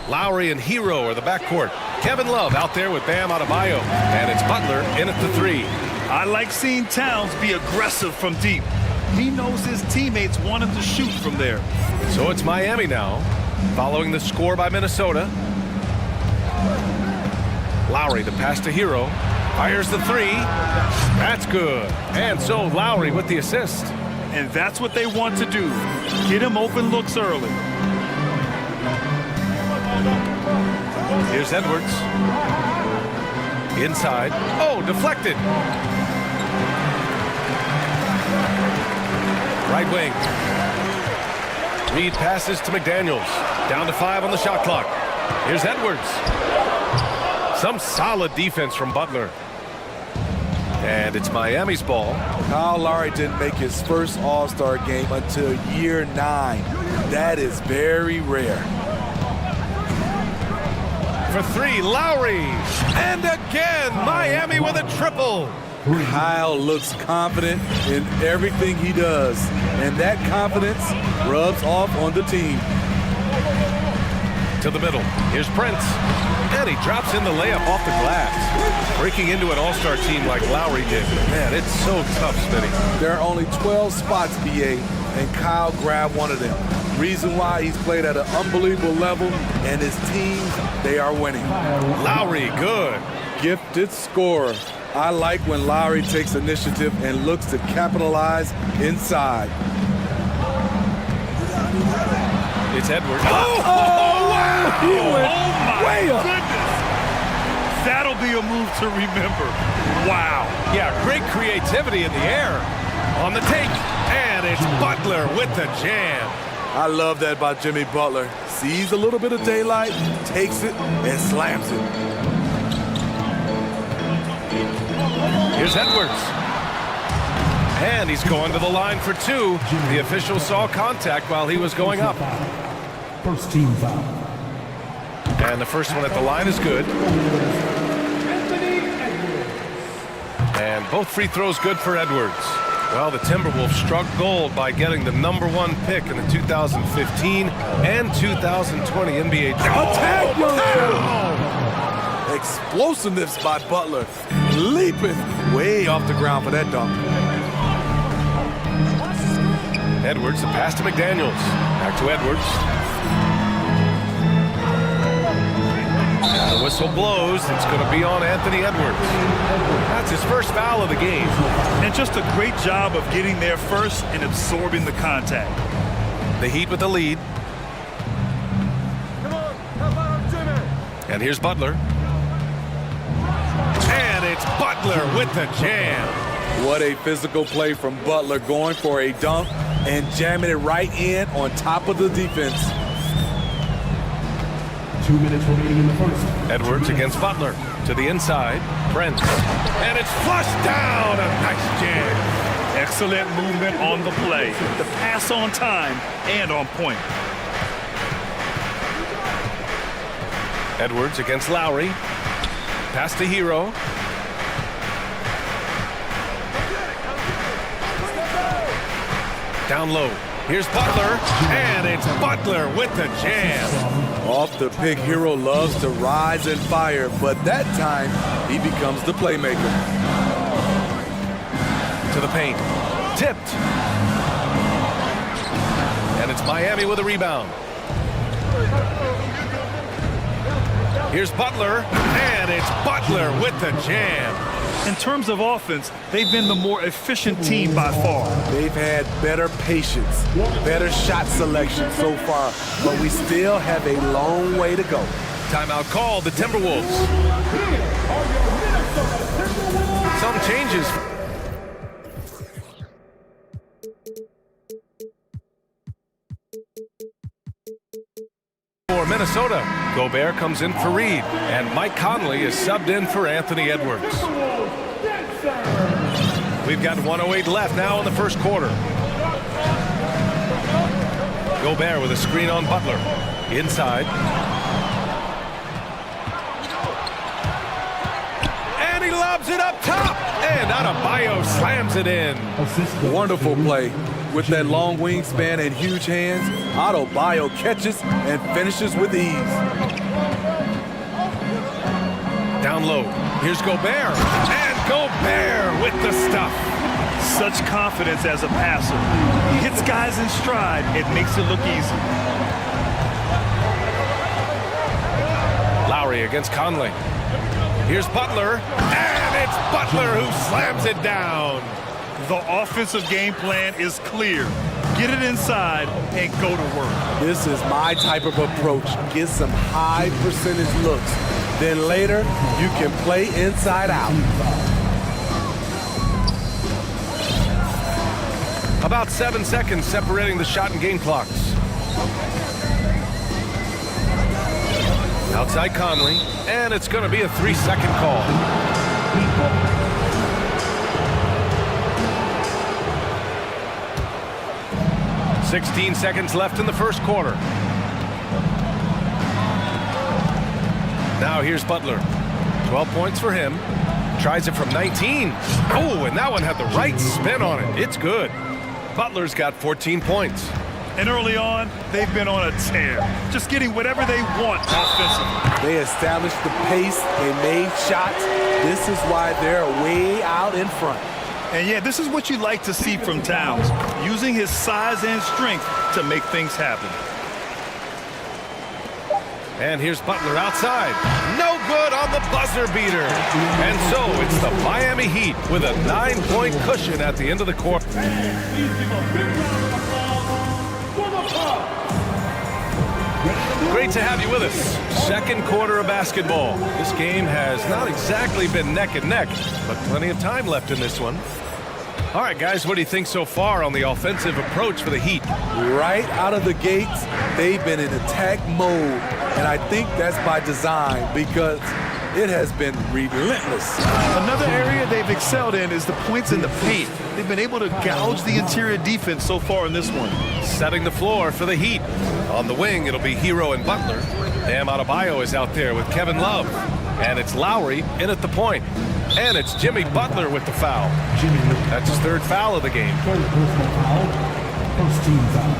Lowry and Hero are the backcourt. Kevin Love out there with Bam Adebayo. And it's Butler in at the 3. I like seeing Towns be aggressive from deep. He knows his teammates want him to shoot from there. So it's Miami now, following the score by Minnesota. Lowry, the pass to Hero. Fires the 3. That's good. And so Lowry with the assist. And that's what they want to do. Get him open looks early. Here's Edwards. Inside. Oh, deflected. Right wing. Reed passes to McDaniels. Down to 5 on the shot clock. Here's Edwards. Some solid defense from Butler. And it's Miami's ball. Kyle Lowry didn't make his first All-Star game until year 9. That is very rare. For 3, Lowry. And again, Miami with a triple. Kyle looks confident in everything he does, and that confidence rubs off on the team. To the middle. Here's Prince. And he drops in the layup off the glass. Breaking into an all-star team like Lowry did. Man, it's so tough, Smitty. There are only 12 spots, BA, and Kyle grabbed one of them. Reason why he's played at an unbelievable level, and his teams, they are winning. Lowry, good. Gifted scorer. I like when Lowry takes initiative and looks to capitalize inside. It's Edwards. Oh, wow! He went way up. Goodness. That'll be a move to remember. Wow. Yeah, great creativity in the air. On the take, and it's Butler with the jam. I love that about Jimmy Butler. Sees a little bit of daylight, takes it, and slams it. Here's Edwards. And he's going to the line for 2. The official saw contact while he was going up. First team foul. And the first one at the line is good. And both free throws good for Edwards. Well, the Timberwolves struck gold by getting the #1 pick in the 2015 and 2020 NBA draft. Attack! Explosiveness by Butler. Leaping way off the ground for that dunk. Edwards, the pass to McDaniels. Back to Edwards. The whistle blows. It's going to be on Anthony Edwards. That's his first foul of the game. And just a great job of getting there first and absorbing the contact. The Heat with the lead. And here's Butler. And it's Butler with the jam. What a physical play from Butler, going for a dunk and jamming it right in on top of the defense. 2 minutes remaining in the first. Edwards against Butler. To the inside. Prince. And it's flushed down. A nice jam. Excellent movement on the play. The pass on time and on point. Edwards against Lowry. Pass to Hero. Down low. Here's Butler. And it's Butler with the jam. Off the pick, Hero loves to rise and fire, but that time he becomes the playmaker. To the paint. Tipped. And it's Miami with a rebound. Here's Butler, and it's Butler with the jam. In terms of offense, they've been the more efficient team by far. They've had better patience, better shot selection so far, but we still have a long way to go. Timeout called, the Timberwolves. Some changes. For Minnesota, Gobert comes in for Reed, and Mike Conley is subbed in for Anthony Edwards. We've got 1:08 left now in the first quarter. Gobert with a screen on Butler. Inside. lobs it up top, and Adebayo slams it in. Wonderful play. With that long wingspan and huge hands, Adebayo catches and finishes with ease. Down low, here's Gobert, and Gobert with the stuff. Such confidence as a passer. He hits guys in stride. It makes it look easy. Lowry against Conley. Here's Butler, and it's Butler who slams it down. The offensive game plan is clear. Get it inside and go to work. This is my type of approach. Get some high percentage looks. Then later, you can play inside out. About 7 seconds separating the shot and game clocks. Outside Conley, and it's going to be a 3-second call. "16 seconds left in the first quarter. Now here's Butler. 12 points for him. Tries it from 19. Oh, and that one had the right spin on it. It's good. Butler's got 14 points. And early on, they've been on a tear. Just getting whatever they want offensively. They established the pace. They made shots. This is why they're way out in front. And yeah, this is what you like to see from Towns, using his size and strength to make things happen. And here's Butler outside. No good on the buzzer beater. And so it's the Miami Heat with a 9-point cushion at the end of the quarter. Great to have you with us. Second quarter of basketball. This game has not exactly been neck and neck, but plenty of time left in this one. All right, guys, what do you think so far on the offensive approach for the Heat? Right out of the gates, they've been in attack mode. And I think that's by design because it has been relentless. Another area they've excelled in is the points in the paint. They've been able to gouge the interior defense so far in this one. Setting the floor for the Heat. On the wing, it'll be Hero and Butler. Bam Adebayo is out there with Kevin Love. And it's Lowry in at the point. And it's Jimmy Butler with the foul. That's his third foul of the game. Third personal foul. First team foul.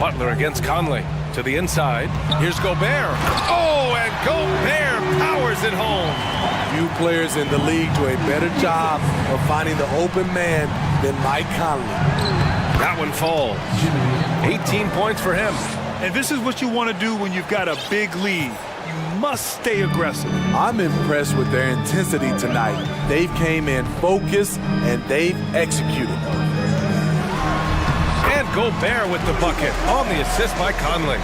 Butler against Conley to the inside. Here's Gobert. Oh, and Gobert powers it home. Few players in the league do a better job of finding the open man than Mike Conley. That one falls. 18 points for him. And this is what you want to do when you've got a big lead. You must stay aggressive. I'm impressed with their intensity tonight. They've came in focused and they've executed. And Gobert with the bucket on the assist by Conley.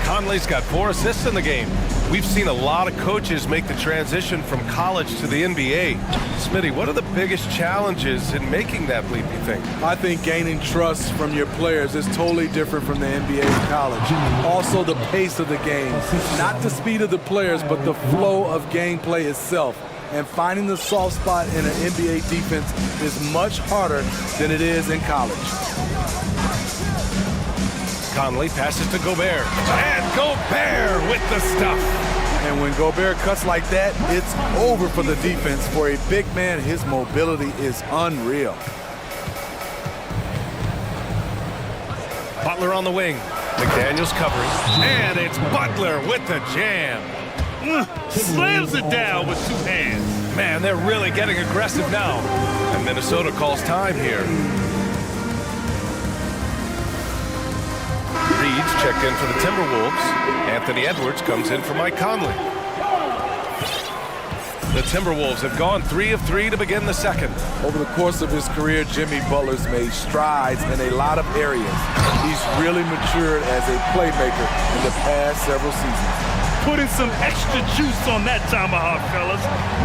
Conley's got 4 assists in the game. We've seen a lot of coaches make the transition from college to the NBA. Smitty, what are the biggest challenges in making that leap, you think? I think gaining trust from your players is totally different from the NBA and college. Also, the pace of the game. Not the speed of the players, but the flow of gameplay itself. And finding the soft spot in an NBA defense is much harder than it is in college. Conley passes to Gobert. And Gobert with the stuff. And when Gobert cuts like that, it's over for the defense. For a big man, his mobility is unreal. Butler on the wing. McDaniels covering. And it's Butler with the jam. Slams it down with 2 hands. Man, they're really getting aggressive now. And Minnesota calls time here. Reed's checked in for the Timberwolves. Anthony Edwards comes in for Mike Conley. The Timberwolves have gone 3 of 3 to begin the second. Over the course of his career, Jimmy Butler's made strides in a lot of areas. He's really matured as a playmaker in the past several seasons. Putting some extra juice on that tomahawk, fellas.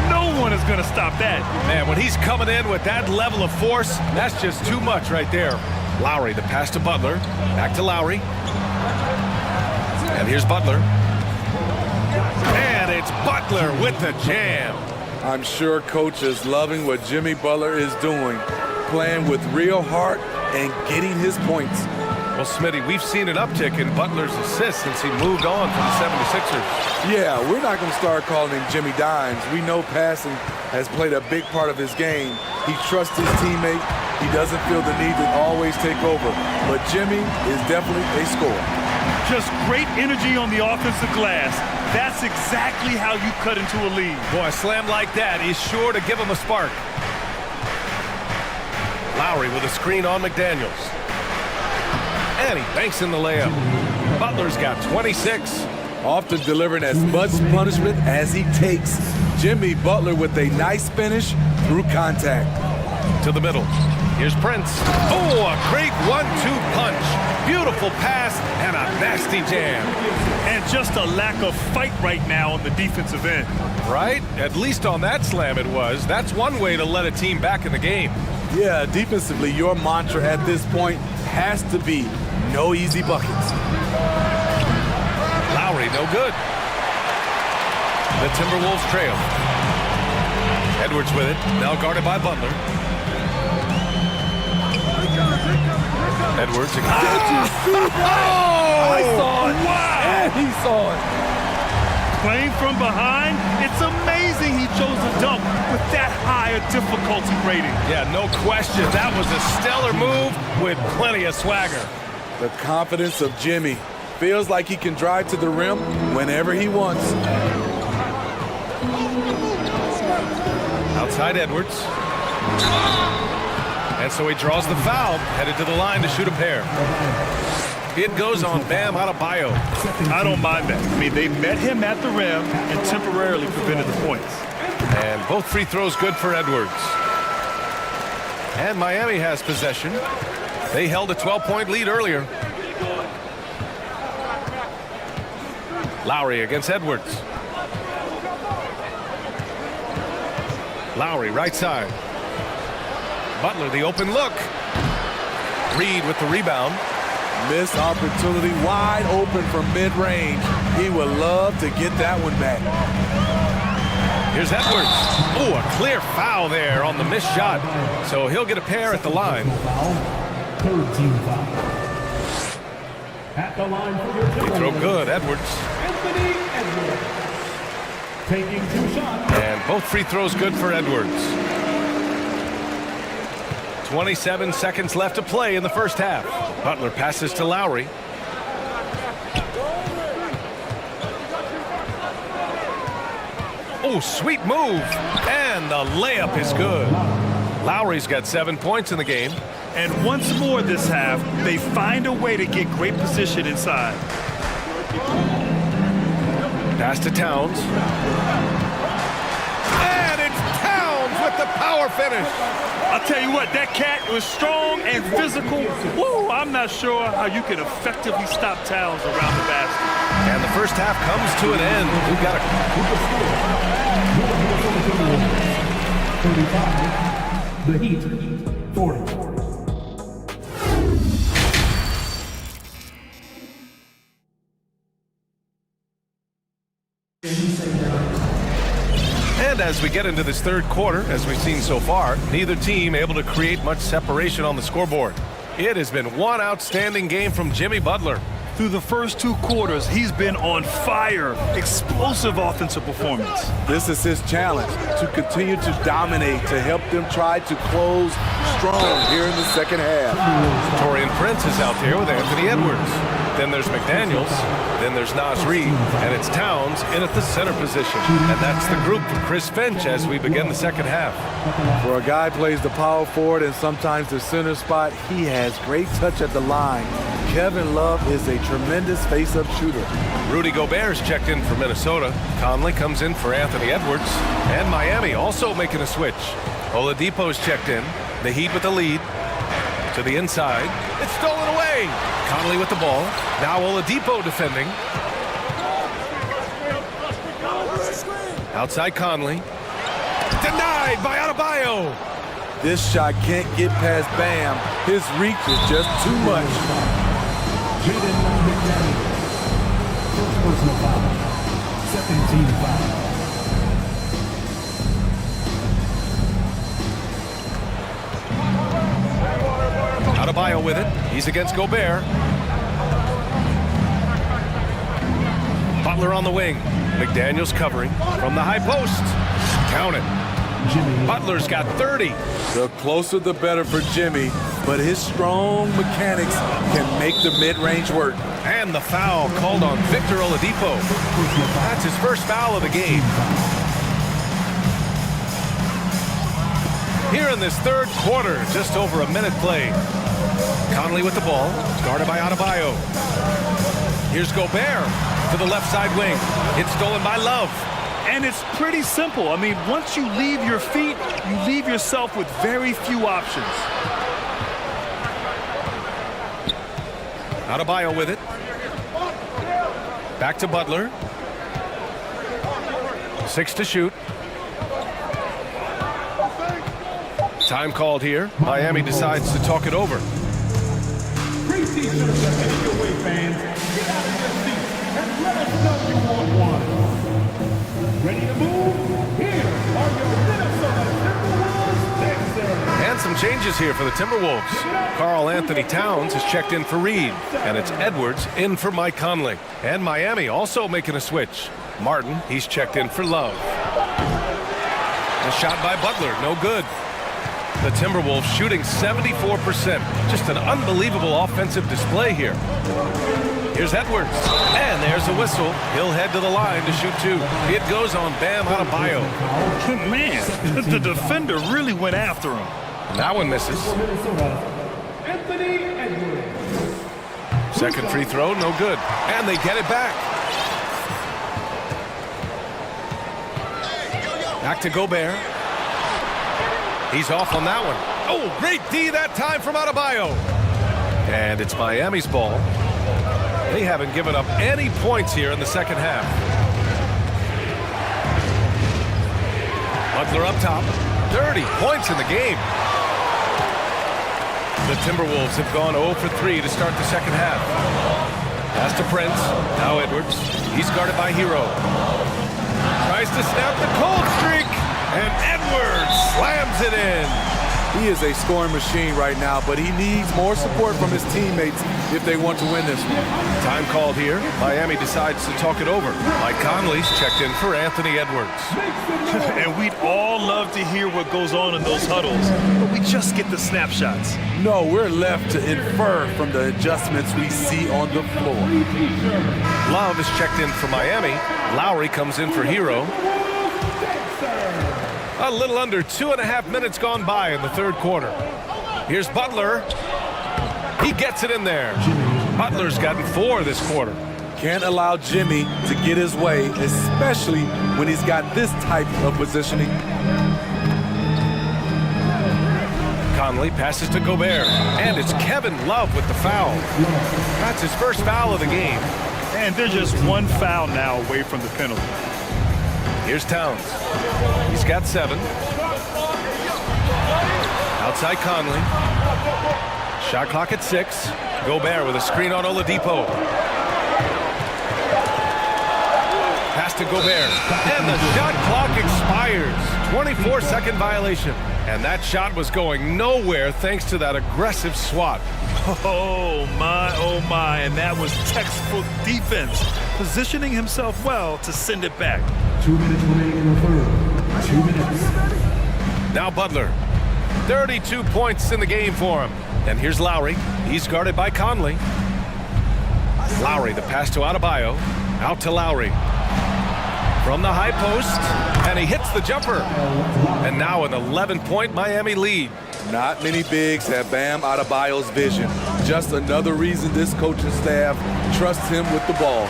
No one is going to stop that. Man, when he's coming in with that level of force, that's just too much right there. Lowry, the pass to Butler. Back to Lowry. And here's Butler. And it's Butler with the jam. I'm sure coach is loving what Jimmy Butler is doing, playing with real heart and getting his points. Well, Smitty, we've seen an uptick in Butler's assists since he moved on from the 76ers. Yeah, we're not going to start calling him Jimmy Dimes. We know passing has played a big part of his game. He trusts his teammate. He doesn't feel the need to always take over. But Jimmy is definitely a scorer. Just great energy on the offensive glass. That's exactly how you cut into a lead. Boy, a slam like that is sure to give him a spark. Lowry with a screen on McDaniels. And he banks in the layup. Butler's got 26. Often delivering as much punishment as he takes. Jimmy Butler with a nice finish through contact. To the middle. Here's Prince. Oh, a great 1-2 punch. Beautiful pass and a nasty jam. And just a lack of fight right now on the defensive end. Right? At least on that slam it was. That's one way to let a team back in the game. Yeah, defensively, your mantra at this point has to be no easy buckets. Lowry, no good. The Timberwolves trail. Edwards with it, now guarded by Butler. Edwards again. I saw it. Wow. And he saw it. Playing from behind, it's amazing he chose to dunk with that higher difficulty rating. Yeah, no question. That was a stellar move with plenty of swagger. The confidence of Jimmy. Feels like he can drive to the rim whenever he wants. Outside Edwards. And so he draws the foul, headed to the line to shoot a pair. It goes on Bam Adebayo. I don't mind that. I mean, they met him at the rim and temporarily prevented the points. And both free throws good for Edwards. And Miami has possession. They held a 12-point lead earlier. Lowry against Edwards. Lowry, right side. Butler, the open look. Reed with the rebound. Missed opportunity, wide open from mid-range. He would love to get that one back. Here's Edwards. Oh, a clear foul there on the missed shot. So he'll get a pair at the line. Third team foul. At the line for your They throw good, Edwards. Edwards. Taking 2 shots. And both free throws good for Edwards. 27 seconds left to play in the first half. Butler passes to Lowry. Oh, sweet move. And the layup is good. Lowry's got 7 points in the game. And once more this half, they find a way to get great position inside. Pass to Towns. And it's Towns with the power finish. I'll tell you what, that cat was strong and physical. Woo, I'm not sure how you can effectively stop Towns around the basket. And the first half comes to an end. We've got a 35. The Heat, 40. And as we get into this third quarter, as we've seen so far, neither team able to create much separation on the scoreboard. It has been one outstanding game from Jimmy Butler. Through the first 2 quarters, he's been on fire. Explosive offensive performance. This is his challenge, to continue to dominate, to help them try to close strong here in the second half. Torian Prince is out there with Anthony Edwards. Then there's McDaniels. Then there's Nas Reed. And it's Towns in at the center position. And that's the group for Chris Finch as we begin the second half. For a guy who plays the power forward and sometimes the center spot, he has great touch at the line. Kevin Love is a tremendous face-up shooter. Rudy Gobert's checked in for Minnesota. Conley comes in for Anthony Edwards. And Miami also making a switch. Oladipo's checked in. The Heat with the lead. To the inside. It's stolen away. Conley with the ball. Now Oladipo defending. Outside Conley. Denied by Adebayo. This shot can't get past Bam. His reach is just too much. First personal foul. Second team foul. Adebayo with it. He's against Gobert. Butler on the wing. McDaniels covering from the high post. Count it. Butler's got 30. The closer the better for Jimmy, but his strong mechanics can make the mid-range work. And the foul called on Victor Oladipo. That's his first foul of the game. Here in this third quarter, just over a minute played. Conley with the ball, guarded by Adebayo. Here's Gobert to the left side wing. It's stolen by Love. And it's pretty simple. I mean, once you leave your feet, you leave yourself with very few options. Adebayo with it. Back to Butler. 6 to shoot. Time called here. Miami decides to talk it over. Great t-shirts are headed your way, fans. Get out of your seats and let us know you want one. Ready to move? Here are your Minnesota Timberwolves Sixers. And some changes here for the Timberwolves. Karl Anthony Towns has checked in for Reed, and it's Edwards in for Mike Conley. And Miami also making a switch. Martin, he's checked in for Love. A shot by Butler, no good. The Timberwolves shooting 74%. Just an unbelievable offensive display here. Here's Edwards, and there's a whistle. He'll head to the line to shoot 2. It goes on Bam Adebayo. Man, the defender really went after him. And that one misses. Anthony Edwards. Second free throw, no good. And they get it back. Back to Gobert. He's off on that one. Oh, great D that time from Adebayo. And it's Miami's ball. They haven't given up any points here in the second half. Butler up top. 30 points in the game. The Timberwolves have gone 0 for 3 to start the second half. Pass to Prince. Now Edwards. He's guarded by Hero. Tries to snap the cold streak. And Edwards slams it in. He is a scoring machine right now, but he needs more support from his teammates if they want to win this one. Time called here. Miami decides to talk it over. Mike Conley's checked in for Anthony Edwards. And we'd all love to hear what goes on in those huddles, but we just get the snapshots. No, we're left to infer from the adjustments we see on the floor. Love is checked in for Miami. Lowry comes in for Hero. A little under 2.5 minutes gone by in the third quarter. Here's Butler. He gets it in there. Butler's gotten 4 this quarter. Can't allow Jimmy to get his way, especially when he's got this type of positioning. Conley passes to Gobert. And it's Kevin Love with the foul. That's his first foul of the game. And they're just one foul now away from the penalty. Here's Towns. He's got 7. Outside Conley. Shot clock at 6. Gobert with a screen on Oladipo. Pass to Gobert. And the shot clock expires. 24-second violation. And that shot was going nowhere thanks to that aggressive swat. Oh my, and that was textbook defense. Positioning himself well to send it back. 2 minutes remaining in the third. 2 minutes. Now Butler. 32 points in the game for him. And here's Lowry. He's guarded by Conley. Lowry, the pass to Adebayo. Out to Lowry. From the high post. And he hits the jumper. And now an 11-point Miami lead. Not many bigs have Bam Adebayo's vision. Just another reason this coaching staff trusts him with the ball.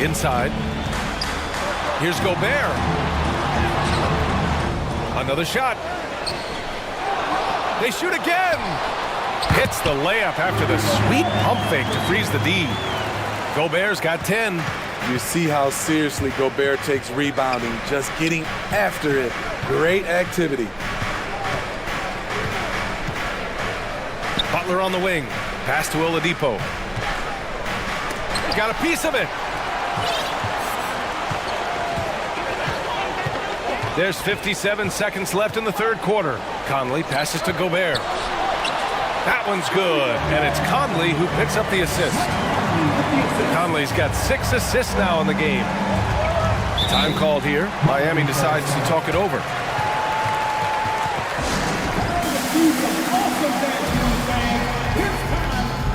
Inside. Here's Gobert. Another shot. They shoot again. Hits the layup after the sweet pump fake to freeze the D. Gobert's got 10. You see how seriously Gobert takes rebounding, just getting after it. Great activity. Butler on the wing. Pass to Oladipo. Got a piece of it. There's 57 seconds left in the third quarter. Conley passes to Gobert. That one's good, and it's Conley who picks up the assist. Conley's got 6 assists now in the game. Time called here. Miami decides to talk it over.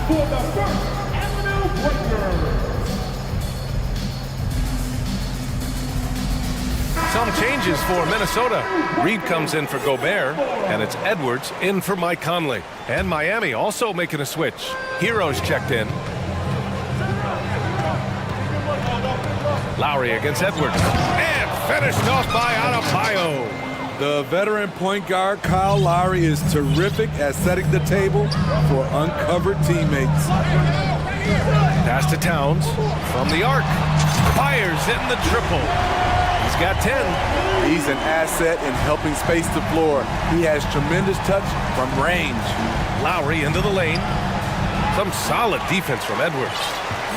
For the first Avenue Breakers. Some changes for Minnesota. Reed comes in for Gobert, and it's Edwards in for Mike Conley. And Miami also making a switch. Heroes checked in. Lowry against Edwards. And finished off by Adebayo. The veteran point guard, Kyle Lowry, is terrific at setting the table for uncovered teammates. Pass to Towns from the arc. Fires in the triple. He's got 10. He's an asset in helping space the floor. He has tremendous touch from range. Lowry into the lane. Some solid defense from Edwards.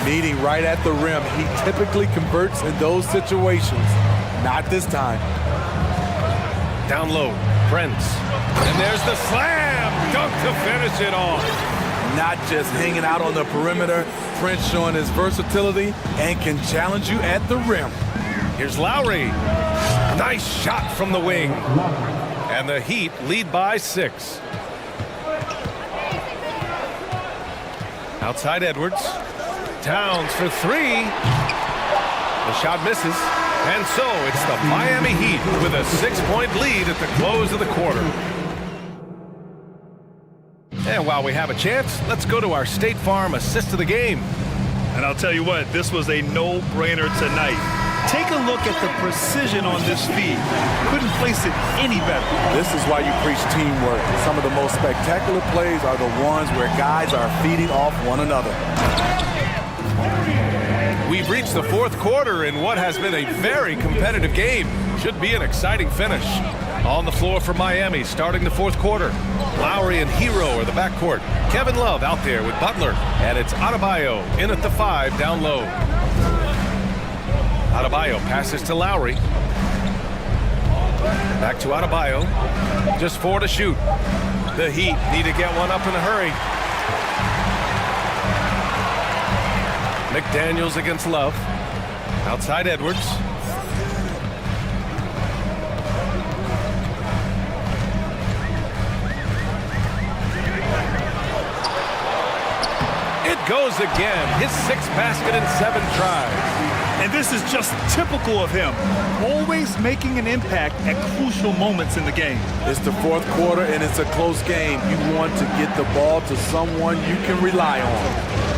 Meeting right at the rim. He typically converts in those situations. Not this time. Down low, Prince. And there's the slam dunk to finish it off. Not just hanging out on the perimeter, Prince showing his versatility and can challenge you at the rim. Here's Lowry. Nice shot from the wing. And the Heat lead by 6. Outside Edwards. Towns for 3. The shot misses. And so it's the Miami Heat with a 6-point lead at the close of the quarter. And while we have a chance, let's go to our State Farm assist of the game. And I'll tell you what, this was a no-brainer tonight. Take a look at the precision on this feed. Couldn't place it any better. This is why you preach teamwork. Some of the most spectacular plays are the ones where guys are feeding off one another. We've reached the 4th quarter in what has been a very competitive game. Should be an exciting finish. On the floor for Miami, starting the 4th quarter. Lowry and Hero are the backcourt. Kevin Love out there with Butler. And it's Adebayo in at the 5 down low. Adebayo passes to Lowry. Back to Adebayo. Just 4 to shoot. The Heat need to get one up in a hurry. McDaniels against Love. Outside Edwards. It goes again. His 6th basket in 7 tries. And this is just typical of him. Always making an impact at crucial moments in the game. It's the 4th quarter and it's a close game. You want to get the ball to someone you can rely on.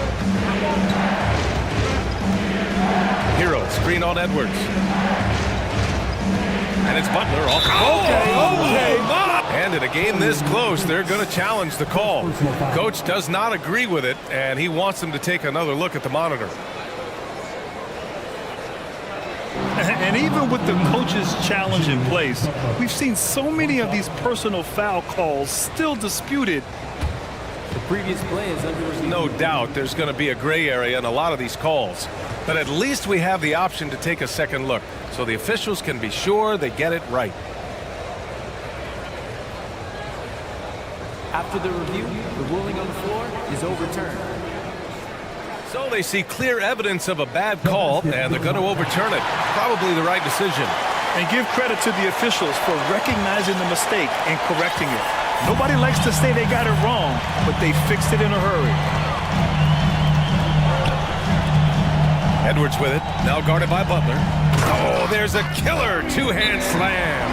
Hero screen on Edwards. And it's Butler off. Okay. And in a game this close, they're going to challenge the call. Coach does not agree with it, and he wants them to take another look at the monitor. And even with the coach's challenge in place, we've seen so many of these personal foul calls still disputed. The previous play is under review. No doubt there's going to be a gray area in a lot of these calls. But at least we have the option to take a second look, so the officials can be sure they get it right. After the review, the ruling on the floor is overturned. So they see clear evidence of a bad call, and they're going to overturn it. Probably the right decision. And give credit to the officials for recognizing the mistake and correcting it. Nobody likes to say they got it wrong, but they fixed it in a hurry. Edwards with it, now guarded by Butler. Oh, there's a killer 2-hand slam.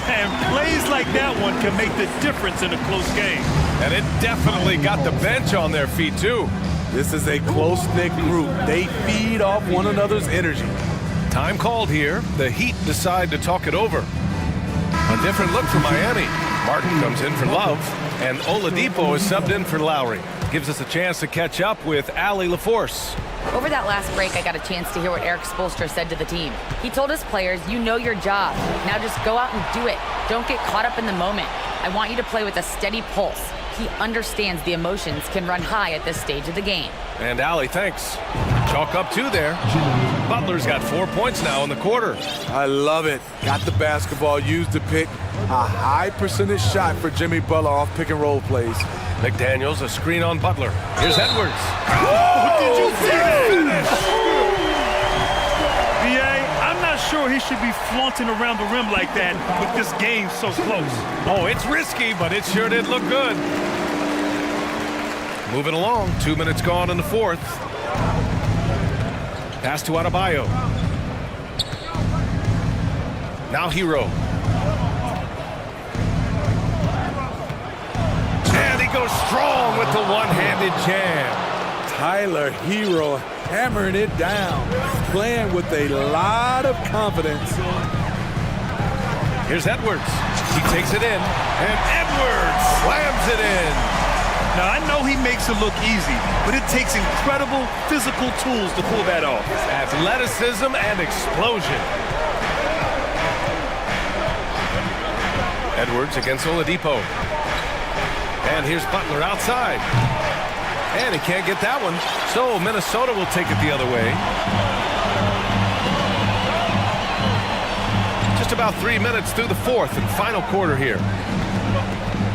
And plays like that one can make the difference in a close game. And it definitely got the bench on their feet, too. This is a close-knit group. They feed off one another's energy. Time called here. The Heat decide to talk it over. A different look for Miami. Martin comes in for Love, and Oladipo is subbed in for Lowry. Gives us a chance to catch up with Allie LaForce. Over that last break, I got a chance to hear what Eric Spoelstra said to the team. He told his players, you know your job. Now just go out and do it. Don't get caught up in the moment. I want you to play with a steady pulse. He understands the emotions can run high at this stage of the game. And Allie, thanks. Chalk up 2 there. Butler's got 4 points now in the quarter. I love it. Got the basketball, used to pick a high percentage shot for Jimmy Butler off pick and roll plays. McDaniels, a screen on Butler. Here's Edwards. Oh, did you see that? B.A., I'm not sure he should be flaunting around the rim like that with this game so close. Oh, it's risky, but it sure did look good. Moving along, 2 minutes gone in the fourth. Pass to Adebayo. Now Hero. And he goes strong with the one-handed jam. Tyler Hero hammering it down, playing with a lot of confidence. Here's Edwards. He takes it in, and Edwards slams it in. Now, I know he makes it look easy, but it takes incredible physical tools to pull that off. Athleticism and explosion. Edwards against Oladipo. And here's Butler outside. And he can't get that one. So Minnesota will take it the other way. Just about 3 minutes through the fourth and final quarter here.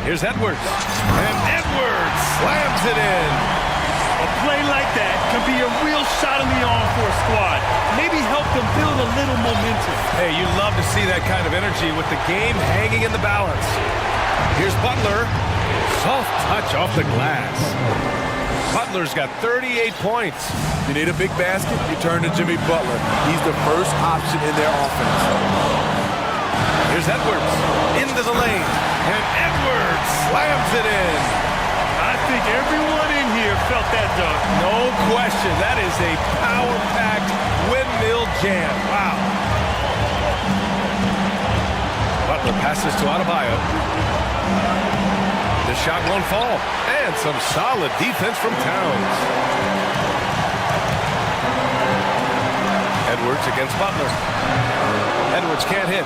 Here's Edwards. And Edwards slams it in. A play like that can be a real shot in the arm for a squad. Maybe help them build a little momentum. Hey, you love to see that kind of energy with the game hanging in the balance. Here's Butler. Soft touch off the glass. Butler's got 38 points. You need a big basket, you turn to Jimmy Butler. He's the first option in their offense. Here's Edwards into the lane. And Edwards slams it in. I think everyone in here felt that dunk. No question. That is a power-packed windmill jam. Wow. Butler passes to Adebayo. The shot won't fall. And some solid defense from Towns. Edwards against Butler. Edwards can't hit.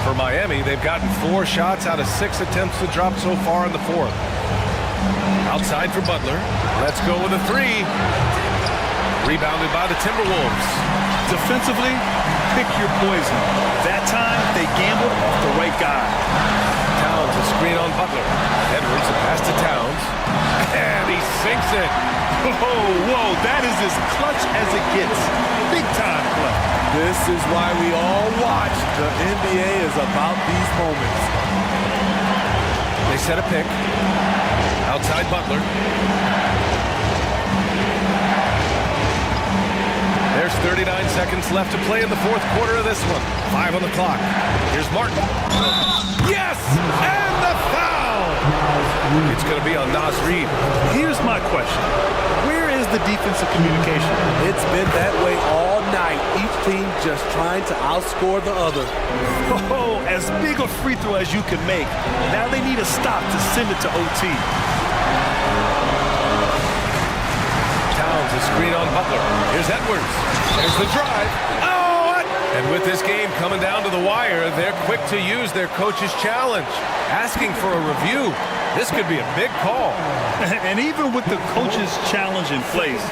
For Miami, they've gotten 4 shots out of 6 attempts to drop so far in the fourth. Outside for Butler. Let's go with a 3. Rebounded by the Timberwolves. Defensively, pick your poison. That time, they gambled off the right guy. Towns a screen on Butler. Edwards a pass to Towns. And he sinks it. Whoa, that is as clutch as it gets. Big time clutch. This is why we all watch. The NBA is about these moments. They set a pick. Outside Butler. There's 39 seconds left to play in the fourth quarter of this one. 5 on the clock. Here's Martin. Yes! And the foul! It's going to be on Naz Reid. Here's my question. Where is the defensive communication? It's been that way all night. Each team just trying to outscore the other. As big a free throw as you can make. Now they need a stop to send it to OT. Towns a screen on Butler. Here's Edwards. There's the drive. Oh! And with this game coming down to the wire, they're quick to use their coach's challenge. Asking for a review. This could be a big call. And even with the coach's challenge in place,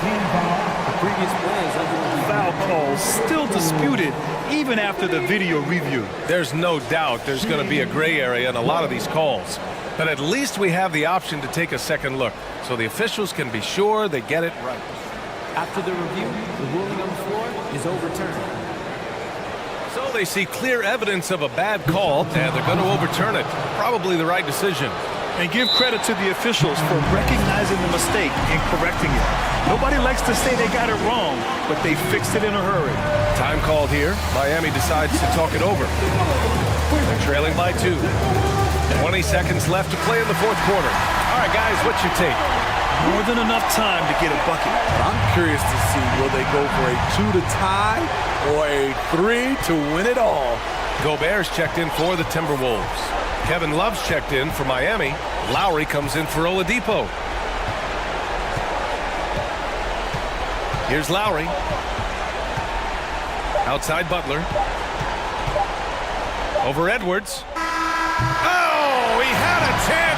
The previous play is under foul calls still disputed even after the video review. There's no doubt there's going to be a gray area in a lot of these calls. But at least we have the option to take a second look, so the officials can be sure they get it right. After the review, the ruling on the floor is overturned. So they see clear evidence of a bad call, and they're going to overturn it. Probably the right decision. And give credit to the officials for recognizing the mistake and correcting it. Nobody likes to say they got it wrong, but they fixed it in a hurry. Time called here. Miami decides to talk it over. They're trailing by 2. 20 seconds left to play in the fourth quarter. All right, guys, what's your take? More than enough time to get a bucket. I'm curious to see, will they go for a 2 to tie or a 3 to win it all? Gobert's checked in for the Timberwolves. Kevin Love's checked in for Miami. Lowry comes in for Oladipo. Here's Lowry. Outside Butler. Over Edwards. Oh, he had a chance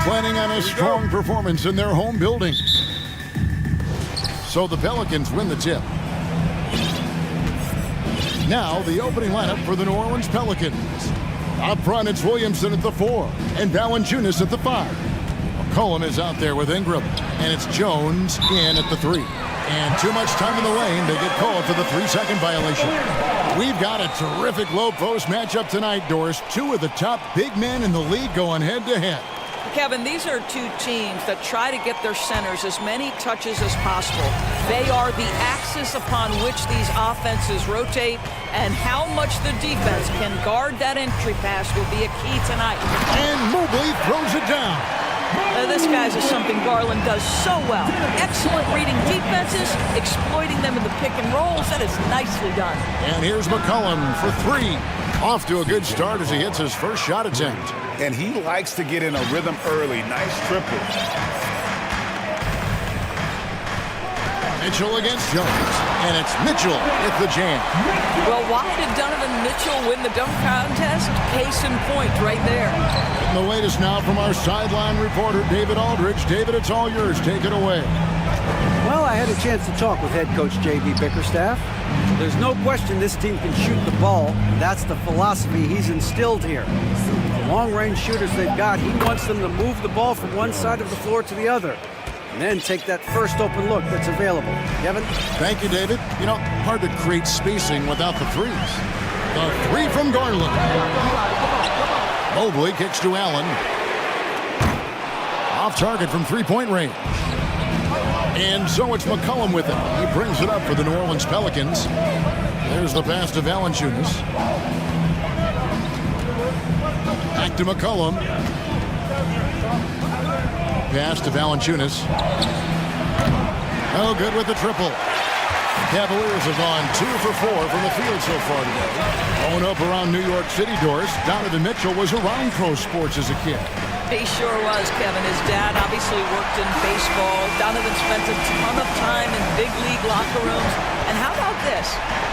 planning on a strong performance in their home building. So the Pelicans win the tip. Now the opening lineup for the New Orleans Pelicans. Up front, it's Williamson at the 4 and Valanciunas at the 5. McCollum is out there with Ingram, and it's Jones in at the 3. And too much time in the lane. They get called for the 3-second violation. We've got a terrific low post matchup tonight, Doris. Two of the top big men in the league going head-to-head. Kevin, these are two teams that try to get their centers as many touches as possible. They are the axis upon which these offenses rotate, and how much the defense can guard that entry pass will be a key tonight. And Mobley throws it down. This guy's is something Garland does so well. Excellent reading defenses, exploiting them in the pick and rolls. That is nicely done. And here's McCollum for 3. Off to a good start as he hits his first shot attempt. And he likes to get in a rhythm early. Nice triple. Mitchell against Jones. And it's Mitchell with the jam. Well, why did Donovan Mitchell win the dunk contest? Case in point right there. And the latest now from our sideline reporter, David Aldridge. David, it's all yours. Take it away. Well, I had a chance to talk with head coach J.B. Bickerstaff. There's no question this team can shoot the ball. That's the philosophy he's instilled here. The long-range shooters they've got, he wants them to move the ball from one side of the floor to the other, and then take that first open look that's available. Kevin? Thank you, David. You know, hard to create spacing without the threes. The 3 from Garland. Mobley kicks to Allen. Off target from three-point range. And so it's McCollum with it. He brings it up for the New Orleans Pelicans. There's the pass to Valanciunas. Back to McCollum. Pass to Valanciunas. Oh, good with the triple. Cavaliers have gone 2 for 4 from the field so far today. Growing up around New York City, Doris, Donovan Mitchell was around pro sports as a kid. He sure was, Kevin. His dad obviously worked in baseball. Donovan spent a ton of time in big league locker rooms. And how about this?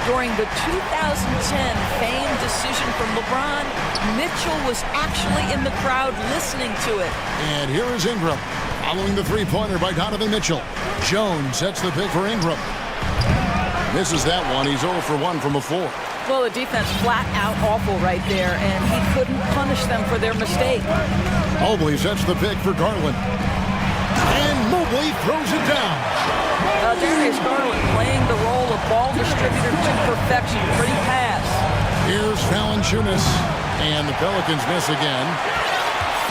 During the 2010 famed decision from LeBron, Mitchell was actually in the crowd listening to it. And here is Ingram, following the three-pointer by Donovan Mitchell. Jones sets the pick for Ingram. Misses that one. He's 0 for 1 from a 4. Well, the defense flat out awful right there, and he couldn't punish them for their mistake. Mobley sets the pick for Garland. And Mobley throws it down. Darius Garland playing the role of ball distributor to perfection. Pretty pass. Here's Valanciunas, and the Pelicans miss again.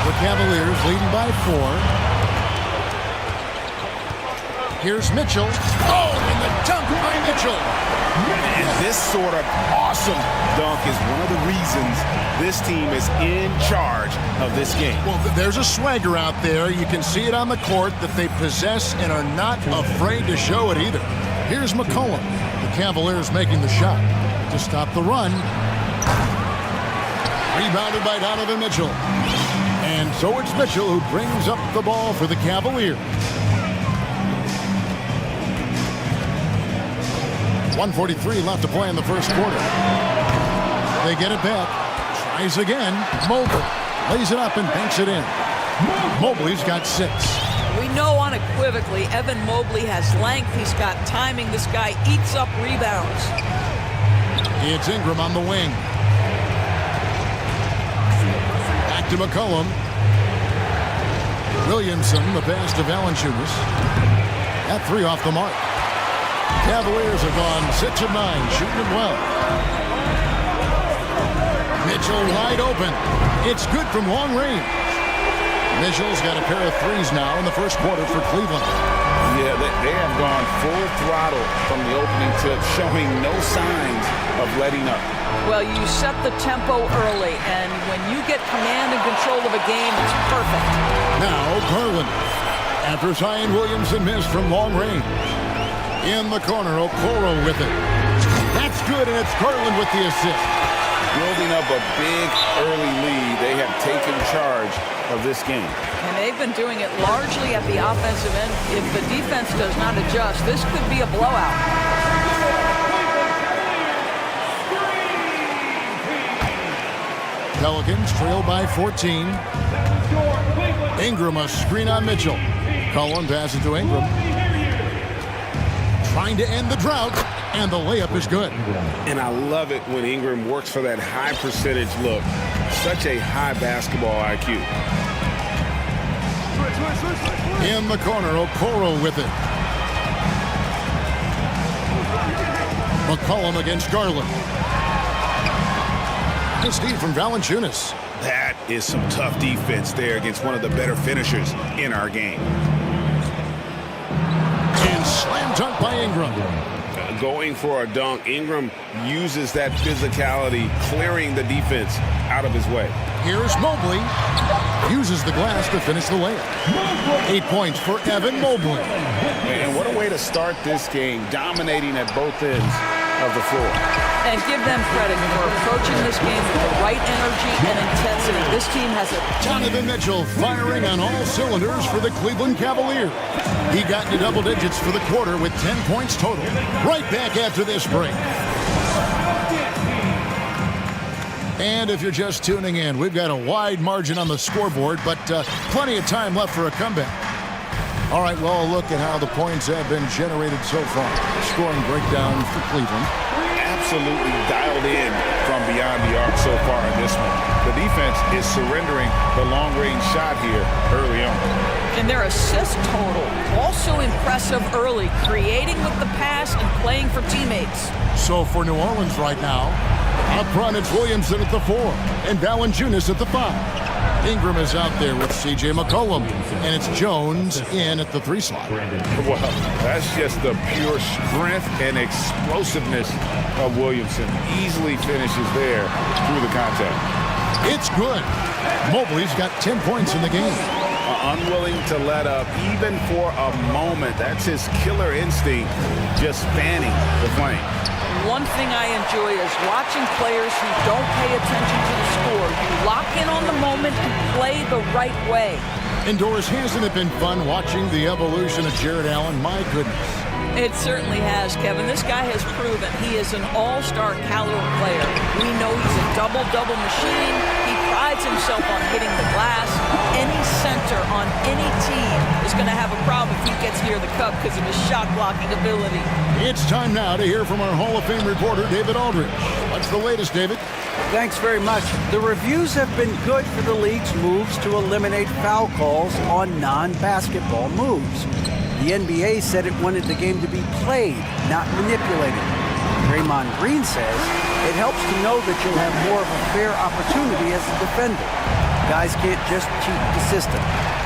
The Cavaliers leading by 4. Here's Mitchell. Oh, and the dunk by Mitchell. And this sort of awesome dunk is one of the reasons this team is in charge of this game. Well, there's a swagger out there. You can see it on the court that they possess and are not afraid to show it either. Here's McCollum. The Cavaliers making the shot to stop the run. Rebounded by Donovan Mitchell. And so it's Mitchell who brings up the ball for the Cavaliers. 1:43 left to play in the first quarter. They get it back. Tries again. Mobley lays it up and banks it in. Mobley's got 6. We know unequivocally Evan Mobley has length. He's got timing. This guy eats up rebounds. It's Ingram on the wing. Back to McCollum. Williamson, the pass to Valanciunas. That 3 off the mark. Cavaliers have gone 6 of 9, shooting it well. Mitchell wide open. It's good from long range. Mitchell's got a pair of 3s now in the first quarter for Cleveland. Yeah, they have gone full throttle from the opening tip, showing no signs of letting up. Well, you set the tempo early, and when you get command and control of a game, it's perfect. Now Garland, after Zion Williamson missed from long range. In the corner, Okoro with it. That's good, and it's Garland with the assist. Building up a big early lead, they have taken charge of this game. And they've been doing it largely at the offensive end. If the defense does not adjust, this could be a blowout. Pelicans trail by 14. Ingram, a screen on Mitchell. Cullen passes to Ingram. Trying to end the drought, and the layup is good. And I love it when Ingram works for that high percentage look. Such a high basketball IQ. In the corner, Okoro with it. McCollum against Garland. Good steal from Valanciunas. That is some tough defense there against one of the better finishers in our game. And slam dunk by Ingram. Going for a dunk, Ingram uses that physicality, clearing the defense out of his way. Here's Mobley. Uses the glass to finish the layup. 8 points for Evan Mobley. And what a way to start this game, dominating at both ends of the floor. And give them credit for approaching this game with the right energy and intensity. This team has a Donovan Mitchell firing on all cylinders for the Cleveland Cavaliers. He got into double digits for the quarter with 10 points total. Right back after this break. And if you're just tuning in, we've got a wide margin on the scoreboard, but plenty of time left for a comeback. All right, well, look at how the points have been generated so far. Scoring breakdown for Cleveland. Absolutely dialed in from beyond the arc so far in this one. The defense is surrendering the long-range shot here early on. And their assist total, also impressive early, creating with the pass and playing for teammates. So for New Orleans right now, up front it's Williamson at the 4 and Valanciunas at the 5. Ingram is out there with C.J. McCollum, and it's Jones in at the 3 slot. Well, that's just the pure strength and explosiveness of Williamson. Easily finishes there through the contact. It's good. Mobley's got 10 points in the game. Unwilling to let up even for a moment. That's his killer instinct, just fanning the flame. One thing I enjoy is watching players who don't pay attention to the score. You lock in on the moment and play the right way. Indoors, hasn't it been fun watching the evolution of Jared Allen? My goodness. It certainly has, Kevin. This guy has proven he is an all-star caliber player. We know he's a double-double machine. He prides himself on hitting the glass. Any center on any team is going to have a problem if he gets near the cup because of his shot-blocking ability. It's time now to hear from our Hall of Fame reporter, David Aldridge. What's the latest, David? Thanks very much. The reviews have been good for the league's moves to eliminate foul calls on non-basketball moves. The NBA said it wanted the game to be played, not manipulated. Draymond Green says it helps to know that you'll have more of a fair opportunity as a defender. Guys can't just cheat the system.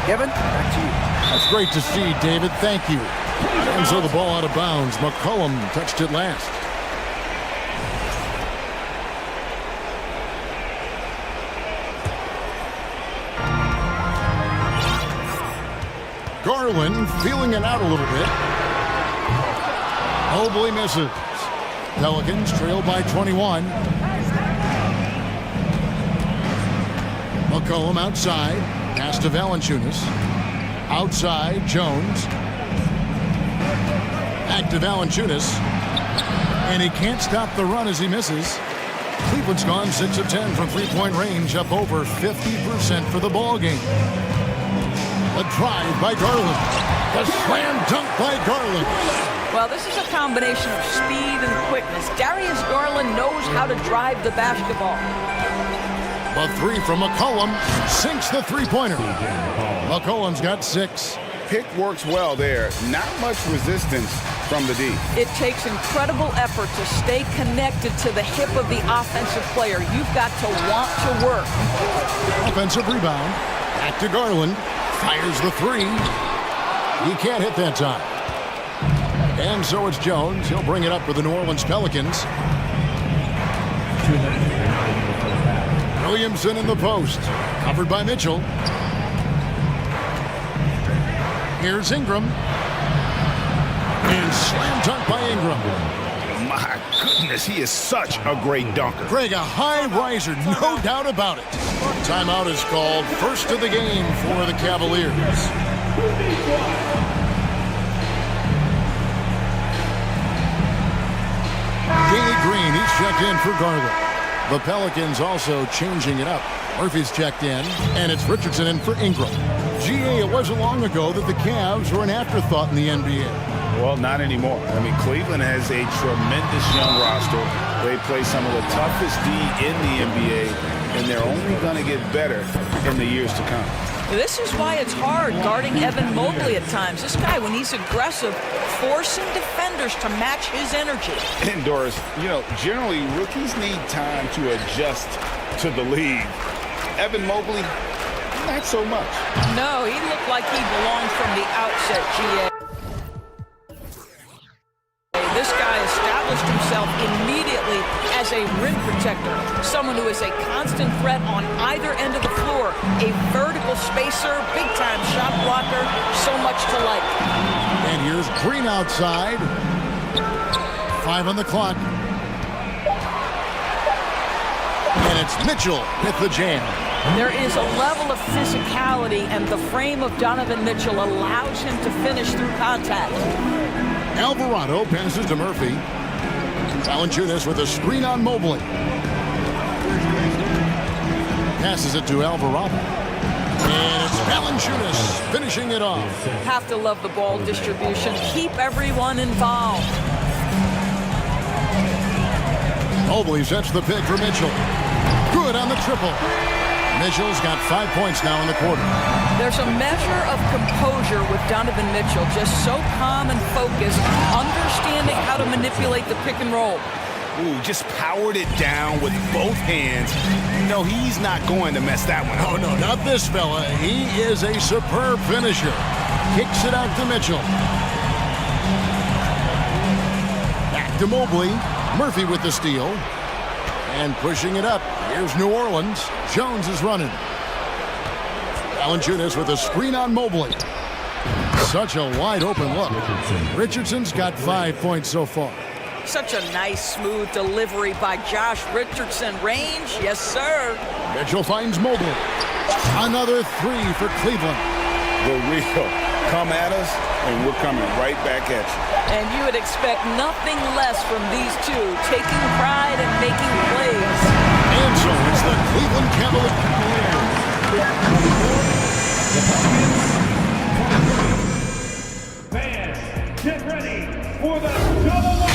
Kevin, back to you. That's great to see, David. Thank you. And so the ball out of bounds. McCollum touched it last. Garland feeling it out a little bit. Mobley misses. Pelicans trail by 21. McCollum outside. Pass to Valanciunas. Outside, Jones. Back to Valanciunas. And he can't stop the run as he misses. Cleveland's gone 6 of 10 from three-point range, up over 50% for the ball game. A drive by Garland. The slam dunk by Garland. Well, this is a combination of speed and quickness. Darius Garland knows how to drive the basketball. A 3 from McCollum sinks the three-pointer. McCollum's got 6. Pick works well there. Not much resistance from the D. It takes incredible effort to stay connected to the hip of the offensive player. You've got to want to work. Offensive rebound. Back to Garland. Fires the 3. He can't hit that time. And so it's Jones. He'll bring it up for the New Orleans Pelicans. Williamson in the post. Covered by Mitchell. Here's Ingram. And slam dunk by Ingram. My goodness, he is such a great dunker. Greg, a high riser, no doubt about it. Timeout is called. First of the game for the Cavaliers. Jaylee Green, he's checked in for Garland. The Pelicans also changing it up. Murphy's checked in, and it's Richardson in for Ingram. GA, it wasn't long ago that the Cavs were an afterthought in the NBA. Well, not anymore. I mean, Cleveland has a tremendous young roster. They play some of the toughest D in the NBA, and they're only going to get better in the years to come. This is why it's hard guarding Evan Mobley at times. This guy, when he's aggressive, forcing defenders to match his energy. And Doris, you know, generally rookies need time to adjust to the league. Evan Mobley, not so much. No, he looked like he belonged from the outset, GA. This guy established himself immediately as a rim protector, someone who is a constant threat on either end of the floor, a vertical spacer, big-time shot blocker, so much to like. And here's Green outside. 5 on the clock. And it's Mitchell with the jam. There is a level of physicality, and the frame of Donovan Mitchell allows him to finish through contact. Alvarado passes to Murphy. Valanciunas with a screen on Mobley. Passes it to Alvarado. And it's Valanciunas finishing it off. Have to love the ball distribution. Keep everyone involved. Mobley sets the pick for Mitchell. Good on the triple. Mitchell's got 5 points now in the quarter. There's a measure of composure with Donovan Mitchell, just so calm and focused, understanding how to manipulate the pick and roll. Ooh, just powered it down with both hands. No, he's not going to mess that one up. Oh, no, not this fella. He is a superb finisher. Kicks it out to Mitchell. Back to Mobley. Murphy with the steal. And pushing it up. Here's New Orleans. Jones is running. Valanciunas with a screen on Mobley. Such a wide open look. Richardson's got 5 points so far. Such a nice, smooth delivery by Josh Richardson. Range, yes, sir. Mitchell finds Mobley. Another 3 for Cleveland. The real. Come at us, and we're coming right back at you. And you would expect nothing less from these two, taking pride and making plays. And so it's the Cleveland Cavaliers. Fans, get ready for the double up.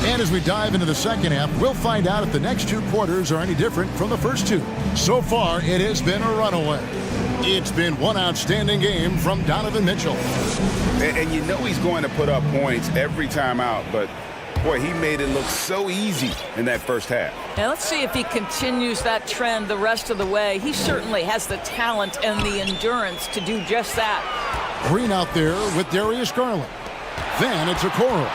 And as we dive into the second half, we'll find out if the next 2 quarters are any different from the first 2. So far, it has been a runaway. It's been one outstanding game from Donovan Mitchell. And you know he's going to put up points every time out, but boy, he made it look so easy in that first half. Now let's see if he continues that trend the rest of the way. He certainly has the talent and the endurance to do just that. Green out there with Darius Garland. Then it's Okoro.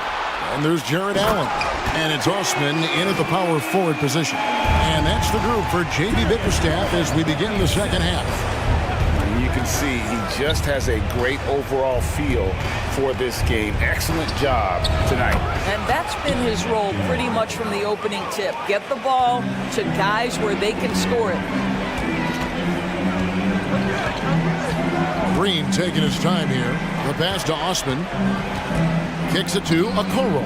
And there's Jared Allen. And it's Osman in at the power forward position. And that's the group for J.B. Bickerstaff as we begin the second half. You can see he just has a great overall feel for this game. Excellent job tonight. And that's been his role pretty much from the opening tip. Get the ball to guys where they can score it. Green taking his time here. The pass to Osman. Kicks it to Okoro.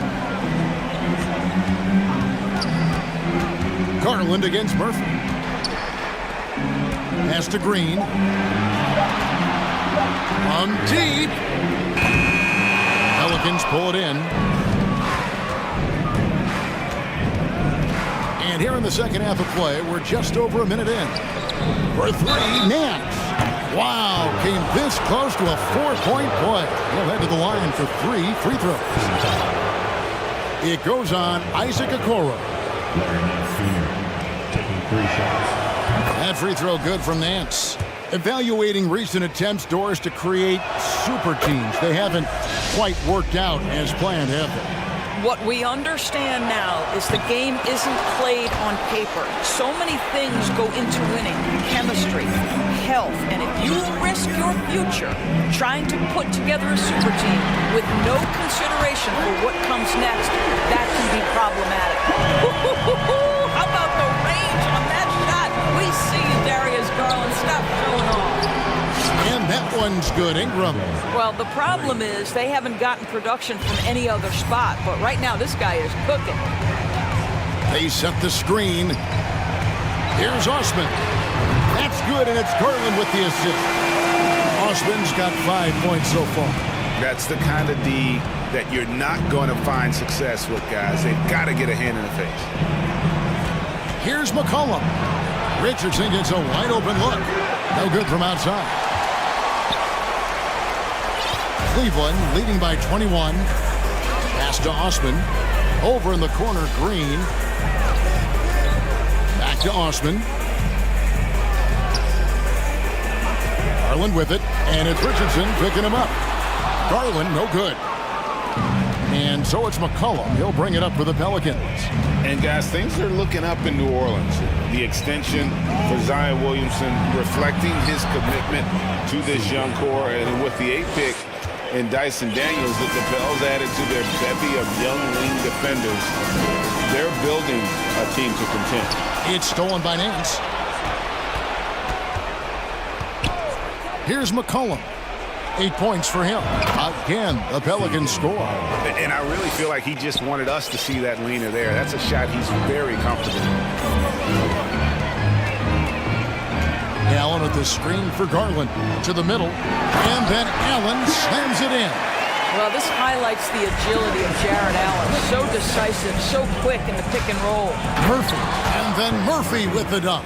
Garland against Murphy. Pass to Green. From deep. Pelicans pull it in. And here in the second half of play, we're just over a minute in. For 3, Nance. Wow, came this close to a 4-point play. He'll head to the line for 3 free throws. It goes on Isaac Okoro. Taking 3 shots. That free throw good from Nance. Evaluating recent attempts, Doris, to create super teams. They haven't quite worked out as planned, have they? What we understand now is the game isn't played on paper. So many things go into winning. Chemistry, health, and if you risk your future trying to put together a super team with no consideration for what comes next, that can be problematic. How about the range on that shot? We see you, Darius Garland. Stop showing off. And that one's good. Ingram. Well, the problem is they haven't gotten production from any other spot, but right now this guy is cooking. They set the screen. Here's Osman. That's good, and it's Garland with the assist. Osman's got 5 points so far. That's the kind of D that you're not going to find success with, guys. They've got to get a hand in the face. Here's McCollum. Richardson gets a wide open look. No good from outside. Cleveland leading by 21. Pass to Osman. Over in the corner, Green. Back to Osman. Garland with it, and it's Richardson picking him up. Garland, no good. And so it's McCollum. He'll bring it up for the Pelicans. And guys, things are looking up in New Orleans. The extension for Zion Williamson reflecting his commitment to this young core. And with the 8th pick and Dyson Daniels, that the Pels added to their bevy of young wing defenders, they're building a team to contend. It's stolen by Nance. Here's McCollum. 8 points for him. Again, the Pelicans score. And I really feel like he just wanted us to see that leaner there. That's a shot he's very comfortable with. Allen with the screen for Garland. To the middle. And then Allen slams it in. Well, this highlights the agility of Jared Allen. So decisive, so quick in the pick and roll. Murphy. And then Murphy with the dunk.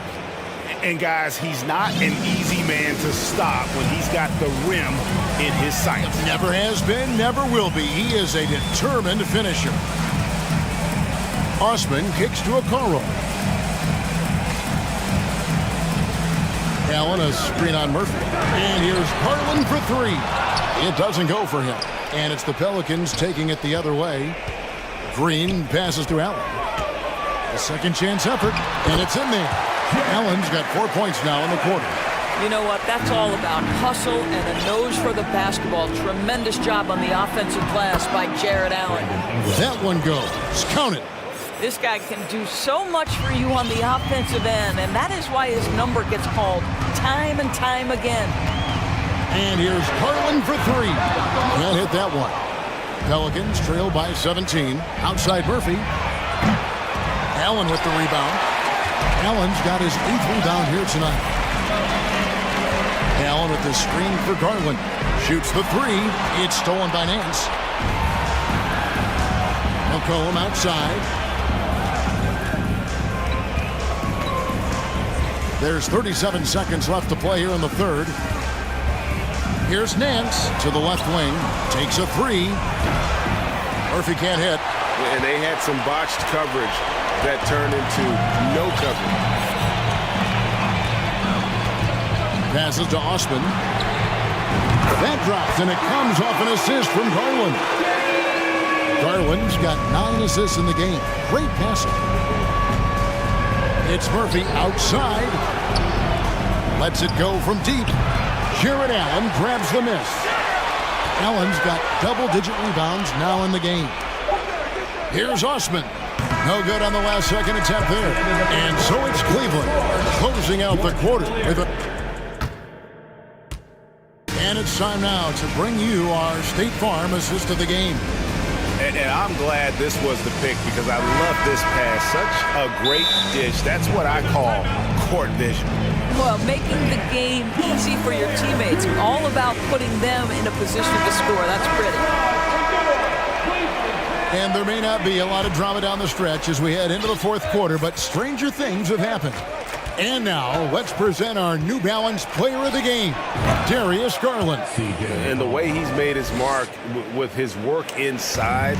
And guys, he's not an easy man to stop when he's got the rim in his sights. Never has been, never will be. He is a determined finisher. Osman kicks to Okoro. Allen, a screen on Murphy. And here's Garland for 3. It doesn't go for him. And it's the Pelicans taking it the other way. Green passes to Allen. A second chance effort, and it's in there. Allen's got 4 points now in the quarter. You know what? That's all about hustle and a nose for the basketball. Tremendous job on the offensive glass by Jared Allen. That one goes. Count it. This guy can do so much for you on the offensive end, and that is why his number gets called time and time again. And here's Garland for 3. Can't hit that one. Pelicans trail by 17. Outside Murphy. Allen with the rebound. Allen's got his 8th rebound here tonight. Allen with the screen for Garland. Shoots the 3. It's stolen by Nance. McCollum outside. There's 37 seconds left to play here in the third. Here's Nance to the left wing. Takes a 3. Murphy can't hit. And they had some botched coverage that turned into no coverage. Passes to Osman. That drops, and it comes off an assist from Garland. Garland's got 9 assists in the game. Great passing. It's Murphy outside. Lets it go from deep. Jared Allen grabs the miss. Allen's got double-digit rebounds now in the game. Here's Osman. No good on the last second attempt there. And so it's Cleveland closing out the quarter with a... And it's time now to bring you our State Farm assist of the game. And I'm glad this was the pick because I love this pass. Such a great dish. That's what I call court vision. Well, making the game easy for your teammates. All about putting them in a position to score. That's pretty. And there may not be a lot of drama down the stretch as we head into the fourth quarter, but stranger things have happened. And now, let's present our New Balance Player of the Game, Darius Garland. And the way he's made his mark with his work inside,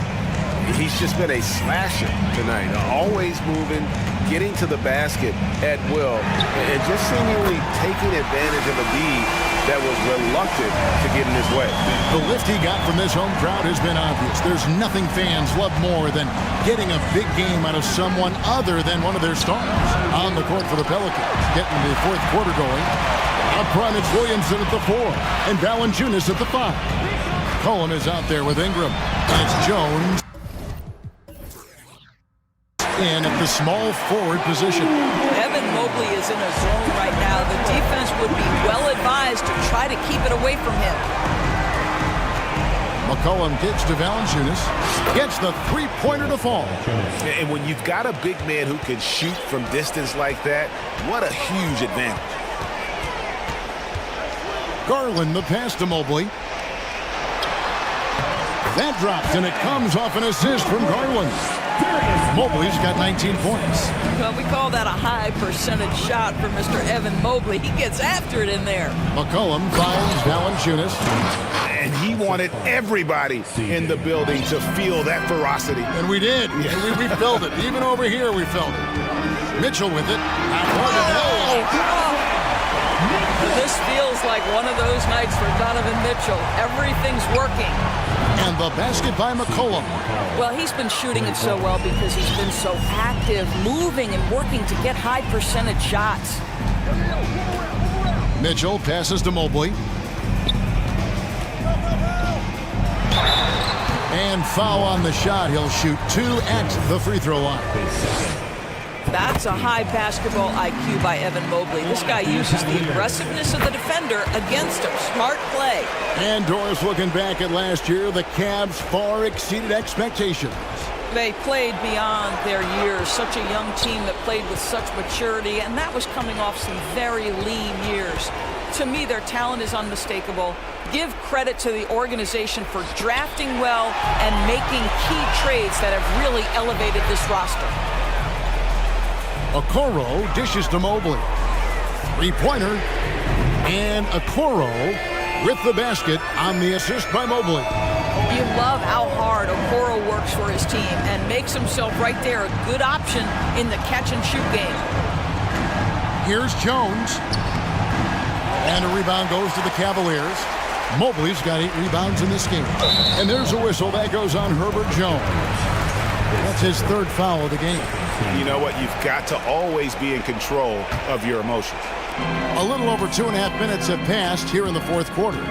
he's just been a slasher tonight. Always moving, getting to the basket at will, and just seemingly taking advantage of a lead that was reluctant to get in his way. The lift he got from this home crowd has been obvious. There's nothing fans love more than getting a big game out of someone other than one of their stars. On the court for the Pelicans, getting the fourth quarter going. Up front, it's Williamson at the 4, and Valanciunas at the 5. Cohen is out there with Ingram, and it's Jones in at the small forward position. Evan Mobley is in a zone right now. The defense would be well advised to try to keep it away from him. McCollum gets to Valanciunas, gets the three-pointer to fall. And when you've got a big man who can shoot from distance like that, what a huge advantage. Garland the pass to Mobley. That drops, and it comes off an assist from Garland. Mobley's got 19 points. Well, we call that a high percentage shot for Mr. Evan Mobley. He gets after it in there. McCollum fouls Valanciunas. And he wanted everybody in the building to feel that ferocity. And we did. Yeah. We felt it. Even over here, we felt it. Mitchell with it. This feels like one of those nights for Donovan Mitchell. Everything's working. And the basket by McCollum. Well, he's been shooting it so well because he's been so active, moving and working to get high percentage shots. Mitchell passes to Mobley. And foul on the shot. He'll shoot 2 at the free throw line. That's a high basketball IQ by Evan Mobley. This guy uses the aggressiveness of the defender against him. Smart play. And Doris, looking back at last year, the Cavs far exceeded expectations. They played beyond their years. Such a young team that played with such maturity, and that was coming off some very lean years. To me, their talent is unmistakable. Give credit to the organization for drafting well and making key trades that have really elevated this roster. Okoro dishes to Mobley. Three-pointer. And Okoro with the basket on the assist by Mobley. You love how hard Okoro works for his team and makes himself right there a good option in the catch-and-shoot game. Here's Jones. And a rebound goes to the Cavaliers. Mobley's got 8 rebounds in this game. And there's a whistle that goes on Herbert Jones. That's his 3rd foul of the game. You know what? You've got to always be in control of your emotions. A little over 2.5 minutes have passed here in the 4th quarter.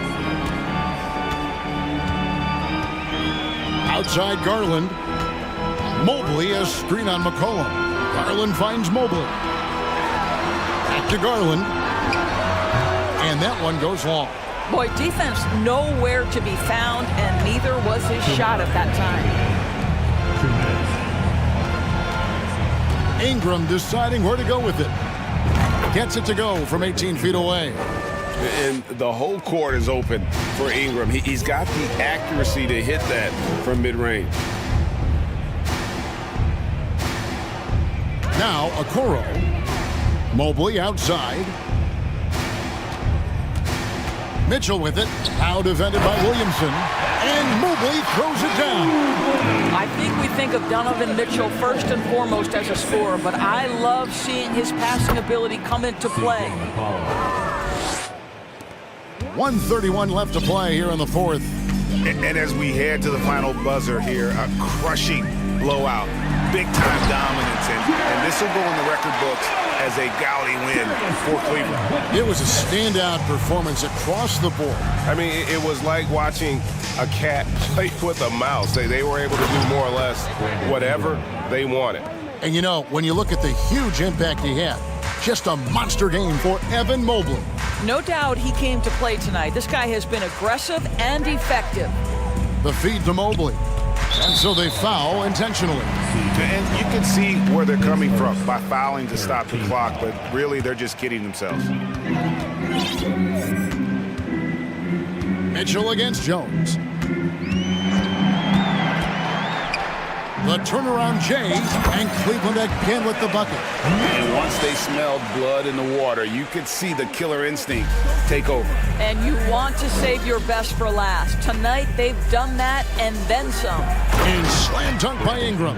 Outside Garland. Mobley, a screen on McCollum. Garland finds Mobley. Back to Garland. And that one goes long. Boy, defense nowhere to be found, and neither was his shot at that time. Ingram deciding where to go with it. Gets it to go from 18 feet away. And the whole court is open for Ingram. He's got the accuracy to hit that from mid-range. Now Okoro. Mobley outside. Mitchell with it. Now defended by Williamson. And Mobley throws it down. I think we think of Donovan Mitchell first and foremost as a scorer, but I love seeing his passing ability come into play. 1:31 left to play here in the 4th. And as we head to the final buzzer here, a crushing blowout. Big-time dominance, and this will go in the record books as a gaudy win for Cleveland. It was a standout performance across the board. I mean, it was like watching a cat play with a mouse. They were able to do more or less whatever they wanted. And you know, when you look at the huge impact he had, just a monster game for Evan Mobley. No doubt he came to play tonight. This guy has been aggressive and effective. The feed to Mobley. And so they foul intentionally. And you can see where they're coming from by fouling to stop the clock, but really they're just kidding themselves. Mitchell against Jones. The turnaround Jay, and Cleveland again with the bucket. And once they smelled blood in the water, you could see the killer instinct take over. And you want to save your best for last. Tonight, they've done that and then some. And slam dunk by Ingram.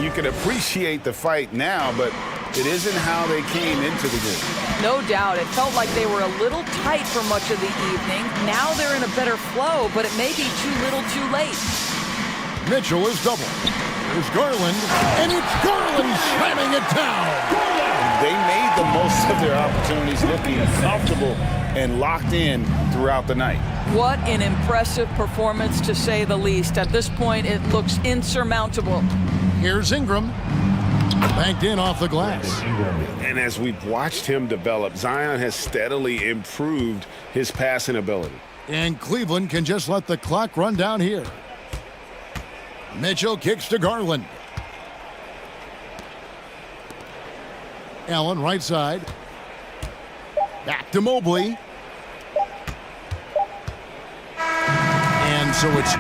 You can appreciate the fight now, but it isn't how they came into the game. No doubt. It felt like they were a little tight for much of the evening. Now they're in a better flow, but it may be too little too late. Mitchell is double. There's Garland, and it's Garland slamming it down. They made the most of their opportunities, looking comfortable and locked in throughout the night. What an impressive performance, to say the least. At this point, it looks insurmountable. Here's Ingram. Banked in off the glass. And as we've watched him develop, Zion has steadily improved his passing ability. And Cleveland can just let the clock run down here. Mitchell kicks to Garland. Allen right side. Back to Mobley. And so it's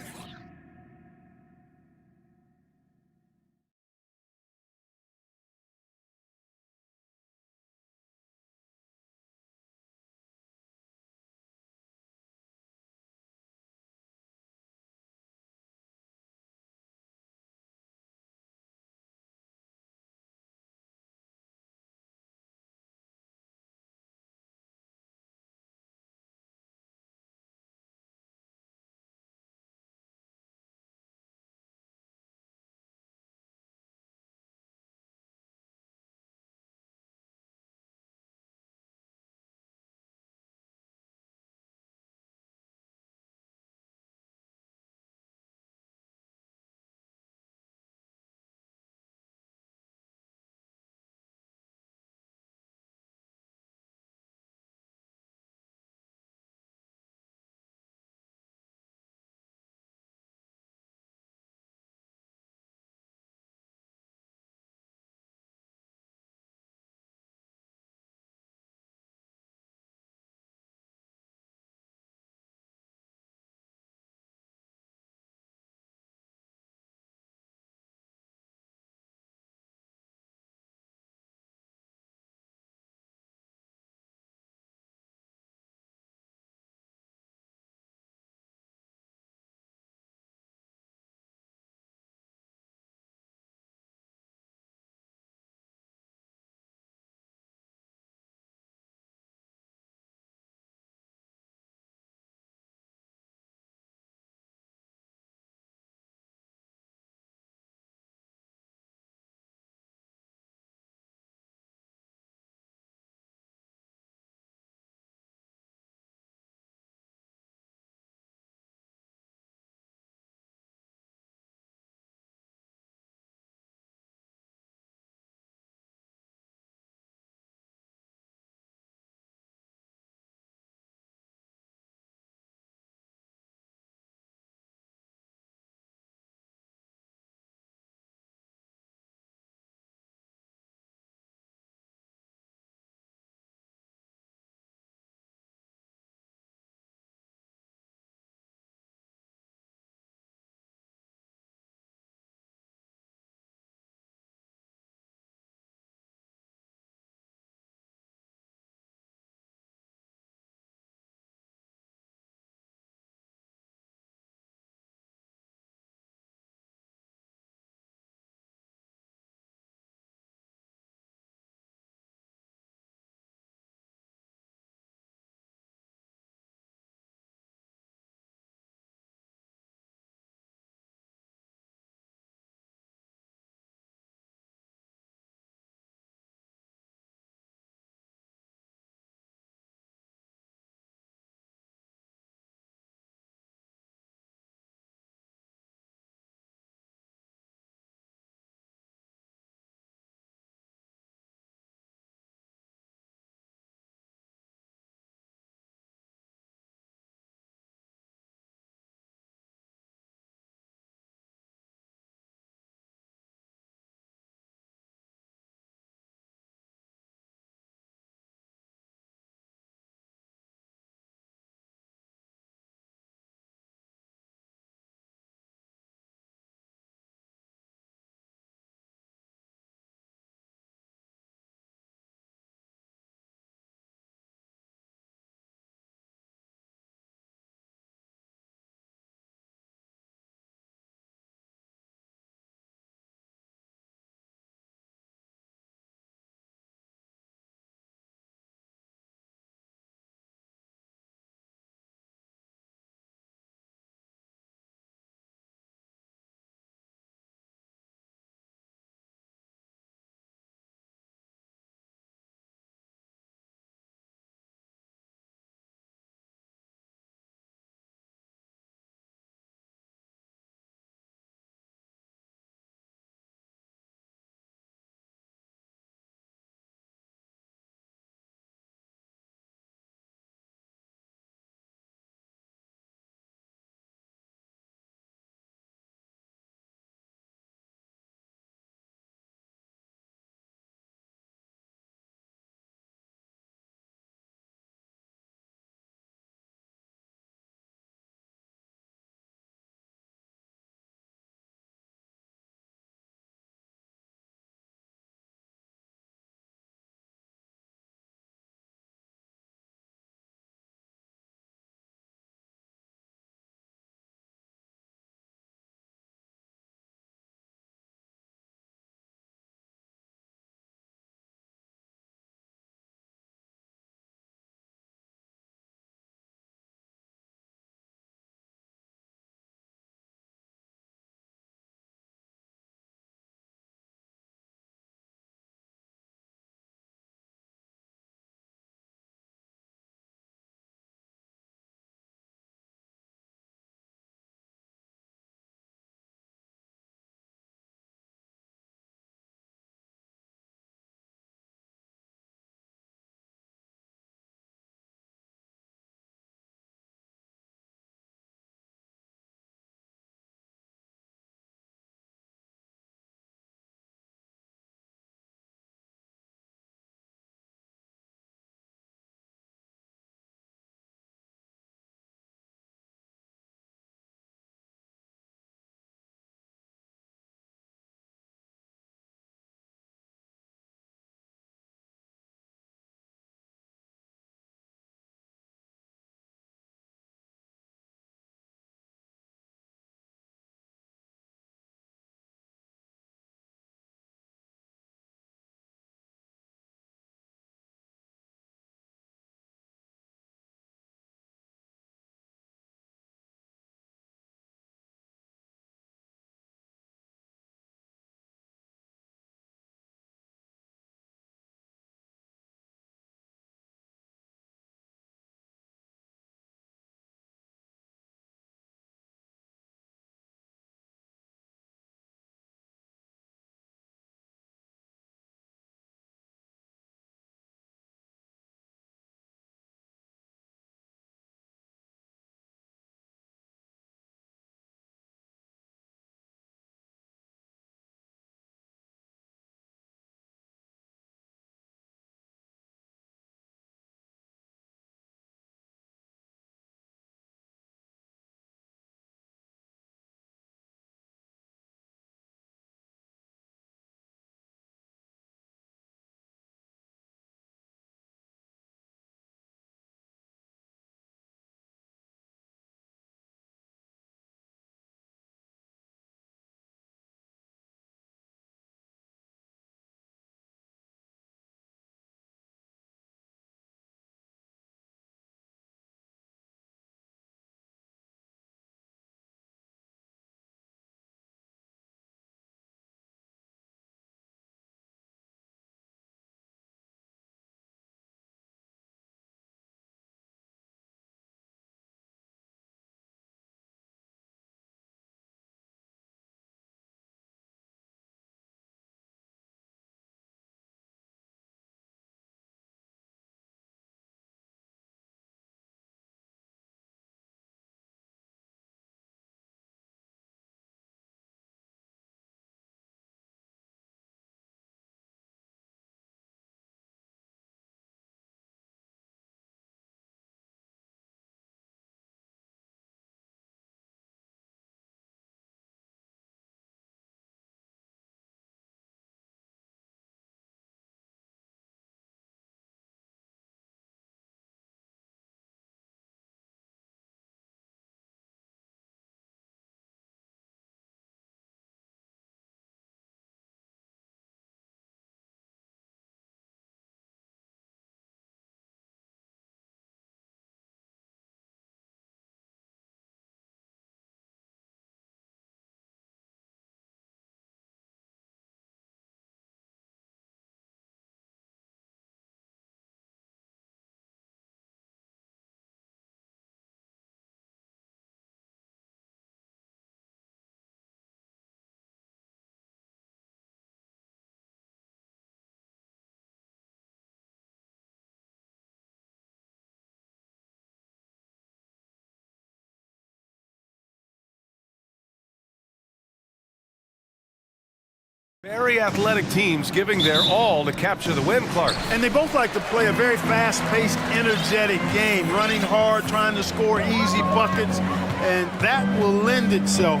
Very athletic teams giving their all to capture the win, Clark. And they both like to play a very fast-paced, energetic game, running hard, trying to score easy buckets, and that will lend itself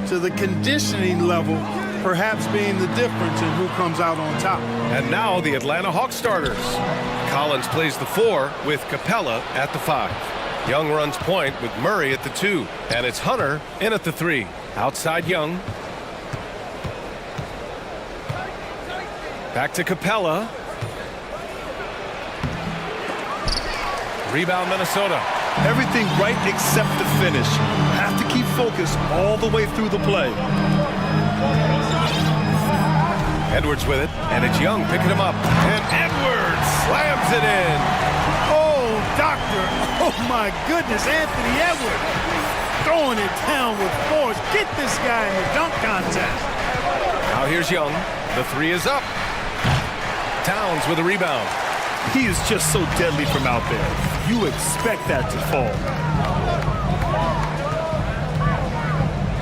to the conditioning level perhaps being the difference in who comes out on top. And now the Atlanta Hawks starters. Collins plays the 4 with Capella at the 5. Young runs point with Murray at the 2. And it's Hunter in at the 3. Outside Young. Back to Capella. Rebound Minnesota. Everything right except the finish. Have to keep focused all the way through the play. Edwards with it, and it's Young picking him up. And Edwards slams it in. Oh, doctor. Oh, my goodness. Anthony Edwards throwing it down with force. Get this guy in the dunk contest. Now here's Young. The 3 is up. Towns with a rebound. He is just so deadly from out there. You expect that to fall.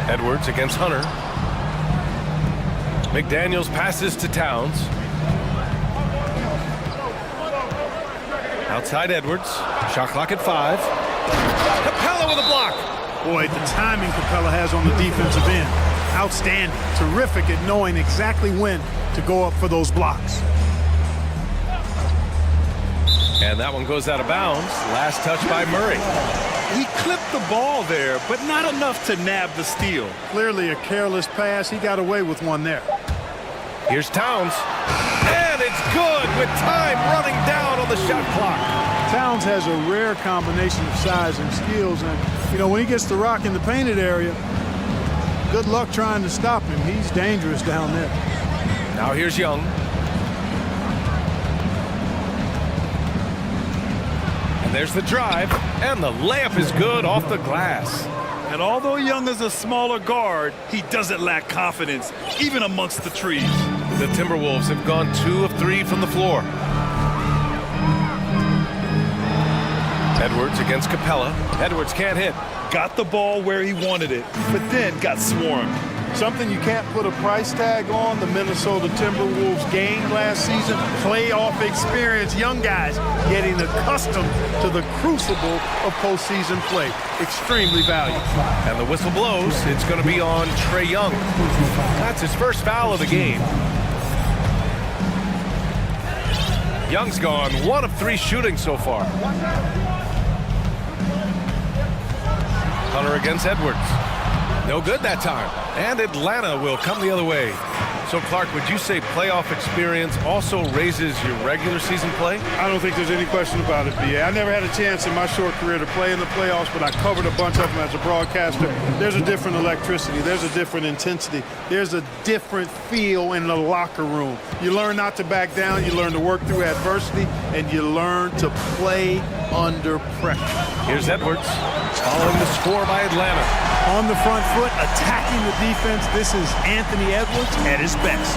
Edwards against Hunter. McDaniels passes to Towns. Outside Edwards. Shot clock at 5. Capella with a block. Boy, the timing Capella has on the defensive end. Outstanding. Terrific at knowing exactly when to go up for those blocks. And that one goes out of bounds. Last touch by Murray. He clipped the ball there, but not enough to nab the steal. Clearly a careless pass. He got away with one there. Here's Towns. And it's good with time running down on the shot clock. Towns has a rare combination of size and skills. And, you know, when he gets the rock in the painted area, good luck trying to stop him. He's dangerous down there. Now here's Young. And there's the drive. And the layup is good off the glass. And although Young is a smaller guard, he doesn't lack confidence, even amongst the trees. The Timberwolves have gone 2 of 3 from the floor. Edwards against Capella. Edwards can't hit. Got the ball where he wanted it, but then got swarmed. Something you can't put a price tag on, the Minnesota Timberwolves gained last season. Playoff experience, young guys getting accustomed to the crucible of postseason play. Extremely valuable. And the whistle blows. It's going to be on Trae Young. That's his first foul of the game. Young's gone 1 of 3 shooting so far. Hunter against Edwards. No good that time. And Atlanta will come the other way. So, Clark, would you say playoff experience also raises your regular season play? I don't think there's any question about it, B.A. I never had a chance in my short career to play in the playoffs, but I covered a bunch of them as a broadcaster. There's a different electricity. There's a different intensity. There's a different feel in the locker room. You learn not to back down. You learn to work through adversity, and you learn to play under pressure. Here's Edwards following the score by Atlanta. On the front foot, attacking the defense. This is Anthony Edwards at his best.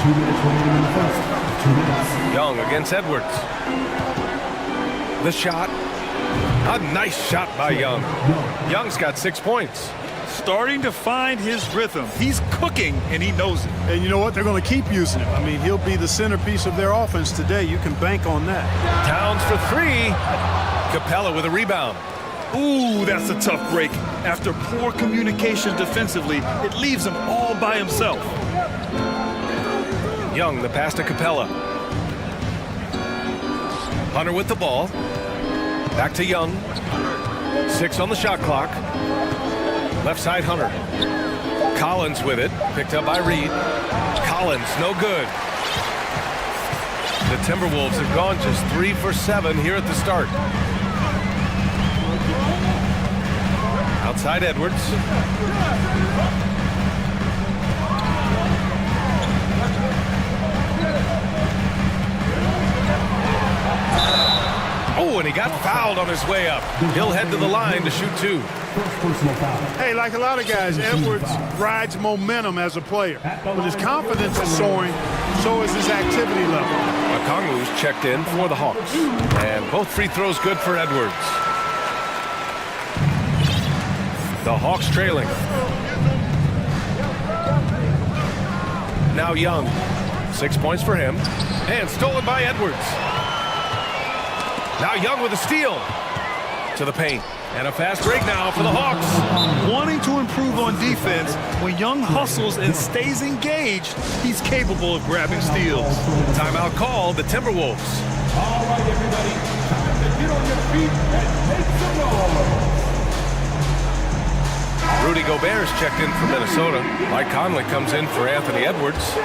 2 minutes remaining in the first. 2 minutes. Young against Edwards. The shot. A nice shot by Young. Young's got 6 points. Starting to find his rhythm. He's cooking, and he knows it. And you know what? They're going to keep using him. I mean, he'll be the centerpiece of their offense today. You can bank on that. Towns for 3. Capella with a rebound. Ooh, that's a tough break. After poor communication defensively, it leaves him all by himself. Young, the pass to Capella. Hunter with the ball. Back to Young. 6 on the shot clock. Left side Hunter. Collins with it. Picked up by Reed. Collins, no good. The Timberwolves have gone just 3 for 7 here at the start. Outside Edwards. Oh, and he got fouled on his way up. He'll head to the line to shoot 2. Hey, like a lot of guys, Edwards rides momentum as a player. When his confidence is soaring, so is his activity level. Okongwu's checked in for the Hawks. And both free throws good for Edwards. The Hawks trailing. now Young. 6 points for him. And stolen by Edwards. Now Young with a steal. To the paint. And a fast break now for the Hawks. Wanting to improve on defense, when Young hustles and stays engaged, he's capable of grabbing steals. Timeout called, the Timberwolves. All right, everybody. Time to get on your feet and make some noise. Rudy Gobert is checked in for Minnesota. Mike Conley comes in for Anthony Edwards.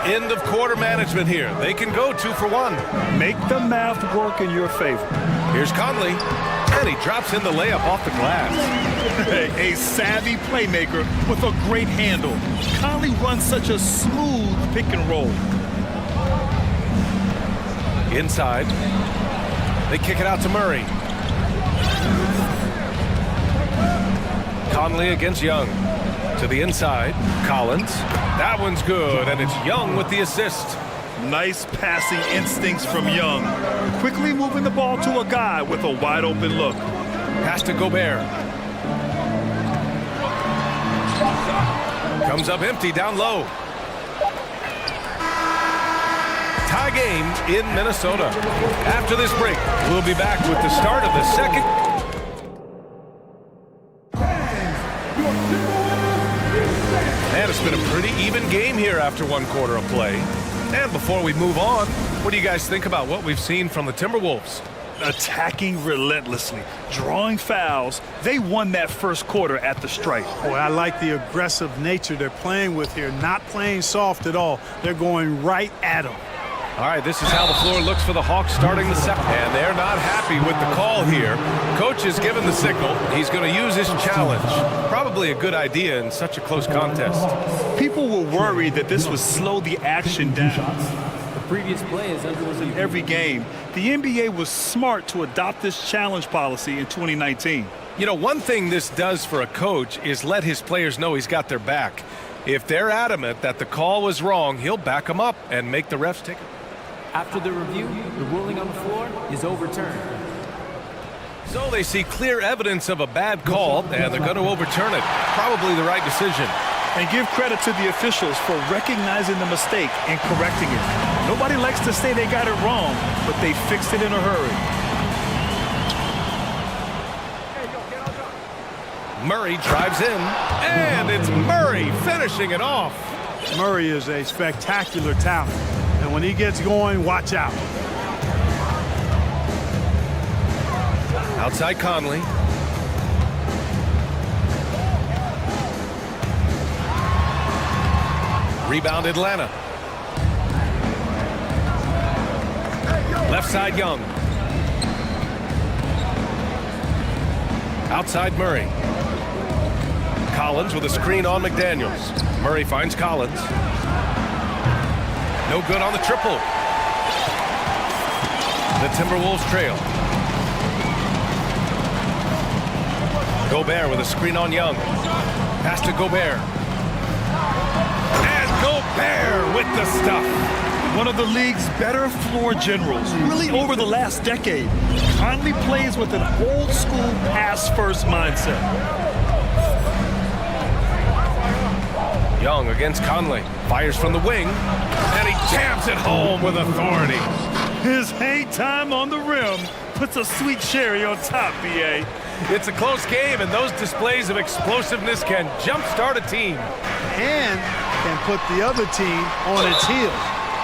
End of quarter management here. They can go 2 for 1. Make the math work in your favor. Here's Conley, and he drops in the layup off the glass. A savvy playmaker with a great handle. Conley runs such a smooth pick and roll. Inside, they kick it out to Murray. Conley against Young. To the inside, Collins. That one's good, and it's Young with the assist. Nice passing instincts from Young. Quickly moving the ball to a guy with a wide open look. Pass to Gobert. Comes up empty down low. Tie game in Minnesota. After this break, we'll be back with the start of the second. And it's been a pretty even game here after 1 quarter of play. And before we move on, what do you guys think about what we've seen from the Timberwolves? Attacking relentlessly, drawing fouls. They won that first quarter at the stripe. Boy, I like the aggressive nature they're playing with here. Not playing soft at all. They're going right at them. All right, this is how the floor looks for the Hawks starting the second. And they're not happy with the call here. Coach has given the signal. He's going to use his challenge. Probably a good idea in such a close contest. People were worried that this would slow the action down. The previous play is under In every game, the NBA was smart to adopt this challenge policy in 2019. You know, one thing this does for a coach is let his players know he's got their back. If they're adamant that the call was wrong, he'll back them up and make the refs take it. After the review, the ruling on the floor is overturned. So they see clear evidence of a bad call, and they're going to overturn it. Probably the right decision. And give credit to the officials for recognizing the mistake and correcting it. Nobody likes to say they got it wrong, but they fixed it in a hurry. Murray drives in, and it's Murray finishing it off. Murray is a spectacular talent. And when he gets going, watch out. Outside Conley. Rebound Atlanta. Left side Young. Outside Murray. Collins with a screen on McDaniels. Murray finds Collins. No good on the triple. The Timberwolves trail. Gobert with a screen on Young. Pass to Gobert. And Gobert with the stuff. One of the league's better floor generals, really over the last decade. Conley plays with an old-school pass-first mindset. Young against Conley. Fires from the wing. And he jams it home with authority. His hang time on the rim puts a sweet cherry on top, B.A. It's a close game, and those displays of explosiveness can jumpstart a team. And can put the other team on its heels.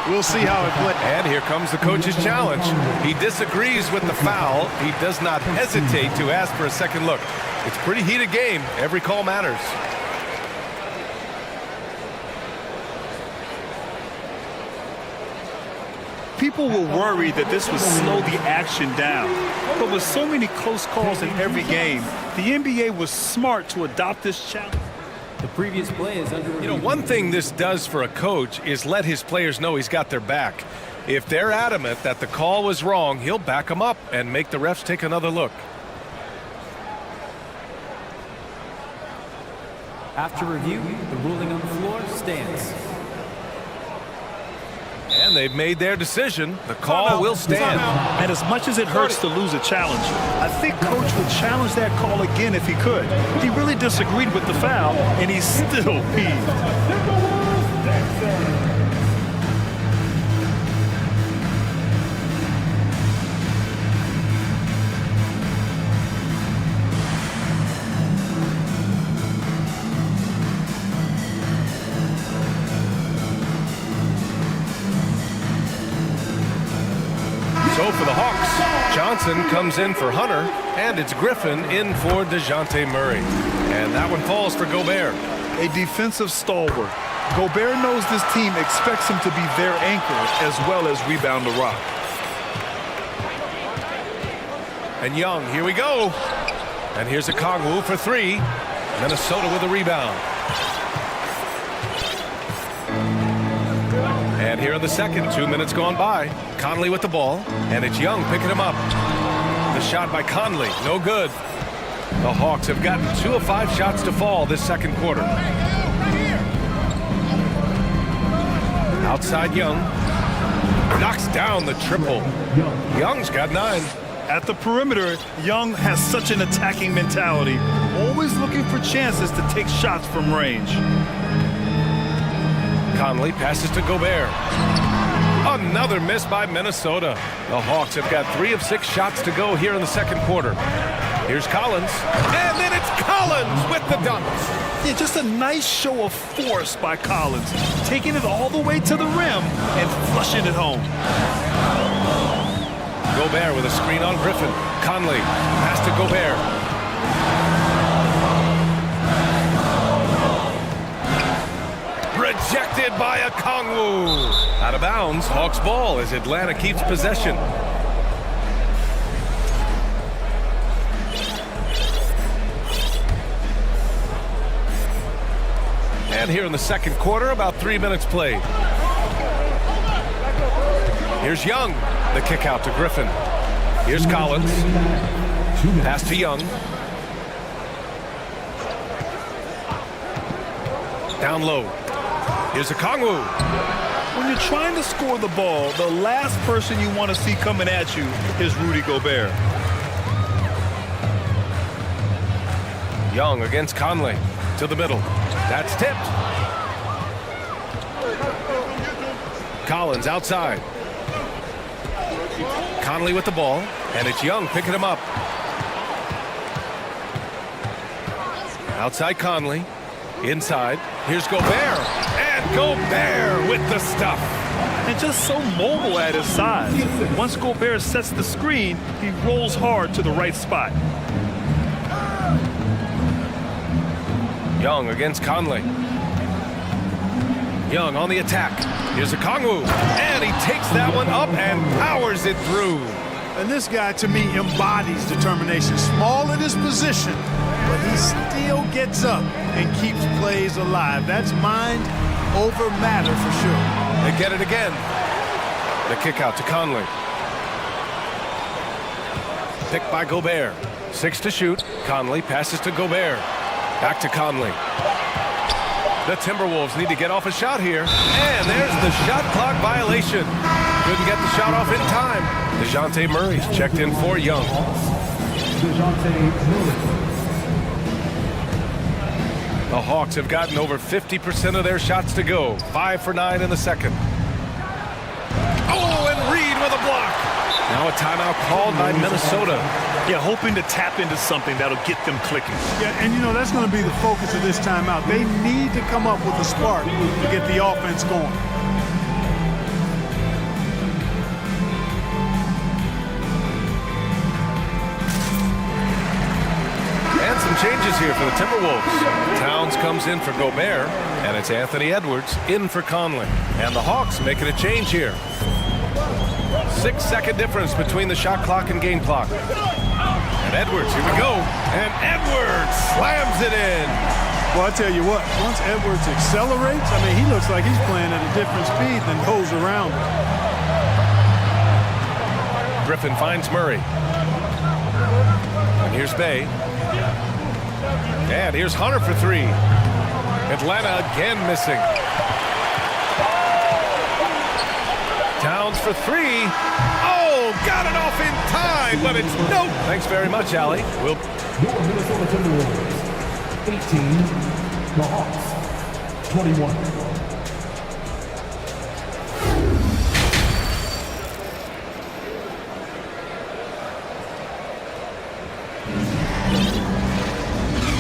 We'll see how it plays. And here comes the coach's challenge. He disagrees with the foul. He does not hesitate to ask for a second look. It's a pretty heated game. Every call matters. People were worried that this would slow the action down. But with so many close calls in every game, the NBA was smart to adopt this challenge. The previous play is under review. You know, one thing this does for a coach is let his players know he's got their back. If they're adamant that the call was wrong, he'll back them up and make the refs take another look. After review, the ruling on the floor stands. And they've made their decision. The call will stand. And as much as it hurts to lose a challenge, I think Coach would challenge that call again if he could. He really disagreed with the foul, and he's still peeved. So for the Hawks, Johnson comes in for Hunter, and it's Griffin in for DeJounte Murray. And that one falls for Gobert. A defensive stalwart. Gobert knows this team expects him to be their anchor as well as rebound the rock. And Young, here we go. And here's a Kongwu for three. Minnesota with a rebound. And here in the second, 2 minutes gone by. Conley with the ball, and it's Young picking him up. The shot by Conley, no good. The Hawks have gotten 2 of 5 shots to fall this second quarter. Outside Young. Knocks down the triple. Young's got 9. At the perimeter, Young has such an attacking mentality, always looking for chances to take shots from range. Conley passes to Gobert. Another miss by Minnesota. The Hawks have got 3 of 6 shots to go here in the second quarter. Here's Collins. And then it's Collins with the dunk. Yeah, just a nice show of force by Collins, taking it all the way to the rim and flushing it home. Gobert with a screen on Griffin. Conley, pass to Gobert. Rejected by a Kongwu. Out of bounds, Hawks ball as Atlanta keeps possession. And here in the second quarter, about 3 minutes played. Here's Young. The kick out to Griffin. Here's Collins. Pass to Young. Down low. Here's a Kongwu. When you're trying to score the ball, the last person you want to see coming at you is Rudy Gobert. Young against Conley. To the middle. That's tipped. Collins outside. Conley with the ball, and it's Young picking him up. Outside Conley. Inside. Here's Gobert. And Gobert with the stuff. And just so mobile at his size. Once Gobert sets the screen, he rolls hard to the right spot. Young against Conley. Young on the attack. Here's a Kongwu. And he takes that one up and powers it through. And this guy, to me, embodies determination. Small in his position, but he still gets up and keeps plays alive. That's mind over matter for sure. They get it again. The kick out to Conley. Picked by Gobert. 6 to shoot. Conley passes to Gobert. Back to Conley. The Timberwolves need to get off a shot here. And there's the shot clock violation. Couldn't get the shot off in time. DeJounte Murray's checked in for Young. The Hawks have gotten over 50% of their shots to go. 5 for 9 in the second. Oh, and Reed with a block. Now a timeout called by Minnesota. Yeah, hoping to tap into something that'll get them clicking. Yeah, and you know, that's going to be the focus of this timeout. They need to come up with a spark to get the offense going. And some changes here for the Timberwolves. Towns comes in for Gobert, and it's Anthony Edwards in for Conley. And the Hawks making a change here. 6-second difference between the shot clock and game clock. And Edwards, here we go. And Edwards slams it in. Well, I tell you what, once Edwards accelerates, I mean, he looks like he's playing at a different speed than goes around him. Griffin finds Murray. And here's Bay. And here's Hunter for 3. Atlanta again missing. Towns for three. Oh, got it off in time, but it's no. Thanks very much, Allie. Your Minnesota Timberwolves, 18. The Hawks, 21.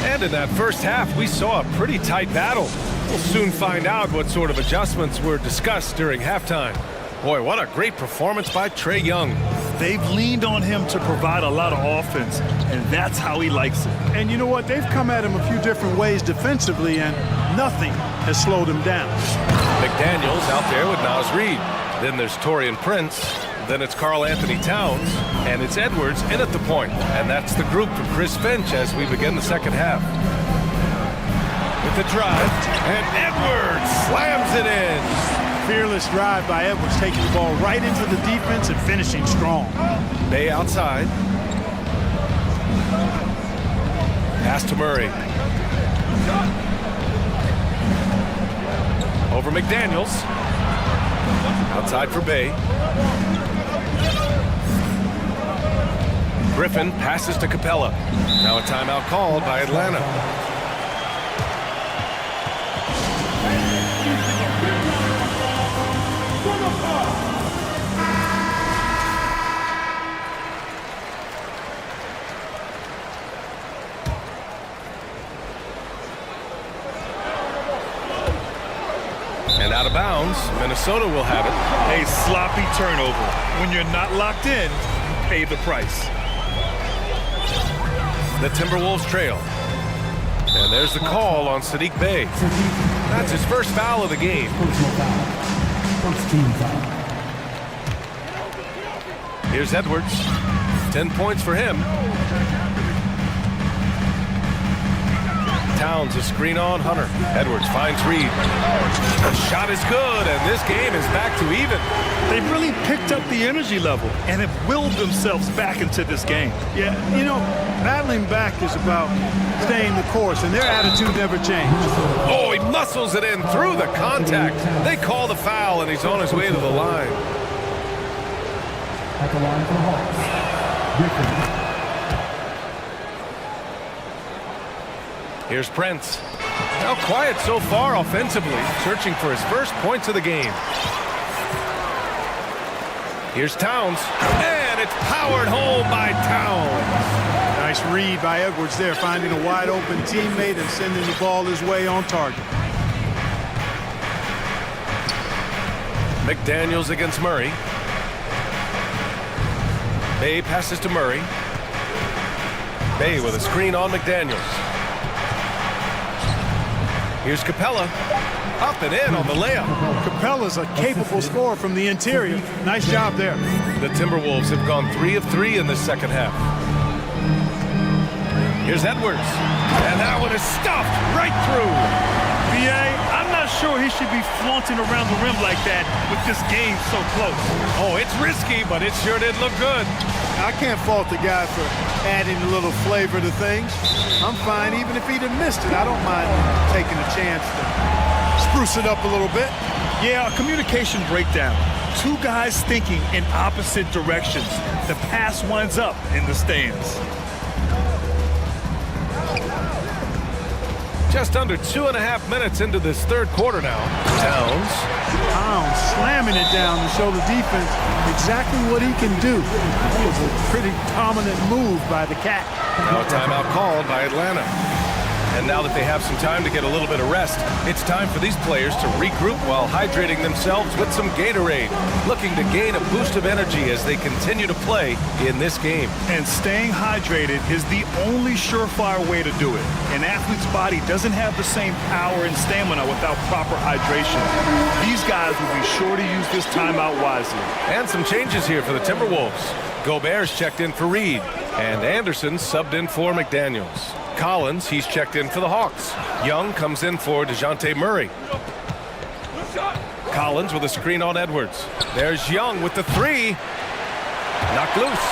And in that first half, we saw a pretty tight battle. We'll soon find out what sort of adjustments were discussed during halftime. Boy, what a great performance by Trae Young. They've leaned on him to provide a lot of offense, and that's how he likes it. And you know what? They've come at him a few different ways defensively, and nothing has slowed him down. McDaniels out there with Naz Reid. Then there's Taurean Prince. Then it's Karl Anthony Towns. And it's Edwards in at the point. And that's the group for Chris Finch as we begin the second half. With the drive, and Edwards slams it in. Fearless drive by Edwards, taking the ball right into the defense and finishing strong. Bay outside. Pass to Murray. Over McDaniels. Outside for Bay. Griffin passes to Capella. Now a timeout called by Atlanta. And out of bounds, Minnesota will have it. A sloppy turnover. When you're not locked in, pay the price. The Timberwolves trail. And there's the call on Sadiq Bey. That's his first foul of the game. First team foul. Here's Edwards. 10 points for him. Towns a screen on Hunter. Edwards finds Reed. The shot is good, and this game is back to even. They've really picked up the energy level and have willed themselves back into this game. Yeah, you know, battling back is about staying the course, and their attitude never changed. Oh, he muscles it in through the contact. They call the foul, and he's on his way to the line. At the line for the Hawks, Griffin. Here's Prince. Now quiet so far offensively, searching for his first points of the game. Here's Towns, and it's powered home by Towns. Nice read by Edwards there, finding a wide open teammate and sending the ball his way on target. McDaniels against Murray. Bay passes to Murray. Bay with a screen on McDaniels. Here's Capella, up and in on the layup. Capella's a capable scorer from the interior. Nice job there. The Timberwolves have gone 3 of 3 in this second half. Here's Edwards, and that one is stuffed right through. B.A., I'm not sure he should be flaunting around the rim like that with this game so close. Oh, it's risky, but it sure did look good. I can't fault the guy for adding a little flavor to things. I'm fine even if he'd have missed it. I don't mind taking a chance to spruce it up a little bit. Yeah, a communication breakdown. Two guys thinking in opposite directions. The pass winds up in the stands. Just under 2.5 minutes into this third quarter now. Towns slamming it down to show the defense exactly what he can do. That was a pretty prominent move by the Cat. Now a timeout called by Atlanta. And now that they have some time to get a little bit of rest, it's time for these players to regroup while hydrating themselves with some Gatorade, looking to gain a boost of energy as they continue to play in this game. And staying hydrated is the only surefire way to do it. An athlete's body doesn't have the same power and stamina without proper hydration. These guys will be sure to use this timeout wisely. And some changes here for the Timberwolves. Gobert's checked in for Reed, and Anderson subbed in for McDaniels. Collins, he's checked in for the Hawks. Young comes in for DeJounte Murray. Collins with a screen on Edwards. There's Young with the three. Knocked loose.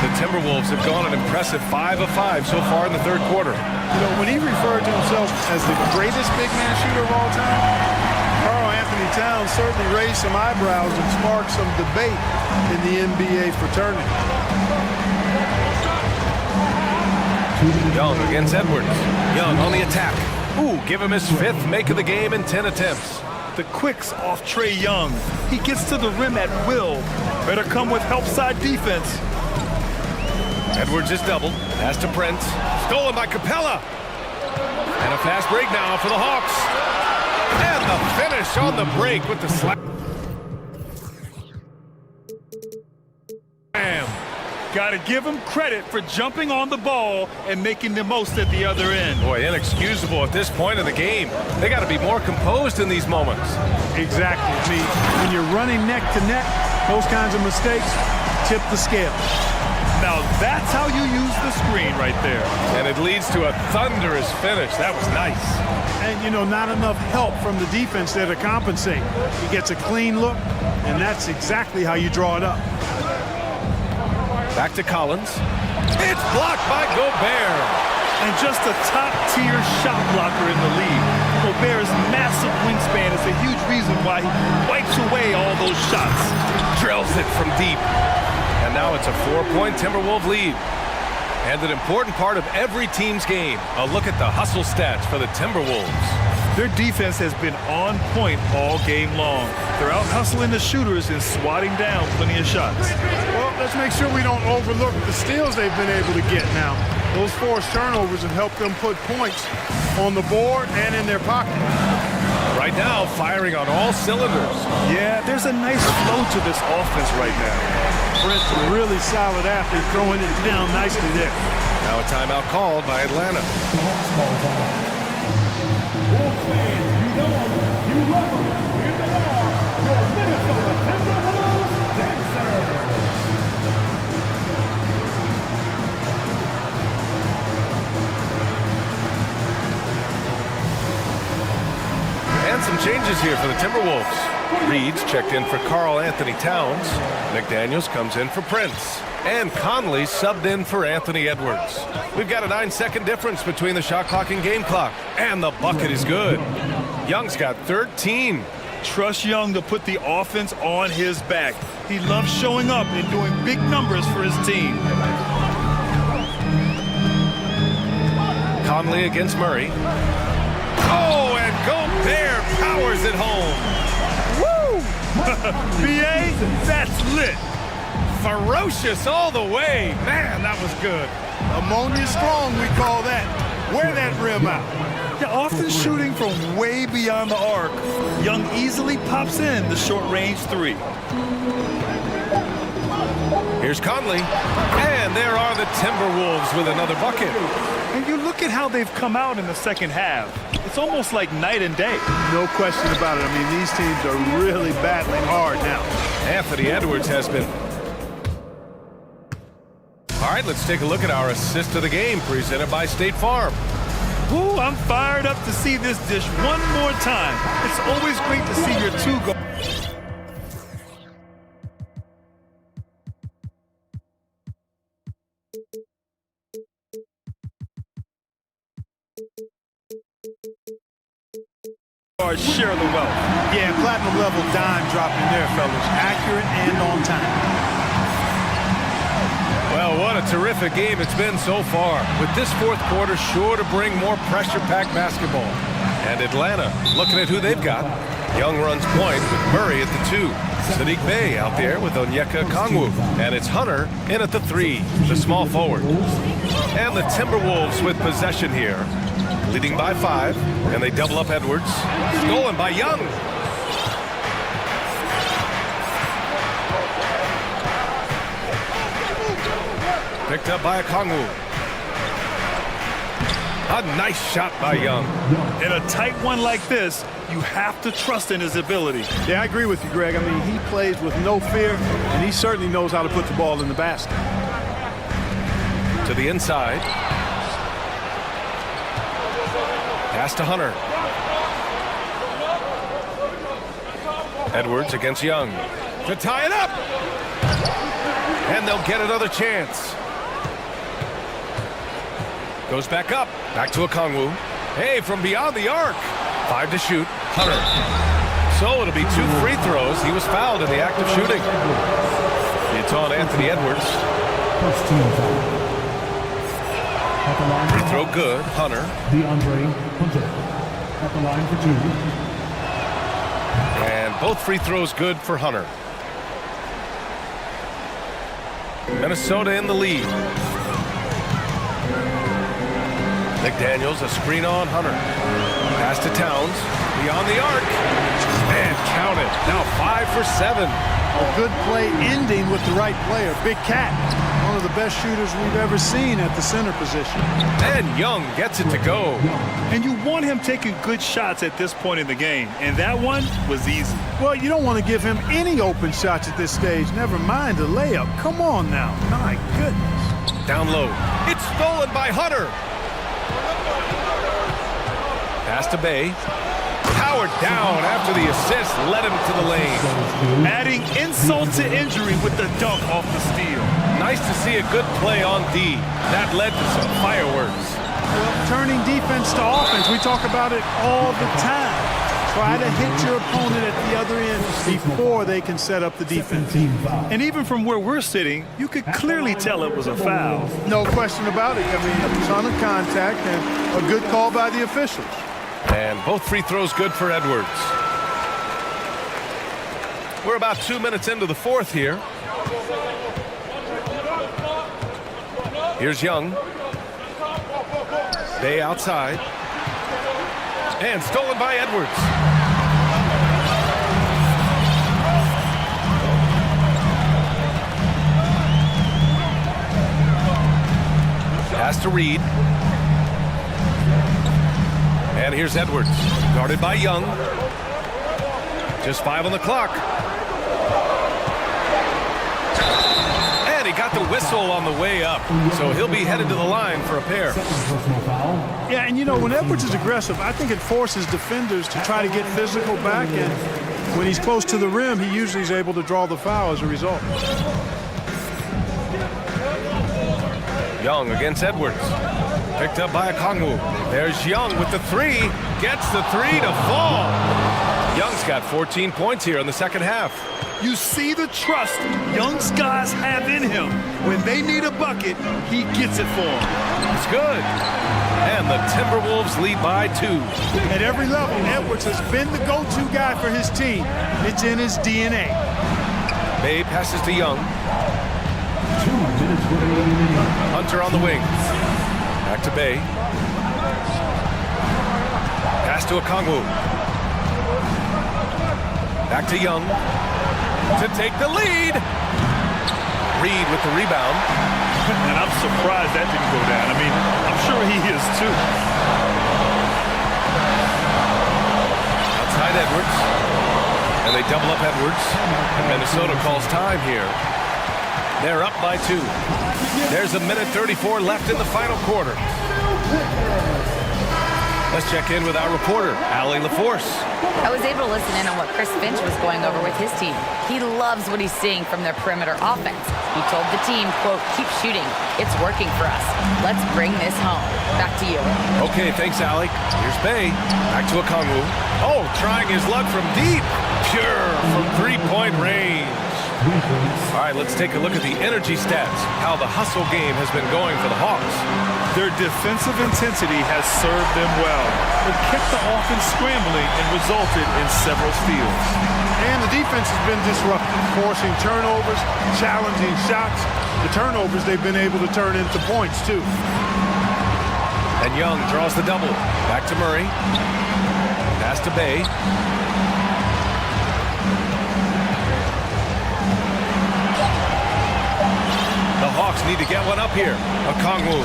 The Timberwolves have gone an impressive 5 of 5 so far in the third quarter. You know, when he referred to himself as the greatest big man shooter of all time, Karl Anthony Towns certainly raised some eyebrows and sparked some debate in the NBA fraternity. Young against Edwards. Young on the attack. Ooh, give him his 5th make of the game in 10 attempts. The quicks off Trae Young. He gets to the rim at will. Better come with help side defense. Edwards is doubled. Pass to Prince. Stolen by Capella. And a fast break now for the Hawks. And the finish on the break with the slap. Bam. Gotta give him credit for jumping on the ball and making the most at the other end. Boy, inexcusable at this point of the game. They got to be more composed in these moments. Exactly. I mean, when you're running neck to neck, those kinds of mistakes tip the scale. Now that's how you use the screen right there. And it leads to a thunderous finish. That was nice. And, you know, not enough help from the defense there to compensate. He gets a clean look, and that's exactly how you draw it up. Back to Collins. It's blocked by Gobert. And just a top-tier shot blocker in the league. Gobert's massive wingspan is a huge reason why he wipes away all those shots. Drills it from deep. And now it's a 4-point Timberwolves lead. And an important part of every team's game. A look at the hustle stats for the Timberwolves. Their defense has been on point all game long. They're out hustling the shooters and swatting down plenty of shots. Well, let's make sure we don't overlook the steals they've been able to get now. Those forced turnovers have helped them put points on the board and in their pocket. Right now, firing on all cylinders. Yeah, there's a nice flow to this offense right now. Brent's a really solid athlete, throwing it down nicely there. Now a timeout called by Atlanta. Wolves fans, you know them, you love them. Here they are, your Minnesota Timberwolves dancers. And some changes here for the Timberwolves. Reed's checked in for Karl Anthony Towns. McDaniels comes in for Prince. And Conley subbed in for Anthony Edwards. We've got a 9-second difference between the shot clock and game clock. And the bucket is good. Young's got 13. Trust Young to put the offense on his back. He loves showing up and doing big numbers for his team. Conley against Murray. Oh, and Gobert powers it home. Woo! BA, that's lit. Ferocious all the way. Man, that was good. Ammonia strong, we call that. Wear that rim out. Yeah, often shooting from way beyond the arc, Young easily pops in the short-range 3. Here's Conley. And there are the Timberwolves with another bucket. And you look at how they've come out in the second half. It's almost like night and day. No question about it. I mean, these teams are really battling hard now. Anthony Edwards has been. All right, let's take a look at our assist of the game presented by State Farm. Ooh, I'm fired up to see this dish one more time. It's always great to see your 2 go. Share the wealth. Yeah, platinum level dime dropping there, fellas. Accurate and on time. Well, what a terrific game it's been so far. With this fourth quarter sure to bring more pressure-packed basketball. And Atlanta, looking at who they've got. Young runs point with Murray at the 2. Sadiq Bey out there with Onyeka Okongwu. And it's Hunter in at the 3, the small forward. And the Timberwolves with possession here. Leading by 5, and they double up Edwards. Stolen by Young. Picked up by Okongwu. A nice shot by Young. In a tight one like this, you have to trust in his ability. Yeah, I agree with you, Greg. I mean, he plays with no fear, and he certainly knows how to put the ball in the basket. To the inside. Pass to Hunter. Edwards against Young. To tie it up. And they'll get another chance. Goes back up. Back to Okongwu. Hey, from beyond the arc. 5 to shoot. Hunter. So it'll be 2 free throws. He was fouled in the act of shooting. It's on Anthony Edwards. First team foul. At the line. Free throw good. Hunter. DeAndre Hunter. At the line for 2. And both free throws good for Hunter. Minnesota in the lead. McDaniels, a screen on Hunter. Pass to Towns. Beyond the arc. And count it. Now 5 for 7. A good play ending with the right player. Big Cat, one of the best shooters we've ever seen at the center position. And Young gets it to go. And you want him taking good shots at this point in the game. And that one was easy. Well, you don't want to give him any open shots at this stage. Never mind a layup. Come on now. My goodness. Down low. It's stolen by Hunter. Pass to Bay. Powered down after the assist led him to the lane. Adding insult to injury with the dunk off the steal. Nice to see a good play on D. That led to some fireworks. Well, turning defense to offense, we talk about it all the time. Try to hit your opponent at the other end before they can set up the defense. And even from where we're sitting, you could clearly tell it was a foul. No question about it. I mean, a ton of contact and a good call by the officials. And both free throws good for Edwards. We're about 2 minutes into the fourth here. Here's Young. Bay outside. And stolen by Edwards. Pass to Reed. And here's Edwards, guarded by Young. Just 5 on the clock. And he got the whistle on the way up, so he'll be headed to the line for a pair. Yeah, and you know, when Edwards is aggressive, I think it forces defenders to try to get physical back, and when he's close to the rim, he usually is able to draw the foul as a result. Young against Edwards. Picked up by Okongwu. There's Young with the 3. Gets the 3 to fall. Young's got 14 points here in the second half. You see the trust Young's guys have in him. When they need a bucket, he gets it for them. It's good. And the Timberwolves lead by 2. At every level, Edwards has been the go-to guy for his team. It's in his DNA. Bay passes to Young. 2 minutes remaining. Hunter on the wing. Back to Bay. Pass to Okongwu. Back to Young. To take the lead. Reed with the rebound. And I'm surprised that didn't go down. I mean, I'm sure he is too. Outside Edwards. And they double up Edwards. And Minnesota calls time here. They're up by 2. There's 1:34 left in the final quarter. Let's check in with our reporter, Allie LaForce. I was able to listen in on what Chris Finch was going over with his team. He loves what he's seeing from their perimeter offense. He told the team, quote, keep shooting. It's working for us. Let's bring this home. Back to you. Okay, thanks, Allie. Here's Bay. Back to Okongwu. Oh, trying his luck from deep. Pure from three-point range. All right, let's take a look at the energy stats, how the hustle game has been going for the Hawks. Their defensive intensity has served them well, but kept the offense scrambling and resulted in several steals. And the defense has been disruptive, forcing turnovers, challenging shots. The turnovers they've been able to turn into points, too. And Young draws the double. Back to Murray. Pass to Bay. The Hawks need to get one up here. Okongwu.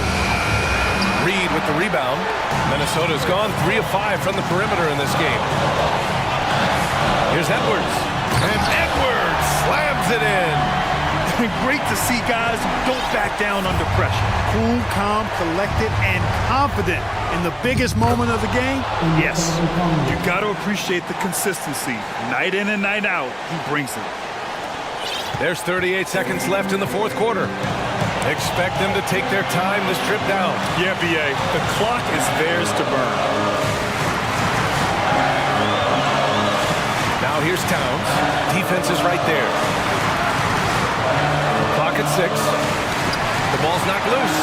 Reed with the rebound. Minnesota's gone 3 of 5 from the perimeter in this game. Here's Edwards. And Edwards slams it in. Great to see guys who don't back down under pressure. Cool, calm, collected, and confident in the biggest moment of the game. Yes, you got to appreciate the consistency. Night in and night out, he brings it. There's 38 seconds left in the fourth quarter. Expect them to take their time to strip down. Yeah, B.A., the clock is theirs to burn. Now Here's Towns. Defense is right there. Clock at 6. The ball's knocked loose.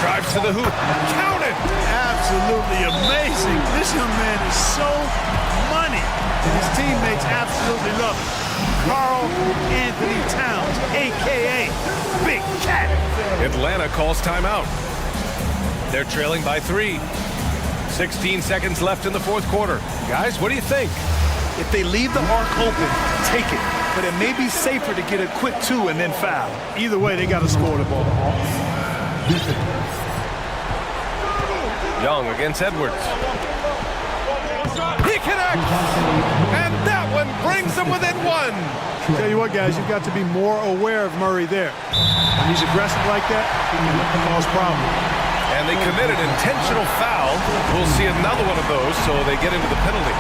Drives to the hoop. Count it! Absolutely amazing. This young man is so money. And his teammates absolutely love him. Carl Anthony Towns, a.k.a. Big Cat. Atlanta calls timeout. They're trailing by 3. 16 seconds left in the fourth quarter. Guys, what do you think? If they leave the arc open, take it. But it may be safer to get a quick 2 and then foul. Either way, they got to score the ball. Young against Edwards. He connects! And that one brings them within 1. Tell you what, guys, you've got to be more aware of Murray there. When he's aggressive like that, he can cause problems. And they committed intentional foul. We'll see another one of those, so they get into the penalty.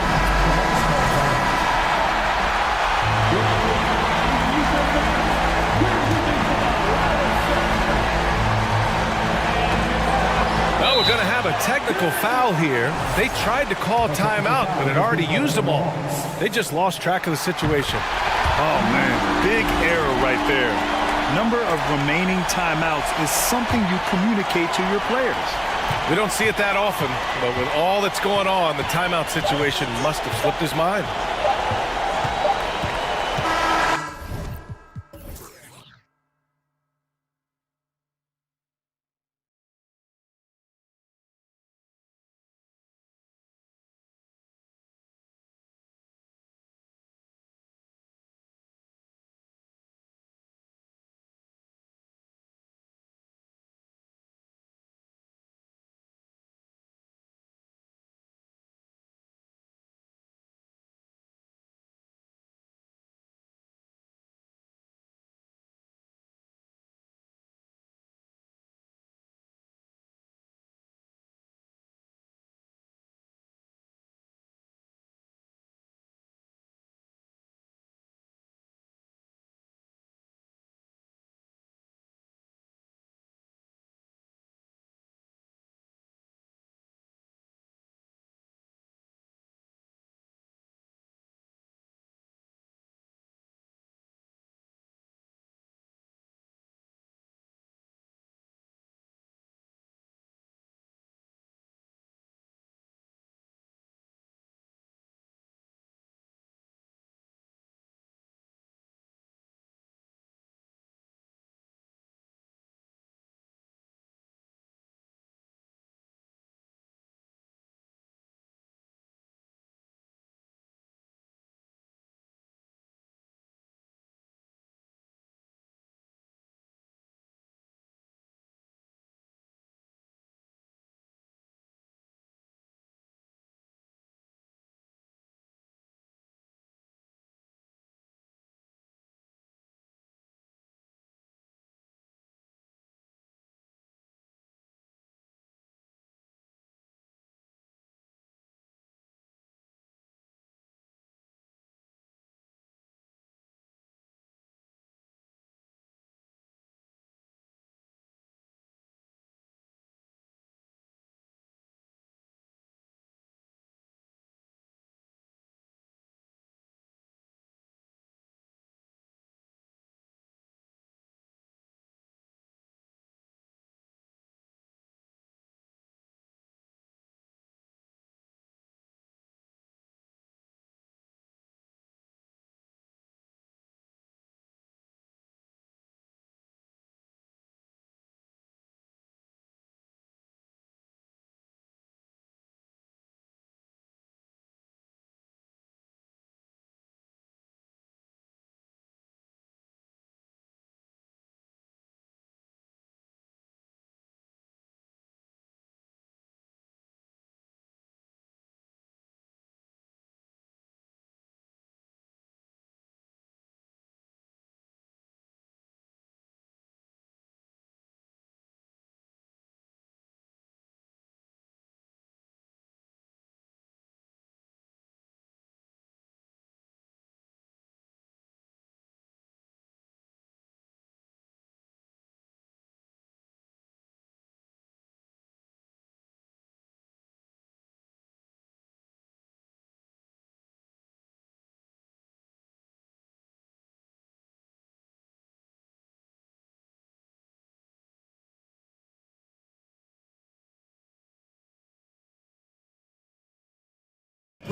Well, we're going to have a technical foul here. They tried to call timeout, but had already used them all. They just lost track of the situation. Oh, man, big error right there. Number of remaining timeouts is something you communicate to your players. We don't see it that often, but with all that's going on, the timeout situation must have slipped his mind.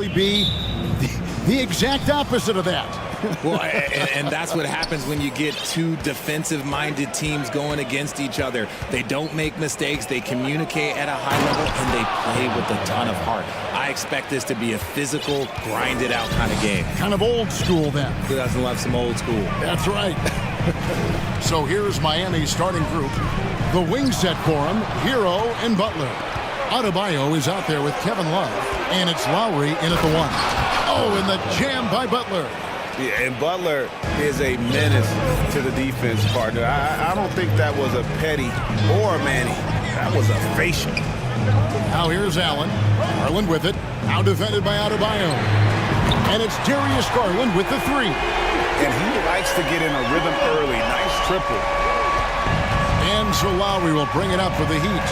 Be the exact opposite of that. Well, and that's what happens when you get two defensive-minded teams going against each other. They don't make mistakes, they communicate at a high level, and they play with a ton of heart. I expect this to be a physical, grinded-out kind of game. Kind of old school, then. Who doesn't love some old school? That's right. So here's Miami's starting group. The wing set for him, Hero and Butler. Adebayo is out there with Kevin Love, and it's Lowry in at the 1. Oh, and the jam by Butler. Yeah, and Butler is a menace to the defense partner. I don't think that was a Petty or a Manny. That was a facial. Now here's Allen. Garland with it. Now defended by Adebayo. And it's Darius Garland with the 3. And he likes to get in a rhythm early. Nice triple. And so Lowry will bring it up for the Heat.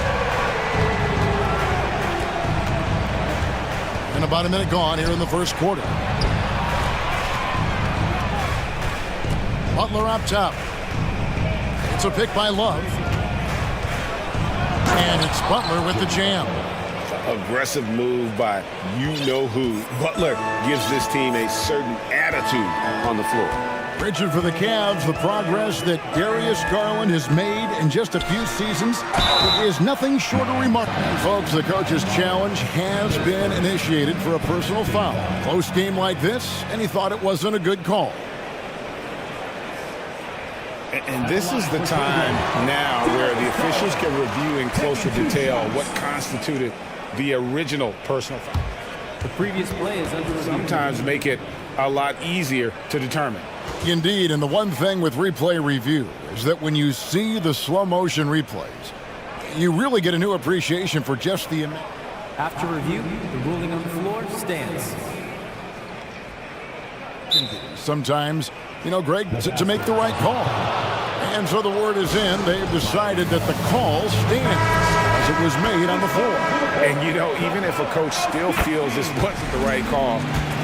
And about a minute gone here in the first quarter. Butler up top. It's a pick by Love. And it's Butler with the jam. Aggressive move by you-know-who. Butler gives this team a certain attitude on the floor. Richard, for the Cavs, the progress that Darius Garland has made in just a few seasons is nothing short of remarkable. And folks, the coach's challenge has been initiated for a personal foul. Close game like this, and he thought it wasn't a good call. And this is the time now where the officials can review in closer detail what constituted the original personal foul. The previous play is under review. Sometimes make it a lot easier to determine. Indeed, and the one thing with replay review is that when you see the slow motion replays, you really get a new appreciation for just the... After review, the ruling on the floor stands. Sometimes, you know, Greg, to make the right call. And so the word is in. They've decided that the call stands as it was made on the floor. And, you know, even if a coach still feels this wasn't the right call,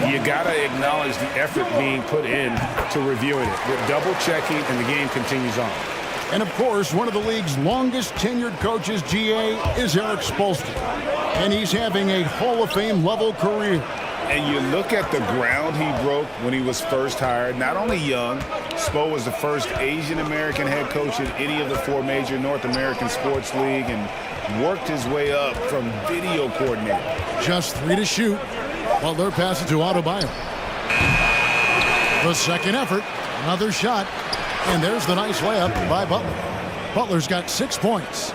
you got to acknowledge the effort being put in to reviewing it. They're double-checking, and the game continues on. And, of course, one of the league's longest-tenured coaches, GA, is Eric Spoelstra. And he's having a Hall of Fame-level career. And you look at the ground he broke when he was first hired. Not only young, Spo was the first Asian-American head coach in any of the 4 major North American sports league and worked his way up from video coordinator. Just 3 to shoot. Butler passes to Adebayo. The second effort, another shot, and there's the nice layup by Butler. Butler's got 6 points.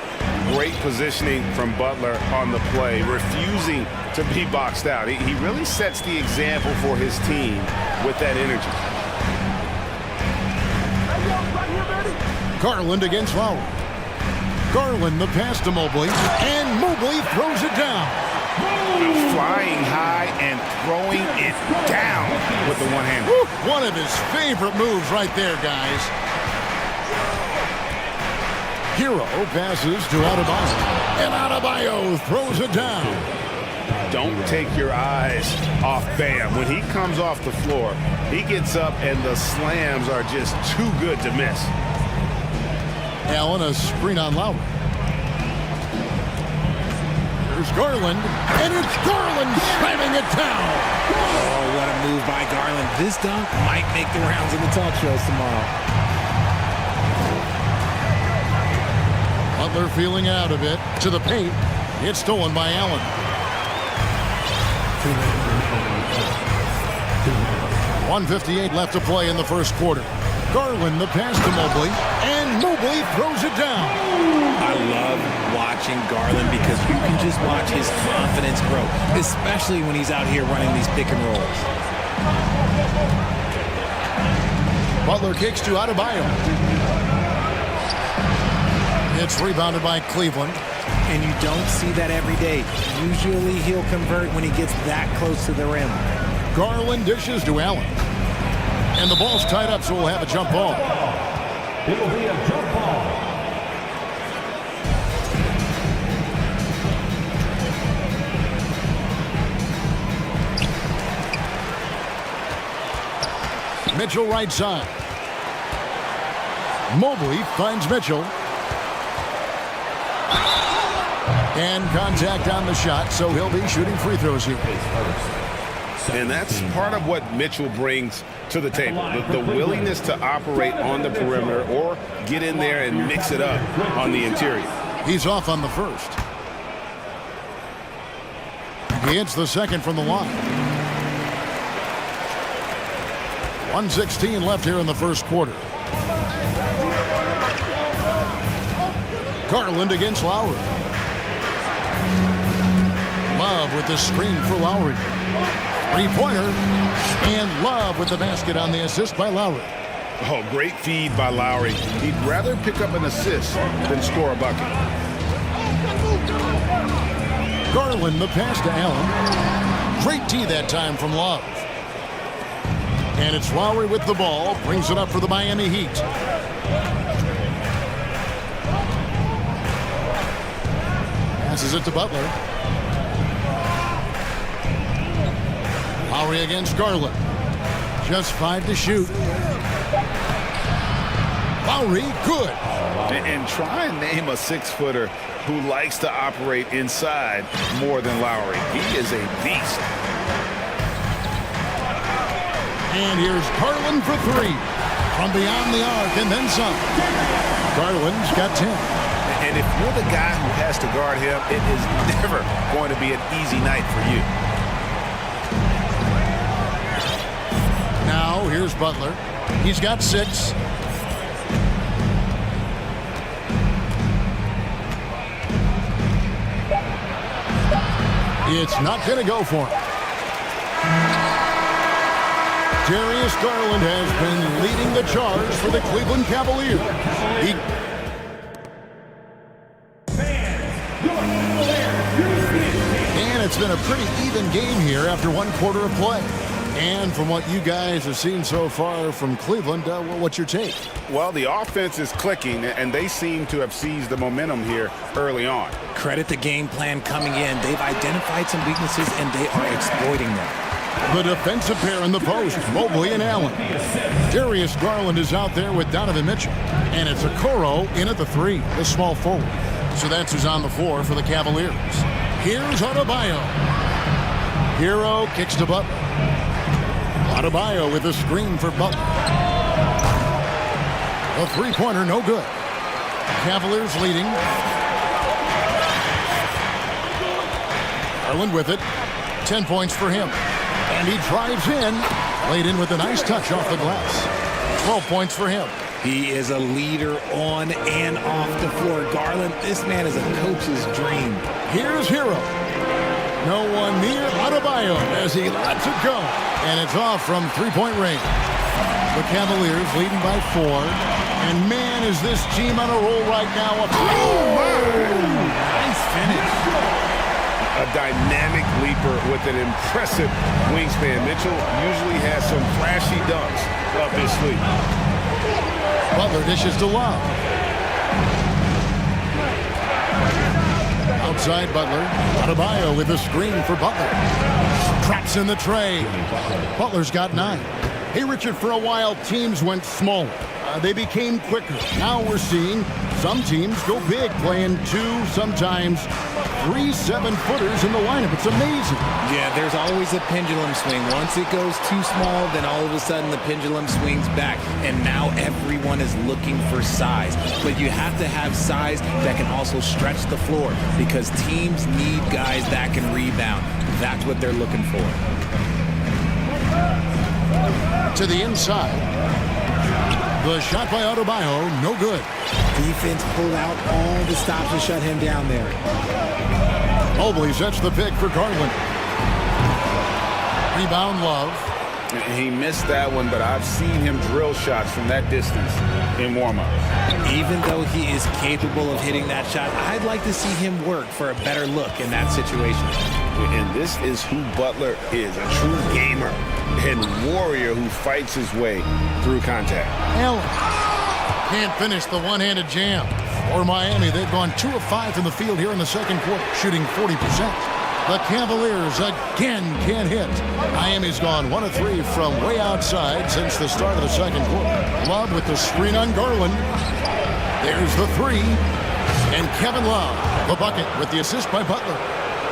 Great positioning from Butler on the play, refusing to be boxed out. He really sets the example for his team with that energy. Garland against Lowry. Garland the pass to Mobley, and Mobley throws it down. Flying high and throwing it down with the one-hander. One of his favorite moves right there, guys. Hero passes to Adebayo, and Adebayo throws it down. Don't take your eyes off Bam. When he comes off the floor, he gets up and the slams are just too good to miss. Allen, a screen on Lowry. There's Garland, and it's Garland slamming it down. Oh, what a move by Garland. This dunk might make the rounds in the talk shows tomorrow. Butler feeling out of it to the paint. It's stolen by Allen. .158 left to play in the first quarter. Garland the pass to Mobley, and Mobley throws it down. I love watching Garland because you can just watch his confidence grow, especially when he's out here running these pick and rolls. Butler kicks to Adebayo. It's rebounded by Cleveland. And you don't see that every day. Usually he'll convert when he gets that close to the rim. Garland dishes to Allen. And the ball's tied up, so we'll have a jump ball. It will be a jump ball. Mitchell right side. Mobley finds Mitchell. And contact on the shot, so he'll be shooting free throws here. And that's part of what Mitchell brings to the table, the willingness to operate on the perimeter or get in there and mix it up on the interior. He's off on the first. He hits the second from the line. 1:16 left here in the first quarter. Garland against Lowry. Love with the screen for Lowry. Three-pointer. And Love with the basket on the assist by Lowry. Oh, great feed by Lowry. He'd rather pick up an assist than score a bucket. Garland, the pass to Allen. Great D that time from Love. And it's Lowry with the ball. Brings it up for the Miami Heat. Passes it to Butler. Lowry against Garland. Just 5 to shoot. Lowry, good. And try and name a 6-footer who likes to operate inside more than Lowry. He is a beast. And here's Garland for 3. From beyond the arc and then some. Garland's got 10. And if you're the guy who has to guard him, it is never going to be an easy night for you. Now here's Butler. He's got 6. It's not going to go for him. Darius Garland has been leading the charge for the Cleveland Cavaliers. And it's been a pretty even game here after 1 quarter of play. And from what you guys have seen so far from Cleveland, what's your take? Well, the offense is clicking, and they seem to have seized the momentum here early on. Credit the game plan coming in. They've identified some weaknesses, and they are exploiting them. The defensive pair in the post, Mobley and Allen. Darius Garland is out there with Donovan Mitchell. And it's Okoro in at the 3, the small forward. So that's who's on the floor for the Cavaliers. Here's Adebayo. Hero kicks to Butler. Adebayo with a screen for Butler. A three-pointer, no good. Cavaliers leading. Garland with it. 10 points for him. And he drives in. Laid in with a nice touch off the glass. 12 points for him. He is a leader on and off the floor. Garland, this man is a coach's dream. Here's Hero. No one near Adebayo as he lets it go. And it's off from three-point range. The Cavaliers leading by 4. And man, is this team on a roll right now. Nice finish. A dynamic leaper with an impressive wingspan. Mitchell usually has some flashy dunks up his sleeve. Butler dishes to Love. Outside Butler. Adebayo with a screen for Butler. Traps in the tray. Butler's got 9. Hey, Richard, for a while, teams went smaller. They became quicker. Now we're seeing some teams go big, playing 2, sometimes 3 7-footers in the lineup. It's amazing. Yeah, there's always a pendulum swing. Once it goes too small, then all of a sudden the pendulum swings back. And now everyone is looking for size. But you have to have size that can also stretch the floor because teams need guys that can rebound. That's what they're looking for. To the inside. The shot by Adebayo, no good. Defense pulled out all the stops to shut him down there. Mobley sets the pick for Garland. Rebound Love. He missed that one, but I've seen him drill shots from that distance in warm-up. Even though he is capable of hitting that shot, I'd like to see him work for a better look in that situation. And this is who Butler is, a true gamer and warrior who fights his way through contact. Allen can't finish the one-handed jam. For Miami, they've gone 2 of 5 from the field here in the second quarter, shooting 40%. The Cavaliers again can't hit. Miami's gone 1 of 3 from way outside since the start of the second quarter. Love with the screen on Garland. There's the 3. And Kevin Love, the bucket with the assist by Butler.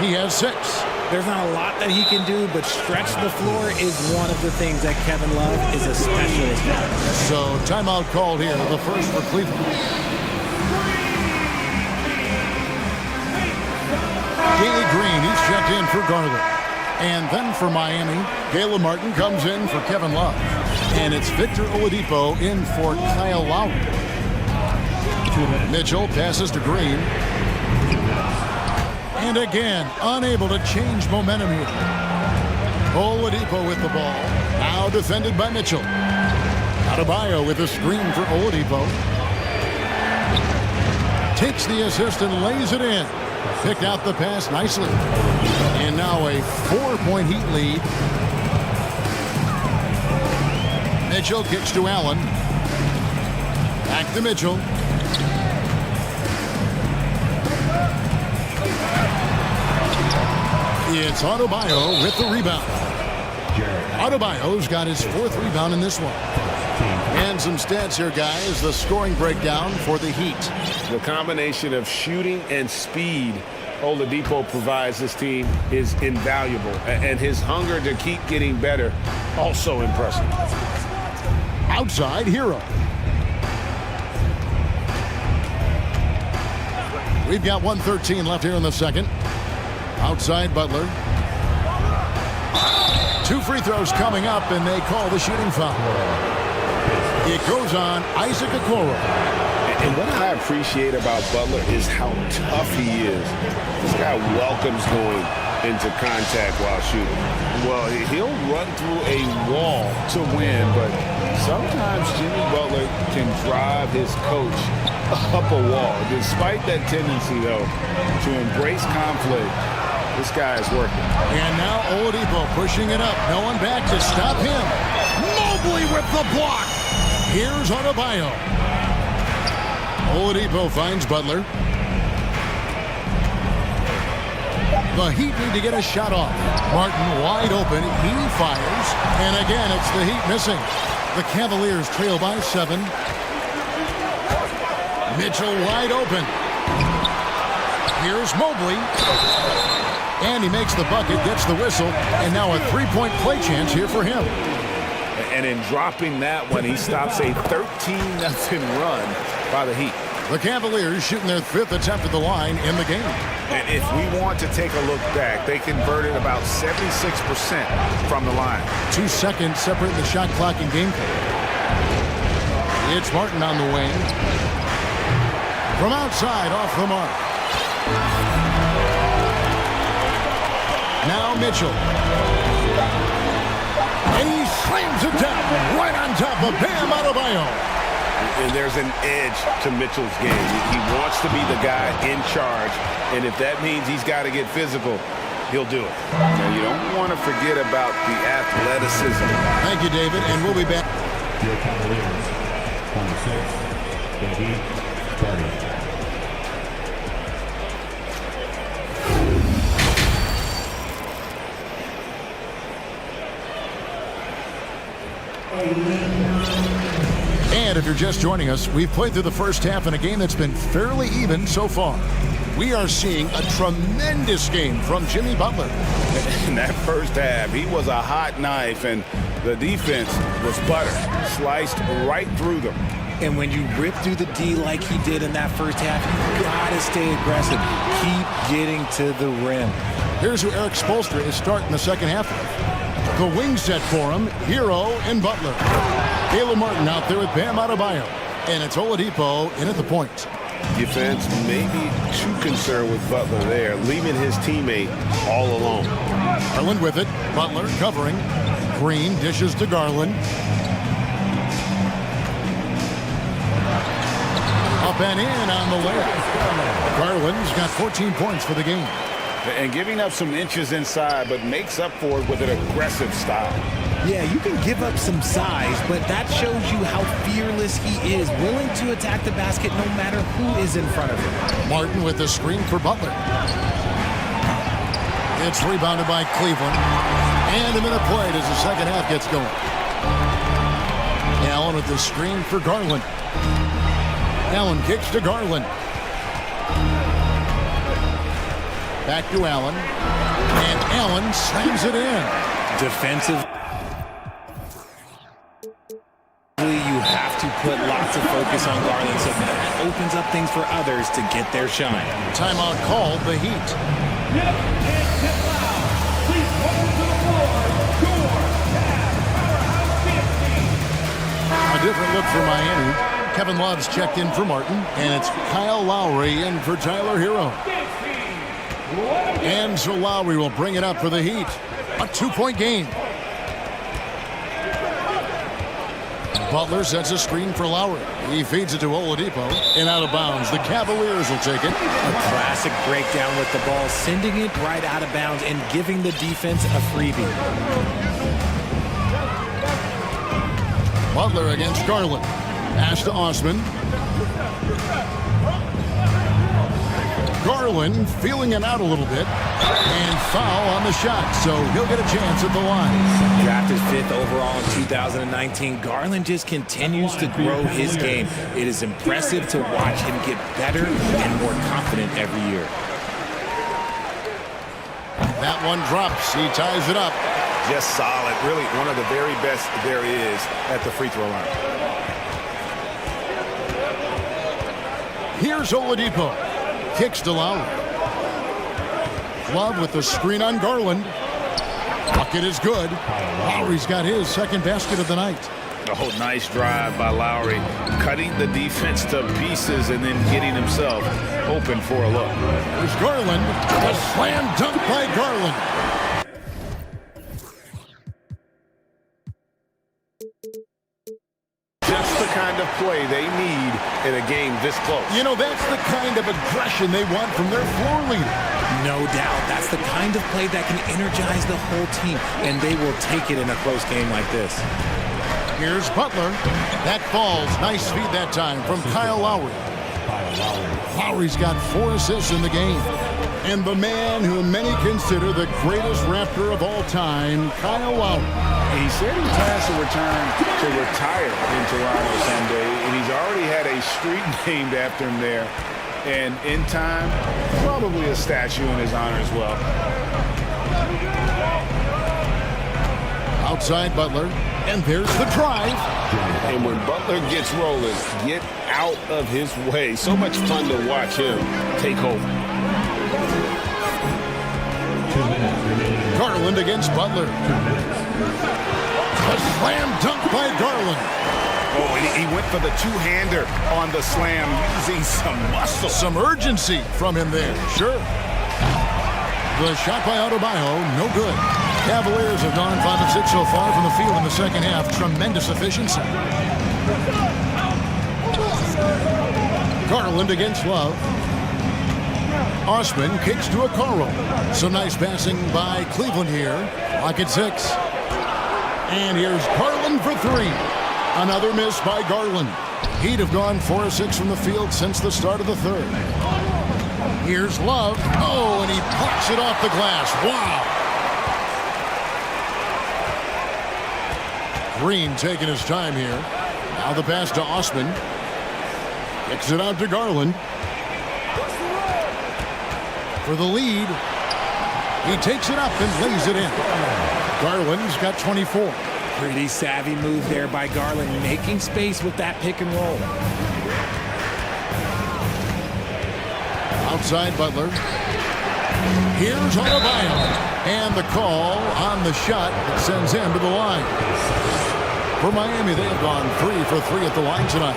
He has 6. There's not a lot that he can do, but stretch the floor is one of the things that Kevin Love is a specialist at. So timeout called here, the first for Cleveland. Daley Green, he's checked in for Garland. And then for Miami, Caleb Martin comes in for Kevin Love. And it's Victor Oladipo in for Kyle Lowry. Mitchell passes to Green. And again, unable to change momentum here. Oladipo with the ball. Now defended by Mitchell. Adebayo with a screen for Oladipo. Takes the assist and lays it in. Picked out the pass nicely. And now a 4-point Heat lead. Mitchell kicks to Allen. Back to Mitchell. It's Adebayo with the rebound. Adebayo's got his 4th rebound in this one. And some stats here, guys. The scoring breakdown for the Heat. The combination of shooting and speed Oladipo provides this team is invaluable. And his hunger to keep getting better, also impressive. Outside Hero. We've got 1:13 left here in the second. Outside Butler. 2 free throws coming up, and they call the shooting foul. It goes on Isaac Okoro. And what I appreciate about Butler is how tough he is. This guy welcomes going into contact while shooting. Well, he'll run through a wall to win, but sometimes Jimmy Butler can drive his coach up a wall. Despite that tendency, though, to embrace conflict, this guy is working. And now Oladipo pushing it up. No one back to stop him. Mobley with the block. Here's Adebayo. Oladipo finds Butler. The Heat need to get a shot off. Martin wide open. He fires. And again, it's the Heat missing. The Cavaliers trail by 7. Mitchell wide open. Here's Mobley. And he makes the bucket, gets the whistle, and now a 3-point play chance here for him. And in dropping that one, he stops a 13-0 run by the Heat. The Cavaliers shooting their 5th attempt at the line in the game. And if we want to take a look back, they converted about 76% from the line. 2 seconds separate the shot clock and game clock. It's Martin on the wing. From outside, off the mark. Now Mitchell. And he slams it down right on top of Bam Adebayo. And there's an edge to Mitchell's game. He wants to be the guy in charge, and if that means he's got to get physical, he'll do it. Now, you don't want to forget about the athleticism. Thank you, David, and we'll be back. Your Cavaliers, 26, the Heat, 30. And if you're just joining us, we've played through the first half in a game that's been fairly even so far. We are seeing a tremendous game from Jimmy Butler. In that first half, he was a hot knife, and the defense was butter, sliced right through them. And when you rip through the D like he did in that first half, you gotta stay aggressive. Keep getting to the rim. Here's who Eric Spoelstra is starting the second half with. The wing set for him, Hero and Butler. Caleb Martin out there with Bam Adebayo. And it's Oladipo in at the point. Defense may be too concerned with Butler there, leaving his teammate all alone. Garland with it. Butler covering. Green dishes to Garland. Up and in on the layup. Garland's got 14 points for the game. And giving up some inches inside, but makes up for it with an aggressive style. Yeah, you can give up some size, but that shows you how fearless he is, willing to attack the basket no matter who is in front of him. Martin with the screen for Butler. It's rebounded by Cleveland. And a minute played as the second half gets going. Allen with the screen for Garland. Allen kicks to Garland. Back to Allen. And Allen slams it in. Defensive. You have to put lots of focus on Garland, so that opens up things for others to get their shine. Timeout called, the Heat. A different look for Miami. Kevin Love's checked in for Martin, and it's Kyle Lowry in for Tyler Hero. And so Lowry will bring it up for the Heat. A 2-point game. Butler sets a screen for Lowry. He feeds it to Oladipo. And out of bounds, the Cavaliers will take it. A classic breakdown with the ball, sending it right out of bounds and giving the defense a freebie. Butler against Garland. Pass to Osman. Garland feeling it out a little bit. And foul on the shot, so he'll get a chance at the line. Drafted 5th overall in 2019, Garland just continues to grow his game. It is impressive to watch him get better and more confident every year. That one drops. He ties it up. Just solid. Really one of the very best there is at the free throw line. Here's Oladipo. Kicks to Lowry. Love with the screen on Garland. Bucket is good. Lowry's got his second basket of the night. Oh, nice drive by Lowry. Cutting the defense to pieces and then getting himself open for a look. There's Garland. A slam dunk by Garland. Just the kind of play they need in a game this close. You know, that's the kind of aggression they want from their floor leader. No doubt. That's the kind of play that can energize the whole team, and they will take it in a close game like this. Here's Butler. That falls. Nice feed that time from Kyle Lowry. Lowry's got 4 assists in the game. And the man who many consider the greatest Raptor of all time, Kyle Lowry. He said he plans to return to retire in Toronto someday, and he's already had a street named after him there. And in time, probably a statue in his honor as well. Outside Butler, and there's the drive. And when Butler gets rolling, get out of his way. So much fun to watch him take over. Garland against Butler. A slam dunk by Garland. Oh, he went for the two-hander on the slam, using some muscle. Some urgency from him there, sure. The shot by Adebayo, no good. Cavaliers have gone 5 of 6 so far from the field in the second half. Tremendous efficiency. Garland against Love. Osman kicks to Okoro. Some nice passing by Cleveland here. Lock at 6. And here's Garland for 3. Another miss by Garland. Heat have gone 4 of 6 from the field since the start of the third. Here's Love. Oh, and he pops it off the glass. Wow. Green taking his time here. Now the pass to Osman. Kicks it out to Garland. For the lead. He takes it up and lays it in. Garland's got 24. Pretty savvy move there by Garland, making space with that pick and roll. Outside Butler. Here's Adebayo. And the call on the shot that sends him to the line. For Miami, they have gone 3 for 3 at the line tonight.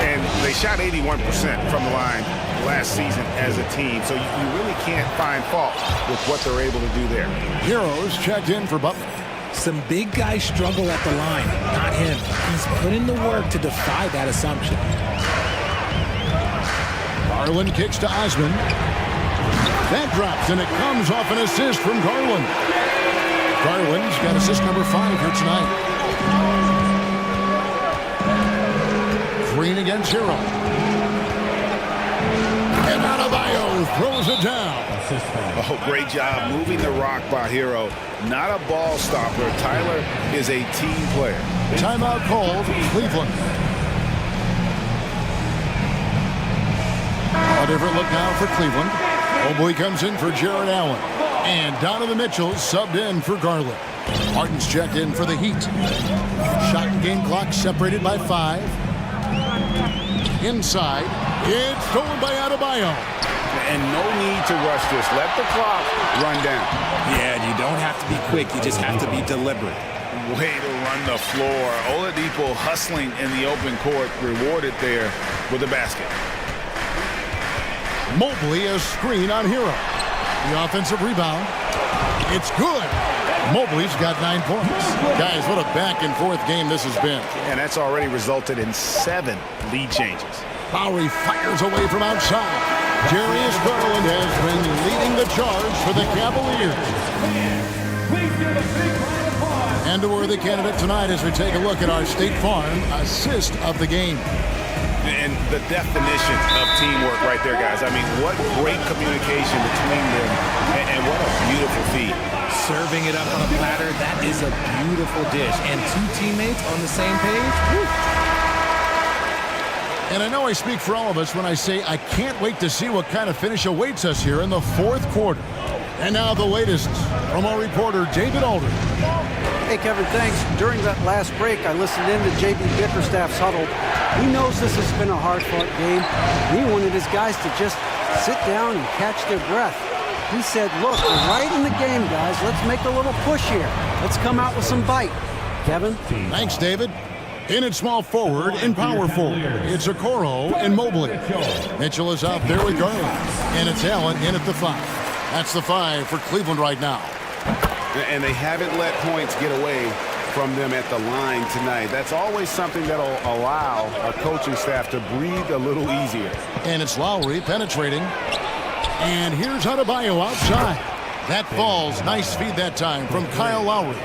And they shot 81% from the line last season as a team, so you really can't find fault with what they're able to do there. Heroes checked in for Butler. Some big guys struggle at the line, not him. He's put in the work to defy that assumption. Garland kicks to Osman. That drops, and it comes off an assist from Garland. Garland's got assist number 5 here tonight. Green against Hero. And Adebayo throws it down. Oh, great job moving the rock by Hero. Not a ball stopper. Tyler is a team player. Timeout called, Cleveland. A different look now for Cleveland. Mobley comes in for Jared Allen. And Donovan Mitchell subbed in for Garland. Martin's checked in for the Heat. Shot and game clock separated by 5. Inside. It's stolen by Adebayo. And no need to rush this. Let the clock run down. Yeah, you don't have to be quick. You just have to be deliberate. Way to run the floor. Oladipo hustling in the open court, rewarded there with a basket. Mobley a screen on Hero. The offensive rebound. It's good. Mobley's got 9 points. Guys, what a back-and-forth game this has been. And that's already resulted in 7 lead changes. Lowry fires away from outside. Darius Garland has been leading the charge for the Cavaliers. And a worthy candidate tonight as we take a look at our State Farm assist of the game. And the definition of teamwork right there, guys. I mean, what great communication between them, and what a beautiful feed. Serving it up on a platter, that is a beautiful dish. And 2 teammates on the same page. Woo. And I know I speak for all of us when I say I can't wait to see what kind of finish awaits us here in the 4th quarter. And now the latest from our reporter, David Alder. Hey, Kevin, thanks. During that last break, I listened in to J.B. Bickerstaff's huddle. He knows this has been a hard-fought game. He wanted his guys to just sit down and catch their breath. He said, look, we're right in the game, guys. Let's make a little push here. Let's come out with some bite. Kevin? Thanks, David. In at small forward and power forward, it's Okoro and Mobley. Mitchell is out there with Garland. And it's Allen in at the 5. That's the 5 for Cleveland right now. And they haven't let points get away from them at the line tonight. That's always something that'll allow a coaching staff to breathe a little easier. And it's Lowry penetrating. And here's Adebayo outside. That falls. Nice feed that time from Kyle Lowry.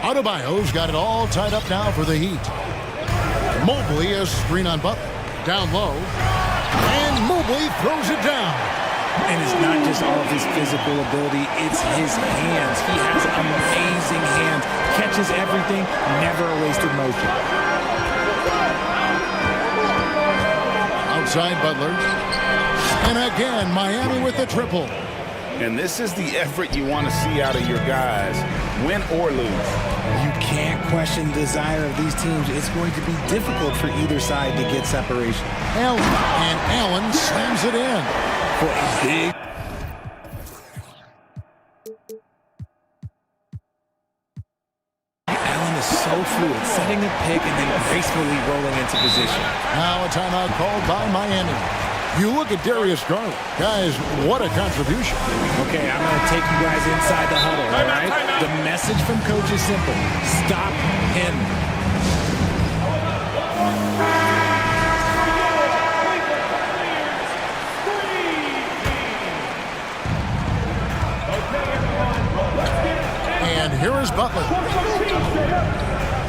Adebayo's got it all tied up now for the Heat. Mobley a screen on Butler. Down low. And Mobley throws it down. And it's not just all of his physical ability, it's his hands. He has amazing hands. Catches everything, never a wasted motion. Outside Butler. And again, Miami with the triple. And this is the effort you want to see out of your guys, win or lose. You can't question the desire of these teams. It's going to be difficult for either side to get separation. Allen, and Allen slams it in. For a big... Allen is so fluid, setting the pick and then gracefully rolling into position. Now a timeout called by Miami. You look at Darius Garland. Guys, what a contribution. Okay, I'm going to take you guys inside the huddle, all right? The message from coach is simple. Stop him. And here is Butler.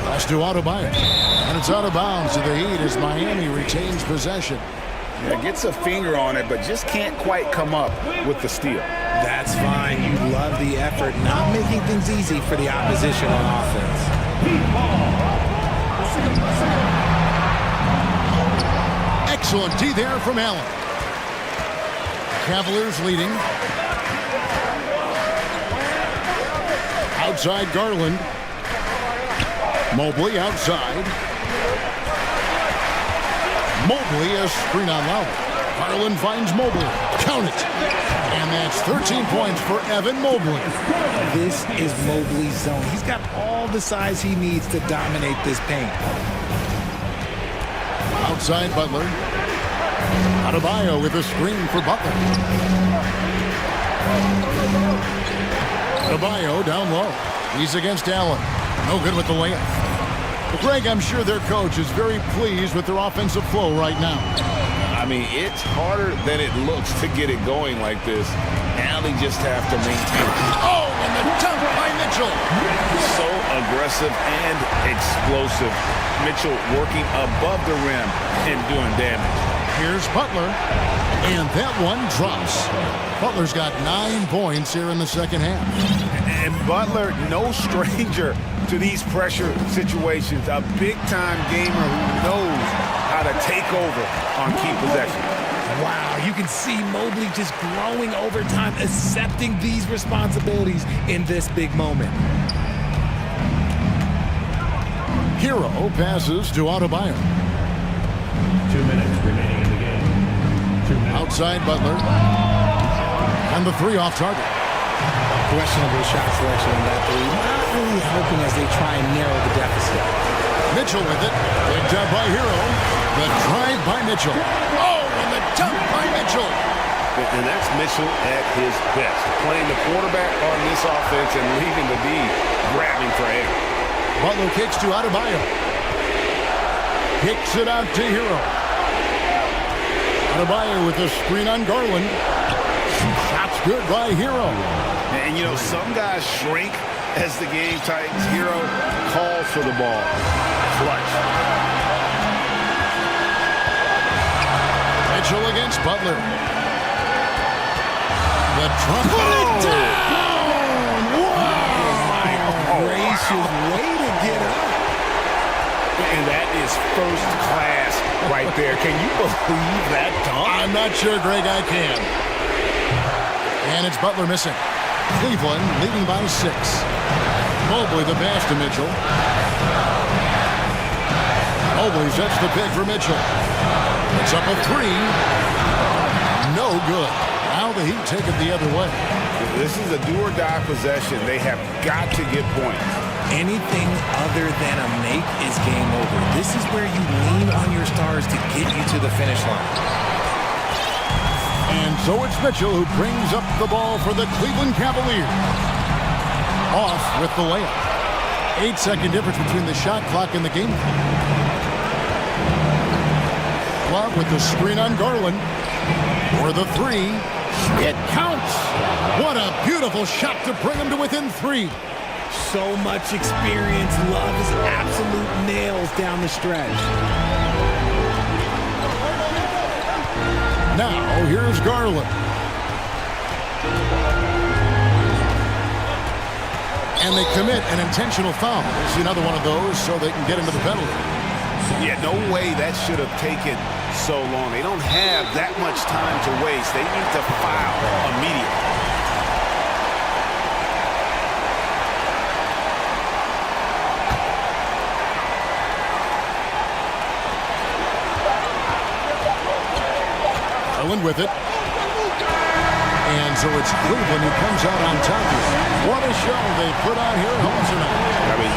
Pass to Adebayo. And it's out of bounds to the Heat as Miami retains possession. Yeah, gets a finger on it, but just can't quite come up with the steal. That's fine. You love the effort, not making things easy for the opposition on offense. Excellent D there from Allen. Cavaliers leading. Outside Garland. Mobley outside. Mobley a screen on Lowry. Garland finds Mobley. Count it. And that's 13 points for Evan Mobley. This is Mobley's zone. He's got all the size he needs to dominate this paint. Outside Butler. Adebayo with a screen for Butler. Adebayo down low. He's against Allen. No good with the layup. But Greg, I'm sure their coach is very pleased with their offensive flow right now. I mean, it's harder than it looks to get it going like this. Now they just have to maintain. Oh, and the dunk by Mitchell. So aggressive and explosive. Mitchell working above the rim and doing damage. Here's Butler, and that one drops. Butler's got 9 points here in the second half. And Butler, no stranger to these pressure situations. A big-time gamer who knows how to take over on key possessions. Wow, you can see Mobley just growing over time, accepting these responsibilities in this big moment. Hero passes to Adebayo. 2 minutes remaining in the game. 2 minutes. Outside Butler. And the three off target. Questionable shot selection on that three. Not really helping as they try and narrow the deficit. Mitchell with it. Picked up by Hero. The drive by Mitchell. Oh, and the dunk by Mitchell. And that's Mitchell at his best. Playing the quarterback on this offense and leaving the D grabbing for air. Butler kicks to Adebayo. Kicks it out to Hero. Adebayo with the screen on Garland. Shot's good by Hero. And, you know, some guys shrink as the game tightens. Hero calls for the ball. Clutch. Mitchell against Butler. The trump. Put it down! Wow! Gracious way to get up. And that is first class right there. Can you believe that dunk? I'm not sure, Greg, I can. And it's Butler missing. Cleveland leading by 6. Mobley the pass to Mitchell. Mobley sets the pick for Mitchell. It's up a 3. No good. Now the Heat take it the other way. This is a do-or-die possession. They have got to get points. Anything other than a make is game over. This is where you lean on your stars to get you to the finish line. And so it's Mitchell who brings up the ball for the Cleveland Cavaliers. Off with the layup. 8-second difference between the shot clock and the game clock. Love with the screen on Garland. For the 3. It counts. What a beautiful shot to bring him to within 3. So much experience. Love is absolute nails down the stretch. Now, here's Garland. And they commit an intentional foul. See another one of those so they can get into the penalty. Yeah, no way that should have taken so long. They don't have that much time to waste. They need to foul immediately. With it. And so it's Cleveland who comes out on top here. What a show they put on here at home tonight. I mean,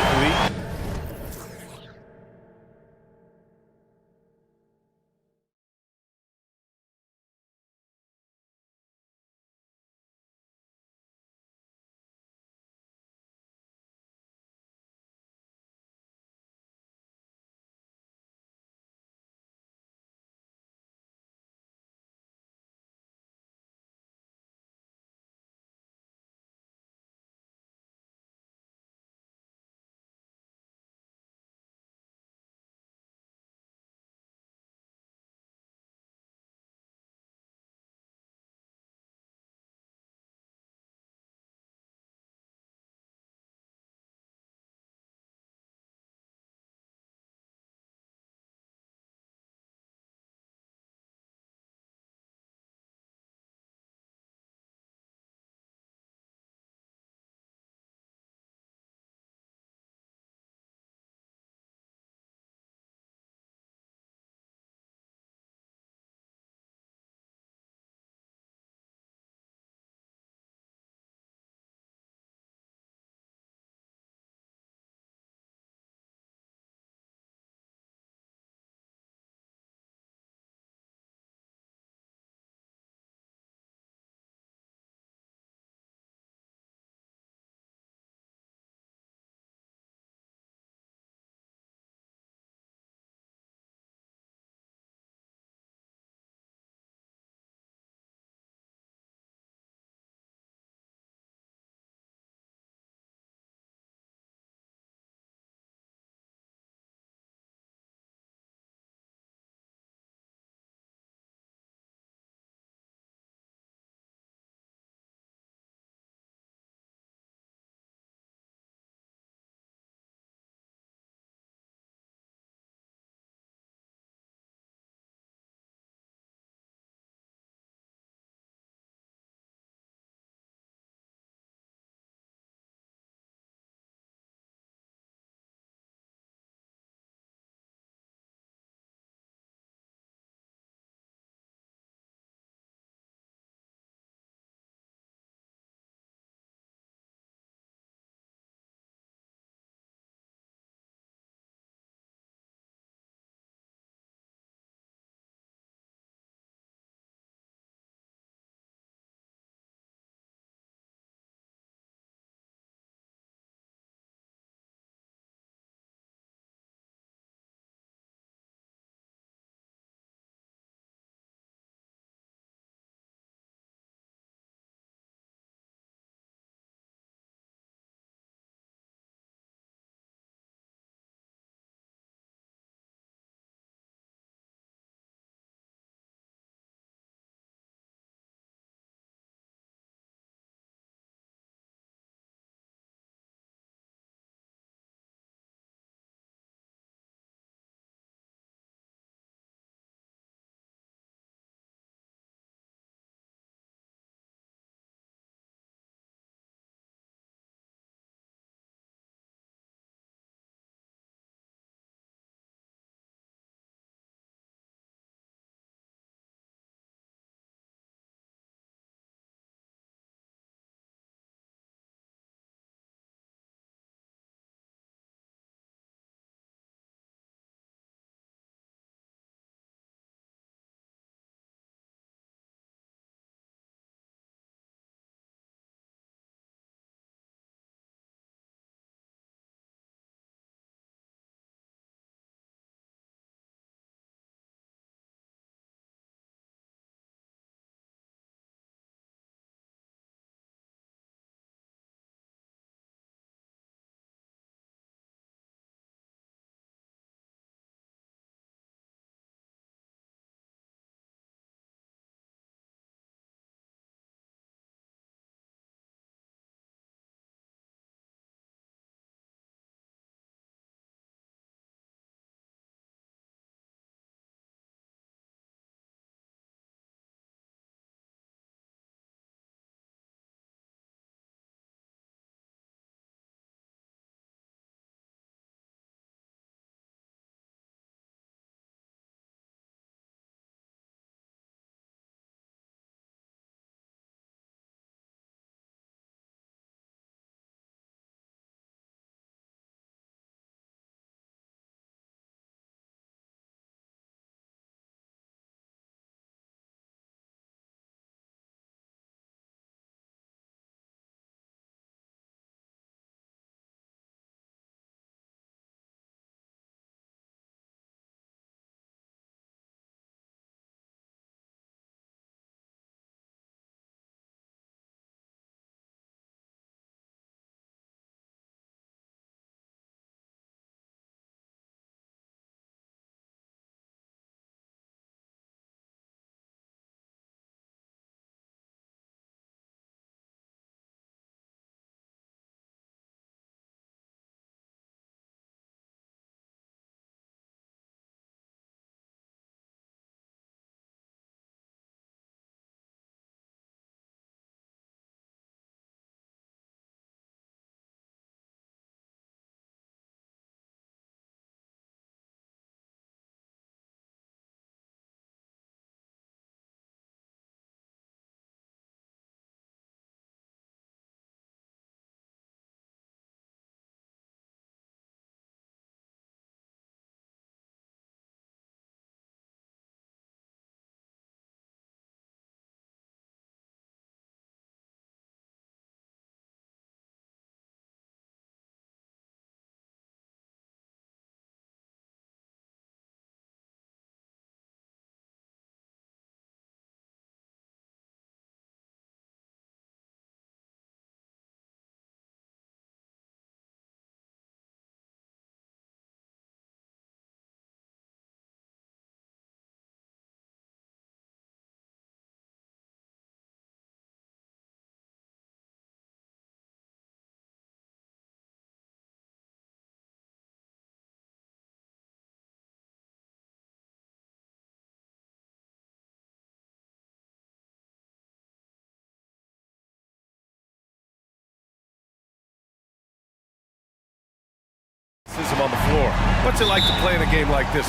athleticism on the floor. What's it like to play in a game like this?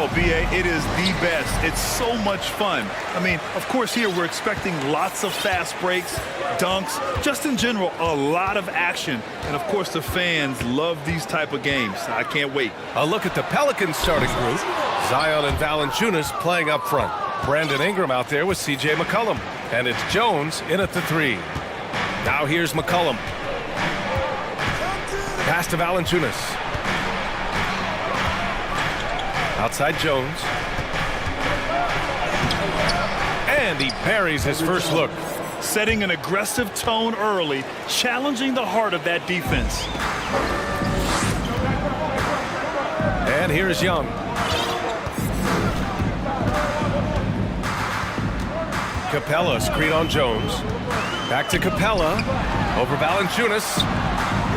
Oh, B.A., it is the best. It's so much fun. I mean, of course, here we're expecting lots of fast breaks, dunks, just in general, a lot of action. And, of course, the fans love these type of games. I can't wait. A look at the Pelicans starting group. Zion and Valanciunas playing up front. Brandon Ingram out there with C.J. McCollum. And it's Jones in at the 3. Now here's McCollum. Pass to Valanciunas. Outside Jones. And he buries his first look. Setting an aggressive tone early, challenging the heart of that defense. And here's Young. Capella screen on Jones. Back to Capella. Over Valanciunas.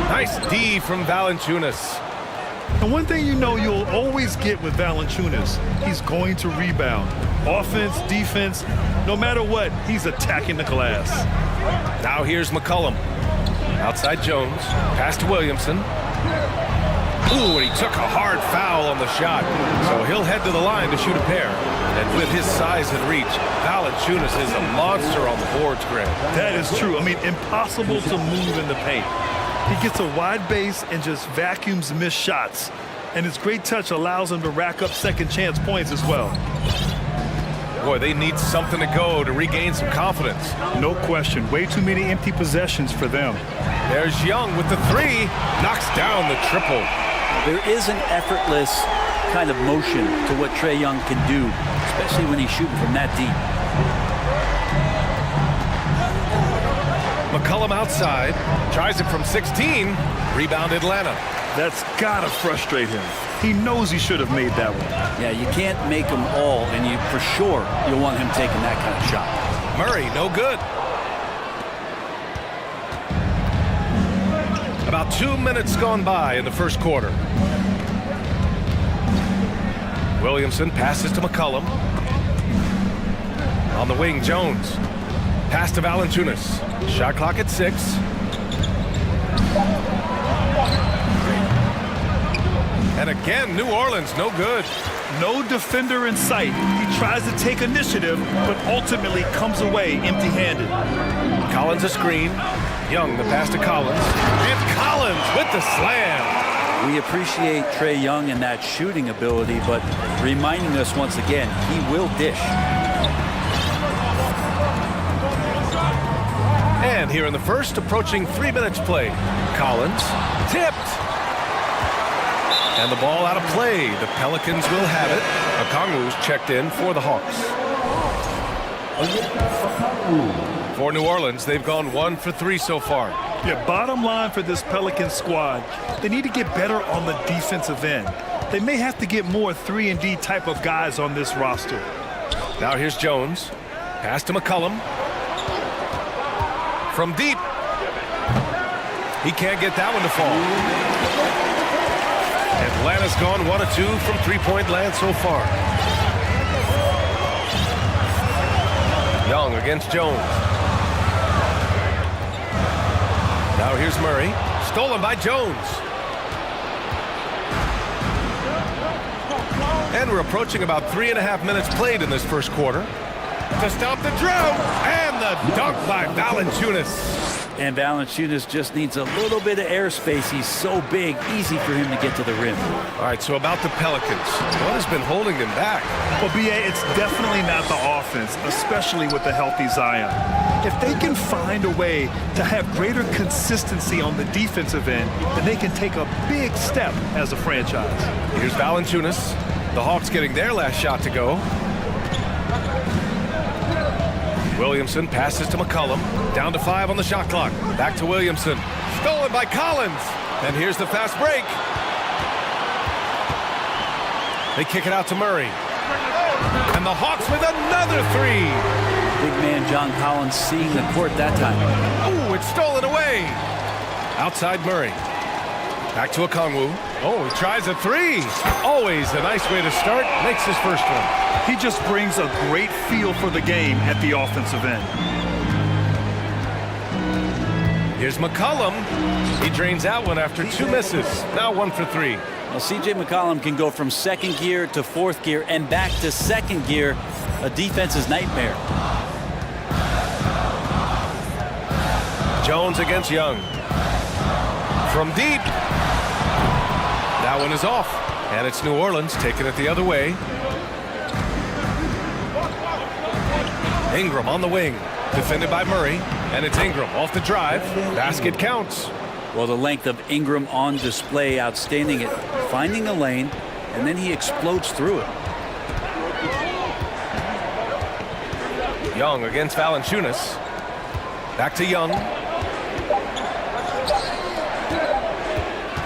Nice D from Valanciunas. And one thing you know you'll always get with Valanciunas, he's going to rebound. Offense, defense, no matter what, he's attacking the glass. Now here's McCollum. Outside Jones. Pass to Williamson. Ooh, and he took a hard foul on the shot. So he'll head to the line to shoot a pair. And with his size and reach, Valanciunas is a monster on the boards, Grant. That is true. I mean, impossible to move in the paint. He gets a wide base and just vacuums missed shots. And his great touch allows him to rack up second chance points as well. Boy, they need something to go to regain some confidence. No question. Way too many empty possessions for them. There's Young with the 3. Knocks down the triple. There is an effortless kind of motion to what Trae Young can do, especially when he's shooting from that deep. McCollum outside, tries it from 16, rebound Atlanta. That's gotta frustrate him. He knows he should have made that one. Yeah, you can't make them all, and you for sure you'll want him taking that kind of shot. Murray, no good. About 2 minutes gone by in the first quarter. Williamson passes to McCollum. On the wing, Jones. Pass to Valanciunas. Shot clock at 6. And again, New Orleans, no good. No defender in sight. He tries to take initiative, but ultimately comes away empty-handed. Collins a screen. Young, the pass to Collins. And Collins with the slam. We appreciate Trae Young and that shooting ability, but reminding us once again, he will dish. And here in the first, approaching 3 minutes played. Collins tipped. And the ball out of play. The Pelicans will have it. Okongwu's checked in for the Hawks. For New Orleans, they've gone 1 for 3 so far. Yeah, bottom line for this Pelicans squad, they need to get better on the defensive end. They may have to get more 3-and-D type of guys on this roster. Now here's Jones. Pass to McCollum. From deep. He can't get that one to fall. Atlanta's gone 1 of 2 from three-point land so far. Young against Jones. Now here's Murray. Stolen by Jones. And we're approaching about 3.5 minutes played in this first quarter. To stop the drought, and the dunk by Valanciunas. And Valanciunas just needs a little bit of airspace. He's so big, easy for him to get to the rim. All right, so about the Pelicans. What has been holding them back? Well, B.A., it's definitely not the offense, especially with the healthy Zion. If they can find a way to have greater consistency on the defensive end, then they can take a big step as a franchise. Here's Valanciunas. The Hawks getting their last shot to go. Williamson passes to McCollum. Down to 5 on the shot clock. Back to Williamson. Stolen by Collins. And here's the fast break. They kick it out to Murray. And the Hawks with another 3. Big man John Collins seeing the court that time. Ooh, it's stolen away. Outside Murray. Back to Okongwu. Oh, he tries a 3. Always a nice way to start. Makes his first one. He just brings a great feel for the game at the offensive end. Here's McCollum. He drains that one after 2 misses. Now 1 for 3. Well, C.J. McCollum can go from second gear to fourth gear and back to second gear, a defense's nightmare. Jones against Young. From deep. That one is off. And it's New Orleans taking it the other way. Ingram on the wing. Defended by Murray. And it's Ingram off the drive. Basket counts. Well, the length of Ingram on display, outstanding at finding a lane, and then he explodes through it. Young against Valanciunas. Back to Young.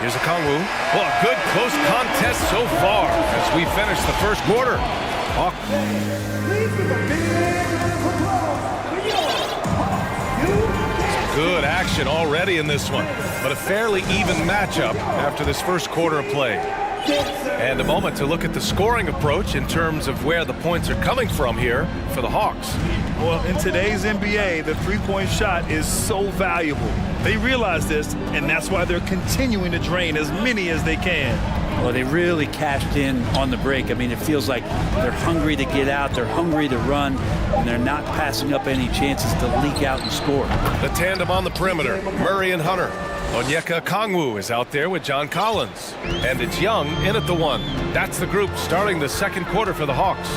Here's a Kongwu. Well, a good close contest so far as we finish the first quarter. Good action already in this one, but a fairly even matchup after this first quarter of play. And a moment to look at the scoring approach in terms of where the points are coming from here for the Hawks. Well, in today's NBA, the three-point shot is so valuable. They realize this, and that's why they're continuing to drain as many as they can. Well, they really cashed in on the break. I mean, it feels like they're hungry to get out, they're hungry to run, and they're not passing up any chances to leak out and score. The tandem on the perimeter, Murray and Hunter. Onyeka Kongwu is out there with John Collins. And it's Young in at the 1. That's the group starting the second quarter for the Hawks.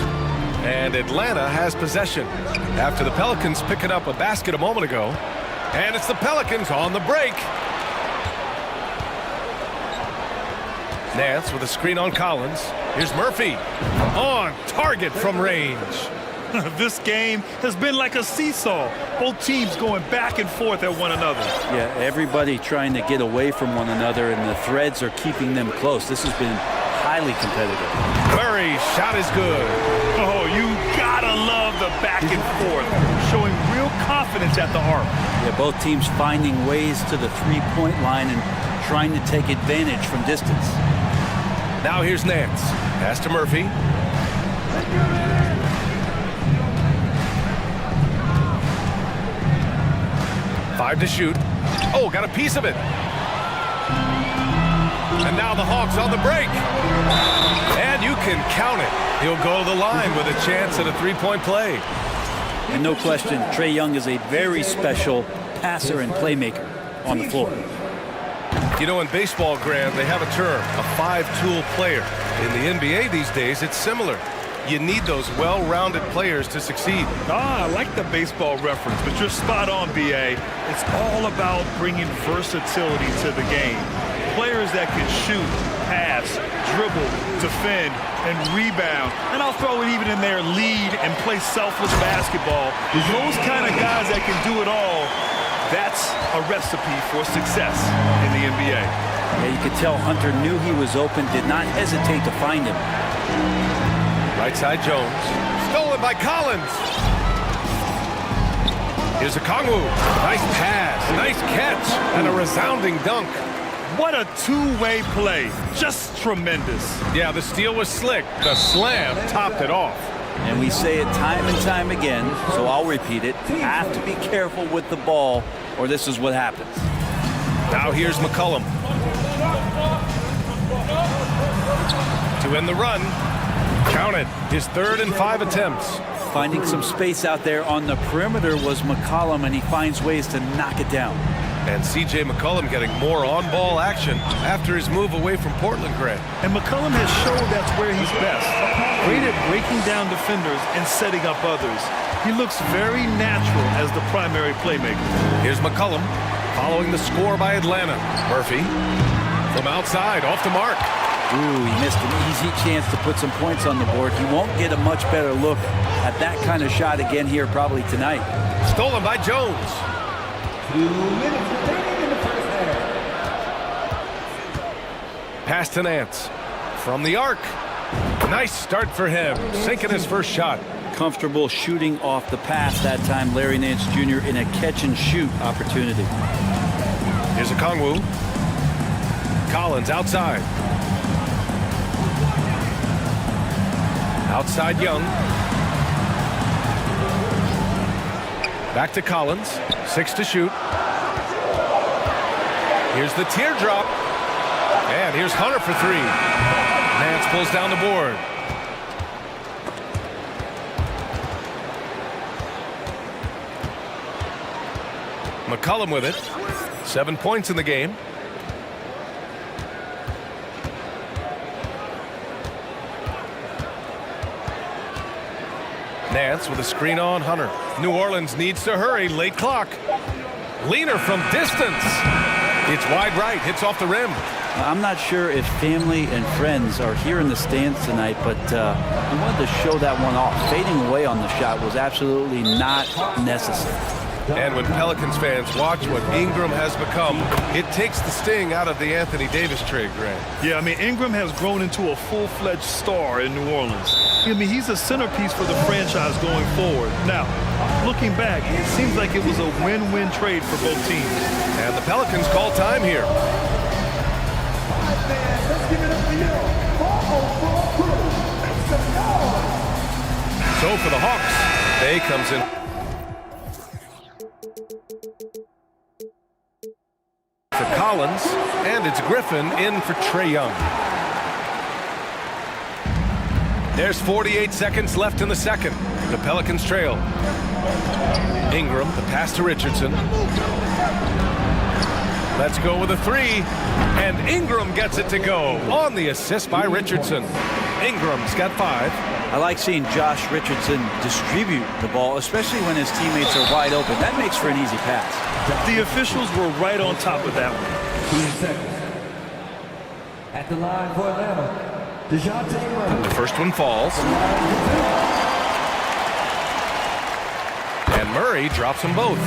And Atlanta has possession after the Pelicans picking up a basket a moment ago. And it's the Pelicans on the break. Nance with a screen on Collins. Here's Murphy on target from range. This game has been like a seesaw. Both teams going back and forth at one another. Yeah, everybody trying to get away from one another, and the threads are keeping them close. This has been highly competitive. Murray's shot is good. Oh, you gotta love the back and forth, showing real confidence at the arc. Yeah, both teams finding ways to the three-point line and trying to take advantage from distance. Now here's Nance. Pass to Murphy. Five to shoot. Oh, got a piece of it. And now the Hawks on the break. And you can count it. He'll go to the line with a chance at a three-point play. And no question, Trae Young is a very special passer and playmaker on the floor. You know, in baseball, Grant, they have a term, a five-tool player. In the NBA these days, it's similar. You need those well-rounded players to succeed. I like the baseball reference, but you're spot on, B.A. It's all about bringing versatility to the game. Players that can shoot, pass, dribble, defend, and rebound. And I'll throw it even in there, lead and play selfless basketball. Those kind of guys that can do it all, that's a recipe for success in the NBA. Yeah, you could tell Hunter knew he was open, did not hesitate to find him. Right side Jones. Stolen by Collins. Here's a Kongwu. Nice pass, nice catch, and a resounding dunk. What a two-way play. Just tremendous. Yeah, the steal was slick. The slam topped it off. And we say it time and time again, so I'll repeat it. Have to be careful with the ball, or this is what happens. Now here's McCollum. To end the run. Counted. His 3rd and 5 attempts. Finding some space out there on the perimeter was McCollum, and he finds ways to knock it down. And C.J. McCollum getting more on-ball action after his move away from Portland, Grant. And McCollum has shown that's where he's best. Great at breaking down defenders and setting up others. He looks very natural as the primary playmaker. Here's McCollum following the score by Atlanta. Murphy from outside, off the mark. Ooh, he missed an easy chance to put some points on the board. He won't get a much better look at that kind of shot again here probably tonight. Stolen by Jones. 2 minutes remaining in the first half. Pass to Nance. From the arc. Nice start for him. Sinking his first shot. Comfortable shooting off the pass that time. Larry Nance Jr. in a catch-and-shoot opportunity. Here's a Kongwu. Collins outside. Outside Young. Back to Collins. 6 to shoot. Here's the teardrop. And here's Hunter for three. Nance pulls down the board. McCullum with it. 7 points in the game. Nance with a screen on Hunter. New Orleans needs to hurry. Late clock. Leaner from distance. It's wide right. Hits off the rim. I'm not sure if family and friends are here in the stands tonight, but we wanted to show that one off. Fading away on the shot was absolutely not necessary. And when Pelicans fans watch what Ingram has become, it takes the sting out of the Anthony Davis trade, Grant. Yeah, I mean, Ingram has grown into a full-fledged star in New Orleans. I mean, he's a centerpiece for the franchise going forward. Now, looking back, it seems like it was a win-win trade for both teams. And the Pelicans call time here. So for the Hawks, Bay comes in. For Collins, and it's Griffin in for Trae Young. There's 48 seconds left in the second. The Pelicans trail. Ingram, the pass to Richardson. Let's go with a three, and Ingram gets it to go on the assist by Richardson. Ingram's got 5. I like seeing Josh Richardson distribute the ball, especially when his teammates are wide open. That makes for an easy pass. The officials were right on top of that one. 2 seconds. At the line for Atlanta, DeJounte Murray. The first one falls. And Murray drops them both.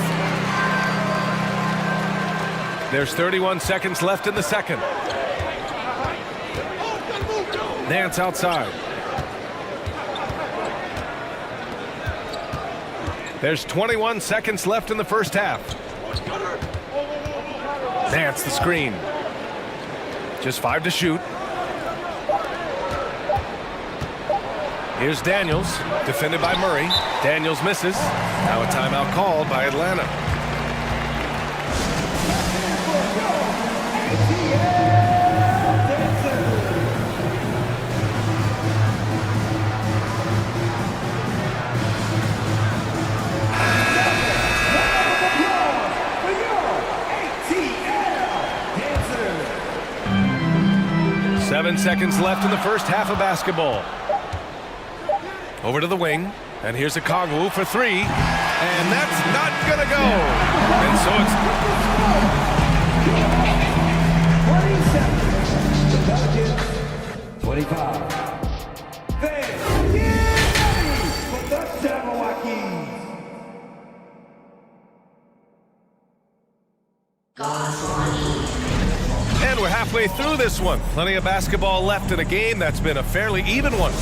There's 31 seconds left in the second. Nance outside. There's 21 seconds left in the first half. Nance the screen. Just 5 to shoot. Here's Daniels, defended by Murray. Daniels misses. Now a timeout called by Atlanta. Seven seconds left in the first half of basketball. Over to the wing, and here's a Kongwu for 3, and that's not gonna go. And so it's 20 seconds. 25. Fans, get ready for the Jabberwockies. And we're halfway through this one. Plenty of basketball left in a game that's been a fairly even one.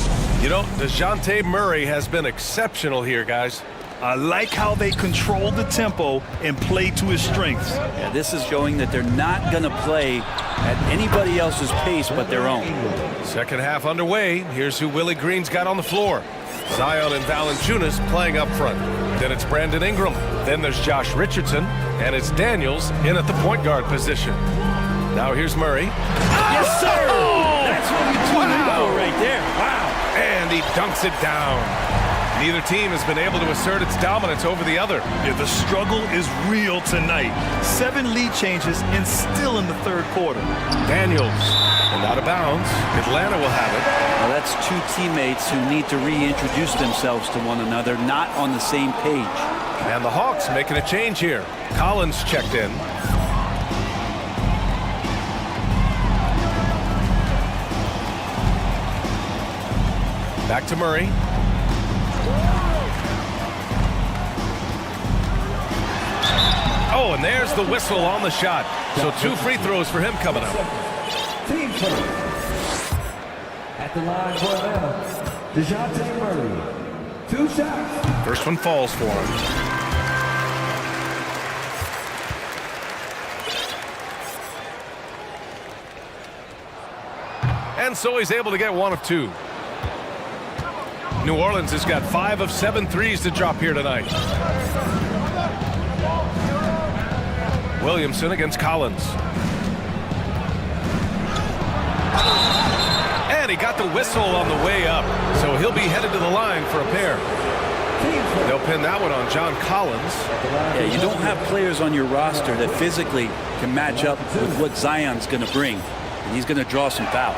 You know, DeJounte Murray has been exceptional here, guys. I like how they control the tempo and play to his strengths. Yeah, this is showing that they're not going to play at anybody else's pace but their own. Second half underway. Here's who Willie Green's got on the floor. Zion and Valanciunas playing up front. Then it's Brandon Ingram. Then there's Josh Richardson. And it's Daniels in at the point guard position. Now here's Murray. Yes, sir! That's what we tuned about right there. Wow. And he dunks it down. Neither team has been able to assert its dominance over the other. Yeah, the struggle is real tonight. 7 lead changes and still in the third quarter. Daniels, and out of bounds. Atlanta will have it. Well, that's 2 teammates who need to reintroduce themselves to one another, not on the same page. And the Hawks making a change here. Collins checked in. Back to Murray. Oh, and there's the whistle on the shot. So 2 free throws for him coming up. Team first. At the line for Atlanta, DeJounte Murray. 2 shots. First one falls for him. And so he's able to get 1 of 2. New Orleans has got 5 of 7 threes to drop here tonight. Williamson against Collins. the whistle on the way up, so he'll be headed to the line for a pair. They'll pin that one on John Collins. Yeah, you don't have players on your roster that physically can match up with what Zion's going to bring. And he's going to draw some fouls.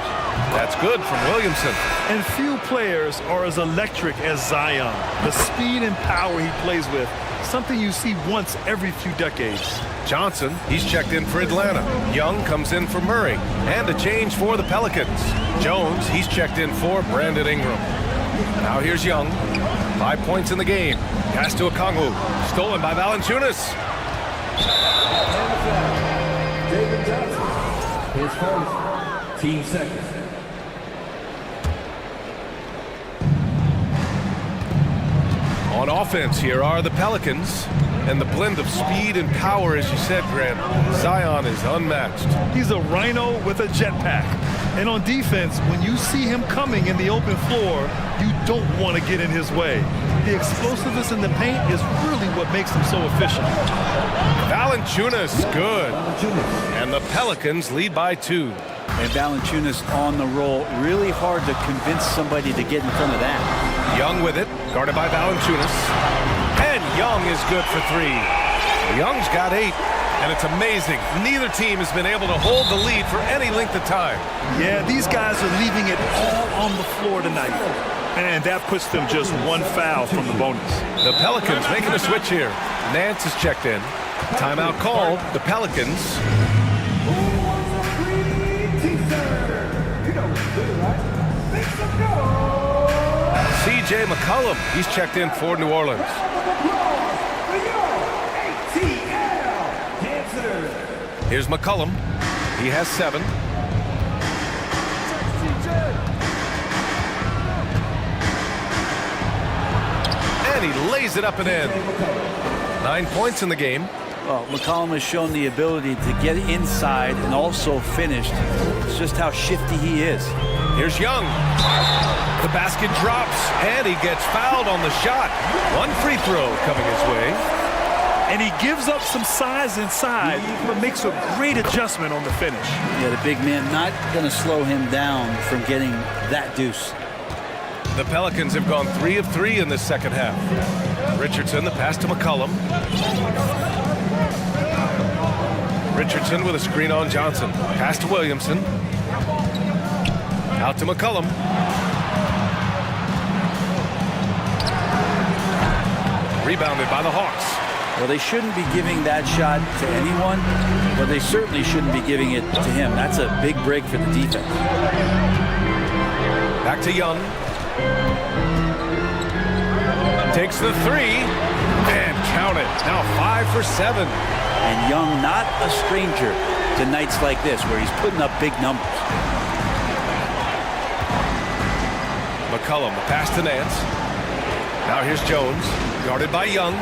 That's good from Williamson. And few players are as electric as Zion. The speed and power he plays with, something you see once every few decades. Johnson, he's checked in for Atlanta. Young comes in for Murray. And a change for the Pelicans. Jones, he's checked in for Brandon Ingram. Now here's Young. 5 points in the game. Pass to Okongwu. Stolen by Valanciunas. David Johnson, his first, team second. On offense, here are the Pelicans. And the blend of speed and power, as you said, Grant, Zion is unmatched. He's a rhino with a jetpack. And on defense, when you see him coming in the open floor, you don't want to get in his way. The explosiveness in the paint is really what makes him so efficient. Valanciunas, good. And the Pelicans lead by 2. And Valanciunas on the roll. Really hard to convince somebody to get in front of that. Young with it, guarded by Valanciunas. And Young is good for 3. Young's got 8. And it's amazing. Neither team has been able to hold the lead for any length of time. Yeah, these guys are leaving it all on the floor tonight. And that puts them just 1 foul from the bonus. The Pelicans making a switch here. Nance is checked in. Timeout called. The Pelicans. C.J. McCollum, he's checked in for New Orleans. Here's McCollum. He has 7. And he lays it up and in. 9 points in the game. Well, McCollum has shown the ability to get inside and also finish. It's just how shifty he is. Here's Young. The basket drops, and he gets fouled on the shot. 1 free throw coming his way. And he gives up some size inside, but makes a great adjustment on the finish. Yeah, the big man not going to slow him down from getting that deuce. The Pelicans have gone 3 of 3 in this second half. Richardson, the pass to McCollum. Richardson with a screen on Johnson. Pass to Williamson. Out to McCollum. Rebounded by the Hawks. Well, they shouldn't be giving that shot to anyone, but they certainly shouldn't be giving it to him. That's a big break for the defense. Back to Young. Takes the 3 and count it. Now 5 for 7. And Young not a stranger to nights like this where he's putting up big numbers. McCollum, the pass to Nance. Now here's Jones, guarded by Young.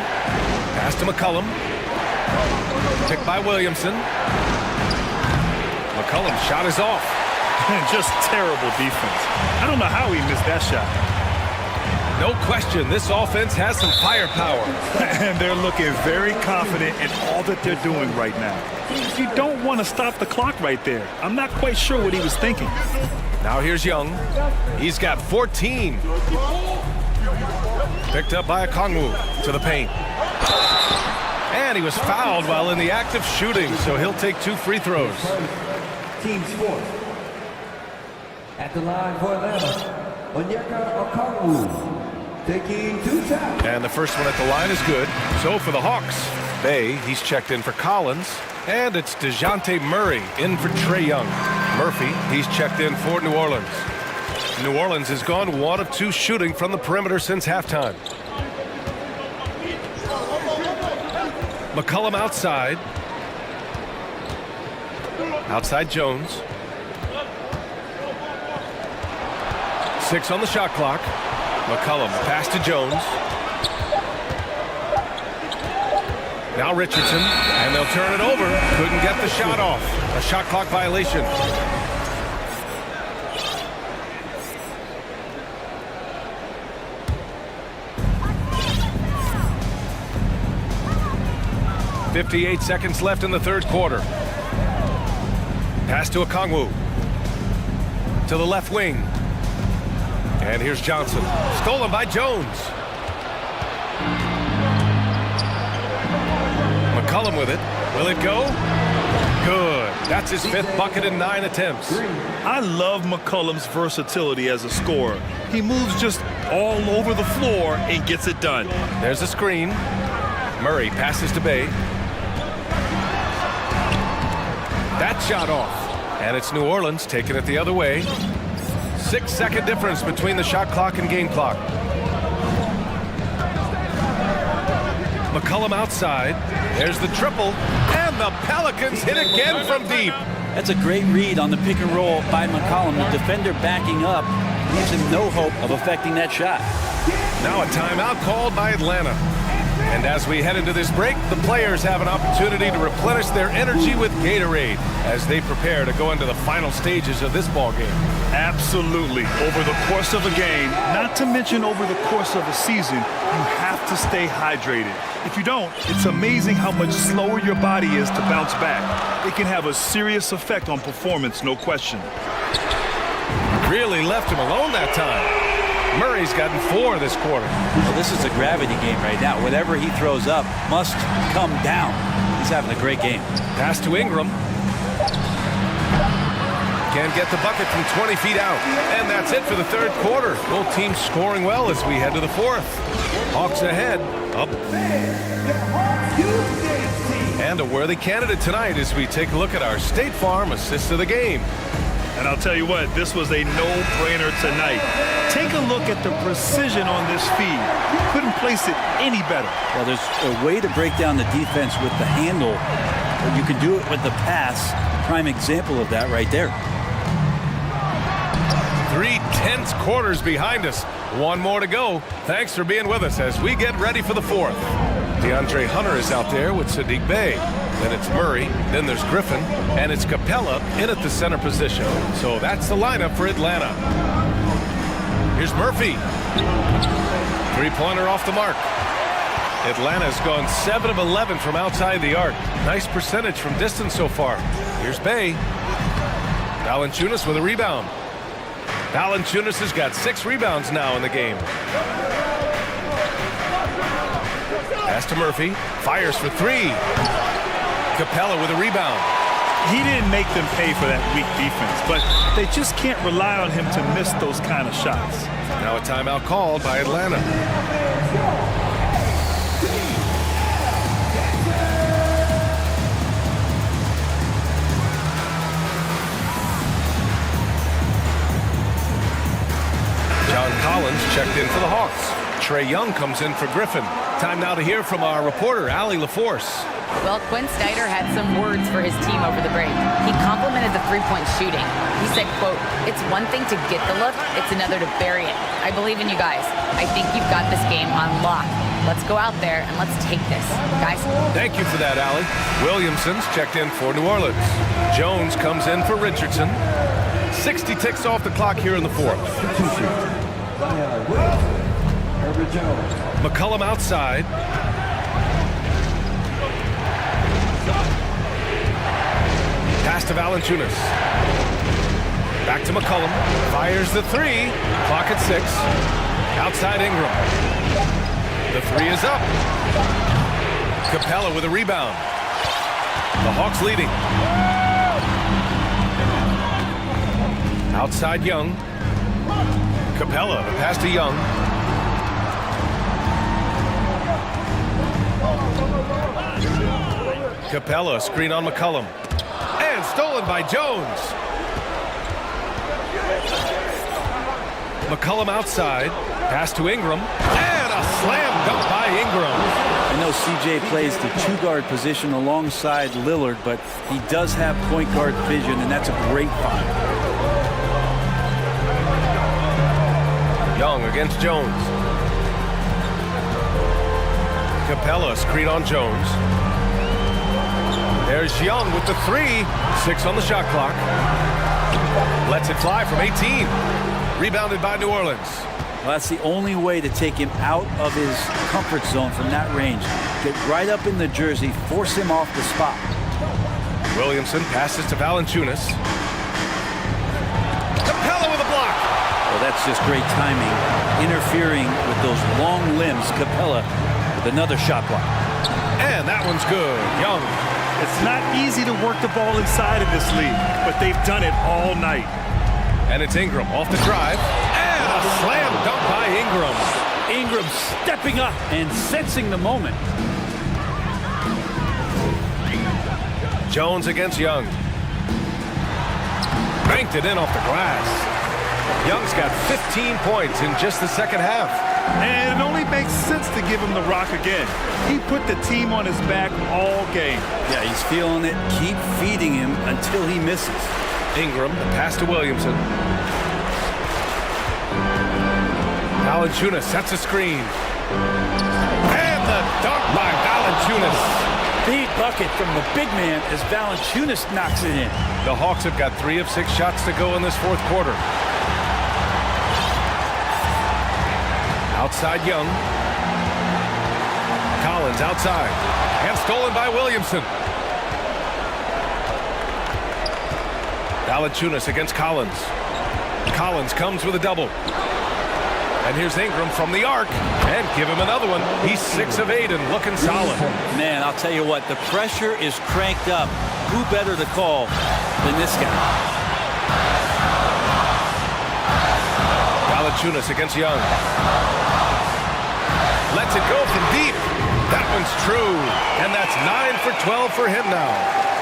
Pass to McCollum. Picked by Williamson. McCollum's shot is off. Just terrible defense. I don't know how he missed that shot. No question, this offense has some firepower. And they're looking very confident in all that they're doing right now. You don't want to stop the clock right there. I'm not quite sure what he was thinking. Now here's Young. He's got 14. Picked up by Okongwu to the paint. And he was fouled while in the act of shooting, so he'll take 2 free throws. Team sports. At the line for Atlanta, Onyeka Okongwu, taking 2 shots. And the first one at the line is good. So for the Hawks, Bay, he's checked in for Collins. And it's DeJounte Murray in for Trae Young. Murphy, he's checked in for New Orleans. New Orleans has gone 1 of 2 shooting from the perimeter since halftime. McCollum outside. Outside Jones. 6 on the shot clock. McCollum, pass to Jones. Now Richardson, and they'll turn it over. Couldn't get the shot off. A shot clock violation. .58 seconds left in the third quarter. Pass to Okongwu. To the left wing. And here's Johnson. Stolen by Jones. McCollum with it. Will it go? Good. That's his 5th bucket in 9 attempts. I love McCollum's versatility as a scorer. He moves just all over the floor and gets it done. There's a screen. Murray passes to Bay. That shot off. And it's New Orleans taking it the other way. 6-second difference between the shot clock and game clock. McCollum outside. There's the triple. And the Pelicans hit again from deep. That's a great read on the pick and roll by McCollum. The defender backing up leaves him no hope of affecting that shot. Now a timeout called by Atlanta. And as we head into this break, the players have an opportunity to replenish their energy with Gatorade as they prepare to go into the final stages of this ball game. Absolutely. Over the course of a game, not to mention over the course of a season, you have to stay hydrated. If you don't, it's amazing how much slower your body is to bounce back. It can have a serious effect on performance, no question. Really left him alone that time. Murray's gotten 4 this quarter. Well, this is a gravity game right now. Whatever he throws up must come down. He's having a great game. Pass to Ingram. Can't get the bucket from 20 feet out. And that's it for the 3rd quarter. Both teams scoring well as we head to the 4th. Hawks ahead. Up. And a worthy candidate tonight as we take a look at our State Farm assist of the game. And I'll tell you what, this was a no-brainer tonight. Take a look at the precision on this feed. You couldn't place it any better. Well, there's a way to break down the defense with the handle, but you can do it with the pass. Prime example of that right there. 3 tense quarters behind us. 1 more to go. Thanks for being with us as we get ready for the 4th. DeAndre Hunter is out there with Sadiq Bey. Then it's Murray, then there's Griffin, and it's Capella in at the center position. So that's the lineup for Atlanta. Here's Murphy. 3-pointer off the mark. Atlanta's gone 7 of 11 from outside the arc. Nice percentage from distance so far. Here's Bey. Valanciunas with a rebound. Valanciunas has got 6 rebounds now in the game. Pass to Murphy. Fires for 3. Capella with a rebound. He didn't make them pay for that weak defense, but they just can't rely on him to miss those kind of shots. Now a timeout called by Atlanta. John Collins checked in for the Hawks. Trae Young comes in for Griffin. Time now to hear from our reporter, Allie LaForce. Well, Quinn Snyder had some words for his team over the break. He complimented the three-point shooting. He said, quote, "It's one thing to get the look, it's another to bury it. I believe in you guys. I think you've got this game on lock. Let's go out there and let's take this. Guys." Thank you for that, Allie. Williamson's checked in for New Orleans. Jones comes in for Richardson. 60 ticks off the clock here in the 4th. McCollum outside. Pass to Valanciunas. Back to McCollum. Fires the 3. Clock at 6. Outside Ingram. The 3 is up. Capella with a rebound. The Hawks leading. Outside Young. Capella, the pass to Young. Capella, screen on McCollum. And stolen by Jones. McCollum outside. Pass to Ingram. And a slam dunk by Ingram. I know CJ plays the 2-guard position alongside Lillard, but he does have point guard vision, and that's a great find. Young against Jones. Capella, screen on Jones. There's Young with the 3. 6 on the shot clock. Lets it fly from 18. Rebounded by New Orleans. Well, that's the only way to take him out of his comfort zone from that range. Get right up in the jersey, force him off the spot. Williamson passes to Valanciunas. Capella with a block. Well, that's That's just great timing, interfering with those long limbs. Capella with another shot block. And that one's good. Young. It's not easy to work the ball inside of this league, but they've done it all night. And it's Ingram off the drive. And a slam dunk by Ingram. Ingram stepping up and sensing the moment. Jones against Young. Banked it in off the glass. Young's got 15 points in just the second half. And it only makes sense to give him the rock again. He put the team on his back all game. Yeah, he's feeling it. Keep feeding him until he misses. Ingram, the pass to Williamson. Valanciunas sets a screen. And the dunk by Valanciunas. Big bucket from the big man as Valanciunas knocks it in. The Hawks have got 3 of 6 shots to go in this fourth quarter. Outside Young. Collins outside. And stolen by Williamson. Valanciunas against Collins. Collins comes with a double. And here's Ingram from the arc. And give him another one. He's 6 of 8 and looking solid. Man, I'll tell you what, the pressure is cranked up. Who better to call than this guy? Valanciunas against Young. Lets it go from deep. That one's true. And that's 9 for 12 for him now.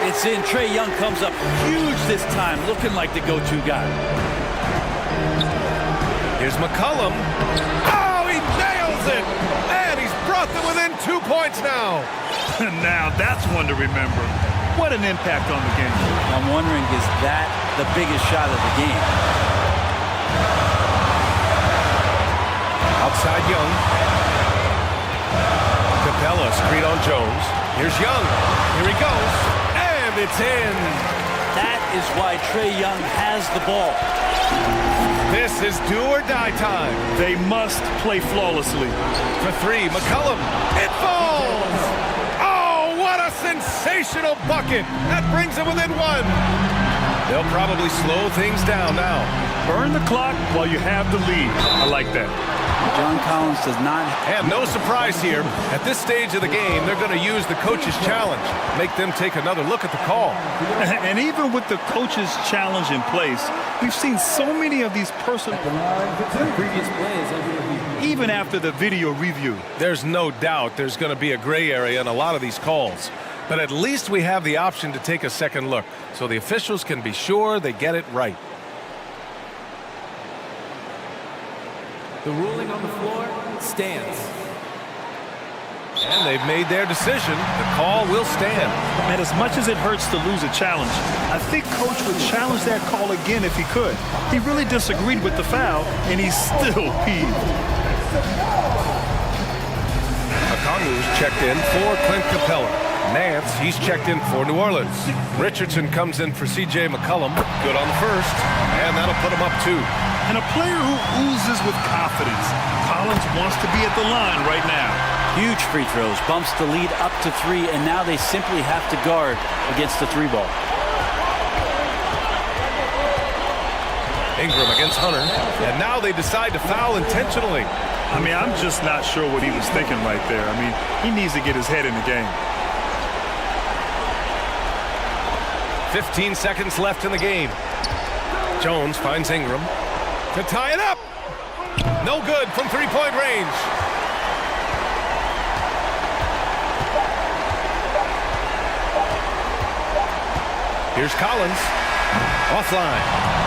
It's in. Trae Young comes up huge this time, looking like the go-to guy. Here's McCollum. Oh, he nails it! And he's brought them within 2 points now. Now that's one to remember. What an impact on the game. I'm wondering, is that the biggest shot of the game? Outside Young. Capella screen on Jones. Here's Young. Here he goes. And it's in. That is why Trae Young has the ball. This is do or die time. They must play flawlessly. For 3, McCollum. It falls. Oh, what a sensational bucket. That brings them within 1. They'll probably slow things down now. Burn the clock while you have the lead. I like that. John Collins does not. And no surprise here. At this stage of the game, they're going to use the coach's challenge. Make them take another look at the call. And even with the coach's challenge in place, we've seen so many of these personal previous plays. Even after the video review. There's no doubt there's going to be a gray area in a lot of these calls. But at least we have the option to take a second look, so the officials can be sure they get it right. The ruling on the floor stands. And they've made their decision. The call will stand. And as much as it hurts to lose a challenge, I think Coach would challenge that call again if he could. He really disagreed with the foul, and he's still peeved. Okongwu's checked in for Clint Capella. Nance, he's checked in for New Orleans. Richardson comes in for C.J. McCollum. Good on the first. And that'll put him up 2. And a player who oozes with confidence. Collins wants to be at the line right now. Huge free throws, bumps the lead up to 3, and now they simply have to guard against the 3 ball. Ingram against Hunter, and now they decide to foul intentionally. I mean, I'm just not sure what he was thinking right there. I mean, he needs to get his head in the game. 15 seconds left in the game. Jones finds Ingram to tie it up. No good from 3-point range. Here's Collins. Offline.